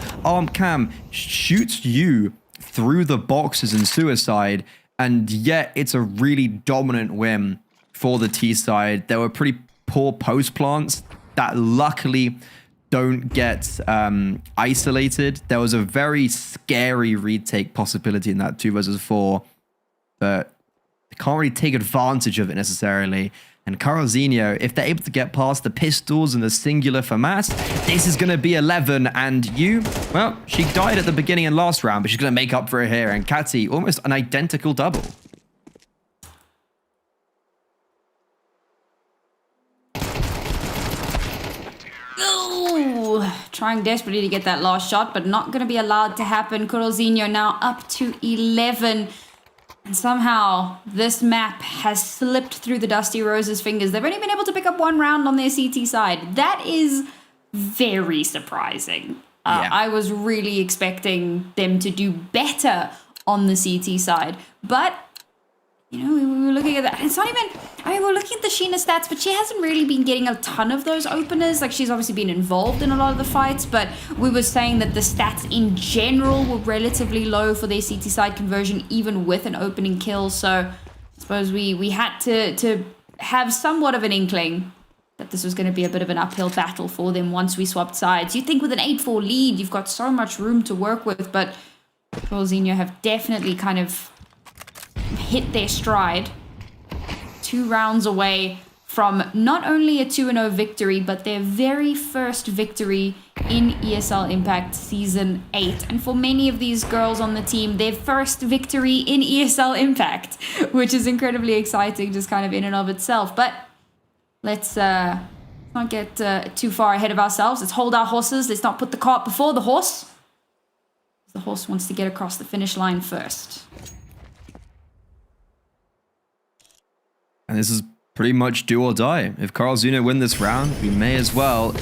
Cam shoots you through the boxes in suicide, and yet it's a really dominant win for the T side. There were pretty poor post plants that luckily don't get isolated. There was a very scary retake possibility in that 2 versus 4, but they can't really take advantage of it necessarily. And Coralzinho, if they're able to get past the pistols and the singular FAMAS, this is going to be 11. And you, well, she died at the beginning and last round, but she's going to make up for it here. And Catty, almost an identical double. Ooh, trying desperately to get that last shot, but not going to be allowed to happen. Coralzinho now up to 11. And somehow this map has slipped through the Dusty Roses' fingers. They've only been able to pick up 1 round on their CT side. That is very surprising. Yeah. I was really expecting them to do better on the CT side. But, you know, we were looking at that. It's not even, I mean, we're looking at the Sheena stats, but she hasn't really been getting a ton of those openers. Like, she's obviously been involved in a lot of the fights, but we were saying that the stats in general were relatively low for their CT side conversion, even with an opening kill. So I suppose we had to have somewhat of an inkling that this was going to be a bit of an uphill battle for them once we swapped sides. You'd think with an 8-4 lead, you've got so much room to work with, but Coralzinho have definitely kind of hit their stride. 2 rounds away from not only a 2-0 victory, but their very first victory in ESL Impact Season 8. And for many of these girls on the team, their first victory in ESL Impact, which is incredibly exciting just kind of in and of itself. But let's not get too far ahead of ourselves. Let's hold our horses. Let's not put the cart before the horse. The horse wants to get across the finish line first. And this is pretty much do or die. If Coralzinho win this round, we may as well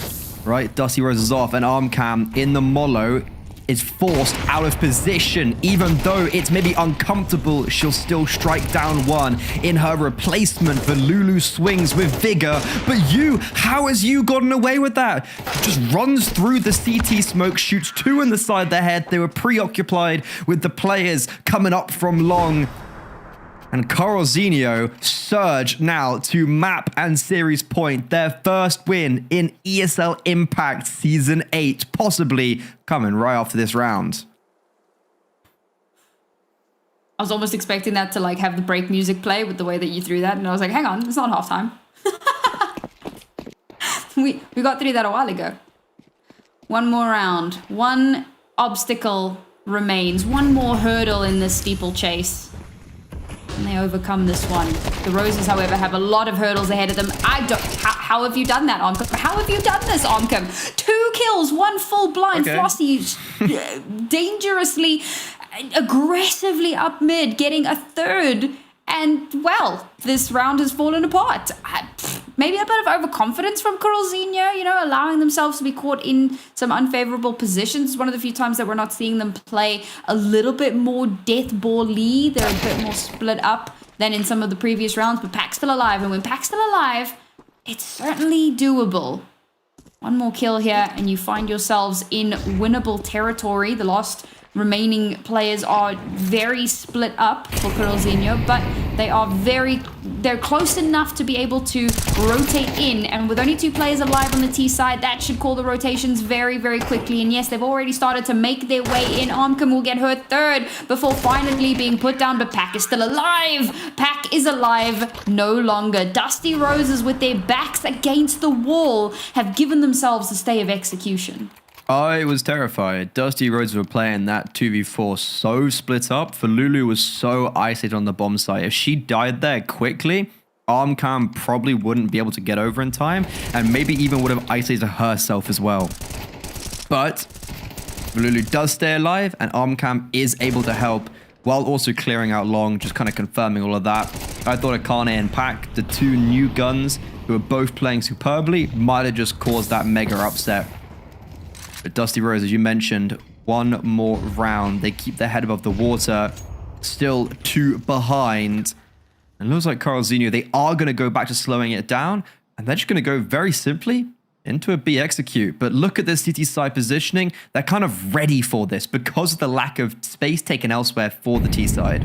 write Dusty Roses off. And Armcam in the mollo is forced out of position. Even though it's maybe uncomfortable, she'll still strike down one. In her replacement, Lulu swings with vigor. But how has you gotten away with that? Just runs through the CT smoke, shoots two in the side of the head. They were preoccupied with the players coming up from long. And Coralzinho surge now to map and series point their first win in ESL Impact Season 8, possibly coming right after this round. I was almost expecting that to like have the break music play with the way that you threw that, and I was like, hang on, it's not halftime. we got through that a while ago. One more round. One obstacle remains. One more hurdle in this steeplechase. And they overcome this one. The Roses, however, have a lot of hurdles ahead of them. How have you done that, Omcom? How have you done this, Omcom? 2 kills, 1 full blind. Okay. Flossie dangerously, aggressively up mid, getting a third. And, well, this round has fallen apart. Maybe a bit of overconfidence from Coralzinho, allowing themselves to be caught in some unfavorable positions. It's one of the few times that we're not seeing them play a little bit more death ball-y. They're a bit more split up than in some of the previous rounds, but Pack's still alive. And when Pack's still alive, it's certainly doable. One more kill here, and you find yourselves in winnable territory. The last remaining players are very split up for Coralzinho, but they're close enough to be able to rotate in, and with only 2 players alive on the T side, that should call the rotations very, very quickly. And yes, they've already started to make their way in. Omcom will get her third before finally being put down, but Pack is still alive. Pack is alive no longer. Dusty Roses, with their backs against the wall, have given themselves a stay of execution. I was terrified. Dusty Rhodes were playing that 2v4 so split up. Lulu was so isolated on the bomb site. If she died there quickly, Armcam probably wouldn't be able to get over in time, and maybe even would have isolated herself as well. But Lulu does stay alive, and Armcam is able to help while also clearing out long, just kind of confirming all of that. I thought Akane and Pack, the 2 new guns who are both playing superbly, might have just caused that mega upset. But Dusty Rose, as you mentioned, one more round. They keep their head above the water. Still 2 behind. And it looks like Coralzinho, they are going to go back to slowing it down. And they're just going to go very simply into a B execute. But look at this CT side positioning. They're kind of ready for this because of the lack of space taken elsewhere for the T side.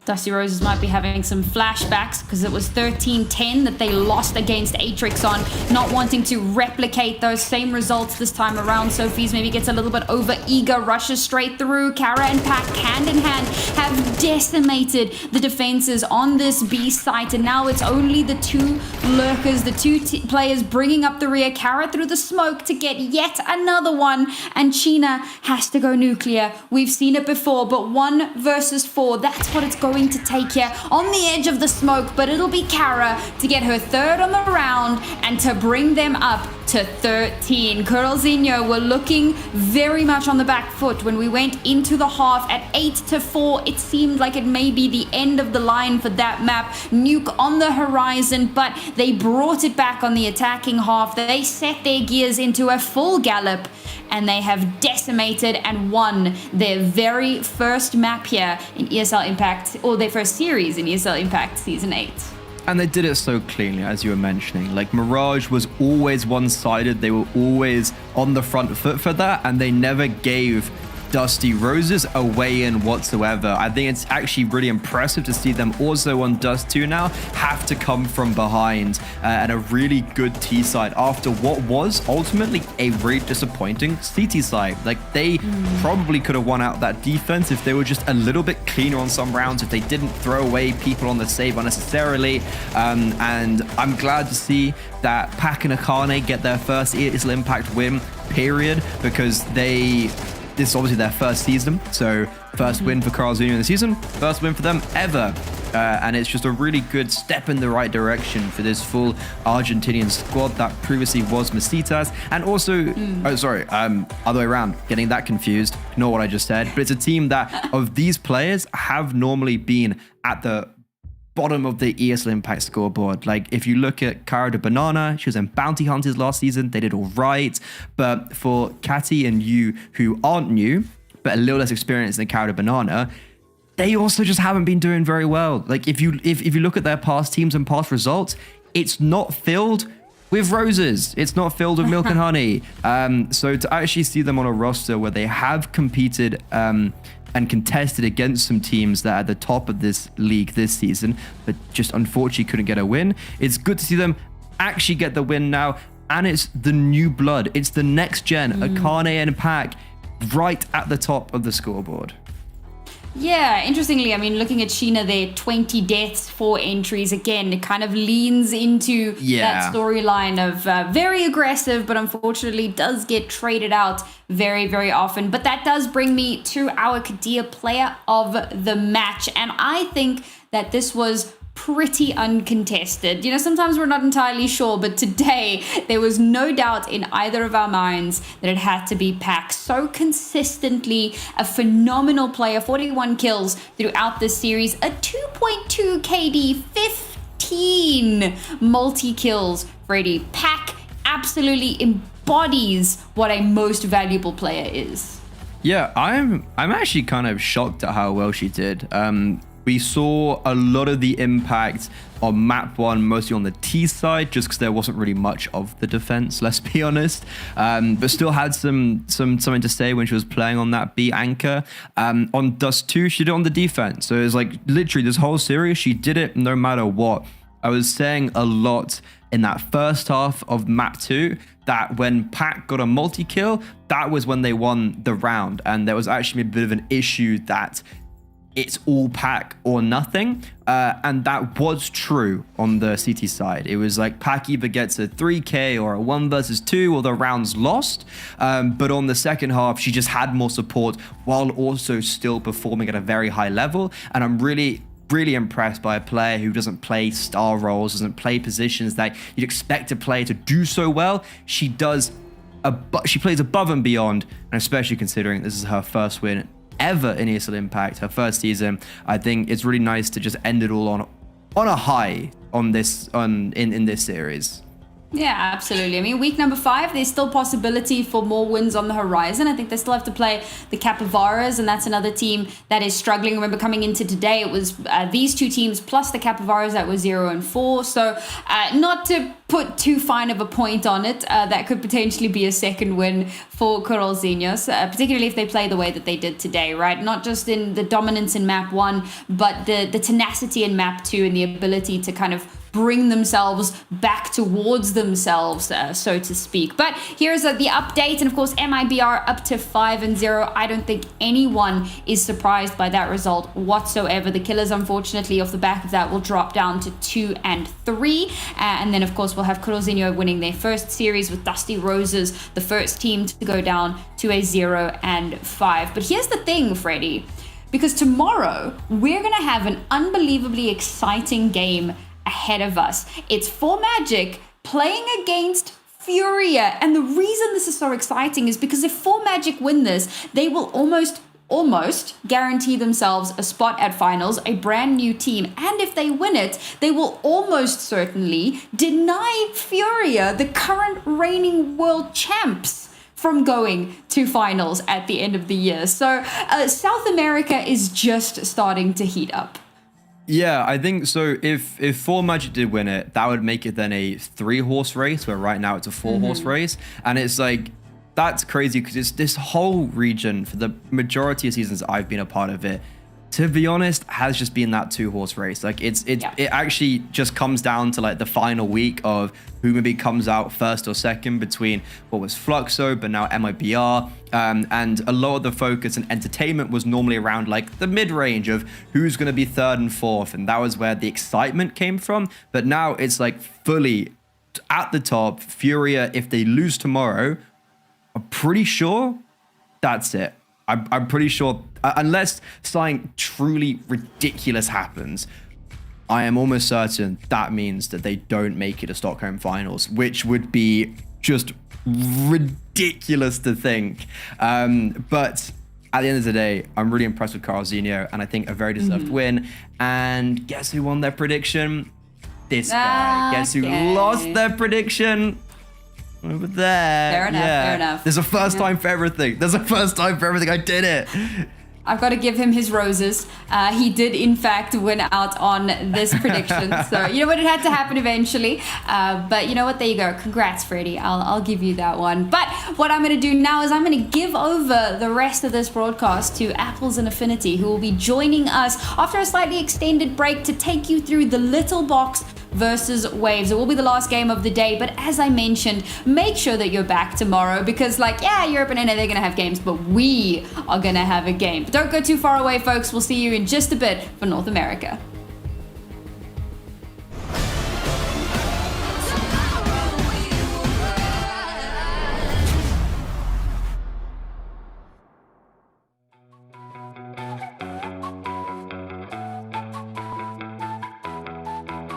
Dusty Roses might be having some flashbacks because it was 13-10 that they lost against Atrix on, not wanting to replicate those same results this time around. Sophie's maybe gets a little bit over-eager, rushes straight through. Kara and Pack, hand in hand, have decimated the defenses on this B site, and now it's only the 2 lurkers, the 2 players bringing up the rear. Kara through the smoke to get yet another one, and China has to go nuclear. We've seen it before, but 1 versus 4, that's what it's going to take here on the edge of the smoke, but it'll be Kara to get her 3rd on the round and to bring them up to 13. Coralzinho were looking very much on the back foot when we went into the half at 8-4. It seemed like it may be the end of the line for that map. Nuke on the horizon, but they brought it back on the attacking half. They set their gears into a full gallop, and they have decimated and won their very first map here in ESL Impact, or their first series in ESL Impact Season 8. And they did it so cleanly, as you were mentioning. Like, Mirage was always one-sided. They were always on the front foot for that, and they never gave Dusty Roses a way in whatsoever. I think it's actually really impressive to see them also on Dust 2 now have to come from behind and a really good T side after what was ultimately a really disappointing CT side. Like, they probably could have won out that defense if they were just a little bit cleaner on some rounds, if they didn't throw away people on the save unnecessarily. And I'm glad to see that Pack and Akane get their first ESL Impact win, period, because this is obviously their first season, so first win for Coralzinho in the season, first win for them ever. And it's just a really good step in the right direction for this full Argentinian squad that previously was Masitas. And also, other way around, getting that confused, ignore what I just said. But it's a team that, of these players, have normally been at the bottom of the ESL Impact scoreboard. Like, if you look at Cara de Banana, she was in Bounty Hunters last season. They did all right. But for Catty and you, who aren't new, but a little less experienced than Cara de Banana, they also just haven't been doing very well. Like, if you look at their past teams and past results, it's not filled with roses. It's not filled with milk and honey. So to actually see them on a roster where they have competed and contested against some teams that are at the top of this league this season, but just unfortunately couldn't get a win. It's good to see them actually get the win now, and it's the new blood. It's the next gen, Akane and Pac, right at the top of the scoreboard. Yeah, interestingly, I mean, looking at Sheena there, 20 deaths, 4 entries. Again, it kind of leans into that storyline of very aggressive, but unfortunately does get traded out very, very often. But that does bring me to our Kadia player of the match. And I think that this was pretty uncontested. You know, sometimes we're not entirely sure, but today there was no doubt in either of our minds that it had to be Pac. So consistently a phenomenal player, 41 kills throughout this series, a 2.2 KD, 15 multi-kills. Freddy, Pac absolutely embodies what a most valuable player is. Yeah, I'm actually kind of shocked at how well she did. We saw a lot of the impact on map 1, mostly on the T side, just because there wasn't really much of the defense, let's be honest. But still had something to say when she was playing on that B anchor. On Dust 2, she did it on the defense. So it was like literally this whole series, she did it no matter what. I was saying a lot in that first half of map 2 that when Pac got a multi-kill, that was when they won the round. And there was actually a bit of an issue that it's all Pac or nothing. And that was true on the CT side. It was like Pac either gets a 3K or a 1 versus 2 or the round's lost. But on the second half, she just had more support while also still performing at a very high level. And I'm really impressed by a player who doesn't play star roles, doesn't play positions that you'd expect a player to do so well. She does, she plays above and beyond, and especially considering this is her first win ever in ESL Impact, her first season. I think it's really nice to just end it all on a high in this series. Yeah, absolutely. I mean, week number 5, there's still possibility for more wins on the horizon. I think they still have to play the Capybaras, and that's another team that is struggling. Remember, coming into today, it was these two teams plus the Capybaras that were 0-4. So not to put too fine of a point on it, that could potentially be a second win for Coralzinhos, particularly if they play the way that they did today, right? Not just in the dominance in map 1, but the tenacity in map 2 and the ability to kind of bring themselves back towards themselves, so to speak. But here's the update, and of course MIBR up to 5-0. I don't think anyone is surprised by that result whatsoever. The Killers, unfortunately, off the back of that, will drop down to 2-3, and then of course we'll have Cruzeiro winning their first series with Dusty Roses, the first team to go down to a 0-5. But here's the thing, Freddie, because tomorrow we're gonna have an unbelievably exciting game ahead of us. It's 4Magic playing against Furia, and the reason this is so exciting is because if 4Magic win this, they will almost guarantee themselves a spot at finals, a brand new team, and if they win it, they will almost certainly deny Furia, the current reigning world champs, from going to finals at the end of the year. So South America is just starting to heat up. Yeah, I think so. If 4Magic did win it, that would make it then a 3-horse race, where right now it's a 4-horse race. And it's like, that's crazy because it's this whole region, for the majority of seasons I've been a part of it, to be honest, has just been that 2-horse race. Like it actually just comes down to like the final week of who maybe comes out first or second between what was Fluxo, but now MIBR. And a lot of the focus and entertainment was normally around like the mid-range of who's going to be 3rd and 4th. And that was where the excitement came from. But now it's like fully at the top. Furia, if they lose tomorrow, I'm pretty sure that's it. I'm pretty sure, unless something truly ridiculous happens, I am almost certain that means that they don't make it to Stockholm finals, which would be just ridiculous to think. But at the end of the day, I'm really impressed with Carlzinho, and I think a very deserved win. And guess who won their prediction? This guy. Guess who lost their prediction? Over there. Fair enough, fair enough. There's a first time for everything. There's a first time for everything. I did it. I've got to give him his roses. He did, in fact, win out on this prediction. So, you know what? It had to happen eventually. But you know what? There you go. Congrats, Freddie. I'll give you that one. But what I'm going to do now is I'm going to give over the rest of this broadcast to Apples and Affinity, who will be joining us after a slightly extended break to take you through the Little Bocks versus Waves. It will be the last game of the day, but as I mentioned, make sure that you're back tomorrow because, like, yeah, Europe and NA, they're going to have games, but we are going to have a game. But don't go too far away, folks. We'll see you in just a bit for North America.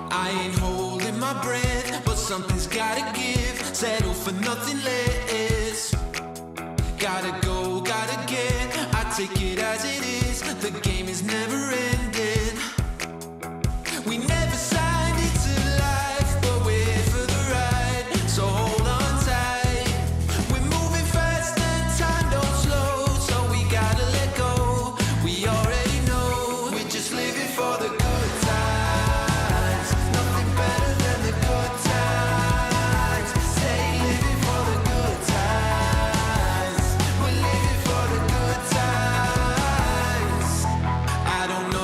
I ain't holding my breath, but something's gotta give. Settle for nothing less. Gotta go, gotta get. I take it as it is. The game is never ending. We never signed into life, but we're here for the ride. So hold on tight. We're moving fast and time don't slow, so we gotta let go. We already know we're just living for the good times. Nothing better than the good times. Stay living for the good times. We're living for the good times. I don't know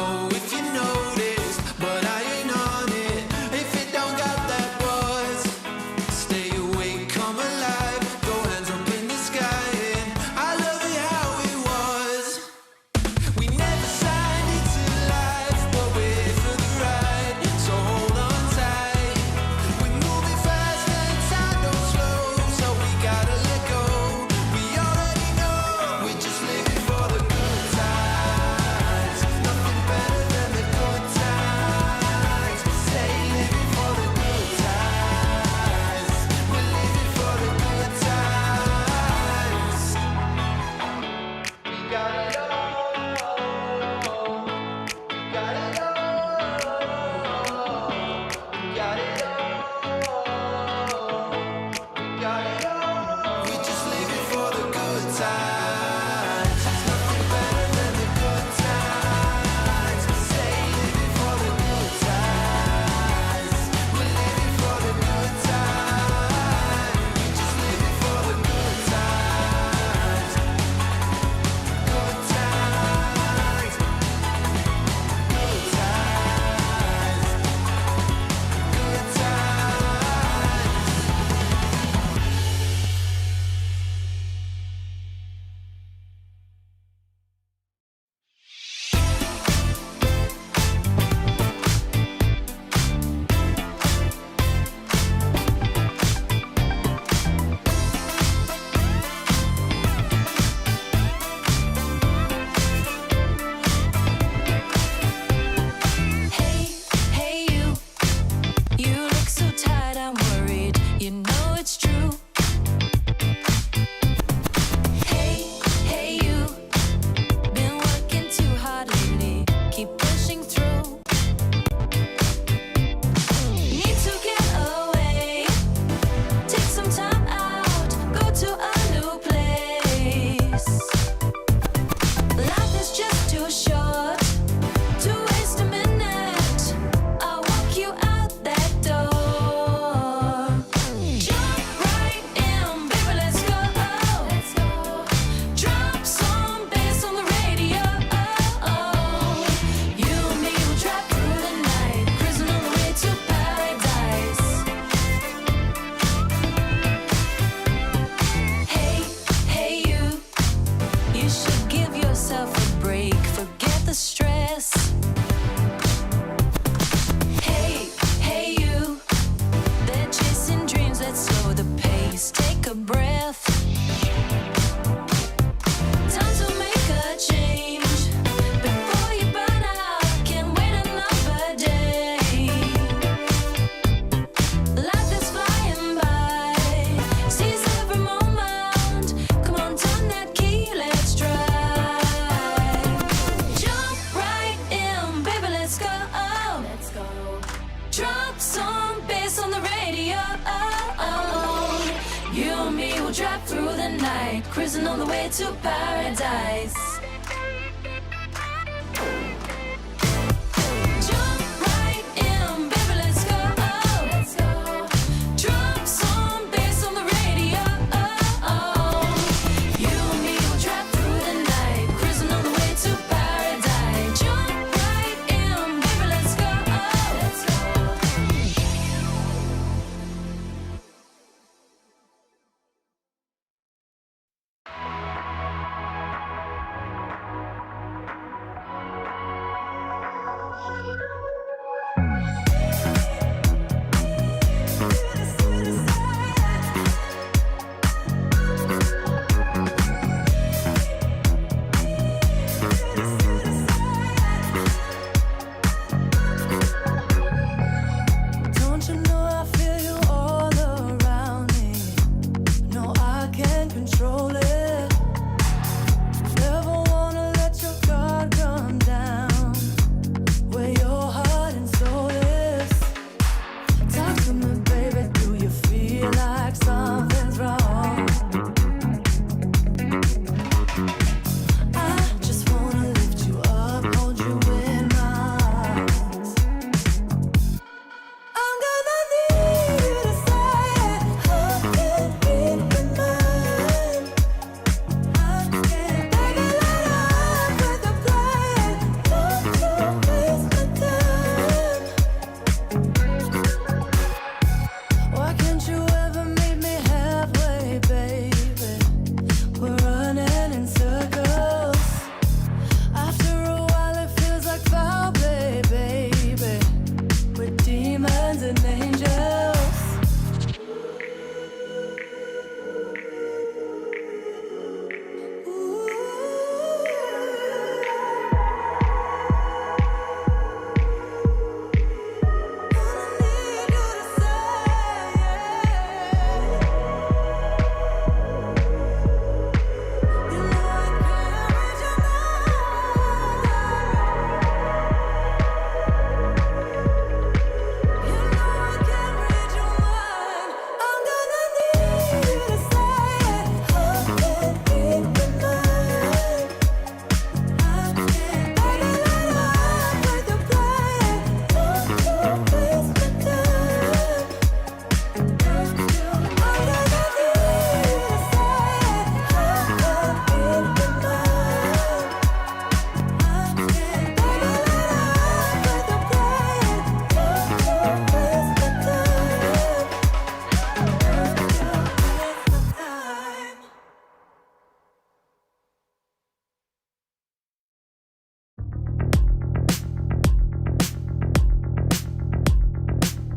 cruising on the way to paradise. Jump right in, baby, let's go. Let's go. Drop some bass on the radio. You and me will drive through the night, cruising on the way to paradise. Jump right in, baby, let's go. Let's go. Don't you know I feel you all around me? No, I can't control it. Never wanna let your guard come down. Where your heart and soul is. Talk to me, baby. Do you feel like something's wrong? I just wanna lift you up, hold you in my arms. I'm gonna need you to say it. I can't read your mind. I can't take a let up with the plan. Don't you waste my time. Why can't you ever meet me halfway, baby? We're running in circles. After a while, it feels like foul play, baby. With demons and angels.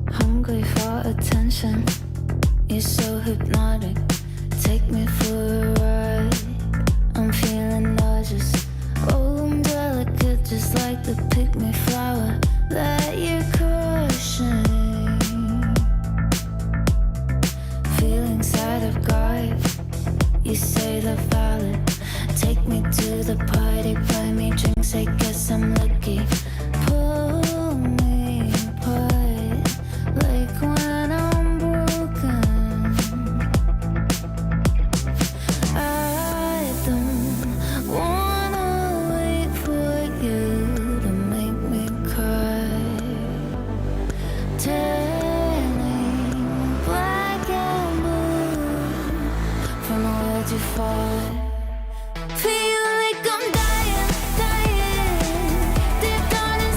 Hungry for attention, you're so hypnotic. Take me for a ride. I'm feeling nauseous. Oh, I'm delicate, just like the pick-me flower that you're crushing. Feelings that I've got, you say they're valid. Take me to the party, buy me drinks, I guess I'm lucky. Pull me apart, like when I'm broken. I don't wanna wait for you to make me cry. Turning black and blue from the world you fought. Feel like I'm dying, dying. Deep down inside.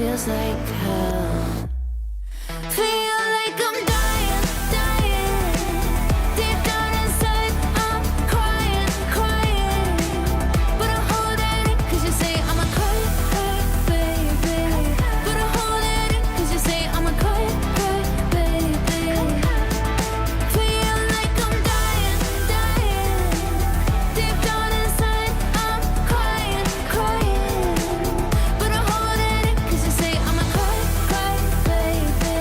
feels like hell. Feel like I'm dying, dying. Deep down inside, I'm crying, crying. But I'm holding it 'cause you say I'm a cry, cry, baby. But I'm holding it 'cause you say I'm a cry, cry, baby. Feel like I'm dying, dying. Deep down inside, I'm crying, crying. But I'm holding it 'cause you say I'm a cry, cry, baby.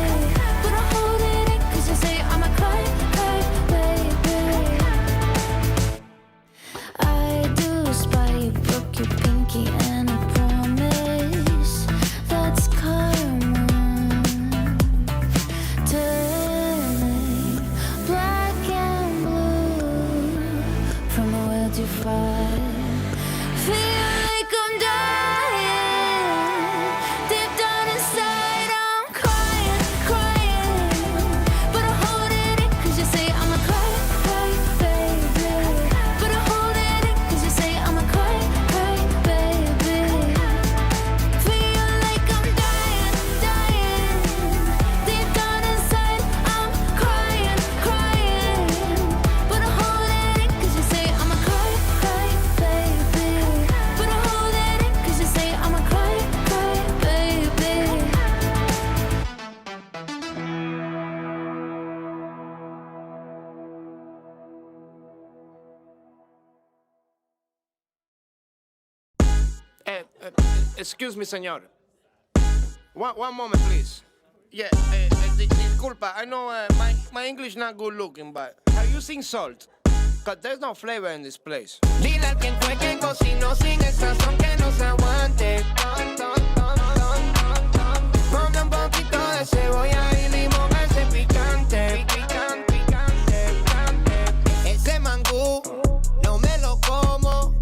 But I'm holding it 'cause you say I'm a cry, cry, baby. I do spy you broke your pinky and I promise that's karma. Turning black and blue from a will to fire. Feel like I'm dying. Deep down inside, I'm crying, crying. But I'm holding it 'cause you say I'm a cry, cry, baby. But I'm holding it 'cause you say I'm a cry, cry, baby. Feel like I'm dying, dying. Deep down inside, I'm crying, crying. But I'm holding it 'cause you say I'm a cry, cry, baby. But I'm holding it 'cause you say I'm a cry, cry, baby. Excuse me, señor. One moment, please. Yeah, disculpa. I know my English not good looking, but are you using salt? Cause there's no flavor in this place. Dile a quien fue que cocinó sin el sazón que no se aguante. Ponle un poquito de cebolla y limón a ese picante. Ese mangú no me lo como.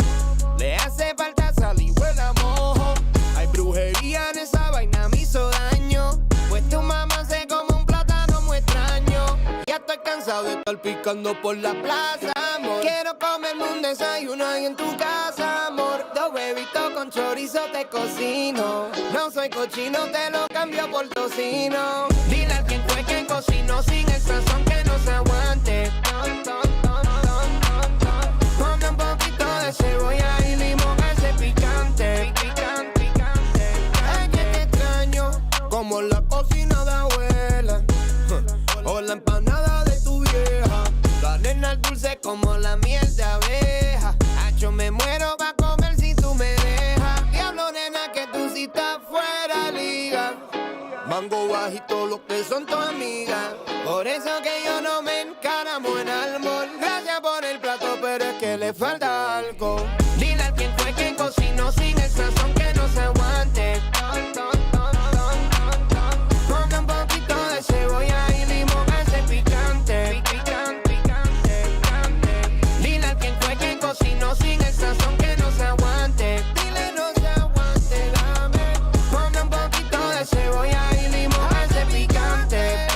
Le hace falta sal y huele a mojo. Hay brujería en esa vaina, me hizo daño. Pues tu mamá se come un plátano muy extraño. Ya estoy cansado de estar picando por la plaza, amor. Quiero comerme un desayuno ahí en tu casa, amor. 2 huevitos con chorizo te cocino. No soy cochino, te lo cambio por tocino. Dile a quien fue que cocinó sin el sazón que no se aguante. Ponle un poquito de cebolla y limón a ese picante. Ay, que te extraño, como la cocina de abuela o la empanada de tu vieja. La nena dulce como la miel de abeja. Yo me muero pa' comer si tú me dejas. Diablo, nena, que tú sí estás fuera liga. Mango bajito, los que son tu amiga. Por eso que yo no me encaramo en almor. Gracias por el plato, pero es que le falta algo. Dile a quien fue que cocinó sin el sazón que no se aguante. Ponle un poquito de cebolla y limón a ese picante. Dile a quien fue que cocinó sin el sazón que no se aguante. Dile no se aguante, dame. Ponle un poquito de cebolla y limón a ese picante.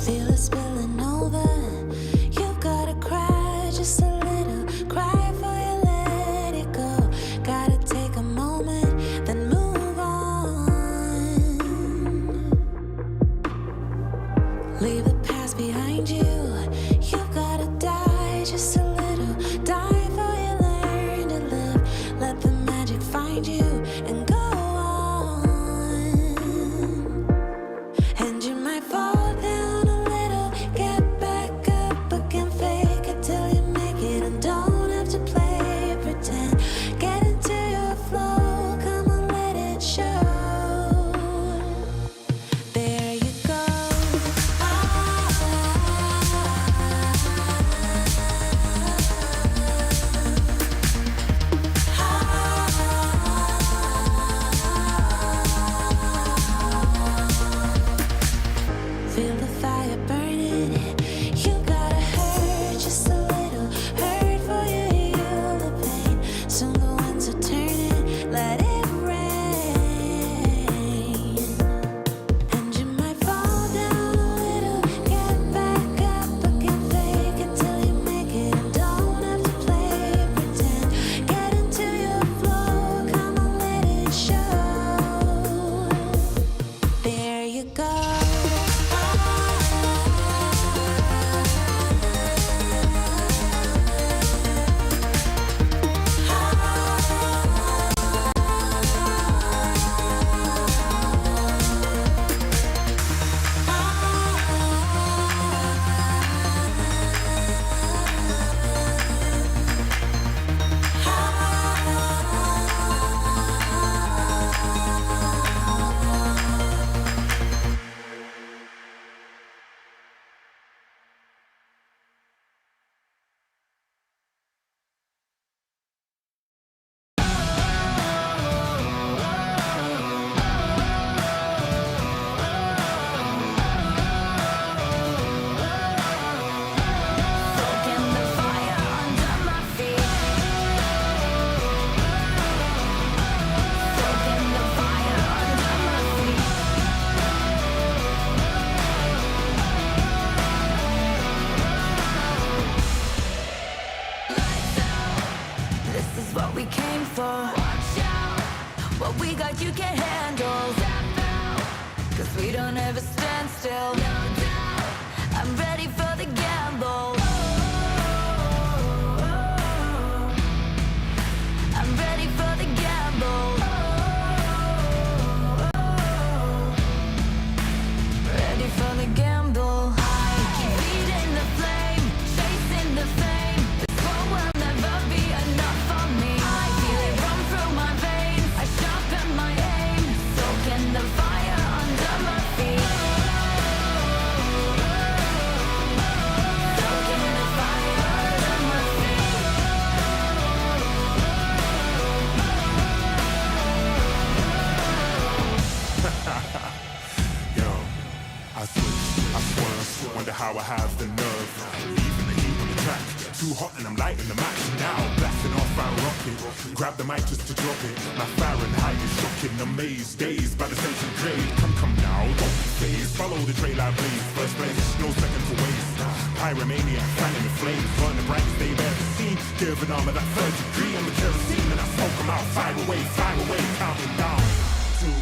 Feel it spilling over. You've gotta cry just a little. Cry before you let it go. Gotta take a moment, then move on. Leave the past behind you. You've gotta die just a little. Die before you learn to live. Let the magic find you and go on. And you might fall down a little, get back up again, fake it till you make it, and don't have to play pretend. Get into your flow, come on, let it show. There you go. What we got you can't handle. Cause we don't ever stand still. No doubt. I'm ready for the gamble. I'm ready for the gamble. Ready for the gamble. I keep feeding the flame, chasing the fame. This war will never be enough for me. I feel it run through my veins. I sharpen my aim, soaking the fire under my feet. Soaking the fire under my feet. Yo, I switch, I swerve, wonder how I have the nerve. Leaving the heat on the track, too hot and I'm lighting the match. Now blasting off our rocket, grab the mic just to drop it. My Fahrenheit is shocking, amazed, dazed by the centigrade. Come now, don't be phased, follow the trail I blaze. First place, no second to waste. Pyromania, fanning the flames, burn the brightest they've ever seen. Give an arm of that third degree on the kerosene, and I smoke them out. Fire away, counting down. 2,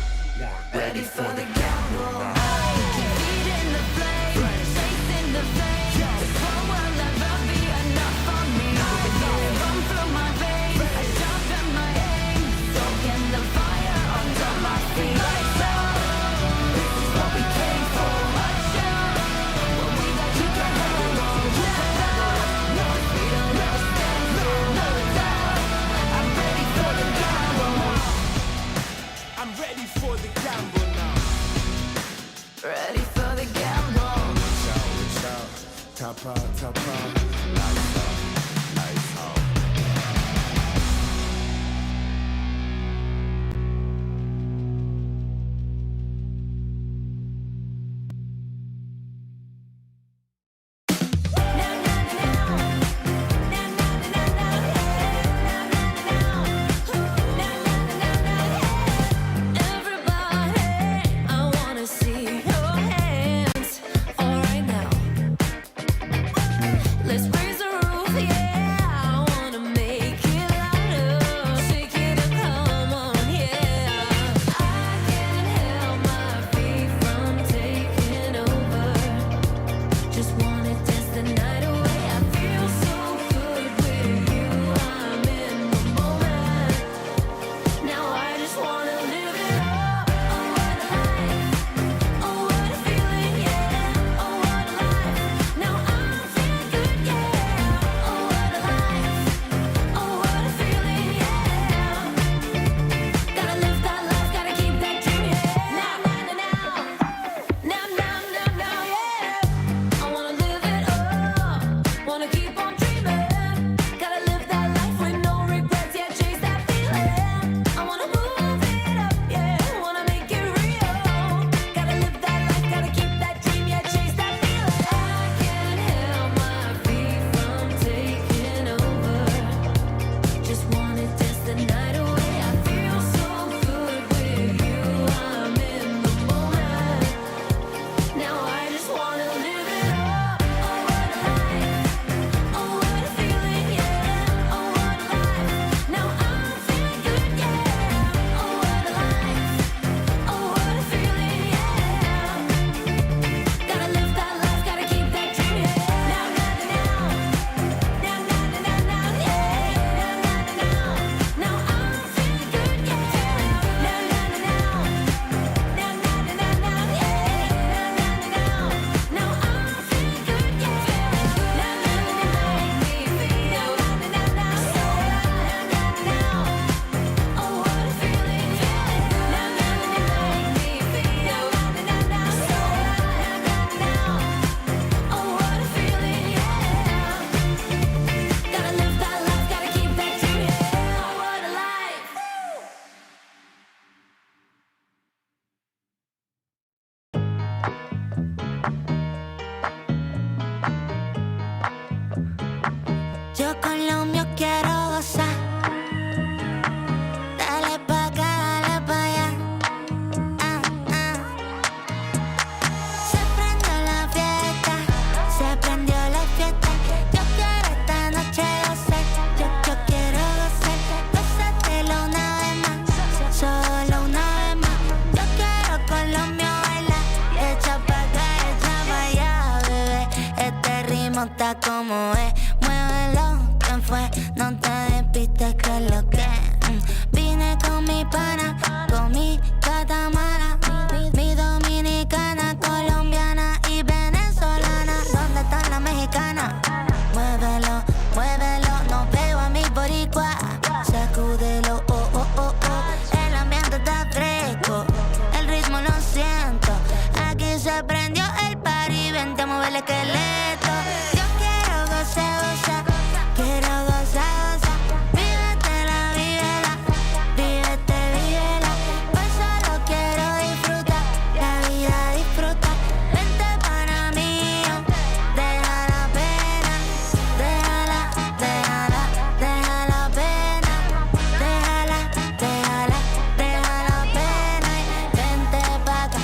1, ready for the gamble. I keep feeding the flame, chasing the fame. This war will never be enough for me. I feel it run through my veins. I sharpen my aim, soaking the fire under my feet. Lights out. This is what we came for. Watch out. What we got you can't handle. No, we don't ever stand still. No doubt. I'm ready for the gamble. I'm ready for the gamble now. Ready for the gamble. Watch out. Tap out. Lights out. Everybody, I wanna see your hands. All right now, let's está como es. Muévelo, ¿quién fue? No te despistes que es lo que vine con mi pana, con mi catamara, mi dominicana, colombiana y venezolana. ¿Dónde están las mexicanas? Muévelo, muévelo, no veo a mi boricua. Sacúdelo, oh, oh, oh, oh. El ambiente está fresco, el ritmo lo siento. Aquí se prendió el party, vente a mover el esqueleto. Yo quiero gozar, gozar, quiero gozar, gozar. Vívetela, vívela, vívete, vívela. Hoy solo quiero disfrutar, la vida disfruta. Vente para mí, deja la pena, déjala, déjala, deja la pena, déjala, déjala, deja la pena. Y vente pa' acá,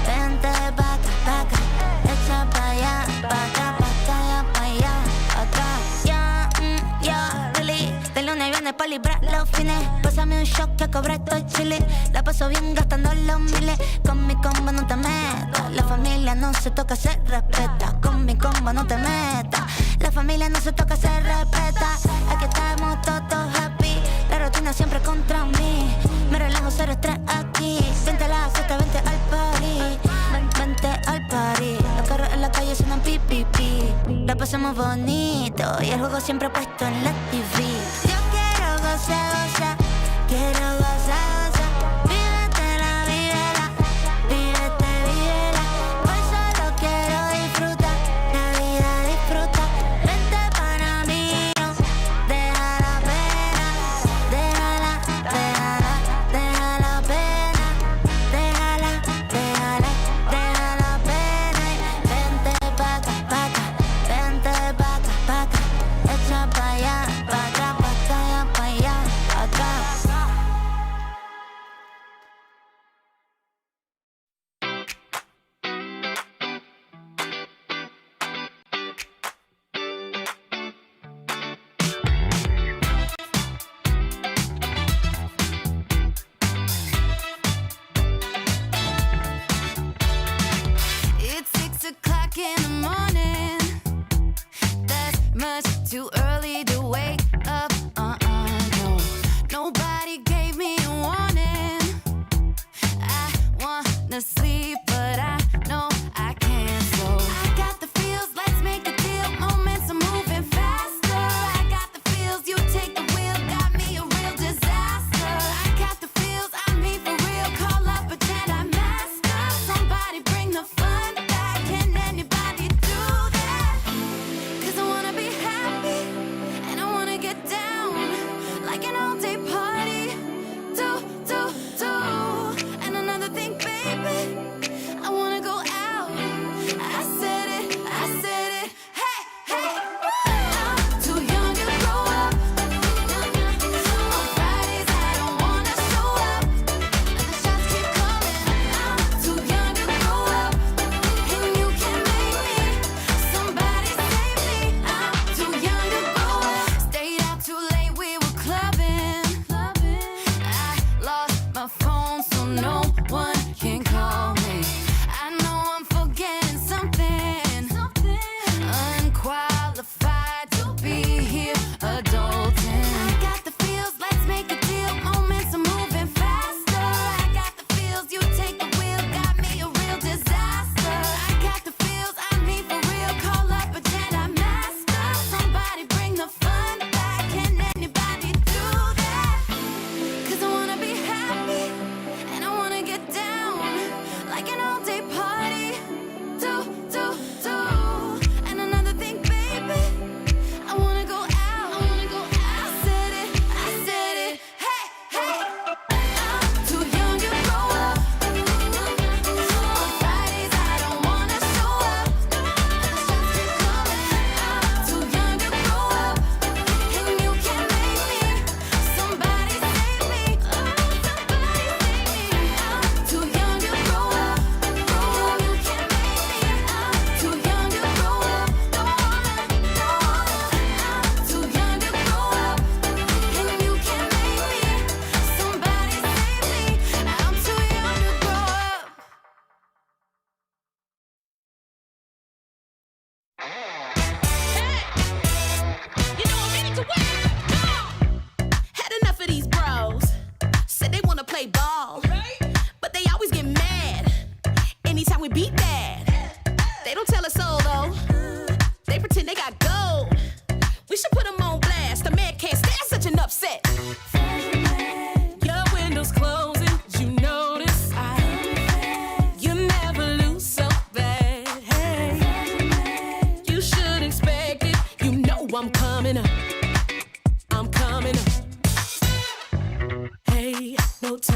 vente pa' acá, echa pa' allá, pa' acá, pa' allá, acá. Ya, really, de lunes a viernes pa' librar los fines. Pásame un shot que cobré, estoy chile. La paso bien gastando los miles. Con mi combo no te metas. La familia no se toca, se respeta. Con mi combo no te metas. La familia no se toca, se respeta. Aquí estamos todos happy. La rutina siempre contra mí. Me relajo, cero estrés aquí. Vente a la fiesta, vente al party. Vente al party. Los carros en la calle suenan pi, pi, pi. La pasamos bonito y el juego siempre puesto en la TV. Yo quiero gozar, gozar, quiero gozar, gozar. Vívetela, vívela, vívete, vívela. Hoy solo quiero disfrutar, la vida disfruta. Vente para mí, deja la pena, déjala, déjala, deja la pena, déjala, déjala, deja la pena. Y vente pa' acá, vente pa' acá, echa pa' allá.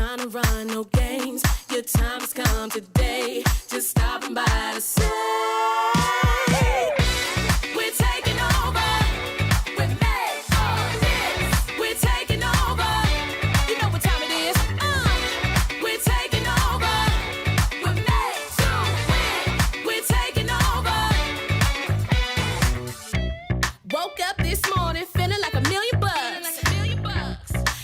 time to run, no games. Your time has come today. Just stopping by to say we're taking over. We're made for this. We're taking over. You know what time it is. We're taking over. We're made to win. We're taking over. Woke up this morning feeling like $1,000,000.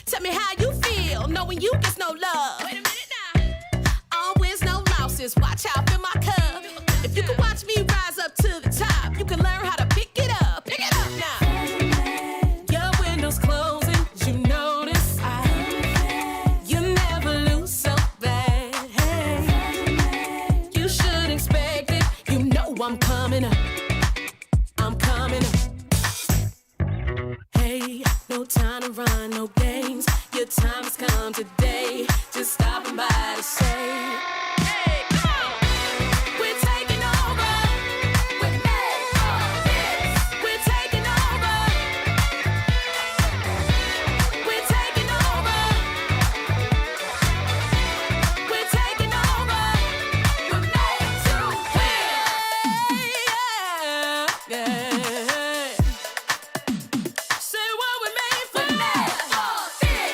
Tell me how you feel knowing you get no love. Wait a minute now. All wins, no losses. Watch out in my cup. If you can watch me rise up to the top, you can learn how to pick it up. Pick it up now. Your windows closing, you notice. You never lose so bad. You should expect it. You know I'm coming up. I'm coming up. Hey, no time to run, no games. Your time has come today. Just stopping by to say, hey, come on. We're taking over. We're made for this. We're taking over. We're taking over. We're taking over. We're made to win. Yeah. Say what we made for. We're made for this.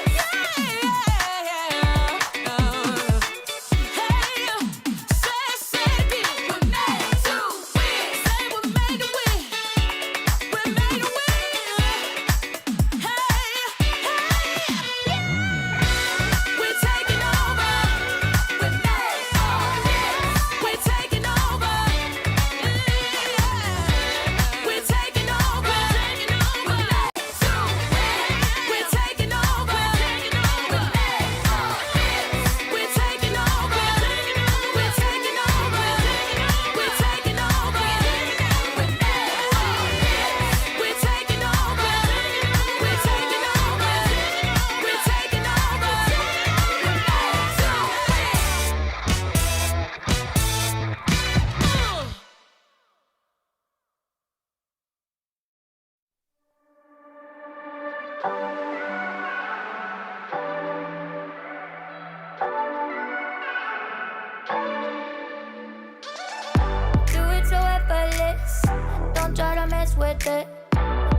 with it.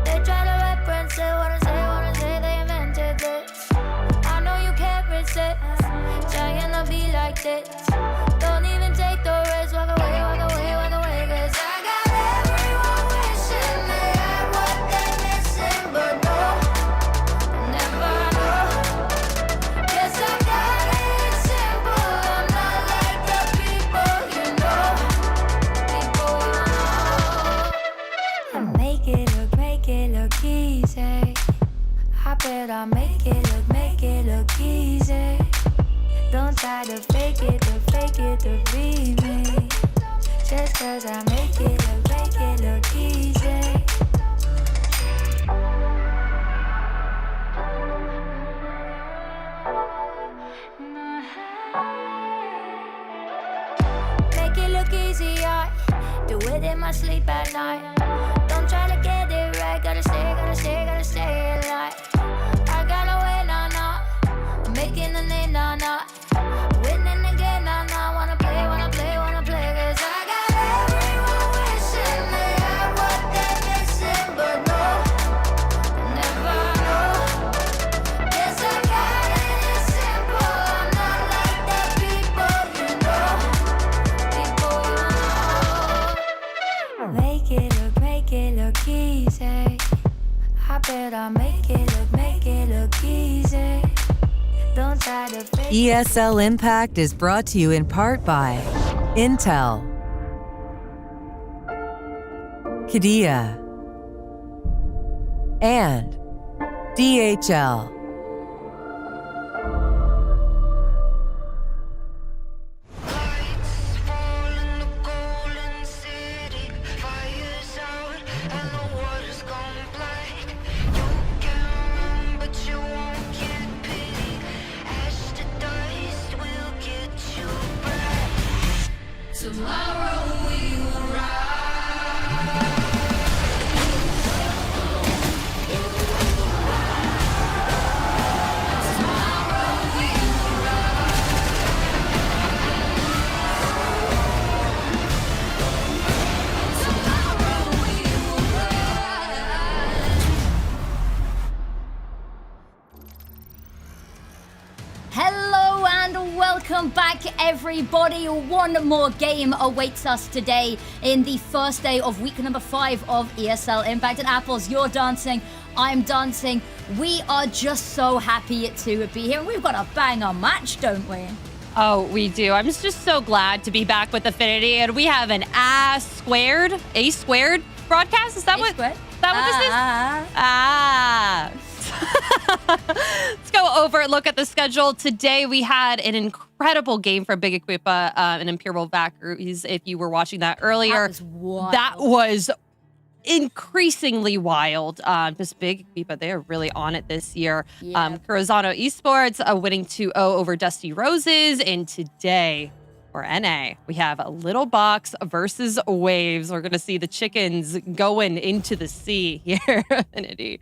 They try to reference it, wanna say they invented this. I know you can't resist, trying to be like this. Don't even take the risk, walk away, walk away, walk away. Cause I got everyone wishing they had what they're missing, but no, never know. Guess I got it simple, I'm not like the people you know. People you know. I make it look easy. I bet I make it look easy. Don't try to fake it to be me. Just cause I make it look easy. Make it look easy, I do it in my sleep at night. Don't try to get it right, gotta stay alive. I gotta win, nah. I'm making a name, nah. Winning again, nah. Wanna play. Cause I got everyone wishing they had what they're missing, but no, never know. Guess I got it simple, I'm not like the people you know. Make it look easy. I bet I make it look easy. Don't try to fake ESL Impact is brought to you in part by Intel, Qiddiya, and DHL. Tomorrow we will rise. Welcome back, everybody. One more game awaits us today in the first day of week number 5 of ESL Impact. And Apples, you're dancing, I'm dancing. We are just so happy to be here. And we've got a banger match, don't we? Oh, we do. I'm just so glad to be back with Affinity. And we have an A squared broadcast. Is that what this is? Let's go over and look at the schedule. Today we had an incredible game for Big Equipa and Imperial Valkyries. If you were watching that earlier, that was increasingly wild. Just Big Equipa, they are really on it this year. Curazano Esports winning 2-0 over Dusty Roses. And today, for NA, we have a Little Bocks versus Waves. We're going to see the chickens going into the sea here. Affinity.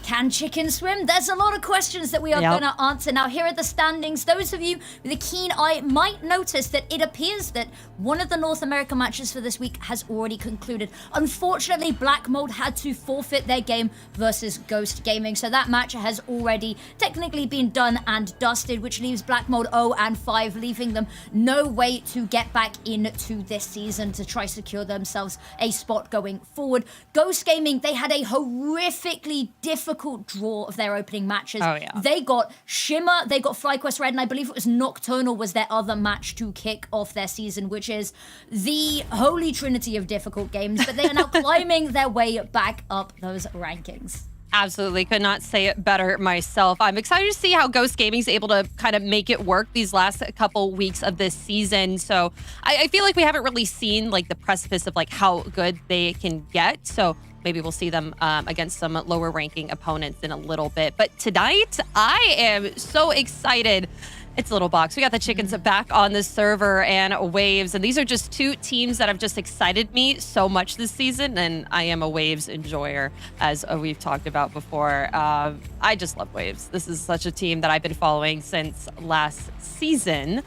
Can chickens swim? There's a lot of questions that we are going to answer. Now, here are the standings. Those of you with a keen eye might notice that it appears that one of the North American matches for this week has already concluded. Unfortunately, Black Mold had to forfeit their game versus Ghost Gaming. So that match has already technically been done and dusted, which leaves Black Mold 0-5, leaving them no way to get back into this season to try secure themselves a spot going forward. Ghost Gaming, they had a horrifically difficult draw of their opening matches. They got Shimmer, they got FlyQuest Red, and I believe it was Nocturnal was their other match to kick off their season, which is the holy trinity of difficult games, but they are now climbing their way back up those rankings. Absolutely. Could not say it better myself. I'm excited to see how Ghost Gaming's able to kind of make it work these last couple weeks of this season. So I feel like we haven't really seen like the precipice of like how good they can get. So maybe we'll see them against some lower ranking opponents in a little bit. But tonight, I am so excited. It's Little Bocks. We got the chickens back on the server and Waves. And these are just two teams that have just excited me so much this season. And I am a Waves enjoyer, as we've talked about before. I just love Waves. This is such a team that I've been following since last season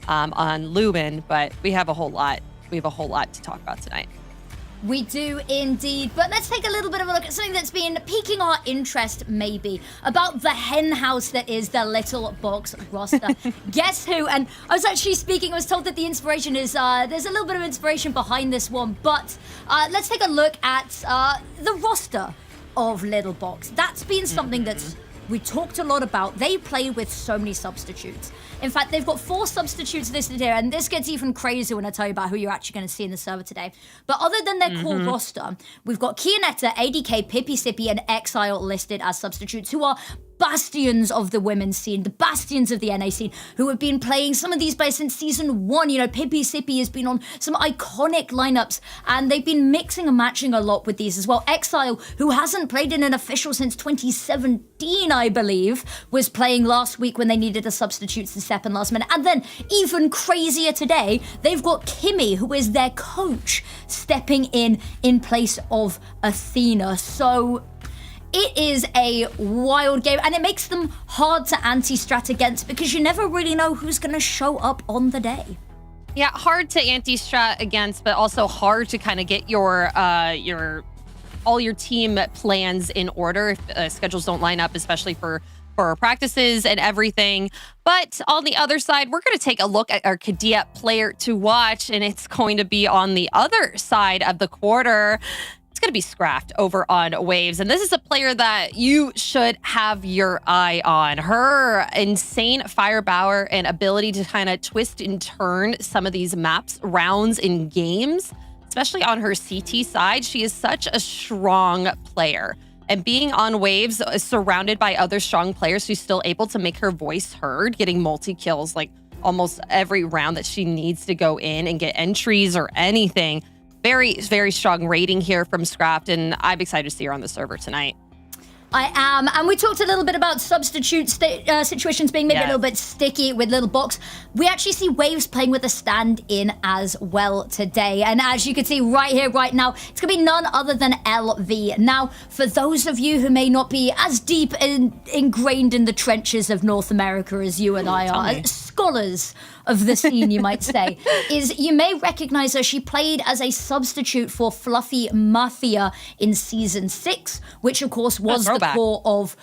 on Lumen. But we have a whole lot. We have a whole lot to talk about tonight. We do indeed, but let's take a little bit of a look at something that's been piquing our interest, maybe, about the hen house that is the Little Bocks roster. Guess who? And I was actually speaking, I was told that the inspiration is, there's a little bit of inspiration behind this one, but let's take a look at the roster of Little Bocks. That's been something that's we talked a lot about. They play with so many substitutes. In fact, they've got 4 substitutes listed here, and this gets even crazier when I tell you about who you're actually going to see in the server today. But other than their core roster, we've got Kionetta, ADK, Pippi Sippy, and Exile listed as substitutes, who are bastions of the women's scene, the bastions of the NA scene, who have been playing some of these players since season 1. You know, Pippi Sippy has been on some iconic lineups, and they've been mixing and matching a lot with these as well. Exile, who hasn't played in an official since 2017, I believe, was playing last week when they needed a substitute to step in last minute. And then, even crazier today, they've got Kimmy, who is their coach, stepping in place of Athena. So it is a wild game, and it makes them hard to anti-strat against because you never really know who's going to show up on the day. Yeah, hard to anti-strat against, but also hard to kind of get your all your team plans in order if schedules don't line up, especially for practices and everything. But on the other side, we're going to take a look at our cadet player to watch, and it's going to be on the other side of the quarter. It's going to be Scraft over on Waves. And this is a player that you should have your eye on. Her insane firepower and ability to kind of twist and turn some of these maps, rounds in games, especially on her CT side. She is such a strong player. And being on Waves, surrounded by other strong players, she's still able to make her voice heard, getting multi-kills like almost every round that she needs to go in and get entries or anything. Very, very strong rating here from Scraft, and I'm excited to see her on the server tonight. I am. And we talked a little bit about substitute situations being maybe a little bit sticky with Little Bocks. We actually see Waves playing with a stand-in as well today. And as you can see right here, right now, it's going to be none other than LV. Now, for those of you who may not be as deep ingrained in the trenches of North America as you and I are, scholars of the scene, you might say, is you may recognize her. She played as a substitute for Fluffy Mafia in Season 6, which, of course, was the core of,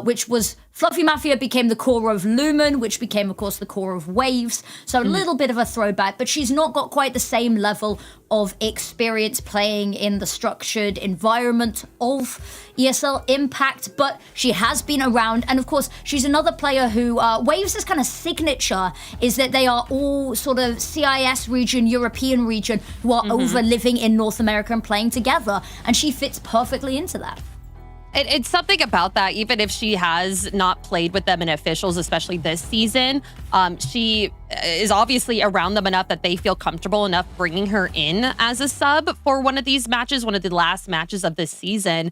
which was Fluffy Mafia became the core of Lumen, which became, of course, the core of Waves. So a little bit of a throwback, but she's not got quite the same level of experience playing in the structured environment of ESL Impact, but she has been around. And of course, she's another player who, Waves' kind of signature is that they are all sort of CIS region, European region, who are over living in North America and playing together. And she fits perfectly into that. It's something about that, even if she has not played with them in officials, especially this season. She is obviously around them enough that they feel comfortable enough bringing her in as a sub for one of these matches, one of the last matches of this season.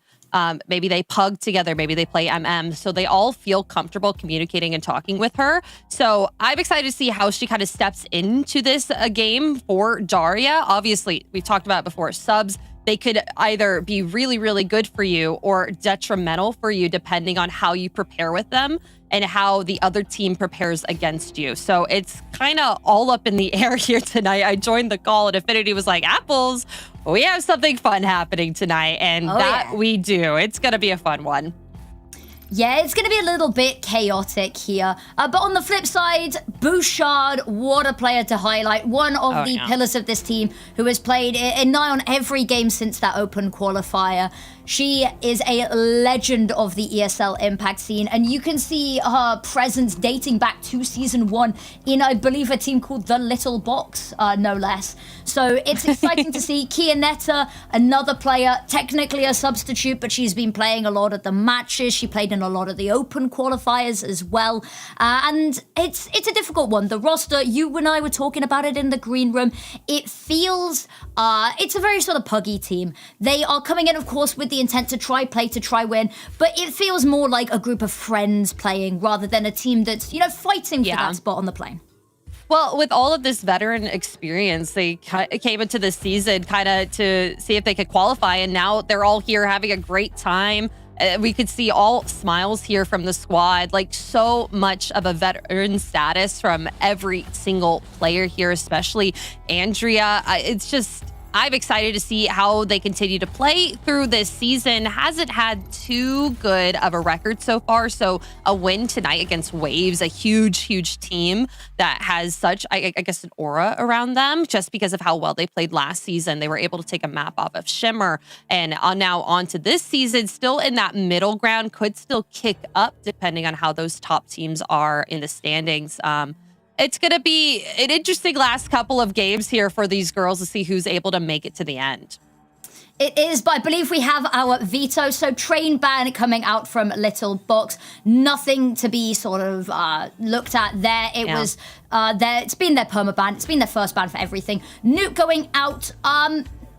Maybe they pug together, maybe they play MM. So they all feel comfortable communicating and talking with her. So I'm excited to see how she kind of steps into this game for Daria. Obviously, we've talked about it before, subs, they could either be really, really good for you or detrimental for you, depending on how you prepare with them and how the other team prepares against you. So it's kind of all up in the air here tonight. I joined the call and Affinity was like, Apples, we have something fun happening tonight. And we do. It's going to be a fun one. Yeah, it's going to be a little bit chaotic here. But on the flip side, Bouchard, what a player to highlight. One of the pillars of this team who has played in nigh on every game since that open qualifier. She is a legend of the ESL Impact scene, and you can see her presence dating back to Season 1 in, I believe, a team called the Little Bocks, no less. So it's exciting to see Kianetta, another player, technically a substitute, but she's been playing a lot of the matches. She played in a lot of the open qualifiers as well. And it's a difficult one. The roster, you and I were talking about it in the green room. It feels, it's a very sort of puggy team. They are coming in, of course, with the intent to try play, to try win, but it feels more like a group of friends playing rather than a team that's, fighting for that spot on the plane. Well, with all of this veteran experience, they came into this season kind of to see if they could qualify, and now they're all here having a great time. We could see all smiles here from the squad, like so much of a veteran status from every single player here, especially Andrea. It's just, I'm excited to see how they continue to play through this season. Hasn't had too good of a record so far. So a win tonight against Waves, a huge, huge team that has such, I guess, an aura around them just because of how well they played last season. They were able to take a map off of Shimmer, and now on to this season, still in that middle ground, could still kick up depending on how those top teams are in the standings. It's going to be an interesting last couple of games here for these girls to see who's able to make it to the end. It is, but I believe we have our veto. So train ban coming out from Little Bocks. Nothing to be sort of looked at there. It was there. It's been their perma ban. It's been their first ban for everything. Nuke going out.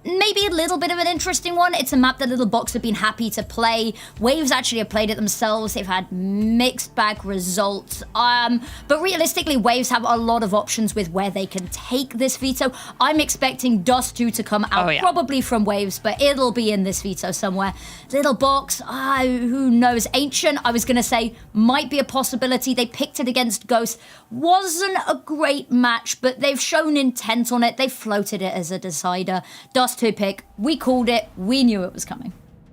Maybe a little bit of an interesting one. It's a map that Little Bocks have been happy to play. Waves actually have played it themselves. They've had mixed bag results. But realistically, Waves have a lot of options with where they can take this veto. I'm expecting Dust 2 to come out, probably from Waves, but it'll be in this veto somewhere. Little Bocks, who knows? Ancient, I was going to say, might be a possibility. They picked it against Ghost. Wasn't a great match, but they've shown intent on it. They floated it as a decider. Dust 2 pick. We called it. We knew it was coming.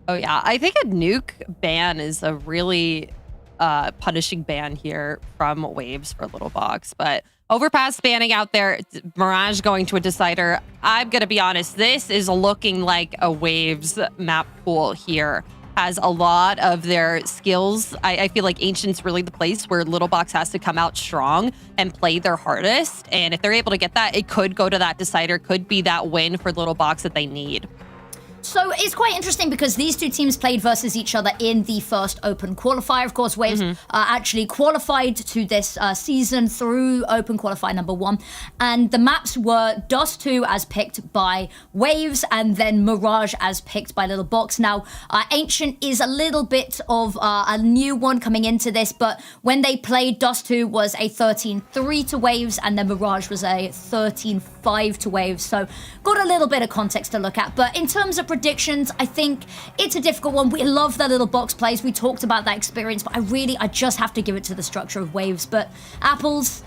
Oh, yeah. I think a nuke ban is a really punishing ban here from Waves for Little Bocks. But Overpass banning out there, Mirage going to a decider. I'm going to be honest, this is looking like a Waves map pool here. Has a lot of their skills. I feel like Ancient's really the place where Little Bocks has to come out strong and play their hardest. And if they're able to get that, it could go to that decider, could be that win for Little Bocks that they need. So it's quite interesting because these two teams played versus each other in the first open qualifier. Of course, Waves actually qualified to this season through open qualifier number 1. And the maps were Dust 2 as picked by Waves and then Mirage as picked by Little Bocks. Now, Ancient is a little bit of a new one coming into this, but when they played, Dust 2 was a 13-3 to Waves and then Mirage was a 13-5 to Waves. So got a little bit of context to look at. But in terms of predictions, I think it's a difficult one. We love that Little Bocks plays. We talked about that experience, but I just have to give it to the structure of Waves. But Apples,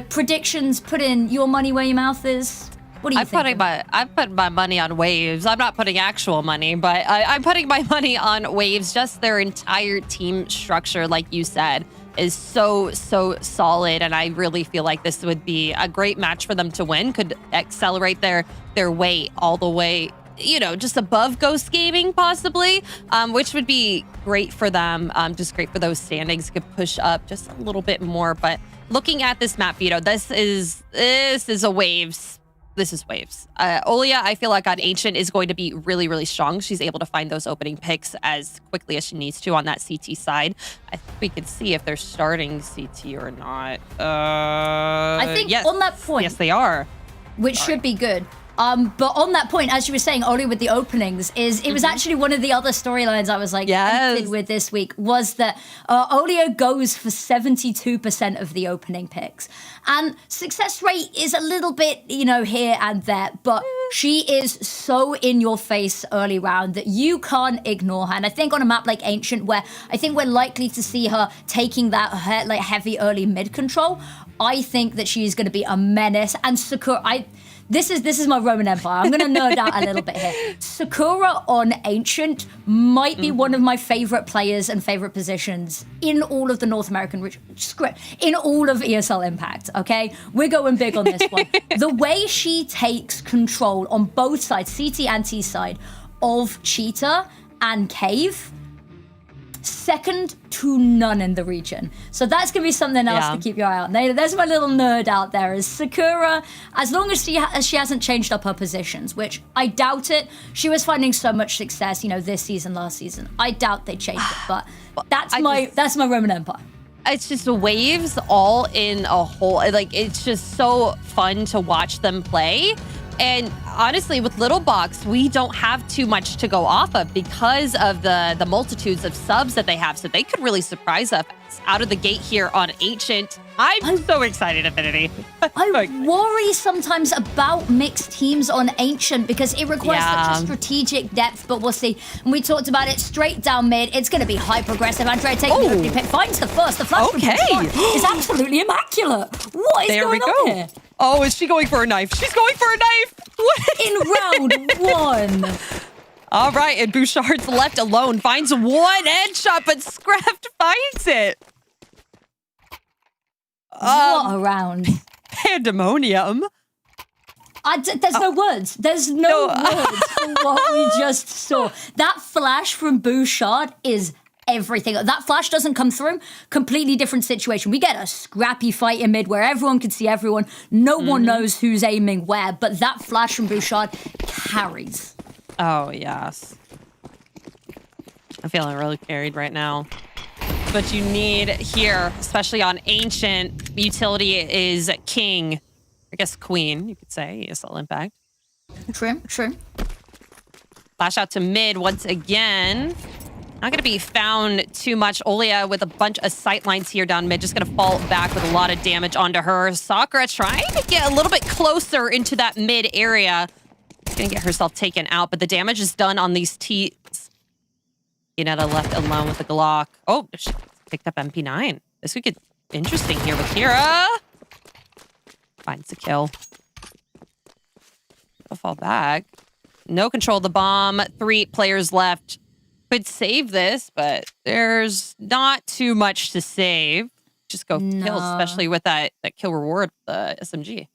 predictions, put in your money where your mouth is. What do you think? I'm putting my money on waves. I'm not putting actual money, but I'm putting my money on waves. Just their entire team structure, like you said, is so solid, and I really feel like this would be a great match for them to win. Could accelerate their way all the way, you know, just above Ghost Gaming possibly, which would be great for them. Just great for those standings. Could push up just a little bit more. But looking at this map, Vito, this is a waves. This is waves. Olia, I feel like on Ancient is going to be really, really strong. She's able to find those opening picks as quickly as she needs to on that CT side. I think we can see if they're starting CT or not. I think yes. on that point, yes, they are. Which should be good. But on that point, as you were saying, Oli, with the openings, it was actually one of the other storylines I was like tempted with this week was that Olio goes for 72% of the opening picks. And success rate is a little bit, you know, here and there, but she is so in your face early round that you can't ignore her. And I think on a map like Ancient, where I think we're likely to see her taking that like heavy early mid control, I think that she's going to be a menace. And Sakura, This is my Roman Empire. I'm going to nerd out a little bit here. Sakura on Ancient might be one of my favorite players and favorite positions in all of the North American region. In all of ESL Impact, okay? We're going big on this one. The way she takes control on both sides, CT and T side, of Cheetah and Cave, second to none in the region. So that's going to be something else to keep your eye on. There's my little nerd out there, is Sakura, as long as she hasn't changed up her positions, which I doubt it. She was finding so much success, you know, this season, last season. I doubt they changed it, but that's my Roman Empire. It's just waves all in a whole, like, it's just so fun to watch them play. And honestly, with Little Bocks, we don't have too much to go off of because of the multitudes of subs that they have. So they could really surprise us out of the gate here on Ancient. I'm so excited, Affinity. I worry sometimes about mixed teams on Ancient because it requires such a strategic depth, but we'll see. And we talked about it straight down mid. It's going to be hyper-aggressive. Andrea taking the opening pick, finds the first. The flash is absolutely immaculate. What is going on here? Oh, is she going for a knife? She's going for a knife! What? In round one. All right, and Bouchard's left alone. Finds one headshot, but Scraft finds it. What a round. Pandemonium. There's no words. There's no words for what we just saw. That flash from Bouchard is everything. That flash doesn't come through. Completely different situation. We get a scrappy fight in mid where everyone can see everyone. No one knows who's aiming where, but that flash from Bouchard carries. Oh, yes. I'm feeling really carried right now. What you need here, especially on Ancient, utility is king. I guess queen, you could say. ESL Impact. True. Flash out to mid once again. Not going to be found too much. Olia with a bunch of sight lines here down mid. Just going to fall back with a lot of damage onto her. Sakura trying to get a little bit closer into that mid area. Going to get herself taken out, but the damage is done on these T's. Yanetta left alone with the Glock. Oh, she picked up MP9. This could get interesting here with Kira. Finds the kill. I'll fall back. No control of the bomb. 3 players left. Could save this, but there's not too much to save. Just go kill, especially with that kill reward, the SMG.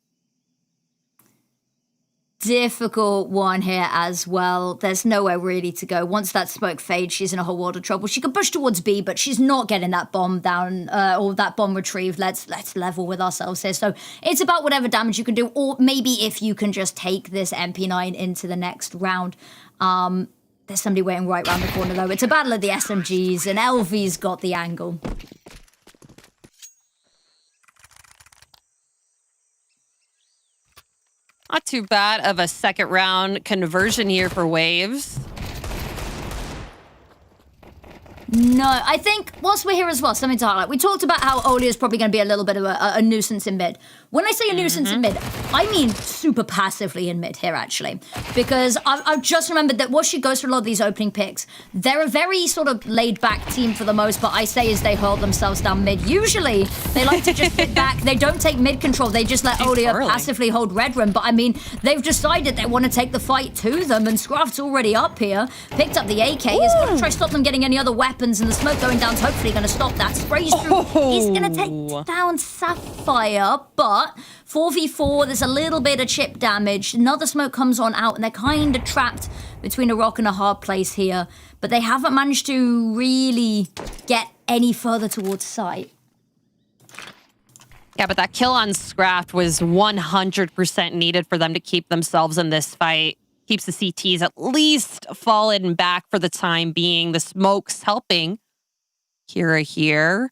Difficult one here as well. There's nowhere really to go. Once that smoke fades, she's in a whole world of trouble. She can push towards B, but she's not getting that bomb down or that bomb retrieved. Let's level with ourselves here. So it's about whatever damage you can do, or maybe if you can just take this MP9 into the next round. There's somebody waiting right around the corner, though. It's a battle of the SMGs, and LV's got the angle. Not too bad of a second round conversion here for Waves. No, I think whilst we're here as well, something to highlight. We talked about how Olia is probably going to be a little bit of a nuisance in mid. When I say a nuisance in mid, I mean super passively in mid here, actually. Because I've just remembered that once she goes through a lot of these opening picks, they're a very sort of laid-back team for the most part. I say as they hurl themselves down mid. Usually, they like to just sit back. They don't take mid control. They just let Olia passively hold red room. But I mean, they've decided they want to take the fight to them, and Scruff's already up here. Picked up the AK. Is going to try to stop them getting any other weapons, and the smoke going down's hopefully going to stop that. Sprays through. He's going to take down Sapphire, but 4v4, there's a little bit of chip damage. Another smoke comes on out, and they're kind of trapped between a rock and a hard place here. But they haven't managed to really get any further towards sight. Yeah, but that kill on Scraft was 100% needed for them to keep themselves in this fight. Keeps the CTs at least fallen back for the time being. The smoke's helping. Kira here.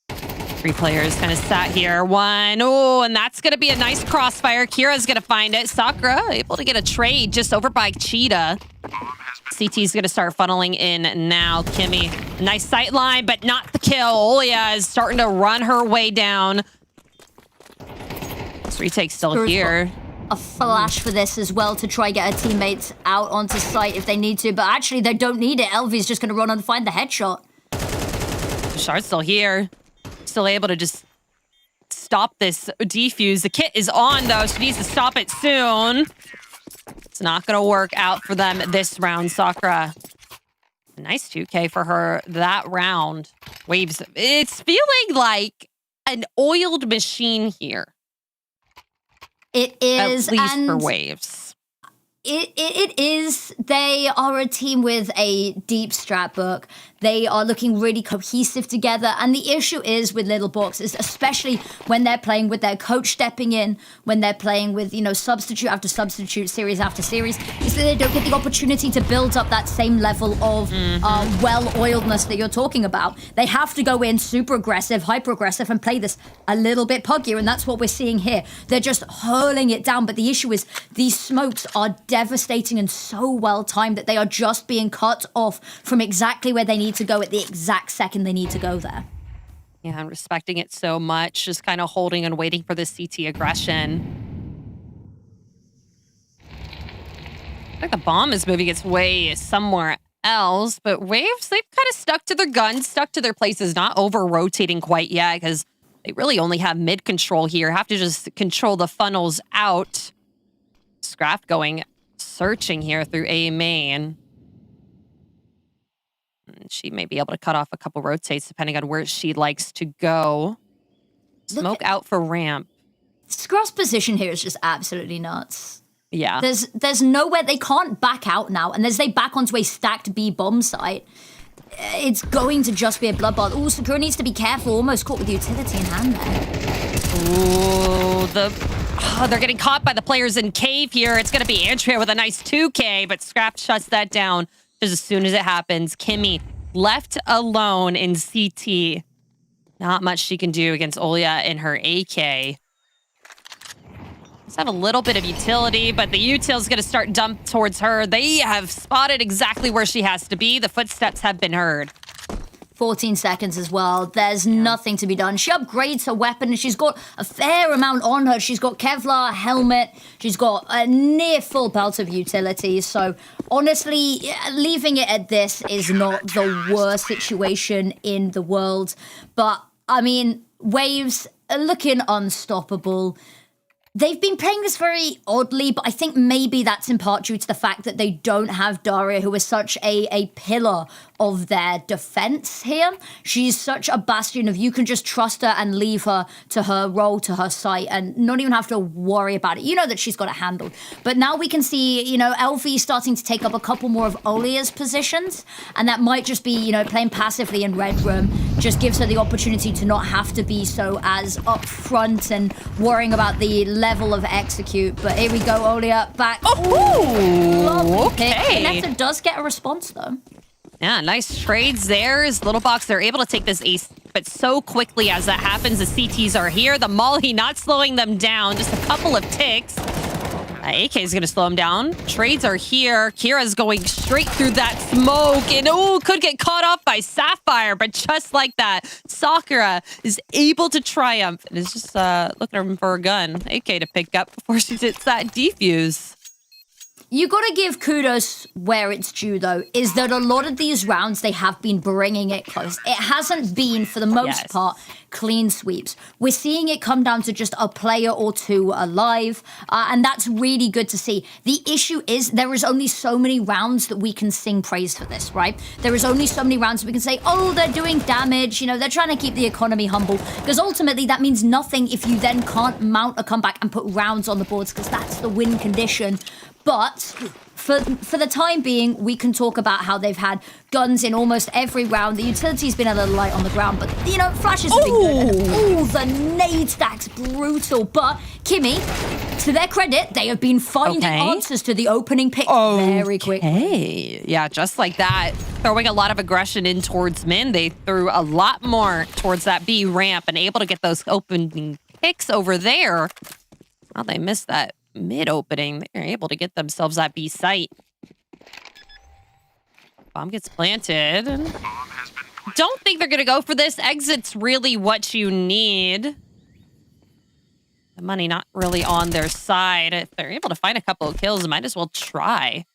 3 players kind of sat here. 1. Oh, and that's going to be a nice crossfire. Kira's going to find it. Sakura able to get a trade just over by Cheetah. CT's going to start funneling in now. Kimmy, nice sight line, but not the kill. Olia is starting to run her way down. This retake's still here. A flash for this as well to try get her teammates out onto site if they need to, but actually they don't need it. Elvie's just going to run and find the headshot. Shard's still here. Still able to just stop this defuse. The kit is on, though. She needs to stop it soon. It's not going to work out for them this round. Sakura, nice 2K for her that round. Waves, it's feeling like an oiled machine here. It is. At least for Waves. It is. They are a team with a deep strat book. They are looking really cohesive together. And the issue is with Little Bocks is especially when they're playing with their coach stepping in, when they're playing with, you know, substitute after substitute, series after series, is that they don't get the opportunity to build up that same level of well-oiledness that you're talking about. They have to go in super aggressive, hyper-aggressive, and play this a little bit puggier. And that's what we're seeing here. They're just hurling it down. But the issue is these smokes are devastating and so well-timed that they are just being cut off from exactly where they need to go at the exact second they need to go there. Yeah, I'm respecting it so much. Just kind of holding and waiting for the CT aggression. I think the bomb is moving its way somewhere else, but Waves, they've kind of stuck to their guns, stuck to their places, not over-rotating quite yet, because they really only have mid-control here. Have to just control the funnels out. Scraft going searching here through A main. She may be able to cut off a couple rotates depending on where she likes to go. Smoke out for ramp. Scruff's position here is just absolutely nuts. Yeah. There's nowhere they can't back out now, and as they back onto a stacked B bomb site, it's going to just be a bloodbath. Ooh, Sakura needs to be careful. Almost caught with utility in hand there. Ooh, they're getting caught by the players in cave here. It's going to be Andrea with a nice 2K, but Scrap shuts that down just as soon as it happens. Kimmy left alone in CT. Not much she can do against Olia in her AK. Let's have a little bit of utility, but the util's going to start dump towards her. They have spotted exactly where she has to be. The footsteps have been heard. 14 seconds as well. There's nothing to be done. She upgrades her weapon and she's got a fair amount on her. She's got Kevlar, helmet. She's got a near full belt of utility. So honestly, leaving it at this is not the worst situation in the world. But I mean, Waves are looking unstoppable. They've been playing this very oddly, but I think maybe that's in part due to the fact that they don't have Daria, who is such a pillar of their defense here. She's such a bastion of you can just trust her and leave her to her role, to her site, and not even have to worry about it. You know that she's got it handled. But now we can see, you know, Elfie starting to take up a couple more of Olia's positions, and that might just be, you know, playing passively in Red Room just gives her the opportunity to not have to be so as upfront and worrying about the level of execute. But here we go, Olia back. Oh, okay. Netta does get a response though. Yeah, nice trades there. As Little Bocks, they're able to take this ace, but so quickly as that happens, the CTs are here. The Molly not slowing them down, just a couple of ticks. AK is going to slow him down. Trades are here. Kira's going straight through that smoke. And, could get caught off by Sapphire. But just like that, Sakura is able to triumph. And is just looking for a gun. AK to pick up before she hits that defuse. You gotta give kudos where it's due, though, is that a lot of these rounds, they have been bringing it close. It hasn't been, for the most part, clean sweeps. We're seeing it come down to just a player or two alive, and that's really good to see. The issue is there is only so many rounds that we can sing praise for this, right? There is only so many rounds that we can say, oh, they're doing damage, they're trying to keep the economy humble, because ultimately that means nothing if you then can't mount a comeback and put rounds on the boards, because that's the win condition. But for the time being, we can talk about how they've had guns in almost every round. The utility's been a little light on the ground, but, flashes have been good. The nade stack's brutal. But, Kimmy, to their credit, they have been finding answers to the opening pick very quickly. Yeah, just like that. Throwing a lot of aggression in towards Min. They threw a lot more towards that B ramp and able to get those opening picks over there. Well, they missed that mid-opening. They're able to get themselves that B site. Bomb gets planted. Don't think they're going to go for this. Exit's really what you need. The money not really on their side. If they're able to find a couple of kills, might as well try.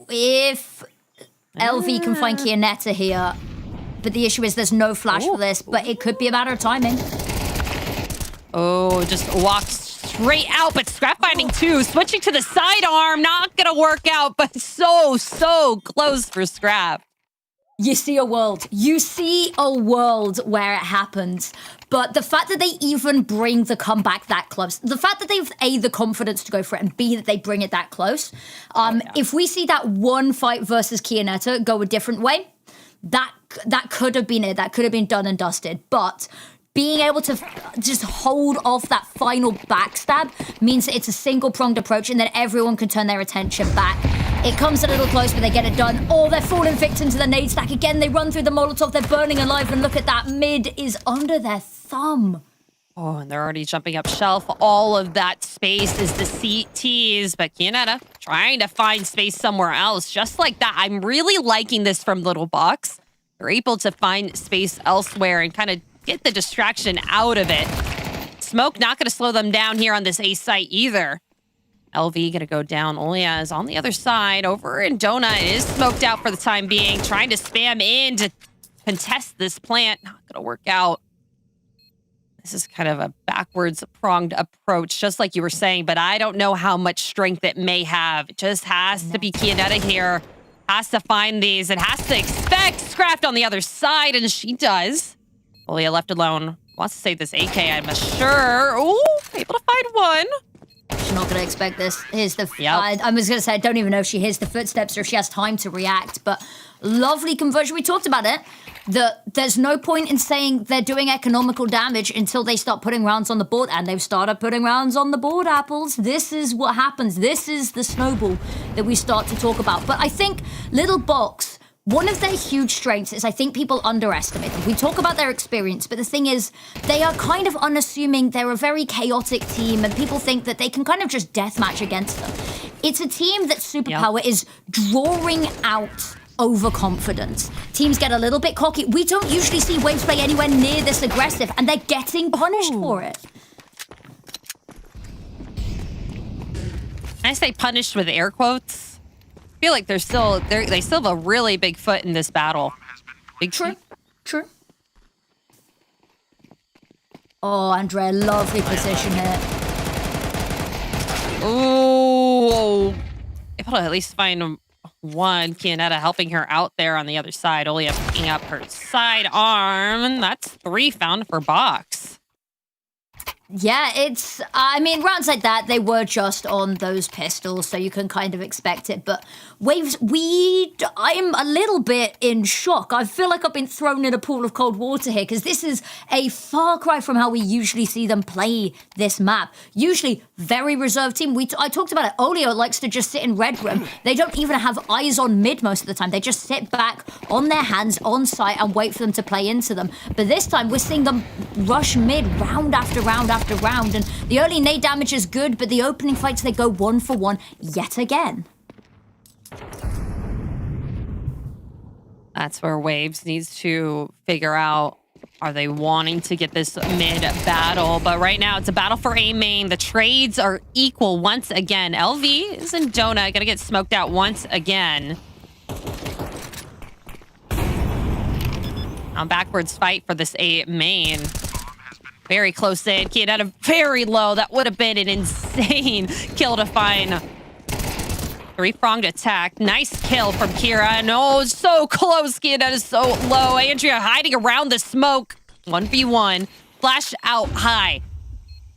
If LV can find Kianetta here, but the issue is there's no flash for this, but it could be a matter of timing. Just walks straight out, but scrap finding too. Switching to the sidearm, not gonna work out, but so close for scrap. You see a world where it happens. But the fact that they even bring the comeback that close, the fact that they've A, the confidence to go for it, and B, that they bring it that close. If we see that one fight versus Kianetta go a different way, that could have been it. That could have been done and dusted. But being able to just hold off that final backstab means that it's a single-pronged approach and then everyone can turn their attention back. It comes a little close, but they get it done. They're falling victim to the nade stack again. They run through the Molotov. They're burning alive, and look at that. Mid is under their thumb. And they're already jumping up shelf. All of that space is the CTs, but Kianetta trying to find space somewhere else. Just like that. I'm really liking this from Little Bocks. They're able to find space elsewhere and kind of get the distraction out of it. Smoke not going to slow them down here on this A site either. LV going to go down. Olia is on the other side. Over in Donut is smoked out for the time being. Trying to spam in to contest this plant. Not going to work out. This is kind of a backwards pronged approach, just like you were saying, but I don't know how much strength it may have. It just has to be Kianetta here. Has to find these. It has to expect Scraft on the other side, and she does. Olia left alone. Wants to save this AK, I'm sure. Able to find one. She's not going to expect this. Here's the... I was going to say, I don't even know if she hears the footsteps or if she has time to react, but lovely conversion. We talked about it. There's no point in saying they're doing economical damage until they start putting rounds on the board, and they've started putting rounds on the board, Apples. This is what happens. This is the snowball that we start to talk about. But I think Little Bocks, one of their huge strengths is I think people underestimate them. We talk about their experience, but the thing is, they are kind of unassuming. They're a very chaotic team, and people think that they can kind of just deathmatch against them. It's a team that superpower is drawing out overconfidence. Teams get a little bit cocky. We don't usually see Waves play anywhere near this aggressive, and they're getting punished for it. I say punished with air quotes. I feel like they still have a really big foot in this battle. True. Andrea, lovely position here. Able to at least find one. Kianetta helping her out there on the other side. Olia picking up her sidearm. That's 3 found for Bocks. Yeah, rounds like that, they were just on those pistols, so you can kind of expect it. But Waves, I'm a little bit in shock. I feel like I've been thrown in a pool of cold water here, because this is a far cry from how we usually see them play this map. Usually, very reserved team. I talked about it. Olio likes to just sit in red room. They don't even have eyes on mid most of the time. They just sit back on their hands, on site, and wait for them to play into them. But this time, we're seeing them rush mid round after round after after round. And the early nade damage is good, but the opening fights, they go 1 for 1 yet again. That's where Waves needs to figure out, are they wanting to get this mid battle? But right now, it's a battle for A main. The trades are equal once again. LV is in Donut, gonna get smoked out once again. Now backwards fight for this A main. Very close in. Kid at a very low. That would have been an insane kill to find. Three-pronged attack. Nice kill from Kira. And oh, so close. Kid is so low. Andrea hiding around the smoke. 1v1. Flash out high.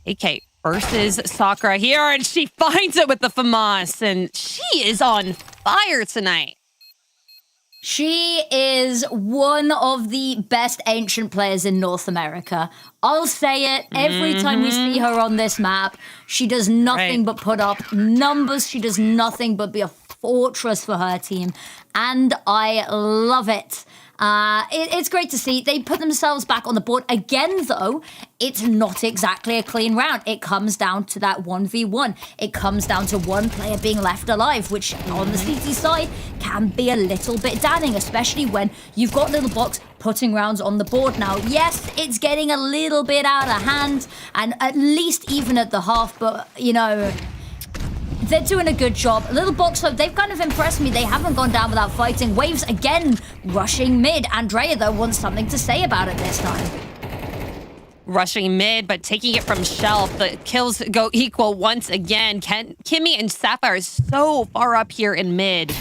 AK versus Sakura here. And she finds it with the FAMAS. And she is on fire tonight. She is one of the best ancient players in North America. I'll say it every time we see her on this map. She does nothing but put up numbers. She does nothing but be a fortress for her team. And I love it. It's great to see. They put themselves back on the board. Again, though, it's not exactly a clean round. It comes down to that 1v1. It comes down to one player being left alive, which on the CT side can be a little bit damning, especially when you've got Little Bocks putting rounds on the board now. Yes, it's getting a little bit out of hand, and at least even at the half, but, you know, they're doing a good job. Little Bocks, though, they've kind of impressed me. They haven't gone down without fighting. Waves, again, rushing mid. Andrea, though, wants something to say about it this time. Rushing mid, but taking it from shelf. The kills go equal once again. Kimmy and Sapphire are so far up here in mid.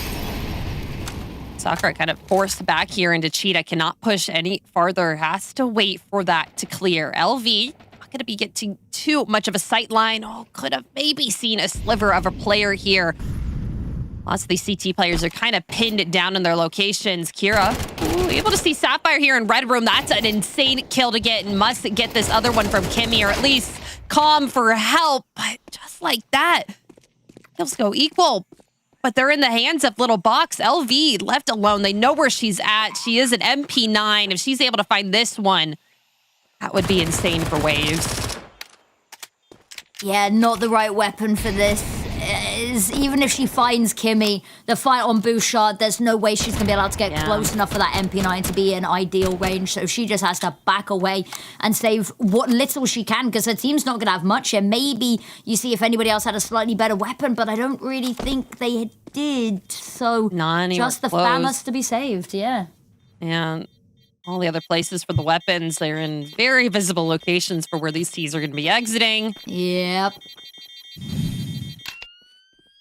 Sakura kind of forced back here into Cheetah. Cannot push any farther. Has to wait for that to clear. LV going to be getting too much of a sight line. Oh, could have maybe seen a sliver of a player here. Lots of these CT players are kind of pinned down in their locations. Kira, able to see Sapphire here in red room. That's an insane kill to get, and must get this other one from Kimmy, or at least Calm for help. But just like that, kills go equal. But they're in the hands of Little Bocks. LV left alone. They know where she's at. She is an MP9. If she's able to find this one, that would be insane for Waves. Yeah, not the right weapon for this. Even if she finds Kimmy, the fight on Bouchard, there's no way she's going to be allowed to get close enough for that MP9 to be in ideal range. So she just has to back away and save what little she can, because her team's not going to have much here. Maybe you see if anybody else had a slightly better weapon, but I don't really think they did. So just the FAMAS to be saved, yeah. And all the other places for the weapons, they're in very visible locations for where these T's are going to be exiting. Yep.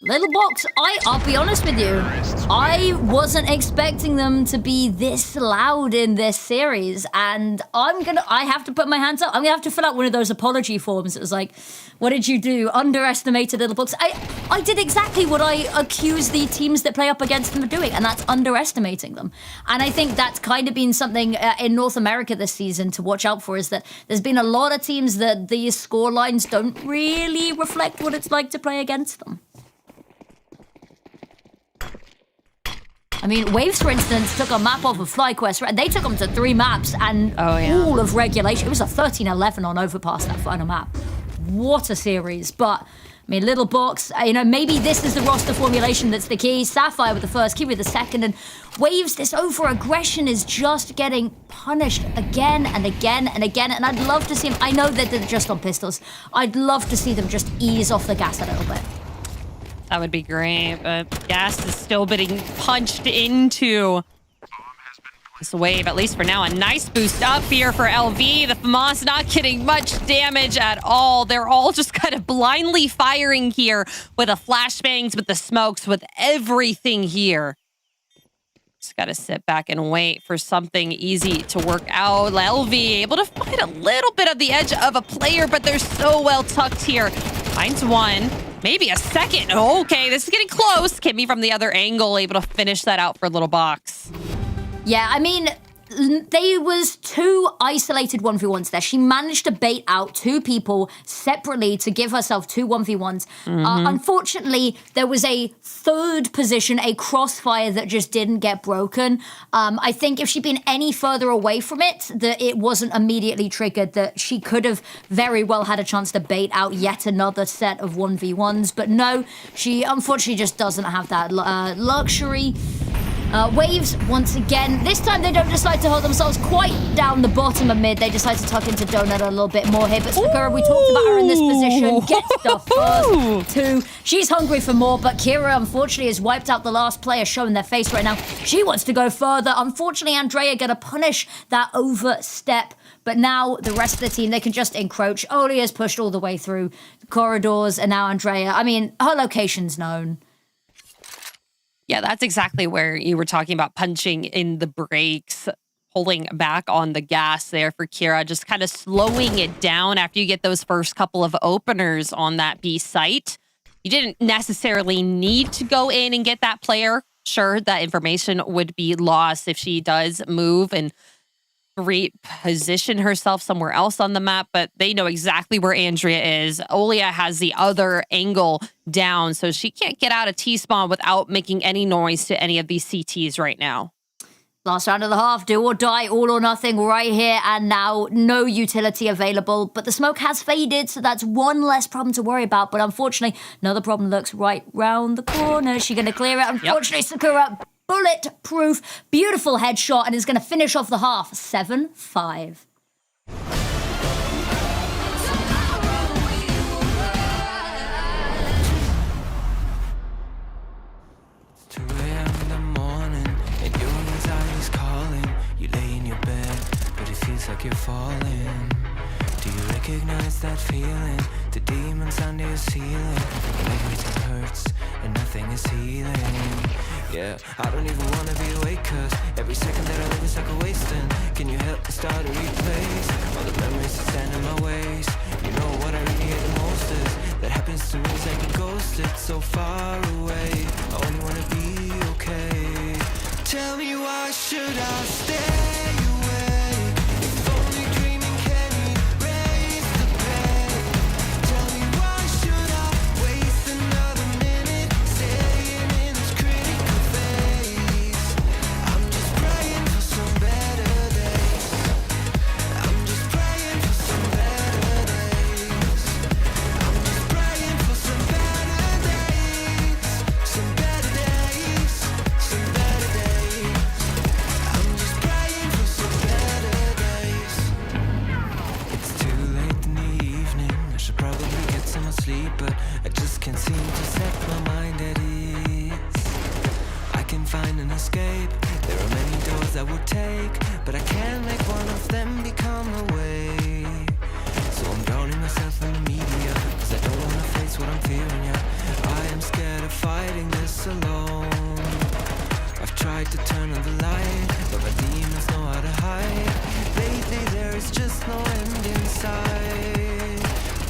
Little Bocks, I'll be honest with you, I wasn't expecting them to be this loud in this series, and I have to put my hands up. I'm gonna have to fill out one of those apology forms. It was like, what did you do? Underestimated Little Bocks. I did exactly what I accuse the teams that play up against them of doing, and that's underestimating them. And I think that's kind of been something in North America this season to watch out for, is that there's been a lot of teams that these score lines don't really reflect what it's like to play against them. I mean, Waves, for instance, took a map off of FlyQuest. Right? They took them to 3 maps and all of regulation. It was a 13-11 on Overpass, that final map. What a series. But, I mean, Little Bocks, you know, maybe this is the roster formulation that's the key. Sapphire with the first, Key with the second, and Waves, this over-aggression is just getting punished again and again and again. And I'd love to see them, I know that they're just on pistols. I'd love to see them just ease off the gas a little bit. That would be great, but gas is still being punched into this wave, at least for now. A nice boost up here for LV. The FAMAS not getting much damage at all. They're all just kind of blindly firing here with the flashbangs, with the smokes, with everything here. Just got to sit back and wait for something easy to work out. LV able to find a little bit of the edge of a player, but they're so well tucked here. Finds one. Maybe a second. Okay, this is getting close. Kimmy from the other angle able to finish that out for Little Bocks. Yeah, I mean, There was 2 isolated 1v1s there. She managed to bait out 2 people separately to give herself 2 1v1s. Unfortunately, there was a 3rd position, a crossfire that just didn't get broken. I think if she'd been any further away from it, that it wasn't immediately triggered, that she could have very well had a chance to bait out yet another set of 1v1s. But no, she unfortunately just doesn't have that luxury. Waves, once again, this time they don't decide to hold themselves quite down the bottom of mid. They decide to tuck into Donut a little bit more here. But Sakura, we talked about her in this position, gets the first 2. She's hungry for more, but Kira, unfortunately, has wiped out the last player showing their face right now. She wants to go further. Unfortunately, Andrea going to punish that overstep. But now the rest of the team, they can just encroach. Oli has pushed all the way through the corridors, and now Andrea, I mean, her location's known. Yeah, that's exactly where you were talking about punching in the brakes, pulling back on the gas there for Kira, just kind of slowing it down after you get those first couple of openers on that B site. You didn't necessarily need to go in and get that player. Sure, that information would be lost if she does move and reposition herself somewhere else on the map, but they know exactly where Andrea is. Olia has the other angle down, so she can't get out of T-spawn without making any noise to any of these CTs right now. Last round of the half, do or die, all or nothing right here and now. No utility available, but the smoke has faded, so that's one less problem to worry about. But unfortunately, another problem lurks right round the corner. Is she going to clear it? Unfortunately, Sakura, bulletproof, beautiful headshot, and is going to finish off the half 7-5. 2 a.m. in the morning, and your anxiety's calling. You lay in your bed, but it feels like you're falling. Do you recognize that feeling? The demons under your ceiling. Everything hurts, and nothing is healing. Yeah, I don't even wanna be awake, cause every second that I live is like a wasting. Can you help me start a replace all the memories that stand in my ways? You know what I really hate the most is that happens to me is like a ghost, it's so far away. I only wanna be okay. Tell me why should I stay away? If only dreaming can erase the pain. Tell me why should I waste another minute staying in this critical phase? I'm just praying for some better days. I'm just praying for some better days. I'm just praying for some better days. Some better days. Some better days. I'm just praying for some better days. It's too late in the evening. I should probably get some sleep, but I just can't seem to set my mind at ease. I can find an escape. There are many doors I would take, but I can't make one of them become a way. So I'm drowning myself in the media, cause I don't wanna face what I'm fearing yet. I am scared of fighting this alone. I've tried to turn on the light, but my demons know how to hide. Lately there is just no end in sight.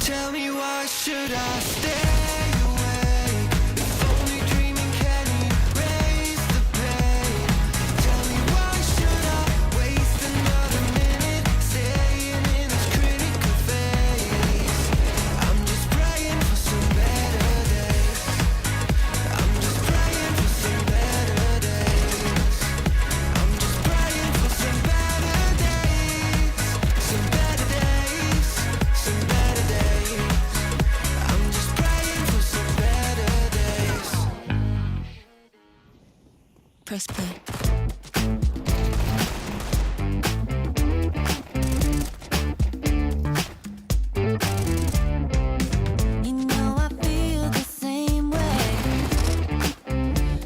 Tell me why should I stay away? If only dreaming can erase the pain. Tell me why should I waste another minute staying in this critical phase? I'm just praying for some better days. I'm just praying for some better days. I'm just praying for some better days. Some better days. Some better days. I'm just praying for some better days. Press play. You know I feel the same way.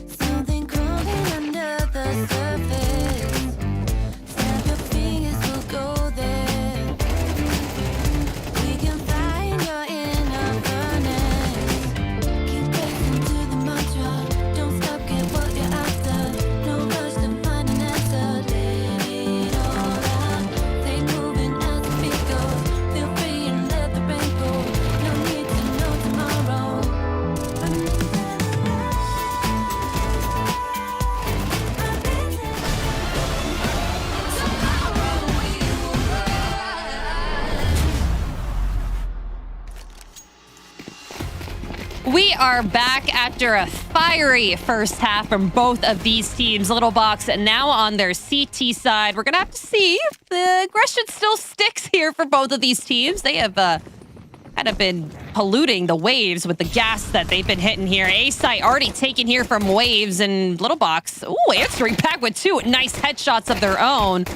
Something crawling under the surface. Snap your fingers, we'll go there. We can find your inner furnace. Keep racing to the mantra. Don't stop, get what you're after. No We are back after a fiery first half from both of these teams. Little Bocks now on their CT side. We're going to have to see if the aggression still sticks here for both of these teams. They have kind of been polluting the waves with the gas that they've been hitting here. A-site already taken here from waves, and Little Bocks, answering back with 2 nice headshots of their own.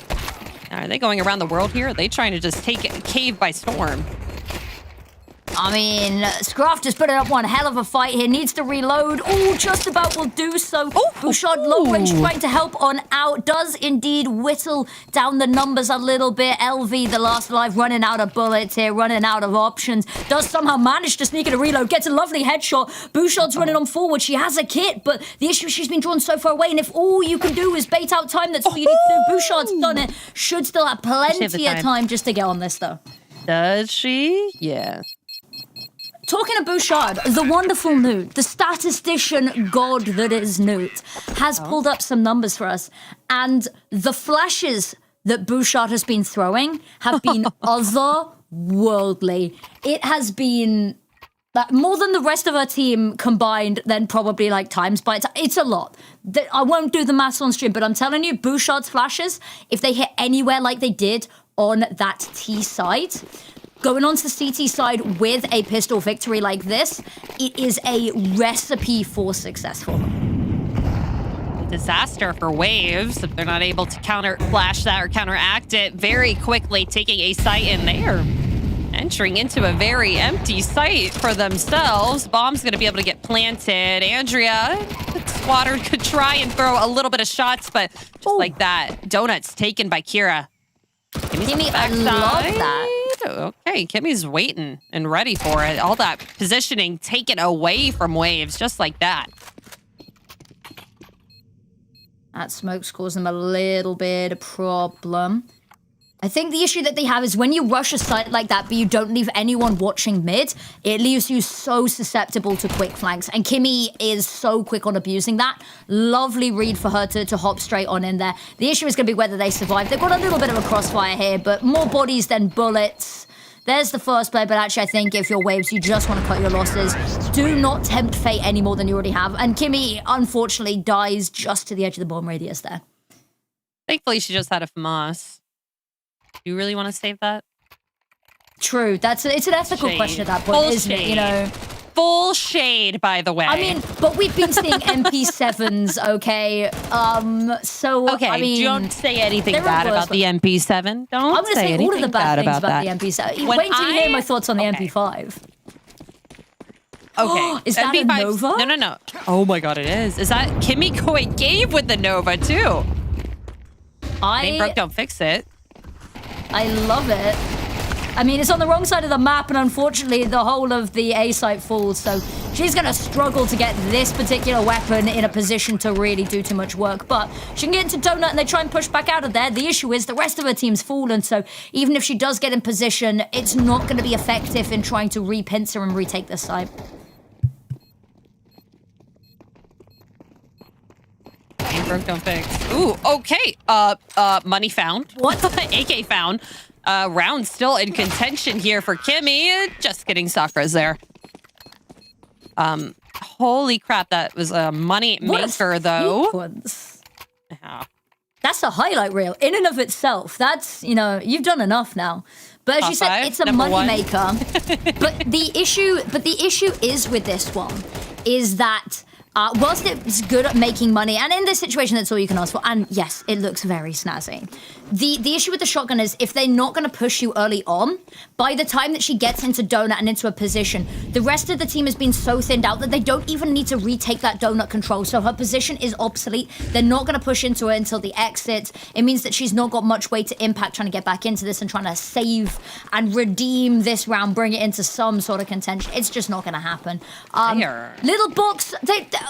Are they going around the world here? Are they trying to just take Cave by storm? I mean, Scraft is putting up one hell of a fight here. Needs to reload. Oh, just about will do so. Bouchard long range trying to help on out. Does indeed whittle down the numbers a little bit. LV, the last life, running out of bullets here, running out of options. Does somehow manage to sneak in a reload. Gets a lovely headshot. Bouchard's running on forward. She has a kit, but the issue is she's been drawn so far away. And if all you can do is bait out time, that's all you need to do. Bouchard's done it. Should still have plenty of time just to get on this, though. Does she? Yeah. Talking of Bouchard, the wonderful Newt, the statistician god that is Newt, has pulled up some numbers for us. And the flashes that Bouchard has been throwing have been otherworldly. It has been more than the rest of our team combined, then probably like times by it's a lot. I won't do the maths on stream, but I'm telling you, Bouchard's flashes, if they hit anywhere like they did on that T side, going on to the CT side with a pistol victory like this, it is a recipe for success for them. Disaster for waves if they're not able to flash that or counteract it very quickly, taking a site in there. Entering into a very empty site for themselves. Bomb's going to be able to get planted. Andrea, Squatter could try and throw a little bit of shots, but just like that, Donuts taken by Kira. Kimmy, I love that. Okay, Kimmy's waiting and ready for it. All that positioning taken away from waves, just like that. That smoke's causing them a little bit of problem. I think the issue that they have is when you rush a site like that, but you don't leave anyone watching mid, it leaves you so susceptible to quick flanks. And Kimmy is so quick on abusing that. Lovely read for her to hop straight on in there. The issue is going to be whether they survive. They've got a little bit of a crossfire here, but more bodies than bullets. There's the first play, but actually I think if you're waves, you just want to cut your losses. Do not tempt fate any more than you already have. And Kimmy, unfortunately, dies just to the edge of the bomb radius there. Thankfully, she just had a FAMAS. Do you really want to save that? True. It's an ethical question at that point, isn't it? You know, full shade, by the way. I mean, but we've been seeing MP7s, okay? Okay, I mean, don't say anything bad about the MP7. Don't I'm going to say all of the bad things about the MP7. Wait till you hear my thoughts on the MP5. Okay. Is that a Nova? No. Oh my god, it is. Is that Kimmy going Gabe with the Nova, too? Broke, don't fix it. I love it. I mean, it's on the wrong side of the map, and unfortunately, the whole of the A site falls, so she's going to struggle to get this particular weapon in a position to really do too much work, but she can get into Donut, and they try and push back out of there. The issue is the rest of her team's fallen, so even if she does get in position, it's not going to be effective in trying to re-pincer and retake this site. Broke, don't fix. Ooh, okay. Money found. What? AK found. Round still in contention here for Kimmy. Just kidding, Sakura's there. Holy crap, that was a money maker, though. Yeah. That's a highlight reel in and of itself. That's, you've done enough now. But as you said, it's a money maker. but the issue is with this one is that whilst it's good at making money, and in this situation, that's all you can ask for. And yes, it looks very snazzy. The issue with the shotgun is if they're not going to push you early on, by the time that she gets into Donut and into a position, the rest of the team has been so thinned out that they don't even need to retake that Donut control. So her position is obsolete. They're not going to push into her until the exit. It means that she's not got much way to impact trying to get back into this and trying to save and redeem this round, bring it into some sort of contention. It's just not going to happen. Little Bocks,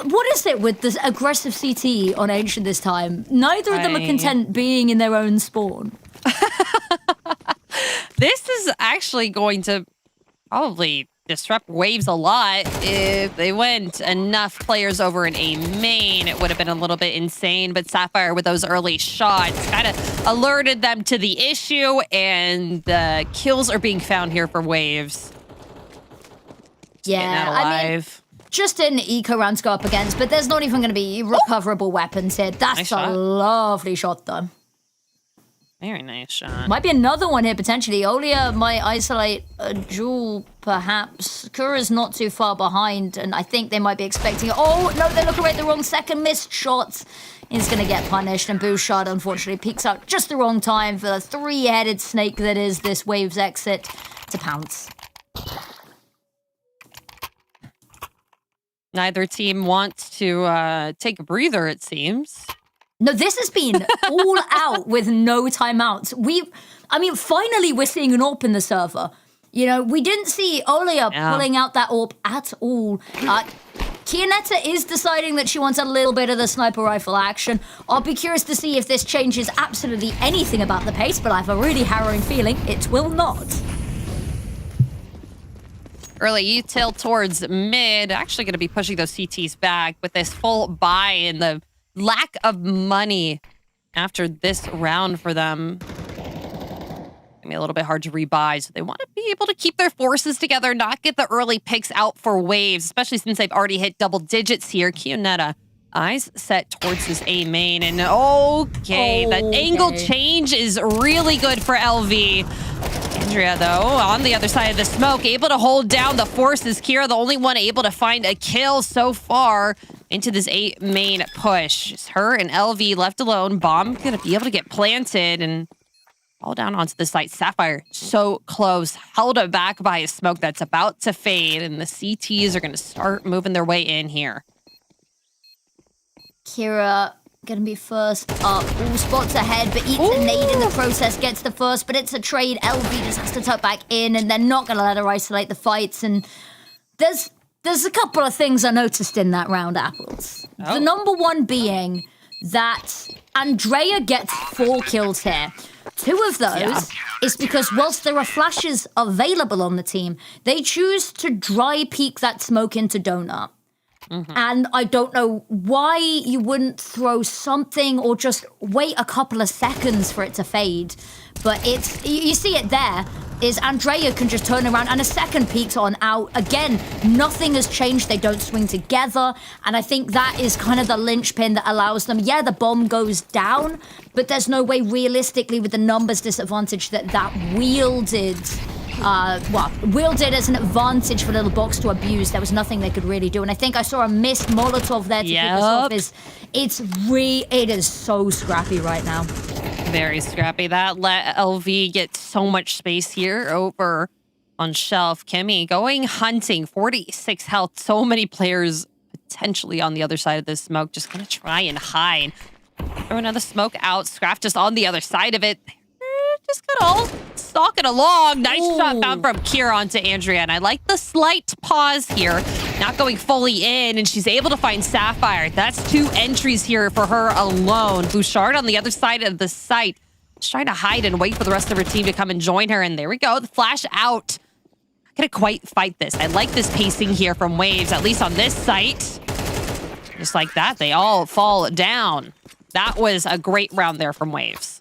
what is it with this aggressive CT on Ancient this time? Neither of them are content being in their own spawn. This is actually going to probably disrupt waves a lot. If they went enough players over in a main, it would have been a little bit insane. But Sapphire, with those early shots, kind of alerted them to the issue, and kills are being found here for waves. Yeah, alive. just an eco round to go up against, but there's not even going to be recoverable weapons here. That's Nice a shot. lovely shot, though. Very nice shot. Might be another one here, potentially. Olia might isolate a Jewel, perhaps. Kura's not too far behind, and I think they might be expecting... Oh, no, they're looking right the wrong second. Missed shot is going to get punished, and Bouchard, unfortunately, peeks out just the wrong time for the three-headed snake that is this Waves exit to pounce. Neither team wants to take a breather, it seems. No, this has been all out with no timeouts. Finally we're seeing an AWP in the server. You know, we didn't see Olia pulling out that AWP at all. Kionetta is deciding that she wants a little bit of the sniper rifle action. I'll be curious to see if this changes absolutely anything about the pace, but I have a really harrowing feeling it will not. Early util towards mid. Actually going to be pushing those CTs back with this full buy and the lack of money after this round for them. Gonna be a little bit hard to rebuy, so they want to be able to keep their forces together, not get the early picks out for Waves, especially since they've already hit double digits here. Kionetta, eyes set towards this A main, and that angle change is really good for LV. Andrea, though, on the other side of the smoke, able to hold down the forces. Kira, the only one able to find a kill so far into this A main push. It's her and LV left alone. Bomb gonna be able to get planted and fall down onto the site. Sapphire so close, held back by a smoke that's about to fade, and the CTs are gonna start moving their way in here. Kira gonna be first up. All spots ahead, but eats a nade in the process, gets the first, but it's a trade. LV just has to tuck back in, and they're not gonna let her isolate the fights. And there's a couple of things I noticed in that round, Apples. The number one being that Andrea gets 4 kills here. 2 of those is because whilst there are flashes available on the team, they choose to dry peek that smoke into Donut. And I don't know why you wouldn't throw something or just wait a couple of seconds for it to fade. But you see it there, is Andrea can just turn around and a second peeks on out. Again, nothing has changed. They don't swing together. And I think that is kind of the linchpin that allows them. Yeah, the bomb goes down, but there's no way realistically with the numbers disadvantage that wielded as an advantage for Little Bocks to abuse. There was nothing they could really do. And I think I saw a missed Molotov there to keep us off. It is so scrappy right now. Very scrappy. That let LV get so much space here over on shelf. Kimmy going hunting, 46 health. So many players potentially on the other side of this smoke, just gonna try and hide. Throw another smoke out. Scrap just on the other side of it. Just kind of all stalking along. Nice shot found from Kira onto Andrea. And I like the slight pause here. Not going fully in, and she's able to find Sapphire. That's 2 entries here for her alone. Bouchard on the other side of the site. Just trying to hide and wait for the rest of her team to come and join her. And there we go. The flash out. Not gonna quite fight this. I like this pacing here from Waves, at least on this site. Just like that, they all fall down. That was a great round there from Waves.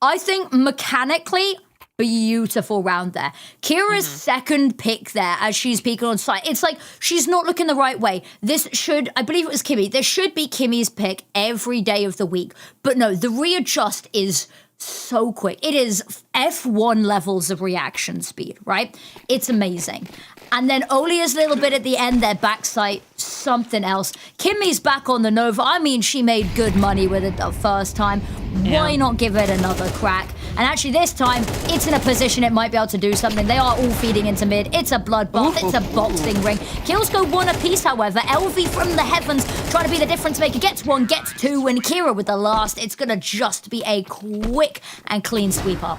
I think mechanically, beautiful round there. Kira's second pick there as she's peeking on site. It's like she's not looking the right way. I believe it was Kimmy. This should be Kimmy's pick every day of the week. But no, the readjust is so quick. It is F1 levels of reaction speed, right? It's amazing. And then Olia's little bit at the end, their backside, something else. Kimmy's back on the Nova. I mean, she made good money with it the first time. Why not give it another crack? And actually this time, it's in a position it might be able to do something. They are all feeding into mid. It's a bloodbath. It's a boxing ring. Kills go 1 apiece, however. LV from the heavens trying to be the difference maker. Gets 1, gets 2, and Kira with the last. It's going to just be a quick and clean sweep up.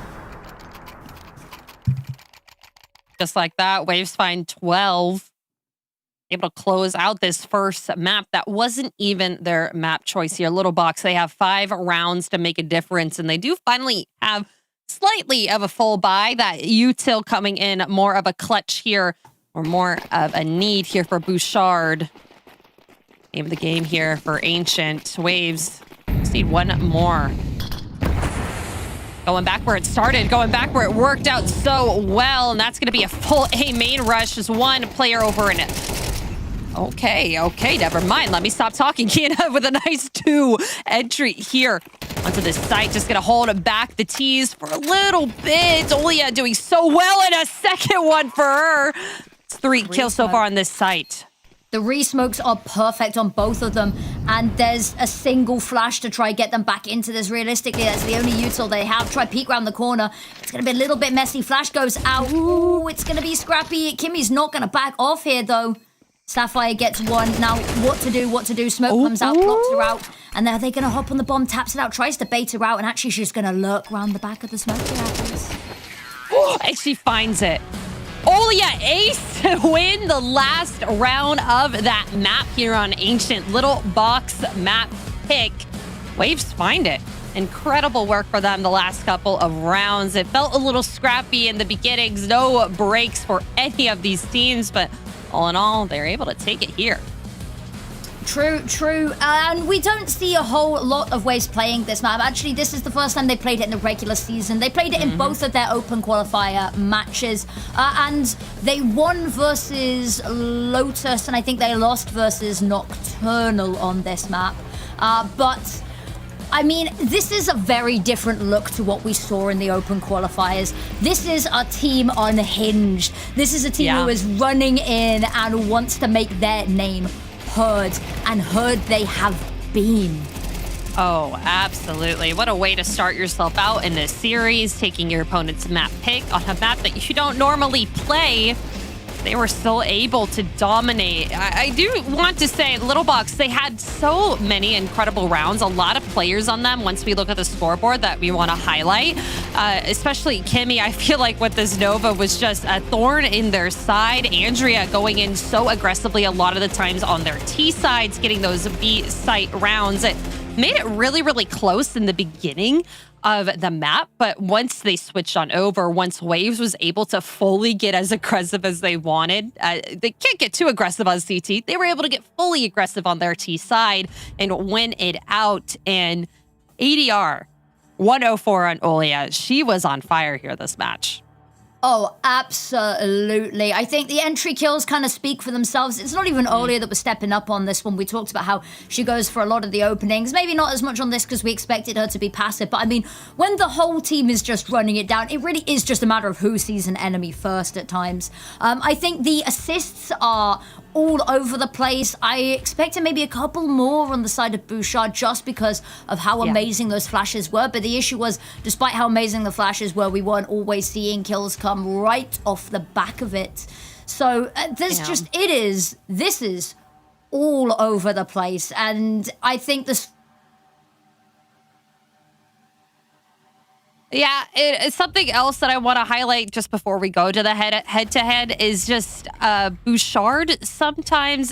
Just like that, Waves find 12. Able to close out this first map. That wasn't even their map choice here. Little Bocks, they have 5 rounds to make a difference, and they do finally have slightly of a full buy. That util coming in more of a clutch here, or more of a need here for Bouchard. Name of the game here for Ancient. Waves just need 1 more. Going back where it started, going back where it worked out so well, and that's going to be a full A main rush. Just 1 player over in Okay, never mind. Let me stop talking. Kiana with a nice 2 entry here onto this site. Just going to hold back the tees for a little bit. Olia doing so well, and a second one for her. It's 3 kills so far on this site. The re-smokes are perfect on both of them, and there's a single flash to try get them back into this. Realistically, that's the only util they have. Try peek around the corner. It's going to be a little bit messy. Flash goes out. Ooh, it's going to be scrappy. Kimmy's not going to back off here, though. Sapphire gets one. Now, what to do? Smoke comes out, blocks her out. And then are they going to hop on the bomb, taps it out, tries to bait her out, and actually she's going to lurk around the back of the smoke reactors. And she finds it. Olia ace to win the last round of that map here on Ancient. Little Bocks map pick. Waves find it. Incredible work for them the last couple of rounds. It felt a little scrappy in the beginnings. No breaks for any of these teams, but all in all, they're able to take it here. True. And we don't see a whole lot of Waves playing this map. Actually, this is the first time they played it in the regular season. They played it in both of their open qualifier matches. And they won versus Lotus, and I think they lost versus Nocturnal on this map. But I mean, this is a very different look to what we saw in the open qualifiers. This is a team unhinged. This is a team who is running in and wants to make their name heard, and heard they have been. Oh, absolutely. What a way to start yourself out in this series, taking your opponent's map pick on a map that you don't normally play. They were still able to dominate. I do want to say, Little Bocks, they had so many incredible rounds, a lot of players on them once we look at the scoreboard that we want to highlight. Especially Kimmy, I feel like with this Nova was just a thorn in their side. Andrea going in so aggressively a lot of the times on their T sides, getting those B site rounds. It made it really, really close in the beginning of the map, but once they switched on over, once Waves was able to fully get as aggressive as they wanted, they can't get too aggressive on CT. They were able to get fully aggressive on their T side and win it out. And ADR 104 on Olia. She was on fire here this match. Oh, absolutely. I think the entry kills kind of speak for themselves. It's not even Olia that was stepping up on this one. We talked about how she goes for a lot of the openings. Maybe not as much on this because we expected her to be passive. But I mean, when the whole team is just running it down, it really is just a matter of who sees an enemy first at times. I think the assists are all over the place. I expected maybe a couple more on the side of Bouchard just because of how amazing those flashes were. But the issue was, despite how amazing the flashes were, we weren't always seeing kills come right off the back of it. So there's this is all over the place. And I think this... Yeah, it's something else that I want to highlight just before we go to the head-to-head is just Bouchard. Sometimes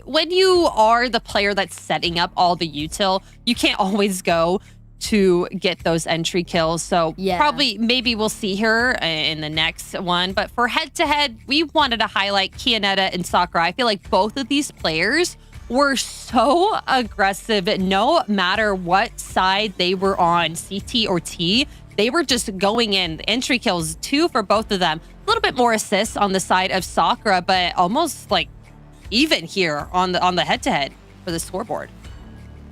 when you are the player that's setting up all the util, you can't always go to get those entry kills. So probably maybe we'll see her in the next one. But for head-to-head, we wanted to highlight Kianetta and Sakura. I feel like both of these players were so aggressive no matter what side they were on, CT or T. They were just going in. The entry kills, 2 for both of them. A little bit more assists on the side of Sakura, but almost like even here on the head-to-head for the scoreboard.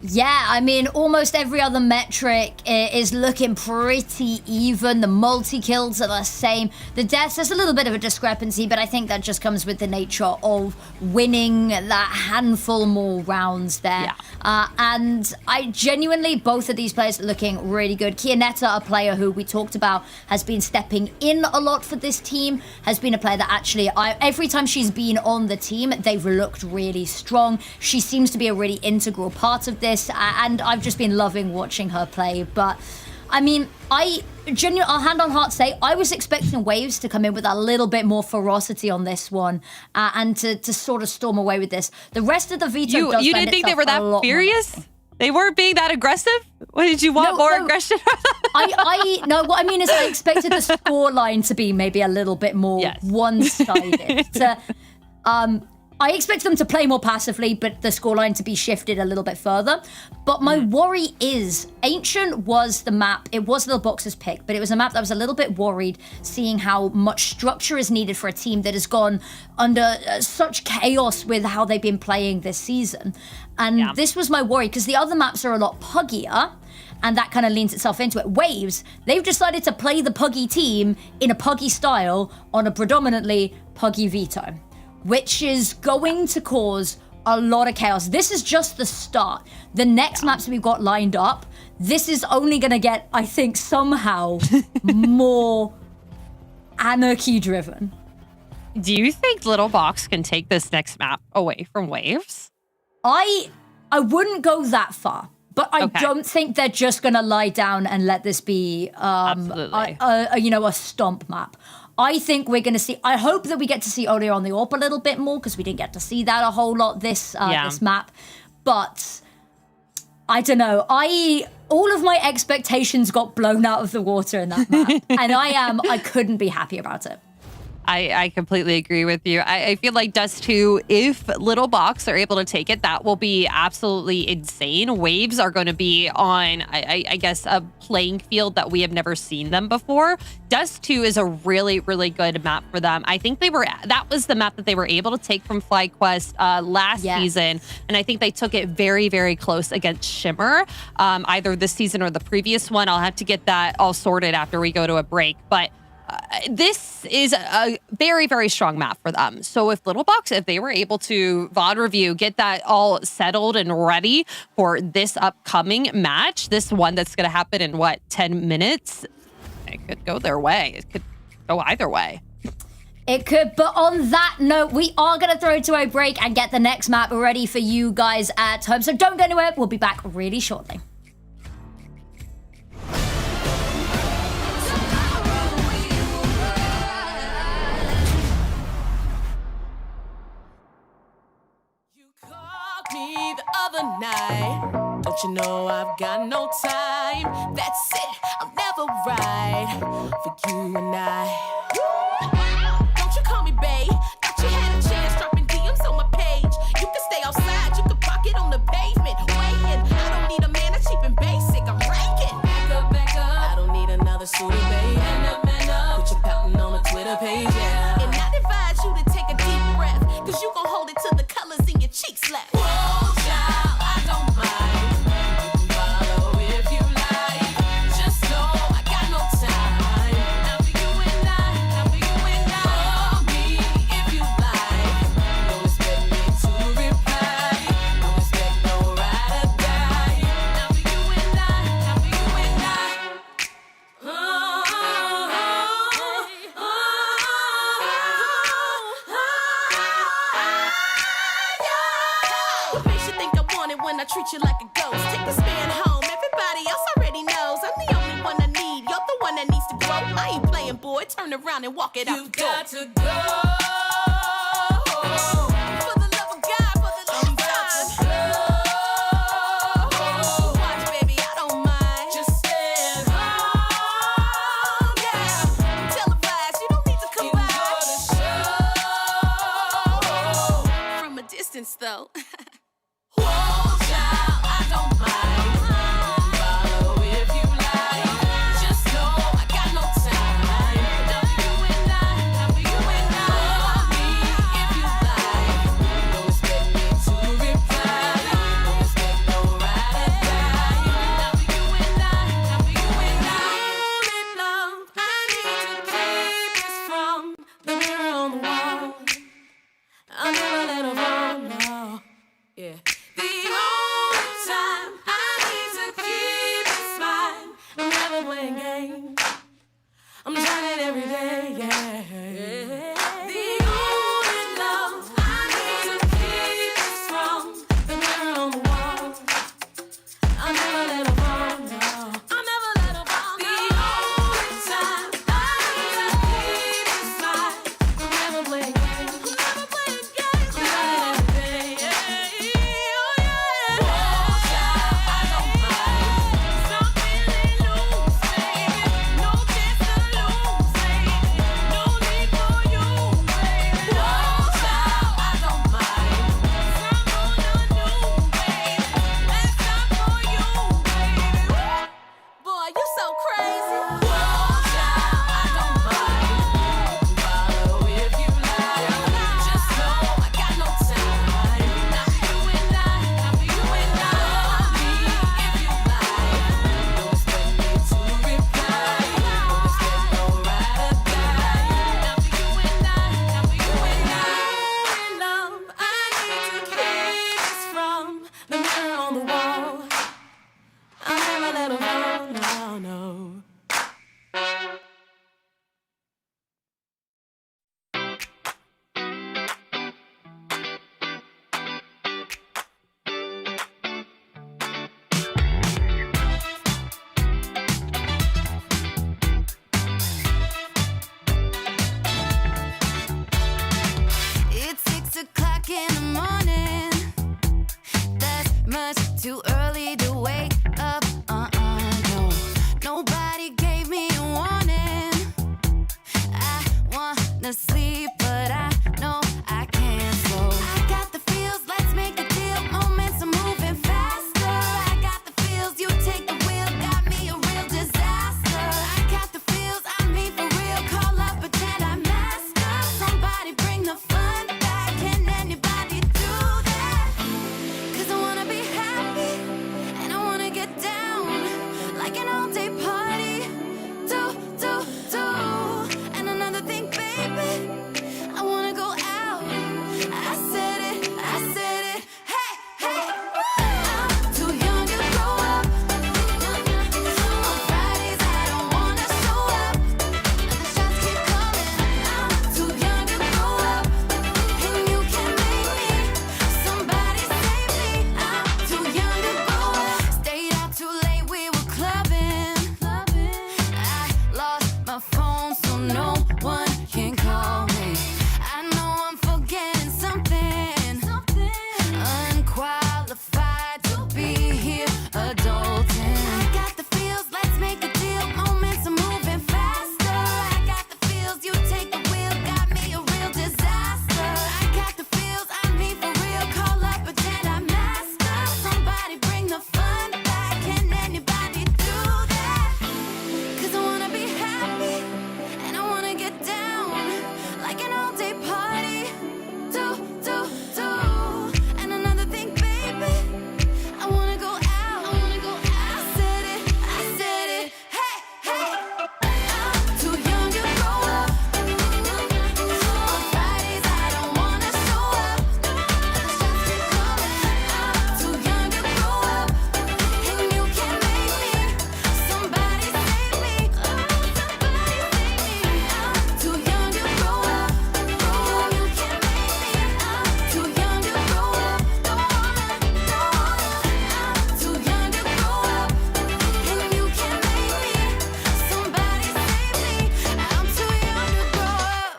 Yeah, I mean, almost every other metric is looking pretty even. The multi-kills are the same. The deaths, there's a little bit of a discrepancy, but I think that just comes with the nature of winning that handful more rounds there. And I genuinely, both of these players are looking really good. Kianetta, a player who we talked about, has been stepping in a lot for this team, has been a player that actually, every time she's been on the team, they've looked really strong. She seems to be a really integral part of this. And I've just been loving watching her play. But I mean, I'll hand on heart say I was expecting Waves to come in with a little bit more ferocity on this one and to sort of storm away with this. The rest of the veto does you didn't think they were that furious? They weren't being that aggressive? What, did you want more aggression? No, what I mean is I expected the score line to be maybe a little bit more one-sided. I expect them to play more passively, but the scoreline to be shifted a little bit further. But my worry is, Ancient was the map, it was Little Box's pick, but it was a map that I was a little bit worried, seeing how much structure is needed for a team that has gone under such chaos with how they've been playing this season. And this was my worry, because the other maps are a lot puggier, and that kind of leans itself into it. Waves, they've decided to play the puggy team in a puggy style on a predominantly puggy veto, which is going to cause a lot of chaos. This is just the start. The next maps we've got lined up, this is only going to get, I think, somehow more anarchy-driven. Do you think Little Bocks can take this next map away from Waves? I wouldn't go that far. But I don't think they're just going to lie down and let this be a stomp map. I think we're going to see, I hope that we get to see Olio on the AWP a little bit more, because we didn't get to see that a whole lot this map. But I don't know. All of my expectations got blown out of the water in that map. And I couldn't be happy about it. I completely agree with you. I feel like Dust 2, if Little Bocks are able to take it, that will be absolutely insane. Waves are going to be on, I guess, a playing field that we have never seen them before. Dust 2 is a really, really good map for them. I think that was the map that they were able to take from FlyQuest last season. And I think they took it very, very close against Shimmer, either this season or the previous one. I'll have to get that all sorted after we go to a break. But this is a very, very strong map for them. So if Little Bocks, if they were able to VOD review, get that all settled and ready for this upcoming match, this one that's going to happen in, 10 minutes? It could go their way. It could go either way. It could, but on that note, we are going to throw to a break and get the next map ready for you guys at home. So don't go anywhere. We'll be back really shortly. Me the other night, don't you know I've got no time? That's it, I'll never ride for you and I. Don't you call me babe? Thought you had a chance dropping DMs on my page. You can stay outside, you can park it on the pavement. Waiting, I don't need a man that's cheap and basic. I'm ranking. Back up. I don't need another suitor, babe. Man up. Put your pouting on a Twitter page, yeah. And I advise you to take a deep breath, cause you gon' hold it till the colors in your cheeks left. Treat you like a ghost. Take this man home. Everybody else already knows I'm the only one I need. You're the one that needs to grow. I ain't playing, boy. Turn around and walk it out the door. You've got to go. For the love of God, for the love of God. Watch, baby, I don't mind. Just stand home, yeah. Televised, you don't need to come by. From a distance, though. o'clock in the morning. That's much too early to wake up. No, nobody gave me a warning. I wanna sleep, but I know I can't slow. I got the feels, let's make a deal. Moments are moving faster. I got the feels, you take the wheel, got me a real disaster. I got the feels, I mean for real. Call up, pretend I'm master. Somebody bring the fun back. Can anybody do that? 'Cause I wanna be happy and I wanna get down like an all-day party. Do. And another thing, baby, I wanna go out. I said it. Hey. I'm too young to grow up. On Fridays I don't wanna show up. The shots keep coming. I'm too young to grow up. And you can make me. Somebody save me. I'm too young to grow up. Stayed out too late, we were clubbing. I lost my phone, so no one can call me. I know I'm forgetting something. Unqualified to be here, adulting. I got the feels, let's make a deal. Moments are moving faster. I got the feels, you take the wheel, got me a real disaster. I got the feels, I mean for real. Call up, pretend I'm master. Somebody bring the fun back. Can anybody do that? 'Cause I wanna be happy and I wanna get down like an all-day party. Do. And another thing, baby, I wanna go out. I said it. Hey. I'm too young to grow up. On Fridays I don't wanna show up. The shots keep coming. I'm too young to grow up. And you can make me. Somebody save me. Somebody save me. I'm too young to grow up. And you can make me. I'm too young to grow up. I'm too young to grow up. And you can make me. Somebody save me. I'm too young to grow up.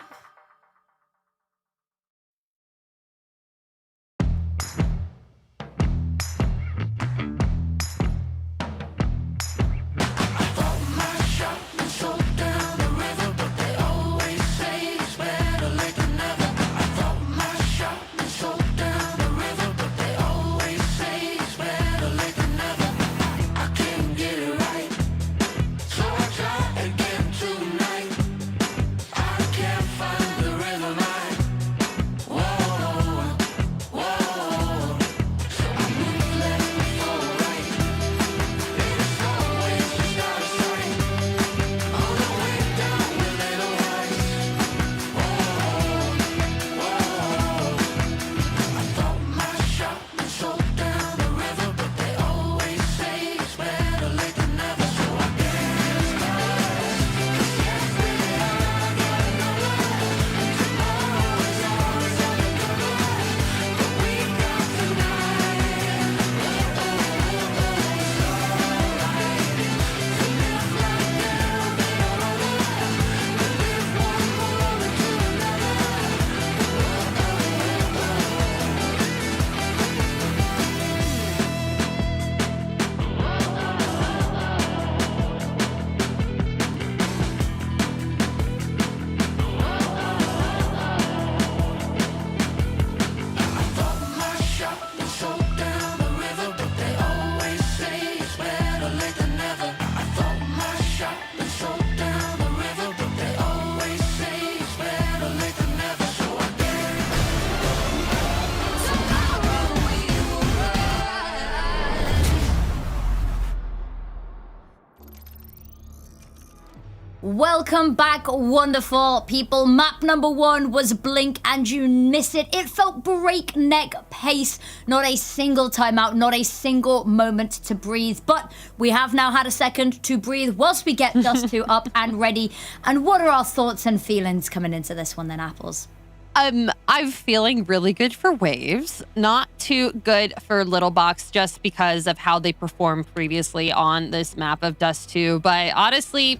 Welcome back, wonderful people. Map number 1 was Blink, and you miss it. It felt breakneck pace. Not a single timeout, not a single moment to breathe. But we have now had a second to breathe whilst we get Dust 2 up and ready. And what are our thoughts and feelings coming into this one then, Apples? I'm feeling really good for Waves, not too good for Little Bocks just because of how they performed previously on this map of Dust 2. But honestly,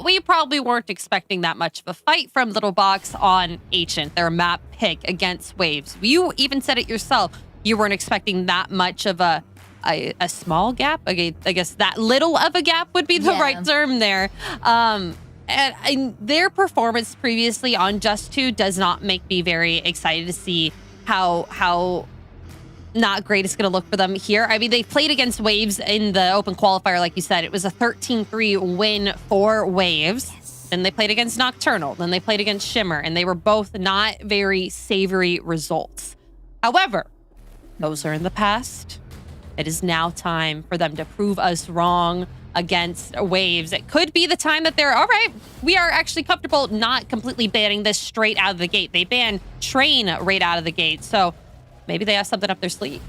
we probably weren't expecting that much of a fight from Little Bocks on Ancient, their map pick against Waves. You even said it yourself. You weren't expecting that much of a small gap. Okay, I guess that little of a gap would be the right term there. And their performance previously on Just 2 does not make me very excited to see how not great it's going to look for them here. I mean, they played against Waves in the open qualifier, like you said. It was a 13-3 win for Waves. Then they played against Nocturnal. Then they played against Shimmer, and they were both not very savory results. However, those are in the past. It is now time for them to prove us wrong against Waves. It could be the time that they're, all right, we are actually comfortable not completely banning this straight out of the gate. They banned Train right out of the gate, so maybe they have something up their sleeve.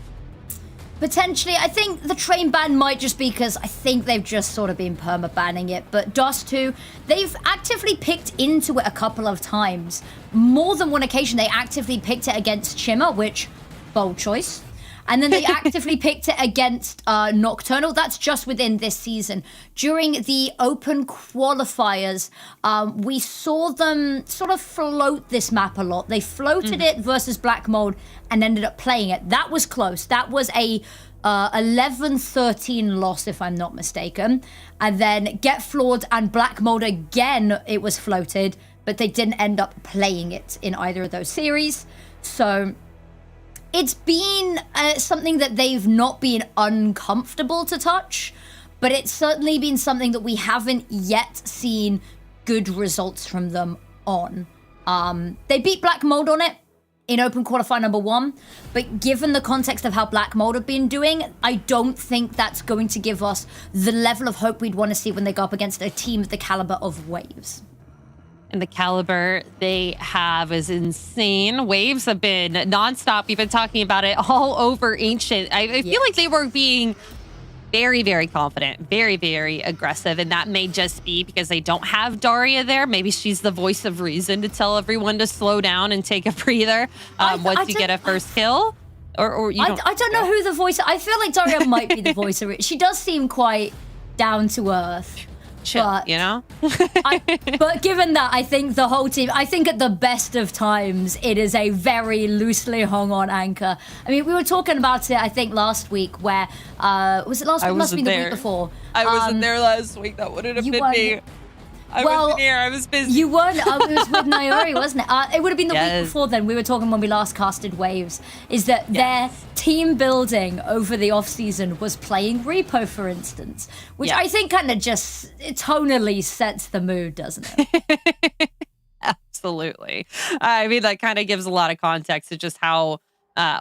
Potentially, I think the Train ban might just be because I think they've just sort of been perma-banning it. But Dust 2, they've actively picked into it a couple of times. More than one occasion, they actively picked it against Shimmer, which, bold choice. And then they actively picked it against Nocturnal. That's just within this season. During the open qualifiers, we saw them sort of float this map a lot. They floated it versus Black Mold and ended up playing it. That was close. That was a 11-13 loss, if I'm not mistaken. And then Get Flawed and Black Mold again, it was floated, but they didn't end up playing it in either of those series. So it's been something that they've not been uncomfortable to touch, but it's certainly been something that we haven't yet seen good results from them on. They beat Black Mold on it in open qualifier number 1, but given the context of how Black Mold have been doing, I don't think that's going to give us the level of hope we'd want to see when they go up against a team of the caliber of Waves. And the caliber they have is insane. Waves have been nonstop. We've been talking about it all over Ancient. I feel like they were being very, very confident, very, very aggressive. And that may just be because they don't have Daria there. Maybe she's the voice of reason to tell everyone to slow down and take a breather once you get a first kill. Or you don't, I don't know who the voice... I feel like Daria might be the voice of it. She does seem quite down to earth. Chill, but, you know? But given that, I think the whole team, I think at the best of times, it is a very loosely hung on anchor. I mean, we were talking about it, I think, last week where, was it last week? It must have been the week before. I wasn't there last week. That wouldn't have been me. I wasn't here. I was busy. You weren't. It was with Naori, wasn't it? It would have been the week before then. We were talking when we last casted Waves. Is that their team building over the off-season was playing Repo, for instance. Which I think kind of just tonally sets the mood, doesn't it? Absolutely. I mean, that kind of gives a lot of context to just how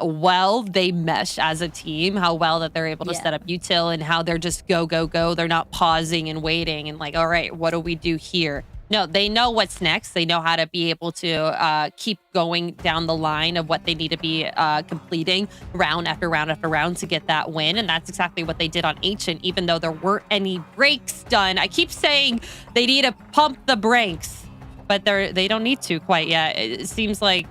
well they mesh as a team, how well that they're able to set up util, and how they're just go, go, go. They're not pausing and waiting and like, all right, what do we do here? No, they know what's next. They know how to be able to keep going down the line of what they need to be completing round after round after round to get that win. And that's exactly what they did on Ancient, even though there weren't any breaks done. I keep saying they need to pump the brakes, but they don't need to quite yet. It seems like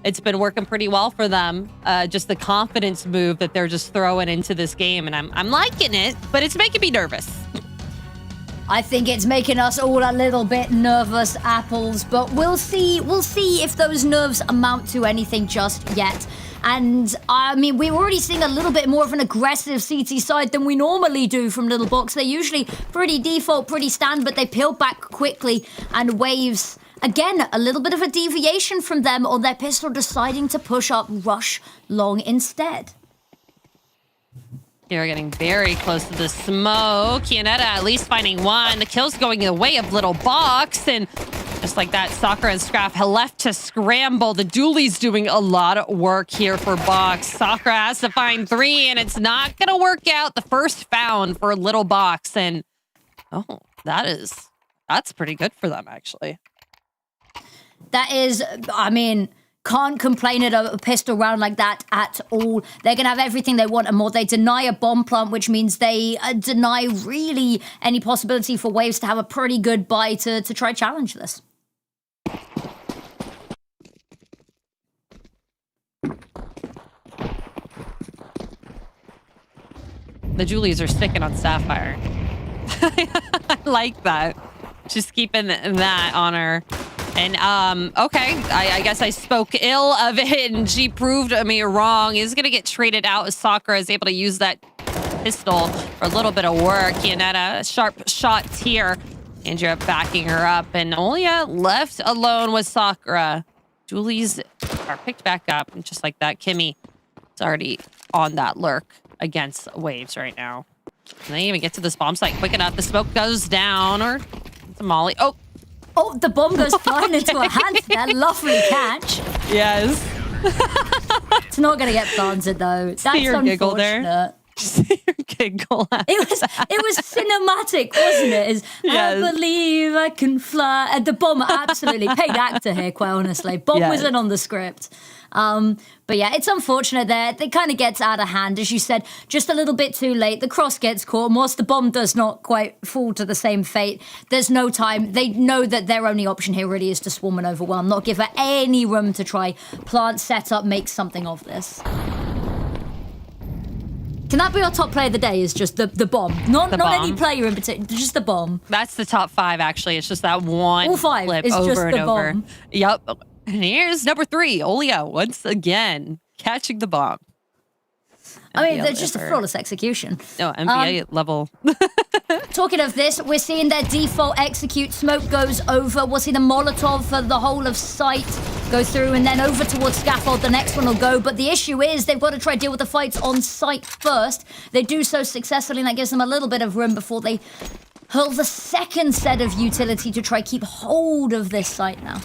it's been working pretty well for them. Just the confidence move that they're just throwing into this game. And I'm liking it, but it's making me nervous. I think it's making us all a little bit nervous, Apples, but we'll see if those nerves amount to anything just yet. And I mean, we're already seeing a little bit more of an aggressive CT side than we normally do from Little Bocks. They're usually pretty default, pretty stand, but they peel back quickly. And Waves, again, a little bit of a deviation from them on their pistol, deciding to push up Rush Long instead. You're getting very close to the smoke. Kianetta at least finding one. The kill's going the way of Little Bocks. And just like that, Sakura and Scrap have left to scramble. The Dooley's doing a lot of work here for Bocks. Sakura has to find 3, and it's not going to work out. The first found for Little Bocks. And, oh, that's pretty good for them, actually. That is, I mean, can't complain at a pistol round like that at all. They're going to have everything they want and more. They deny a bomb plant, which means they deny really any possibility for Waves to have a pretty good buy to try challenge this. The Julies are sticking on Sapphire. I like that. Just keeping that on her. And, okay, I guess I spoke ill of it, and she proved me wrong. He's going to get traded out as Sakura is able to use that pistol for a little bit of work. Yanetta, sharp shots here. Andrea backing her up, and Olia left alone with Sakura. Julie's are picked back up, and just like that, Kimmy is already on that lurk against Waves right now. And they even get to this bomb site quick enough. The smoke goes down, or it's a molly. Oh, the bomb goes flying into her hand. That lovely catch. Yes. It's not going to get planted, though. That's See your giggle there? unfortunate. See your giggle. It was cinematic, wasn't it? Yes. I believe I can fly. And the bomb absolutely paid actor here, quite honestly. Bomb Yes. wasn't on the script. But yeah, it's unfortunate there. It kind of gets out of hand, as you said, just a little bit too late. The cross gets caught, and whilst the bomb does not quite fall to the same fate, there's no time. They know that their only option here really is to swarm and overwhelm, not give her any room to try plant, set up, make something of this. Can that be our top player of the day? Is just the bomb, not any player in particular, just the bomb. That's the top 5, actually. It's just that one. All 5 flip is over just and the over. bomb. Yep. And here's number 3, Olia, once again, catching the bomb. I mean, NBA they're just a level. flawless execution. No, NBA level. Talking of this, we're seeing their default execute. Smoke goes over. We'll see the Molotov for the whole of site go through, and then over towards scaffold. The next one will go. But the issue is they've got to try to deal with the fights on site first. They do so successfully, and that gives them a little bit of room before they hurl the second set of utility to try keep hold of this site now.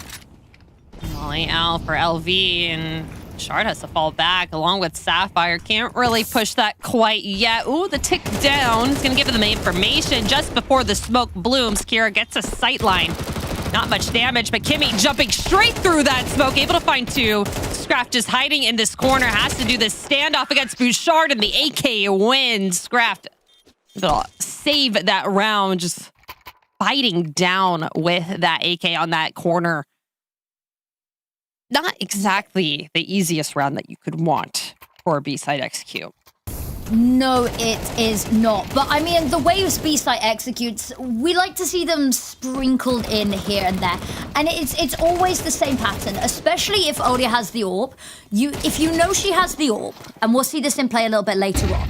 Molly out for LV, and Shard has to fall back along with Sapphire. Can't really push that quite yet. Ooh, the tick down. It's going to give them the information just before the smoke blooms. Kira gets a sight line. Not much damage, but Kimmy jumping straight through that smoke, able to find 2. Scrap just hiding in this corner, has to do this standoff against Bouchard, and the AK wins. Scrap will save that round, just fighting down with that AK on that corner. Not exactly the easiest round that you could want for a B-side execute. No, it is not. But I mean, the Waves B-side executes, we like to see them sprinkled in here and there. And it's always the same pattern, especially if Olia has the AWP. If you know she has the AWP, and we'll see this in play a little bit later on,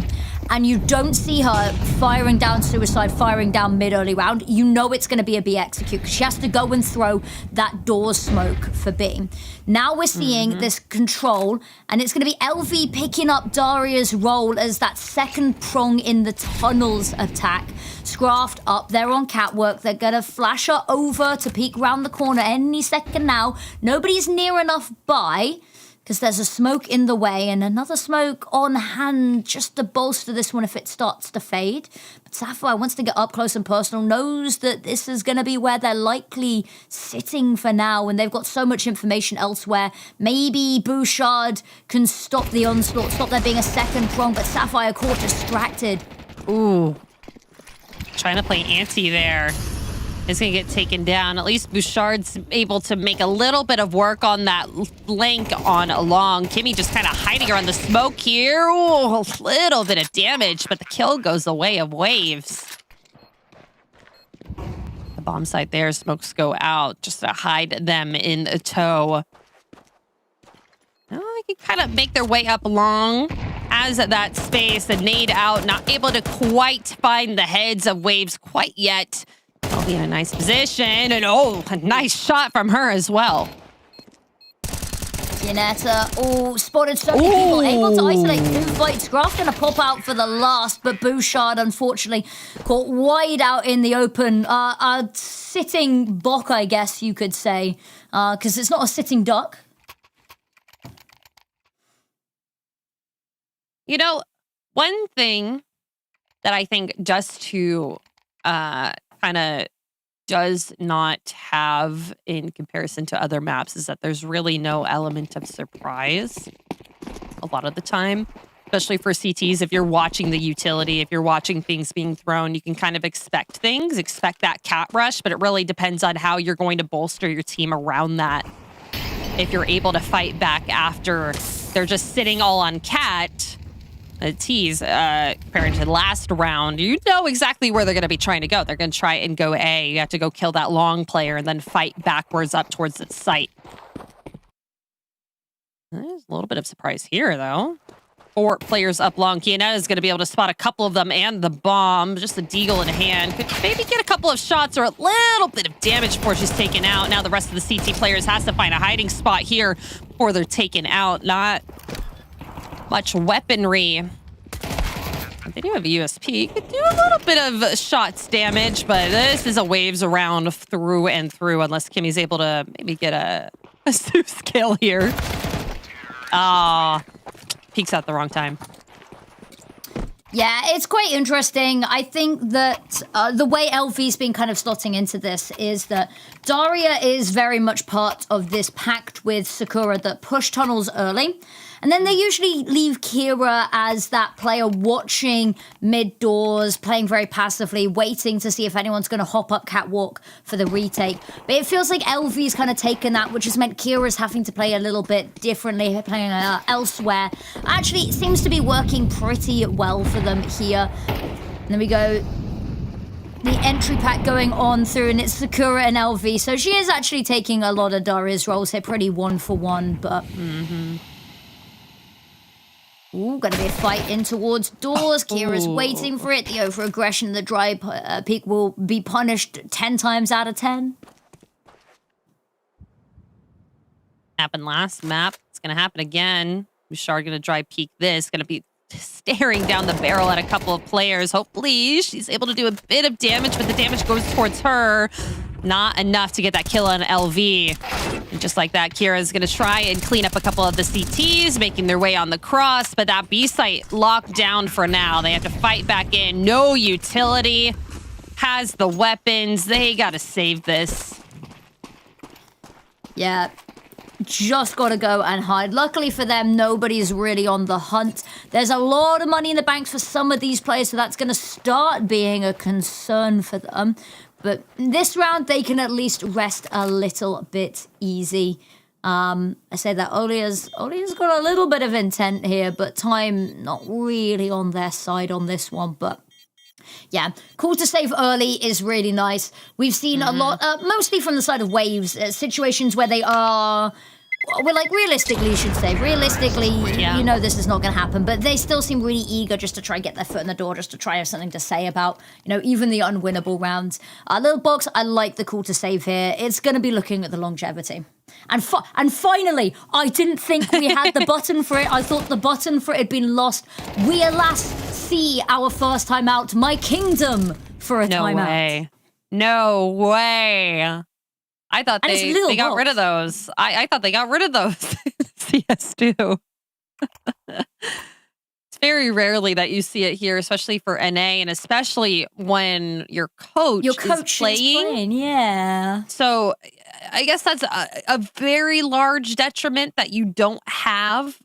and you don't see her firing down suicide, firing down mid-early round, you know it's going to be a B execute, because she has to go and throw that door smoke for B. Now we're seeing this control, and it's going to be LV picking up Daria's role as that second prong in the tunnels attack. Scraft up there on catwalk. They're going to flash her over to peek round the corner any second now. Nobody's near enough by, because there's a smoke in the way and another smoke on hand just to bolster this one if it starts to fade. But Sapphire wants to get up close and personal, knows that this is going to be where they're likely sitting for now, and they've got so much information elsewhere. Maybe Bouchard can stop the onslaught, stop there being a second prong, but Sapphire caught distracted. Ooh. Trying to play anti there. It's going to get taken down. At least Bouchard's able to make a little bit of work on that flank on along. Kimmy just kind of hiding around the smoke here. Ooh, a little bit of damage, but the kill goes the way of Waves. The bomb site there. Smokes go out just to hide them in a tow. Oh, they can kind of make their way up along as that space. The nade out, not able to quite find the heads of Waves quite yet. I'll be in a nice position, and oh, a nice shot from her as well. Yanetta, spotted so many people, able to isolate 2 fights. Graf gonna pop out for the last, but Bouchard unfortunately caught wide out in the open. A sitting Bock, I guess you could say, because it's not a sitting duck. You know, one thing that I think just to kind of does not have in comparison to other maps is that there's really no element of surprise a lot of the time, especially for CTs. If you're watching the utility, if you're watching things being thrown, you can kind of expect things, expect that cat rush, but it really depends on how you're going to bolster your team around that. If you're able to fight back after they're just sitting all on cat, tease compared to last round. You know exactly where they're going to be trying to go. They're going to try and go A. You have to go kill that long player and then fight backwards up towards its site. There's a little bit of surprise here, though. 4 players up long. Kianetta is going to be able to spot a couple of them and the bomb. Just a deagle in hand. Could maybe get a couple of shots or a little bit of damage before she's taken out. Now the rest of the CT players has to find a hiding spot here before they're taken out. Not much weaponry. They do have a USP. Could do a little bit of shots damage, but this is a waves around through and through unless Kimmy's able to maybe get a Zeus kill here. Ah. Peeks out the wrong time. Yeah, it's quite interesting. I think that the way LV's been kind of slotting into this is that Daria is very much part of this pact with Sakura that push tunnels early. And then they usually leave Kira as that player watching mid doors, playing very passively, waiting to see if anyone's going to hop up catwalk for the retake. But it feels like LV's kind of taken that, which has meant Kira's having to play a little bit differently, playing elsewhere. Actually, it seems to be working pretty well for them here. And then we go the entry pack going on through, and it's Sakura and LV. So she is actually taking a lot of Daria's roles here, pretty 1-for-1, but... Ooh, gonna be a fight in towards doors. Kira's waiting for it. The over-aggression, the dry peek will be punished 10 times out of 10. Happened last map. It's gonna happen again. Bouchard gonna dry peek this. Gonna be staring down the barrel at a couple of players. Hopefully she's able to do a bit of damage, but the damage goes towards her. Not enough to get that kill on LV. And just like that, Kira's going to try and clean up a couple of the CTs, making their way on the cross, but that B site locked down for now. They have to fight back in. No utility. Has the weapons. They got to save this. Yeah. Just got to go and hide. Luckily for them, nobody's really on the hunt. There's a lot of money in the banks for some of these players, so that's going to start being a concern for them. But this round, they can at least rest a little bit easy. I say that Olia's got a little bit of intent here, but time not really on their side on this one. But yeah, call to save early is really nice. We've seen a lot, mostly from the side of waves, situations where they are... Well, like, realistically, you should say. Realistically, you know this is not going to happen, but they still seem really eager just to try and get their foot in the door, just to try have something to say about, you know, even the unwinnable rounds. Little Bocks, I like the call to save here. It's going to be looking at the longevity. And finally, I didn't think we had the button for it. I thought the button for it had been lost. We alas see our first time out, My Kingdom, for a timeout. No way. No way. I thought they got rid of those. I thought they got rid of those CS2. It's very rarely that you see it here, especially for NA, and especially when your coach is playing. Yeah. So I guess that's a very large detriment that you don't have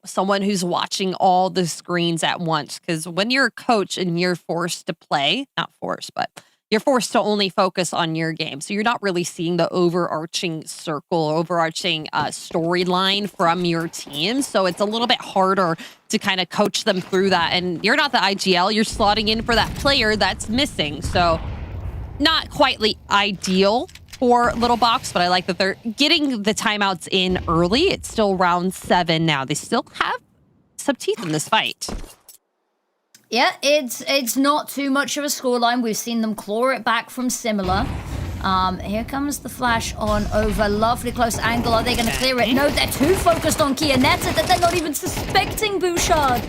someone who's watching all the screens at once. Because when you're a coach and you're forced to play, not forced, but you're forced to only focus on your game. So you're not really seeing the overarching storyline from your team. So it's a little bit harder to kind of coach them through that. And you're not the IGL. You're slotting in for that player that's missing. So not quite ideal for Little Bocks, but I like that they're getting the timeouts in early. It's still round 7 now. They still have some teeth in this fight. Yeah, it's not too much of a scoreline. We've seen them claw it back from similar. Here comes the flash on over. Lovely close angle. Are they going to clear it? No, they're too focused on Kianetta that they're not even suspecting Bouchard.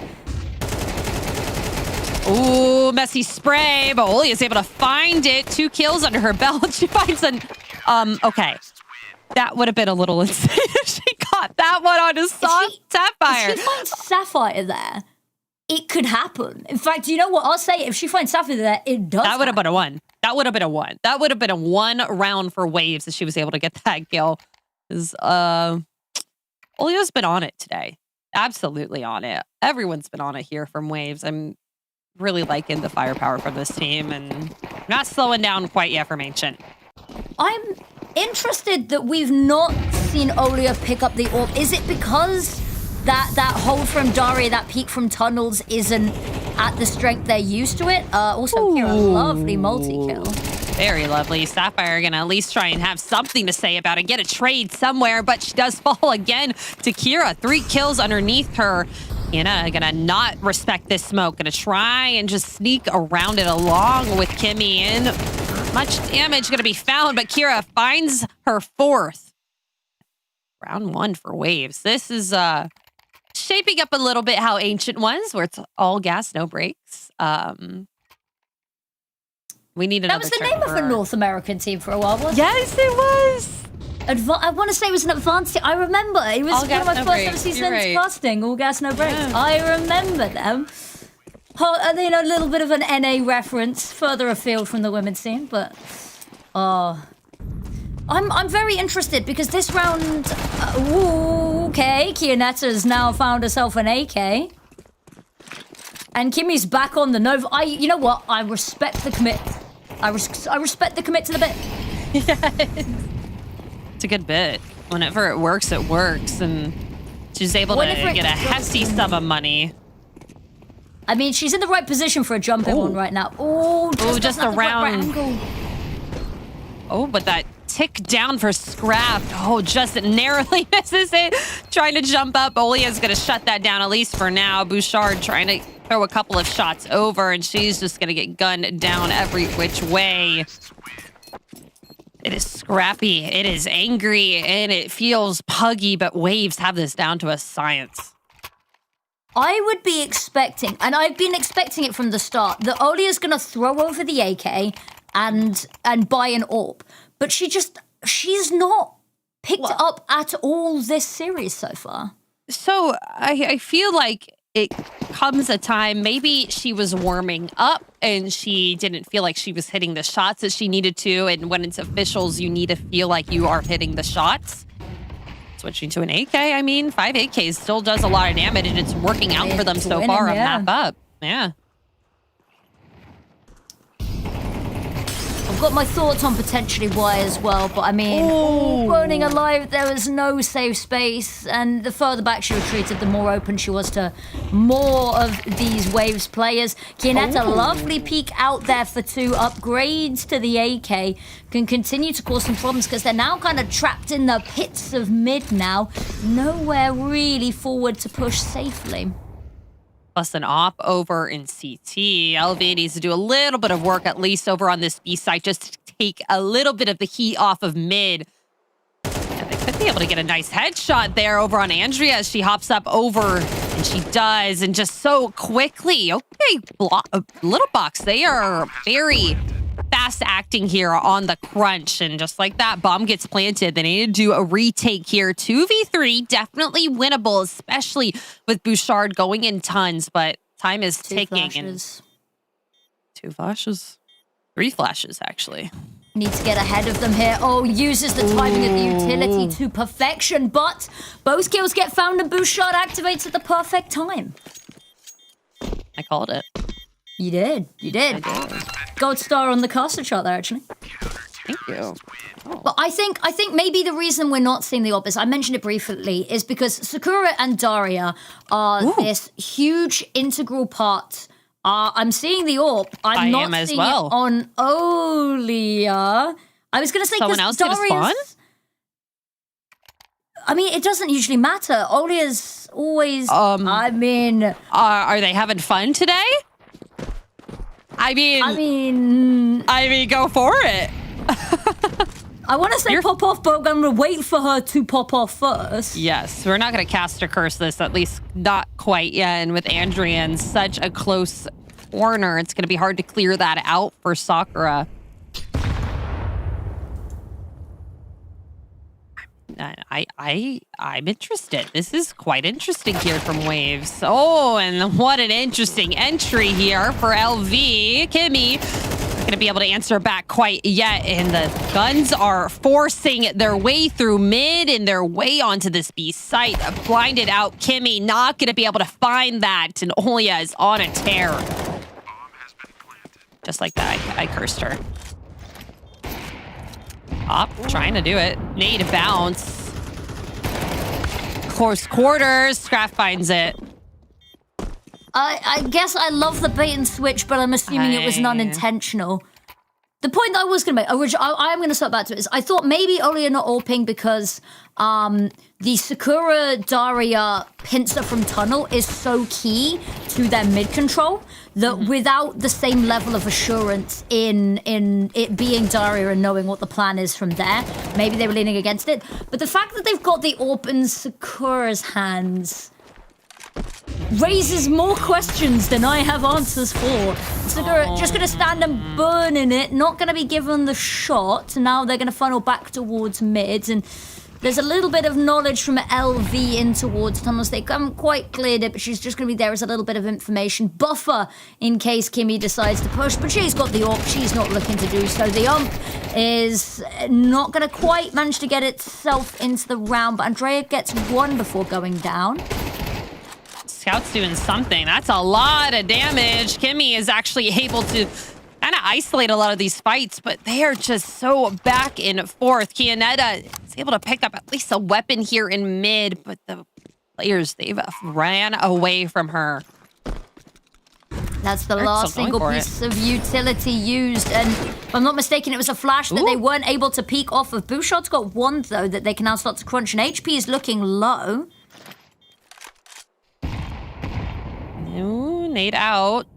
Ooh, messy spray, but Oli is able to find it. 2 kills under her belt. She finds an... okay. That would have been a little insane if she got that one on a soft Sapphire. If she finds Sapphire there, it could happen. In fact, you know what? I'll say if she finds Sapphire there, it does. That would have been a 1. That would have been a 1. That would have been a 1 round for waves if she was able to get that kill. Because Olio's been on it today. Absolutely on it. Everyone's been on it here from waves. I'm really liking the firepower from this team and not slowing down quite yet from Ancient. I'm interested that we've not seen Olia pick up the AWP. Is it because that hold from Daria, that peek from tunnels isn't at the strength they're used to it. Also, Kira, lovely multi-kill. Very lovely. Sapphire gonna at least try and have something to say about it, get a trade somewhere, but she does fall again to Kira. 3 kills underneath her. Kiana gonna not respect this smoke, gonna try and just sneak around it along with Kimmy in. Much damage gonna be found, but Kira finds her 4th. Round 1 for Waves. This is shaping up a little bit how Ancient was, where it's all gas, no brakes. We need another. That was the name of a North American team for a while, wasn't it? Yes, it was. I want to say it was an advanced team. I remember. It was All one gas, of my no first ever brakes. seasons You're right. casting. All gas, no brakes. Yeah. I remember them. A little bit of an NA reference further afield from the women's team, but I'm very interested because this round, okay, Kianetta's now found herself an AK, and Kimmy's back on the Nova. You know what? I respect the commit. I respect the commit to the bit. Yes. It's a good bit. Whenever it works, and she's able to get a hefty sum of money. I mean, she's in the right position for a jumping one right now. Oh, just around. Oh, but that tick down for Scrap. Oh, just narrowly misses it. Trying to jump up. Olia's going to shut that down, at least for now. Bouchard trying to throw a couple of shots over, and she's just going to get gunned down every which way. It is scrappy. It is angry, and it feels puggy, but Waves have this down to a science. I would be expecting, and I've been expecting it from the start, that Olia's going to throw over the AK and buy an AWP. But she's not picked up at all this series so far. So I feel like it comes a time, maybe she was warming up and she didn't feel like she was hitting the shots that she needed to. And when it's officials, you need to feel like you are hitting the shots. Switching to an AK, I mean, 5 AKs still does a lot of damage, and it's working out for them so far on map up. Yeah. I've got my thoughts on potentially why as well, but I mean, burning alive, there was no safe space, and the further back she retreated, the more open she was to more of these Waves players. Kianetta, lovely peek out there for 2 upgrades to the AK, can continue to cause some problems because they're now kind of trapped in the pits of mid now. Nowhere really forward to push safely. Plus an op over in CT. LV needs to do a little bit of work, at least over on this B side, just to take a little bit of the heat off of mid. And they could be able to get a nice headshot there over on Andrea as she hops up over, and she does, and just so quickly. Okay, Little Bocks, they are very fast acting here on the crunch, and just like that, bomb gets planted. They need to do a retake here. 2v3, definitely winnable, especially with Bouchard going in tons, but time is ticking. Flashes. 2 flashes. 3 flashes, actually. Needs to get ahead of them here. Oh, uses the timing of the utility to perfection, but both kills get found and Bouchard activates at the perfect time. I called it. You did. You did. Gold star on the caster chart there, actually. Thank you. Oh. But I think maybe the reason we're not seeing the opposite, I mentioned it briefly, is because Sakura and Daria are this huge integral part. I'm seeing the AWP. I'm not seeing it on Olia. I was going to say someone else gonna spawn? I mean, it doesn't usually matter. Olia's always. I mean, are they having fun today? I mean, go for it. I want to say pop off, but I'm going to wait for her to pop off first. Yes, we're not going to cast or curse this, at least not quite yet. And with Andrea in such a close corner, it's going to be hard to clear that out for Sakura. I'm interested. This is quite interesting here from Waves. Oh, and what an interesting entry here for LV. Kimmy not going to be able to answer back quite yet, and the guns are forcing their way through mid and their way onto this B site. Blinded out Kimmy, not going to be able to find that, and Olia is on a tear. Just like that, I cursed her. Op, trying to do it. Nade bounce. close quarters. Scrap finds it. I guess I love the bait and switch, but I'm assuming it was unintentional. The point that I was going to make, which I am going to start back to, is I thought maybe Oli are not AWPing because the Sakura Daria pincer from tunnel is so key to their mid control that without the same level of assurance in it being Daria and knowing what the plan is from there, maybe they were leaning against it. But the fact that they've got the AWP in Sakura's hands raises more questions than I have answers for. Sakura just going to stand and burn in it, not going to be given the shot. Now they're going to funnel back towards mid, and there's a little bit of knowledge from LV in towards tunnels. They haven't quite cleared it, but she's just going to be there as a little bit of information buffer in case Kimmy decides to push. But she's got the AWP. She's not looking to do so. The ump is not going to quite manage to get itself into the round, but Andrea gets one before going down. Scout's doing something. That's a lot of damage. Kimmy is actually able to kind of isolate a lot of these fights, but they are just so back and forth. Kianetta is able to pick up at least a weapon here in mid, but the players, they've ran away from her. That's the last single piece of utility used, and if I'm not mistaken, it was a flash that they weren't able to peek off of. Bouchard's got one, though, that they can now start to crunch, and HP is looking low. Ooh, nade out.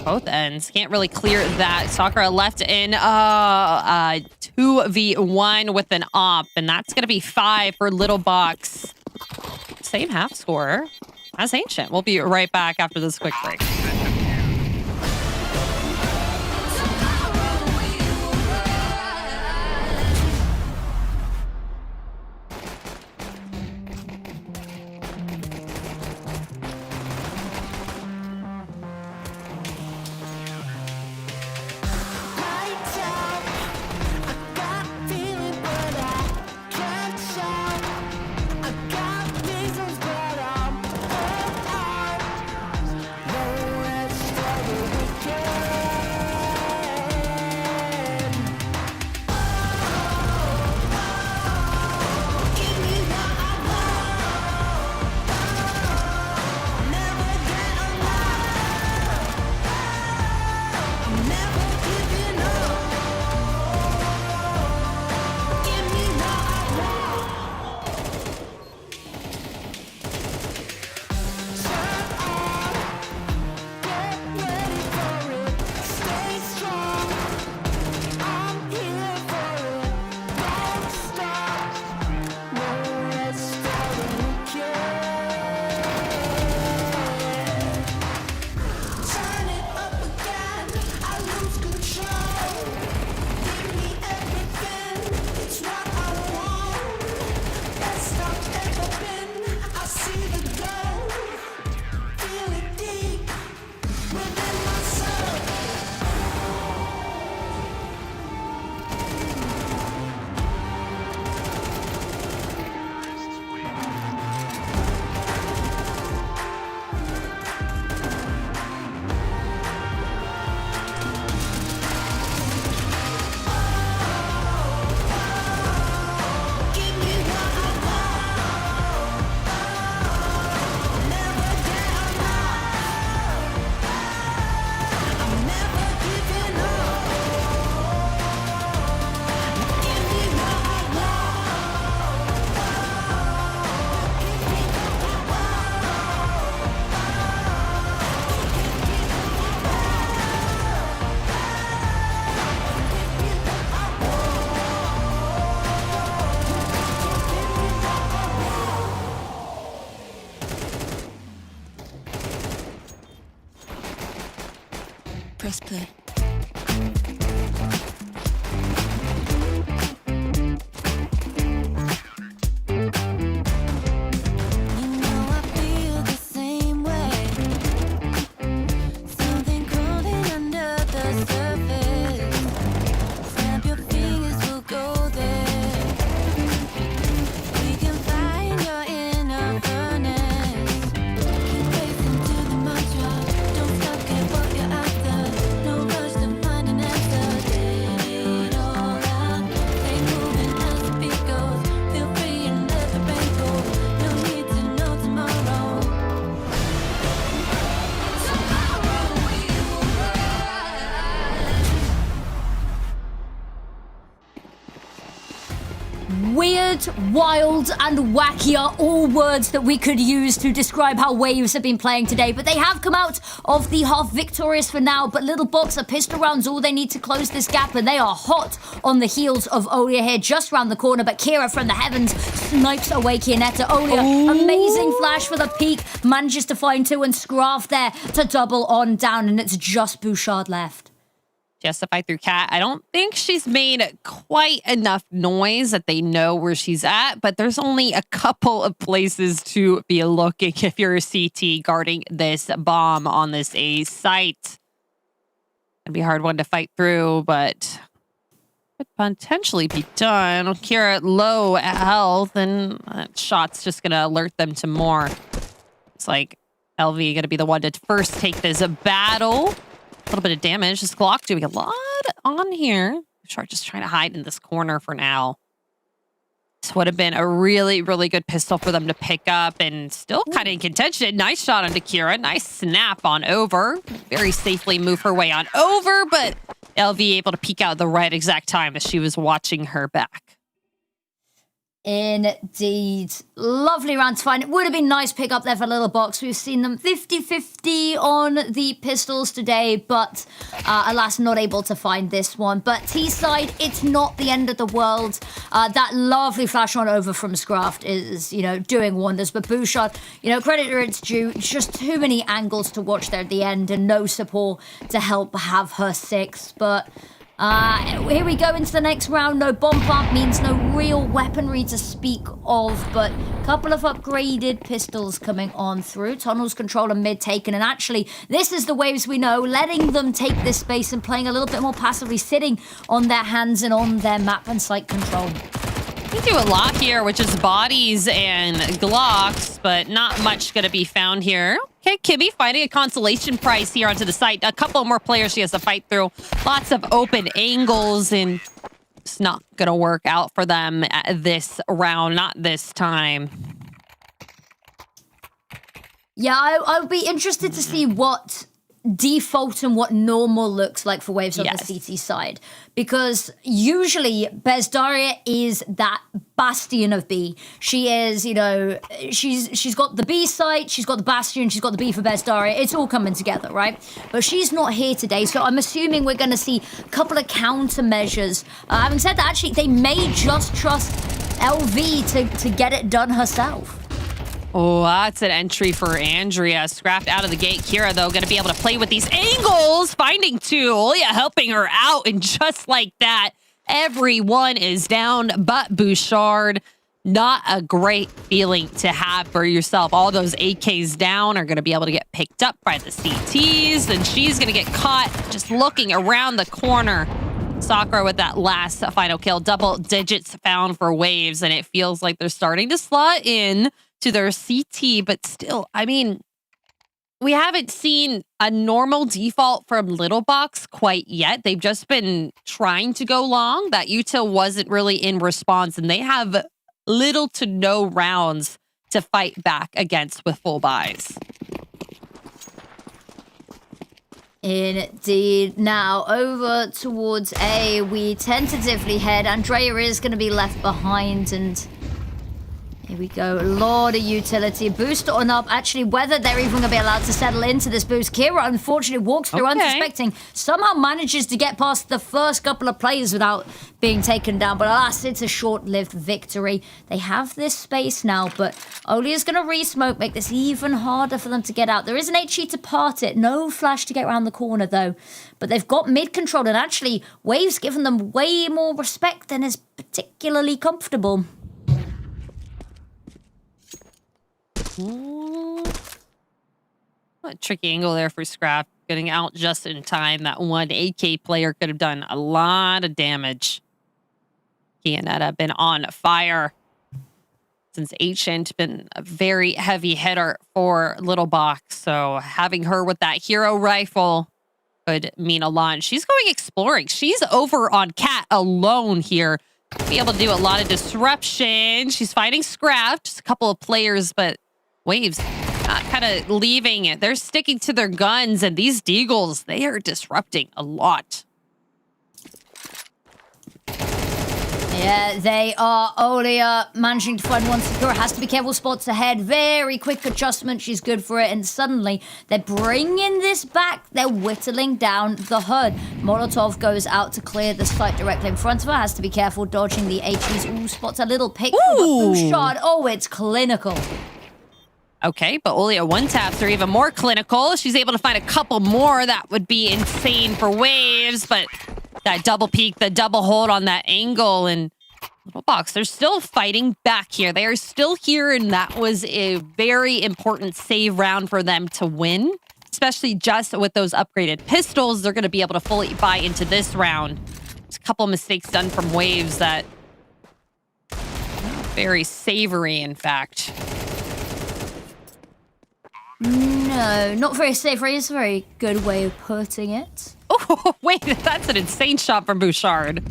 Both ends. Can't really clear that. Sakura left in 2v1 with an op, and that's going to be 5 for Little Bocks. Same half score as Ancient. We'll be right back after this quick break. Press play. Nobody out, wild, and wacky are all words that we could use to describe how Waves have been playing today, but they have come out of the half victorious for now, but Little Bocks are pistol rounds all they need to close this gap, and they are hot on the heels of Olia here, just round the corner, but Kira from the heavens snipes away Kianetta. Olia, amazing flash for the peak, manages to find two, and Scraft there to double on down, and it's just Bouchard left. Just to fight through Cat. I don't think she's made quite enough noise that they know where she's at, but there's only a couple of places to be looking if you're a CT guarding this bomb on this A site. It'd be a hard one to fight through, but could potentially be done. Kira low at health, and that shot's just going to alert them to more. It's like LV going to be the one to first take this battle. A little bit of damage. This Glock doing a lot on here. Shark just trying to hide in this corner for now. This would have been a really, really good pistol for them to pick up, and still kind of in contention. Nice shot onto Kira. Nice snap on over. Very safely move her way on over, but LV able to peek out at the right exact time as she was watching her back. Indeed. Lovely round to find. It would have been nice pick up there for Little Bocks. We've seen them 50-50 on the pistols today, but alas, not able to find this one. But T-side, it's not the end of the world. That lovely flash on over from Scraft is, doing wonders. But Bouchard, credit where it's due. Just too many angles to watch there at the end and no support to help have her six. But here we go into the next round. No bomb plant means no real weaponry to speak of, but a couple of upgraded pistols coming on through. Tunnels control and mid taken, and actually this is the Waves we know, letting them take this space and playing a little bit more passively, sitting on their hands and on their map and site control. We do a lot here, which is bodies and Glocks, but not much going to be found here. Okay, Kimmy finding a consolation prize here onto the site. A couple more players she has to fight through. Lots of open angles, and it's not going to work out for them at this round, not this time. Yeah, I would be interested to see what default and what normal looks like for Waves on the CT side, because usually Bezdaria is that bastion of B. She is, she's got the B site, she's got the bastion, she's got the B for Bezdaria. It's all coming together, right? But she's not here today, so I'm assuming we're going to see a couple of countermeasures. Having said that, actually, they may just trust LV to get it done herself. Oh, that's an entry for Andrea. Scrapped out of the gate. Kira, though, going to be able to play with these angles. Finding two. Olia helping her out. And just like that, everyone is down but Bouchard. Not a great feeling to have for yourself. All those AKs down are going to be able to get picked up by the CTs. And she's going to get caught just looking around the corner. Sakura with that last final kill. Double digits found for Waves. And it feels like they're starting to slot in to their CT, but still, we haven't seen a normal default from Little Bocks quite yet. They've just been trying to go long. That util wasn't really in response, and they have little to no rounds to fight back against with full buys. Indeed. Now, over towards A, we tentatively head. Andrea is going to be left behind, and here we go. A lot of utility. Boost on up. Actually, whether they're even going to be allowed to settle into this boost. Kira, unfortunately, walks through unsuspecting. Somehow manages to get past the first couple of players without being taken down. But alas, it's a short-lived victory. They have this space now, but Olia's going to re-smoke, make this even harder for them to get out. There is an HE to part it. No flash to get around the corner, though. But they've got mid-control, and actually, Wave's given them way more respect than is particularly comfortable. A tricky angle there for Scrap. Getting out just in time. That one AK player could have done a lot of damage. Kianetta been on fire since Ancient. Been a very heavy hitter for Little Bocks. So having her with that hero rifle could mean a lot. She's going exploring. She's over on Cat alone here. Be able to do a lot of disruption. She's fighting Scrap. Just a couple of players, but Waves kind of leaving it. They're sticking to their guns, and these Deagles, they are disrupting a lot. Yeah, they are. Olia managing to find one. Sakura has to be careful, spots ahead. Very quick adjustment. She's good for it. And suddenly, they're bringing this back. They're whittling down the HUD. Molotov goes out to clear the site directly in front of her. Has to be careful dodging the HEs. Ooh, spots a little pick. Bouchard. Oh, it's clinical. Okay, but Olia one-taps are even more clinical. She's able to find a couple more. That would be insane for Waves, but that double peek, the double hold on that angle, and Little Bocks, they're still fighting back here. They are still here, and that was a very important save round for them to win, especially just with those upgraded pistols. They're going to be able to fully buy into this round. There's a couple mistakes done from Waves that very savory, in fact. No, not very savory. It's a very good way of putting it. Oh, wait, that's an insane shot from Bouchard.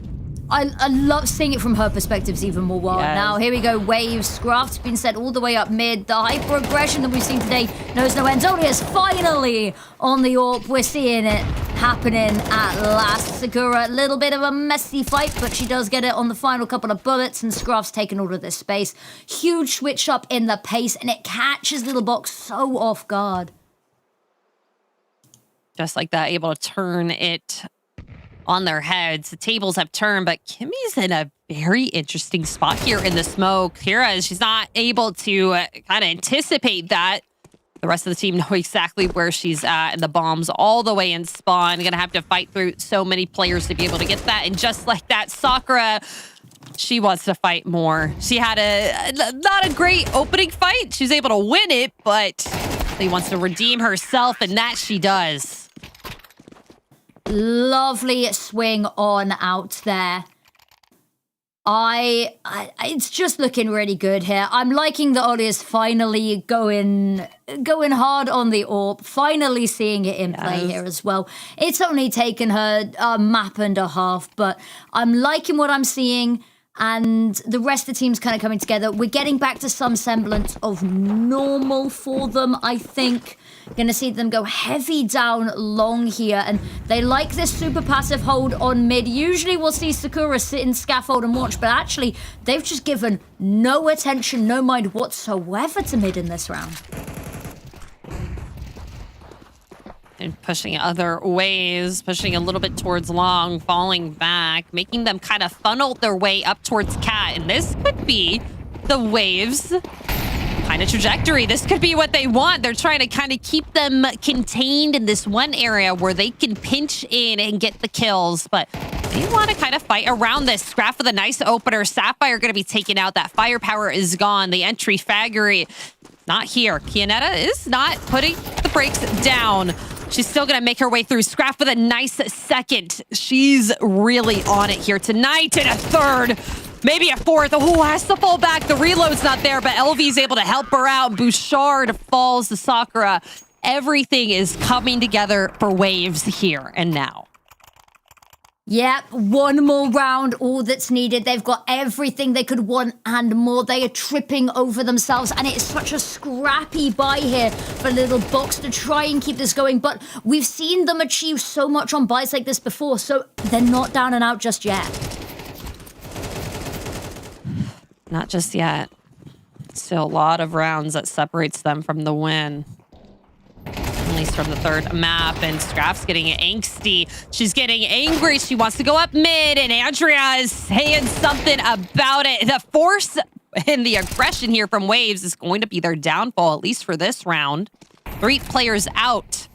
I love seeing it from her perspectives even more wild. Yes. Now, here we go. Waves. Scraft's been set all the way up mid. The hyper-aggression that we've seen today knows no end. Olia's finally on the AWP. We're seeing it happening at last. Sakura, a little bit of a messy fight, but she does get it on the final couple of bullets, and Scraft's taken all of this space. Huge switch up in the pace, and it catches Little Bocks so off guard. Just like that, able to turn it on their heads. The tables have turned, but Kimmy's in a very interesting spot here in the smoke. Kira, she's not able to kind of anticipate that. The rest of the team know exactly where she's at, and the bomb's all the way in spawn. Gonna have to fight through so many players to be able to get that. And just like that, Sakura, she wants to fight more. She had not a great opening fight. She was able to win it, but she wants to redeem herself, and that she does. Lovely swing on out there. It's just looking really good here. I'm liking that Olia's finally going hard on the AWP, finally seeing it in play here as well. It's only taken her a map and a half, but I'm liking what I'm seeing, and the rest of the team's kind of coming together. We're getting back to some semblance of normal for them, I think. Gonna see them go heavy down long here, and they like this super passive hold on mid. Usually we'll see Sakura sit in scaffold and watch, but actually they've just given no attention, no mind whatsoever to mid in this round. And pushing other ways, pushing a little bit towards long, falling back, making them kind of funnel their way up towards Cat. And this could be the Waves kind of trajectory. This could be what they want. They're trying to kind of keep them contained in this one area where they can pinch in and get the kills, but they want to kind of fight around this. Scrap with a nice opener. Sapphire going to be taken out. That firepower is gone. The entry Faggery, not here. Kianetta is not putting the brakes down. She's still going to make her way through. Scrap with a nice second. She's really on it here tonight. And a third. Maybe a fourth. Oh, has to fall back. The reload's not there, but LV's able to help her out. Bouchard falls to Sakura. Everything is coming together for Waves here and now. Yep, one more round, all that's needed. They've got everything they could want and more. They are tripping over themselves, and it is such a scrappy buy here for Little Bocks to try and keep this going. But we've seen them achieve so much on buys like this before, so they're not down and out just yet. Not just yet. Still a lot of rounds that separates them from the win. At least from the third map, and Scrap's getting angsty. She's getting angry. She wants to go up mid, and Andrea is saying something about it. The force and the aggression here from Waves is going to be their downfall, at least for this round. 3 players out.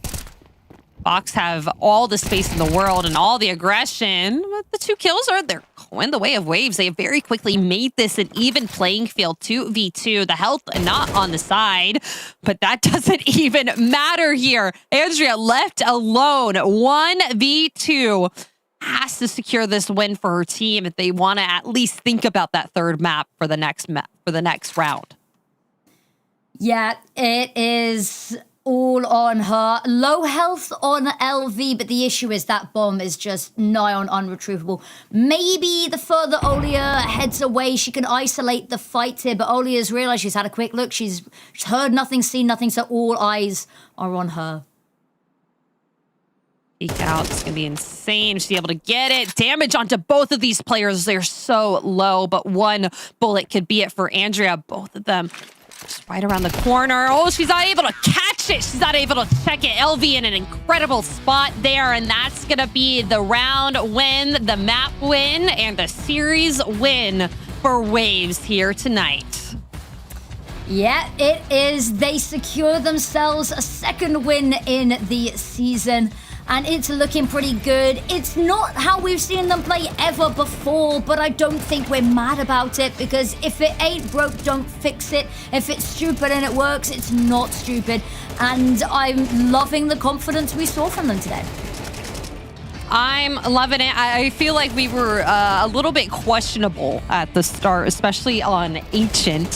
Bocks have all the space in the world and all the aggression, but the 2 kills are they're going the way of Waves. They have very quickly made this an even playing field, 2v2. The health not on the side, but that doesn't even matter here. Andrea left alone, 1v2. Has to secure this win for her team if they want to at least think about that third map for the next round. Yeah, it is all on her. Low health on LV, but the issue is that bomb is just nigh on unretrievable. Maybe the further Olia heads away, she can isolate the fight here, but Olia's realized she's had a quick look. She's heard nothing, seen nothing, so all eyes are on her. Peek out. It's going to be insane. She's able to get it. Damage onto both of these players. They're so low, but one bullet could be it for Andrea. Both of them just right around the corner. Oh, she's not able to catch it. She's not able to check it. LV in an incredible spot there, and that's going to be the round win, the map win, and the series win for Waves here tonight. Yeah, it is. They secure themselves a second win in the season, and it's looking pretty good. It's not how we've seen them play ever before, but I don't think we're mad about it, because if it ain't broke, don't fix it. If it's stupid and it works, it's not stupid. And I'm loving the confidence we saw from them today. I'm loving it. I feel like we were a little bit questionable at the start, especially on Ancient,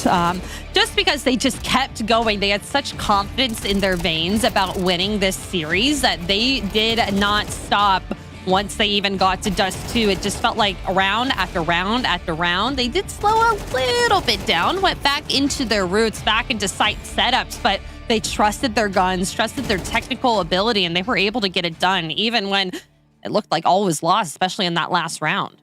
just because they just kept going. They had such confidence in their veins about winning this series that they did not stop once they even got to Dust 2. It just felt like round after round after round. They did slow a little bit down, went back into their roots, back into site setups, but they trusted their guns, trusted their technical ability, and they were able to get it done, even when it looked like all was lost, especially in that last round.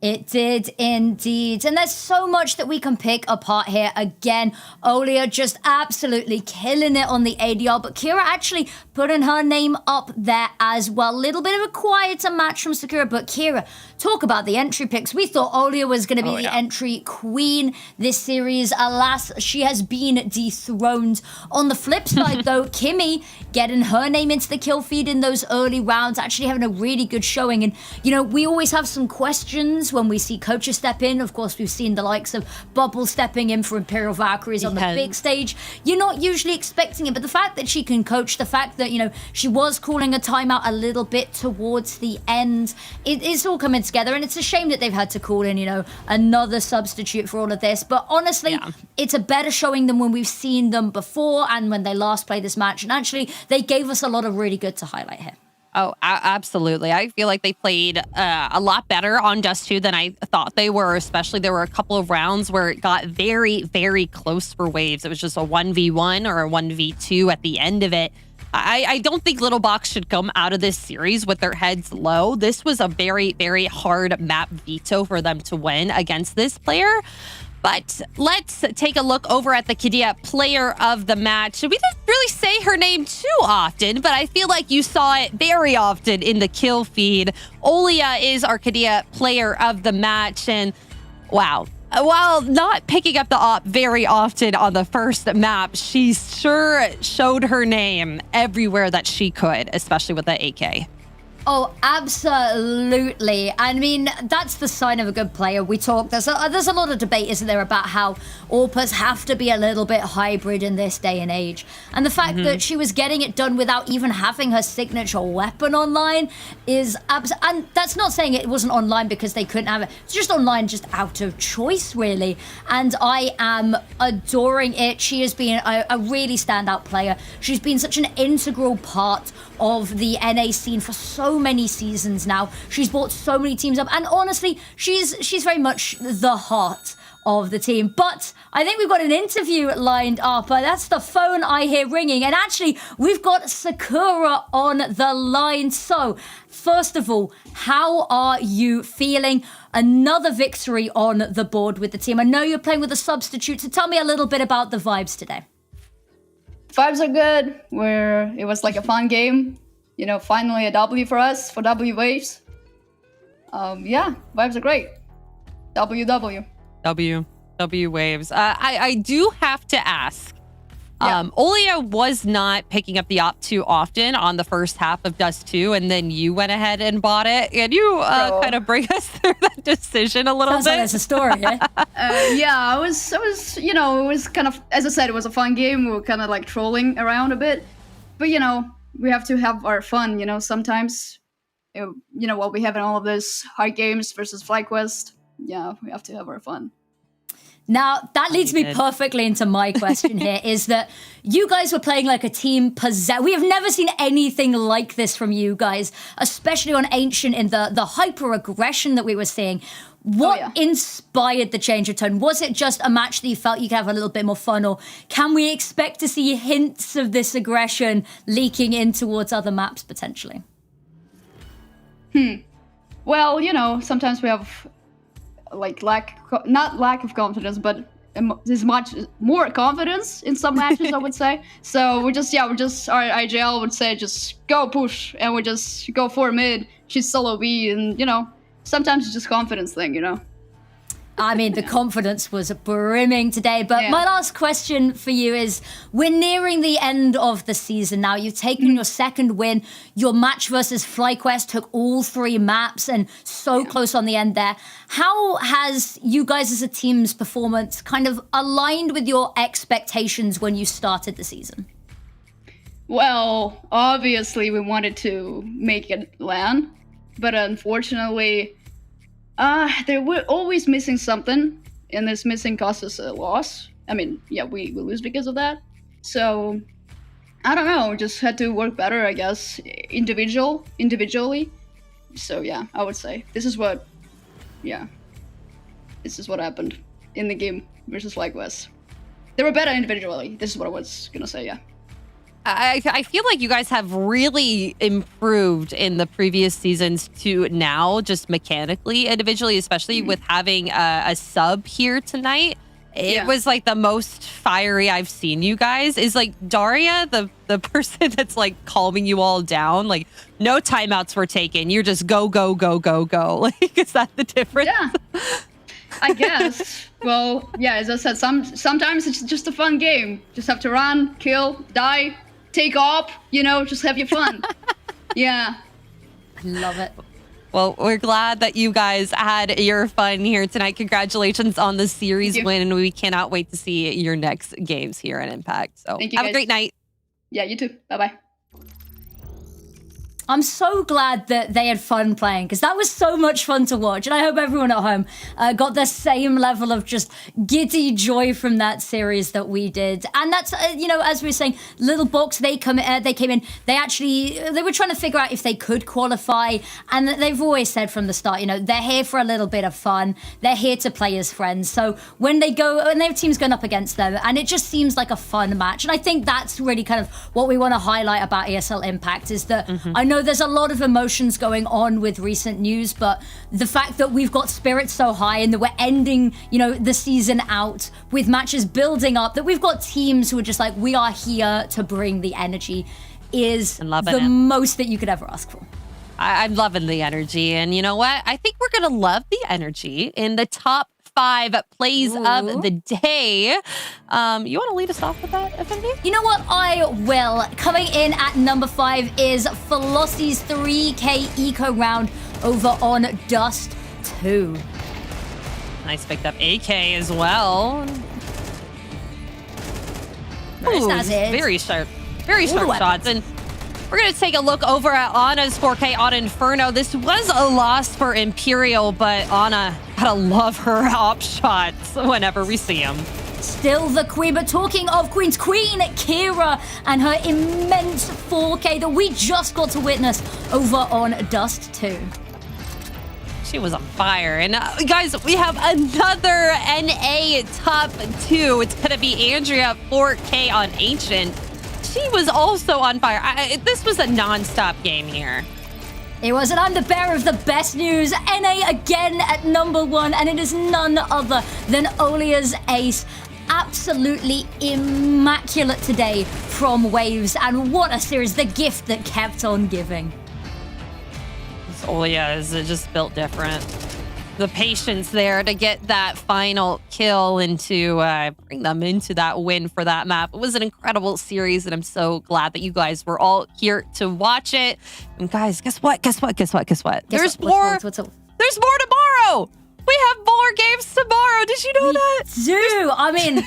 It did indeed. And there's so much that we can pick apart here. Again, Olia just absolutely killing it on the ADR, but Kira actually putting her name up there as well. A little bit of a quieter match from Sakura, but Kira, talk about the entry picks. We thought Olia was going to be the entry queen this series. Alas, she has been dethroned. On the flip side, though, Kimmy getting her name into the kill feed in those early rounds, actually having a really good showing. And, you know, we always have some questions when we see coaches step in. Of course, we've seen the likes of Bubble stepping in for Imperial Valkyries on the big stage. You're not usually expecting it, but the fact that she can coach, the fact that, you know, she was calling a timeout a little bit towards the end, it is all coming together. And it's a shame that they've had to call in, you know, another substitute for all of this. But honestly, it's a better showing than when we've seen them before and when they last played this match. And actually, they gave us a lot of really good to highlight here. Oh, absolutely. I feel like they played a lot better on Dust 2 than I thought they were, especially there were a couple of rounds where it got very, very close for Waves. It was just a 1v1 or a 1v2 at the end of it. I don't think Little Bocks should come out of this series with their heads low. This was a very, very hard map veto for them to win against this player. But let's take a look over at the Qiddiya player of the match. We didn't really say her name too often, but I feel like you saw it very often in the kill feed. Olia is our Qiddiya player of the match, and wow. While not picking up the op very often on the first map, she sure showed her name everywhere that she could, especially with the AK. Oh, absolutely. I mean, that's the sign of a good player. We talk, there's a lot of debate, isn't there, about how AWPers have to be a little bit hybrid in this day and age. And the fact that she was getting it done without even having her signature weapon online is and that's not saying it wasn't online because they couldn't have it. It's just online, just out of choice, really. And I am adoring it. She has been a really standout player. She's been such an integral part of the NA scene for so many seasons now. She's brought so many teams up, and honestly, she's very much the heart of the team. But I think we've got an interview lined up. That's the phone I hear ringing, and actually, we've got Sakura on the line. So, first of all, how are you feeling? Another victory on the board with the team. I know you're playing with a substitute, so tell me a little bit about the vibes today. Vibes are good. It was like a fun game. You know, finally a W for us, for wwaves. Yeah, vibes are great. WW. wwaves. I do have to ask. Olia was not picking up the op too often on the first half of Dust 2, and then you went ahead and bought it. Can you kind of bring us through that decision a little bit? Sounds like it's a story, yeah? I was, you know, it was kind of, as I said, it was a fun game. We were kind of like trolling around a bit. But, you know, we have to have our fun, you know, sometimes. You know, while we have all of this hard games versus FlyQuest, yeah, we have to have our fun. Now, that leads me perfectly into my question here, is that you guys were playing like a team possessed. We have never seen anything like this from you guys, especially on Ancient in the hyper-aggression that we were seeing. What inspired the change of tone? Was it just a match that you felt you could have a little bit more fun, or can we expect to see hints of this aggression leaking in towards other maps potentially? Well, sometimes we have like not lack of confidence, but there's much more confidence in some matches, I would say. So our IGL would say just go push, and we just go for mid. She's solo B, and sometimes it's just confidence thing, I mean, the confidence was brimming today. But my last question for you is, we're nearing the end of the season now. You've taken your second win. Your match versus FlyQuest took all 3 maps and so close on the end there. How has you guys as a team's performance kind of aligned with your expectations when you started the season? Well, obviously we wanted to make it land, but unfortunately, they were always missing something, and this missing cost us a loss. I mean, we lose because of that. So, I don't know, just had to work better, I guess, individually. So I would say this is what happened in the game versus FlyQuest. They were better individually. This is what I was gonna say, I feel like you guys have really improved in the previous seasons to now, just mechanically, individually, especially with having a sub here tonight. It was like the most fiery I've seen you guys. Is like Daria, the person that's like calming you all down. Like no timeouts were taken. You're just go, go, go, go, go. Like, is that the difference? Yeah, I guess. Well, as I said, sometimes it's just a fun game. Just have to run, kill, die, take off, just have your fun. I love it. Well, we're glad that you guys had your fun here tonight. Congratulations on the series win, and we cannot wait to see your next games here at Impact. So Thank you, have guys. a great night. Yeah, you too. Bye-bye. I'm so glad that they had fun playing, because that was so much fun to watch. And I hope everyone at home got the same level of just giddy joy from that series that we did. And that's, as we were saying, Little Bocks, they came in, they were trying to figure out if they could qualify. And they've always said from the start, they're here for a little bit of fun. They're here to play as friends. So when they have teams going up against them, and it just seems like a fun match. And I think that's really kind of what we want to highlight about ESL Impact, is that I know there's a lot of emotions going on with recent news, but the fact that we've got spirits so high and that we're ending, the season out with matches building up, that we've got teams who are just like, we are here to bring the energy, is the most that you could ever ask for. I'm loving the energy. And you know what? I think we're going to love the energy in the top 5 plays of the day. You want to lead us off with that, FMV? You know what? I will. Coming in at number 5 is Velocity's 3K Eco round over on Dust 2. Nice picked up AK as well. Nice, that's it. Very sharp shots. And we're going to take a look over at Anna's 4K on Inferno. This was a loss for Imperial, but Anna, gotta love her op shots whenever we see them. Still the queen, but talking of queens, Queen Kira and her immense 4K that we just got to witness over on Dust 2. She was on fire. And guys, we have another NA top 2. It's going to be Andrea 4K on Ancient. She was also on fire. This was a non-stop game here. It was, and I'm the bearer of the best news. NA again at number 1, and it is none other than Olia's ace. Absolutely immaculate today from Waves, and what a series, the gift that kept on giving. Olia is just built different. The patience there to get that final kill and to bring them into that win for that map. It was an incredible series, and I'm so glad that you guys were all here to watch it. And guys, guess what? There's more. There's more tomorrow. We have more games tomorrow. Did you know that? Do. I mean,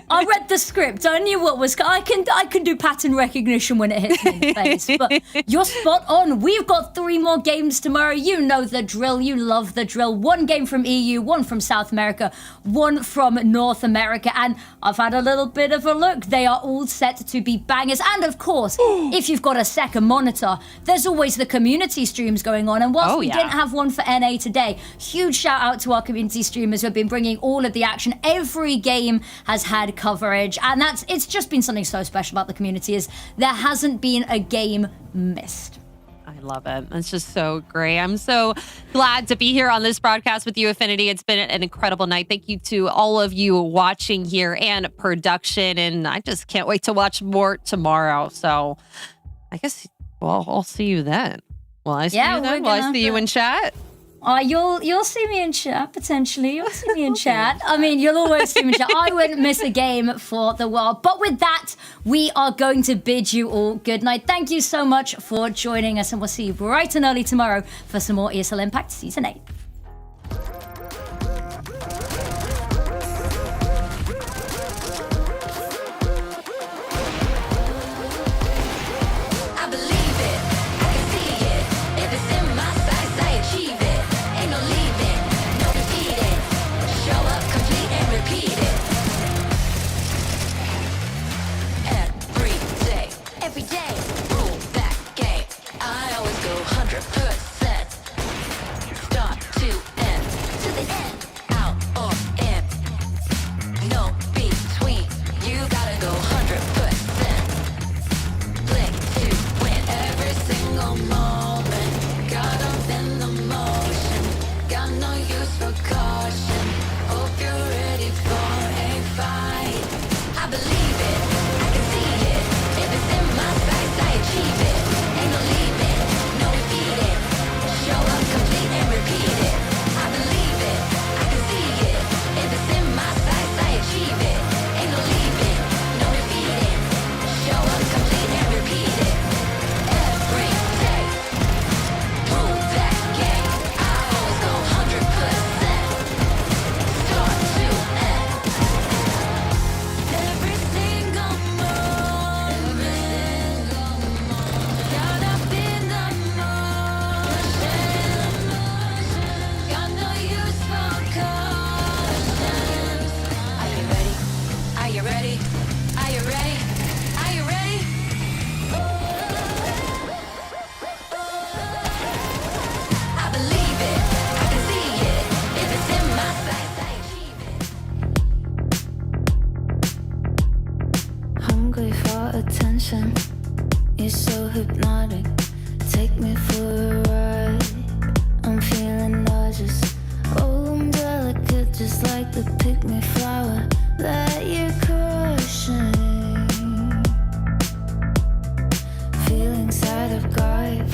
I read the script. I knew what was. I can do pattern recognition when it hits me in the face. But you're spot on. We've got 3 more games tomorrow. You know the drill. You love the drill. 1 game from EU, 1 from South America, 1 from North America. And I've had a little bit of a look. They are all set to be bangers. And of course, if you've got a second monitor, there's always the community streams going on. And whilst we didn't have one for NA today, huge shout out to to our community streamers who have been bringing all of the action. Every game has had coverage, and it's just been something so special about the community is there hasn't been a game missed. I love it. It's just so great. I'm so glad to be here on this broadcast with you, Affinity. It's been an incredible night. Thank you to all of you watching here and production. And I just can't wait to watch more tomorrow. So I guess, well, I'll see you then. Will I see you then? Will I see you in chat? You'll see me in chat, potentially. You'll see me in chat. I mean, you'll always see me in chat. I wouldn't miss a game for the world. But with that, we are going to bid you all good night. Thank you so much for joining us, and we'll see you bright and early tomorrow for some more ESL Impact Season 8. Every day, rule that game. I always go 100%. Start to end, to the end, out or in. No between, you gotta go 100%. Blink to win every single moment. Got up in the motion, got no use for caution. Hope you're ready for a fight. I believe it, I can see it. If it's in my sights, I achieve it. Ain't no leaving, no defeating. Show up complete and repeat it. I believe it, I can see it. If it's in my sights, I achieve it. Ain't no leaving, no defeating. Show up complete and repeat it. Every day, rule that game. I always go 100%. Start to end. Every single moment, got up in the motion, got no use for caution. Are you ready? Are you ready? Are you ready? Are you ready? I believe it, I can see it. If it's in my sights, I achieve it. Hungry for attention, you're so hypnotic. Take me for a ride. I'm feeling nauseous. Oh, I'm delicate, just like the pick-me flower that you're crushing. Feelings out of guard,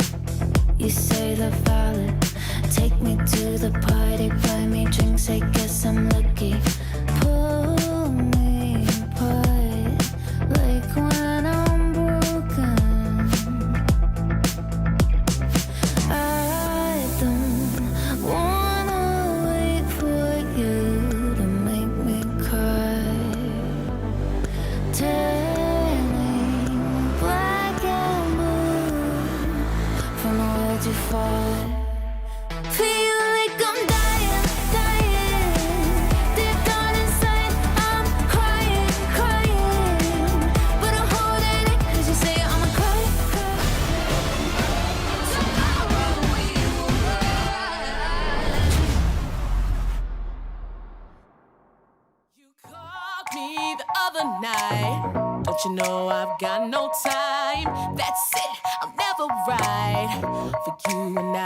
you say they're valid. Take me to the party, buy me drinks, I guess I'm lucky. Pull me apart, like when I'm broken. I don't wanna wait for you to make me cry. Turning black and blue from where to fall. Feel like I'm dying, dying. Deep down inside, I'm crying, crying. But I'm holding it 'cause you say I'm a cry, cry. Tomorrow we will rise. You called me the other night. Don't you know I've got no time? That's it, I'll never ride for you and I.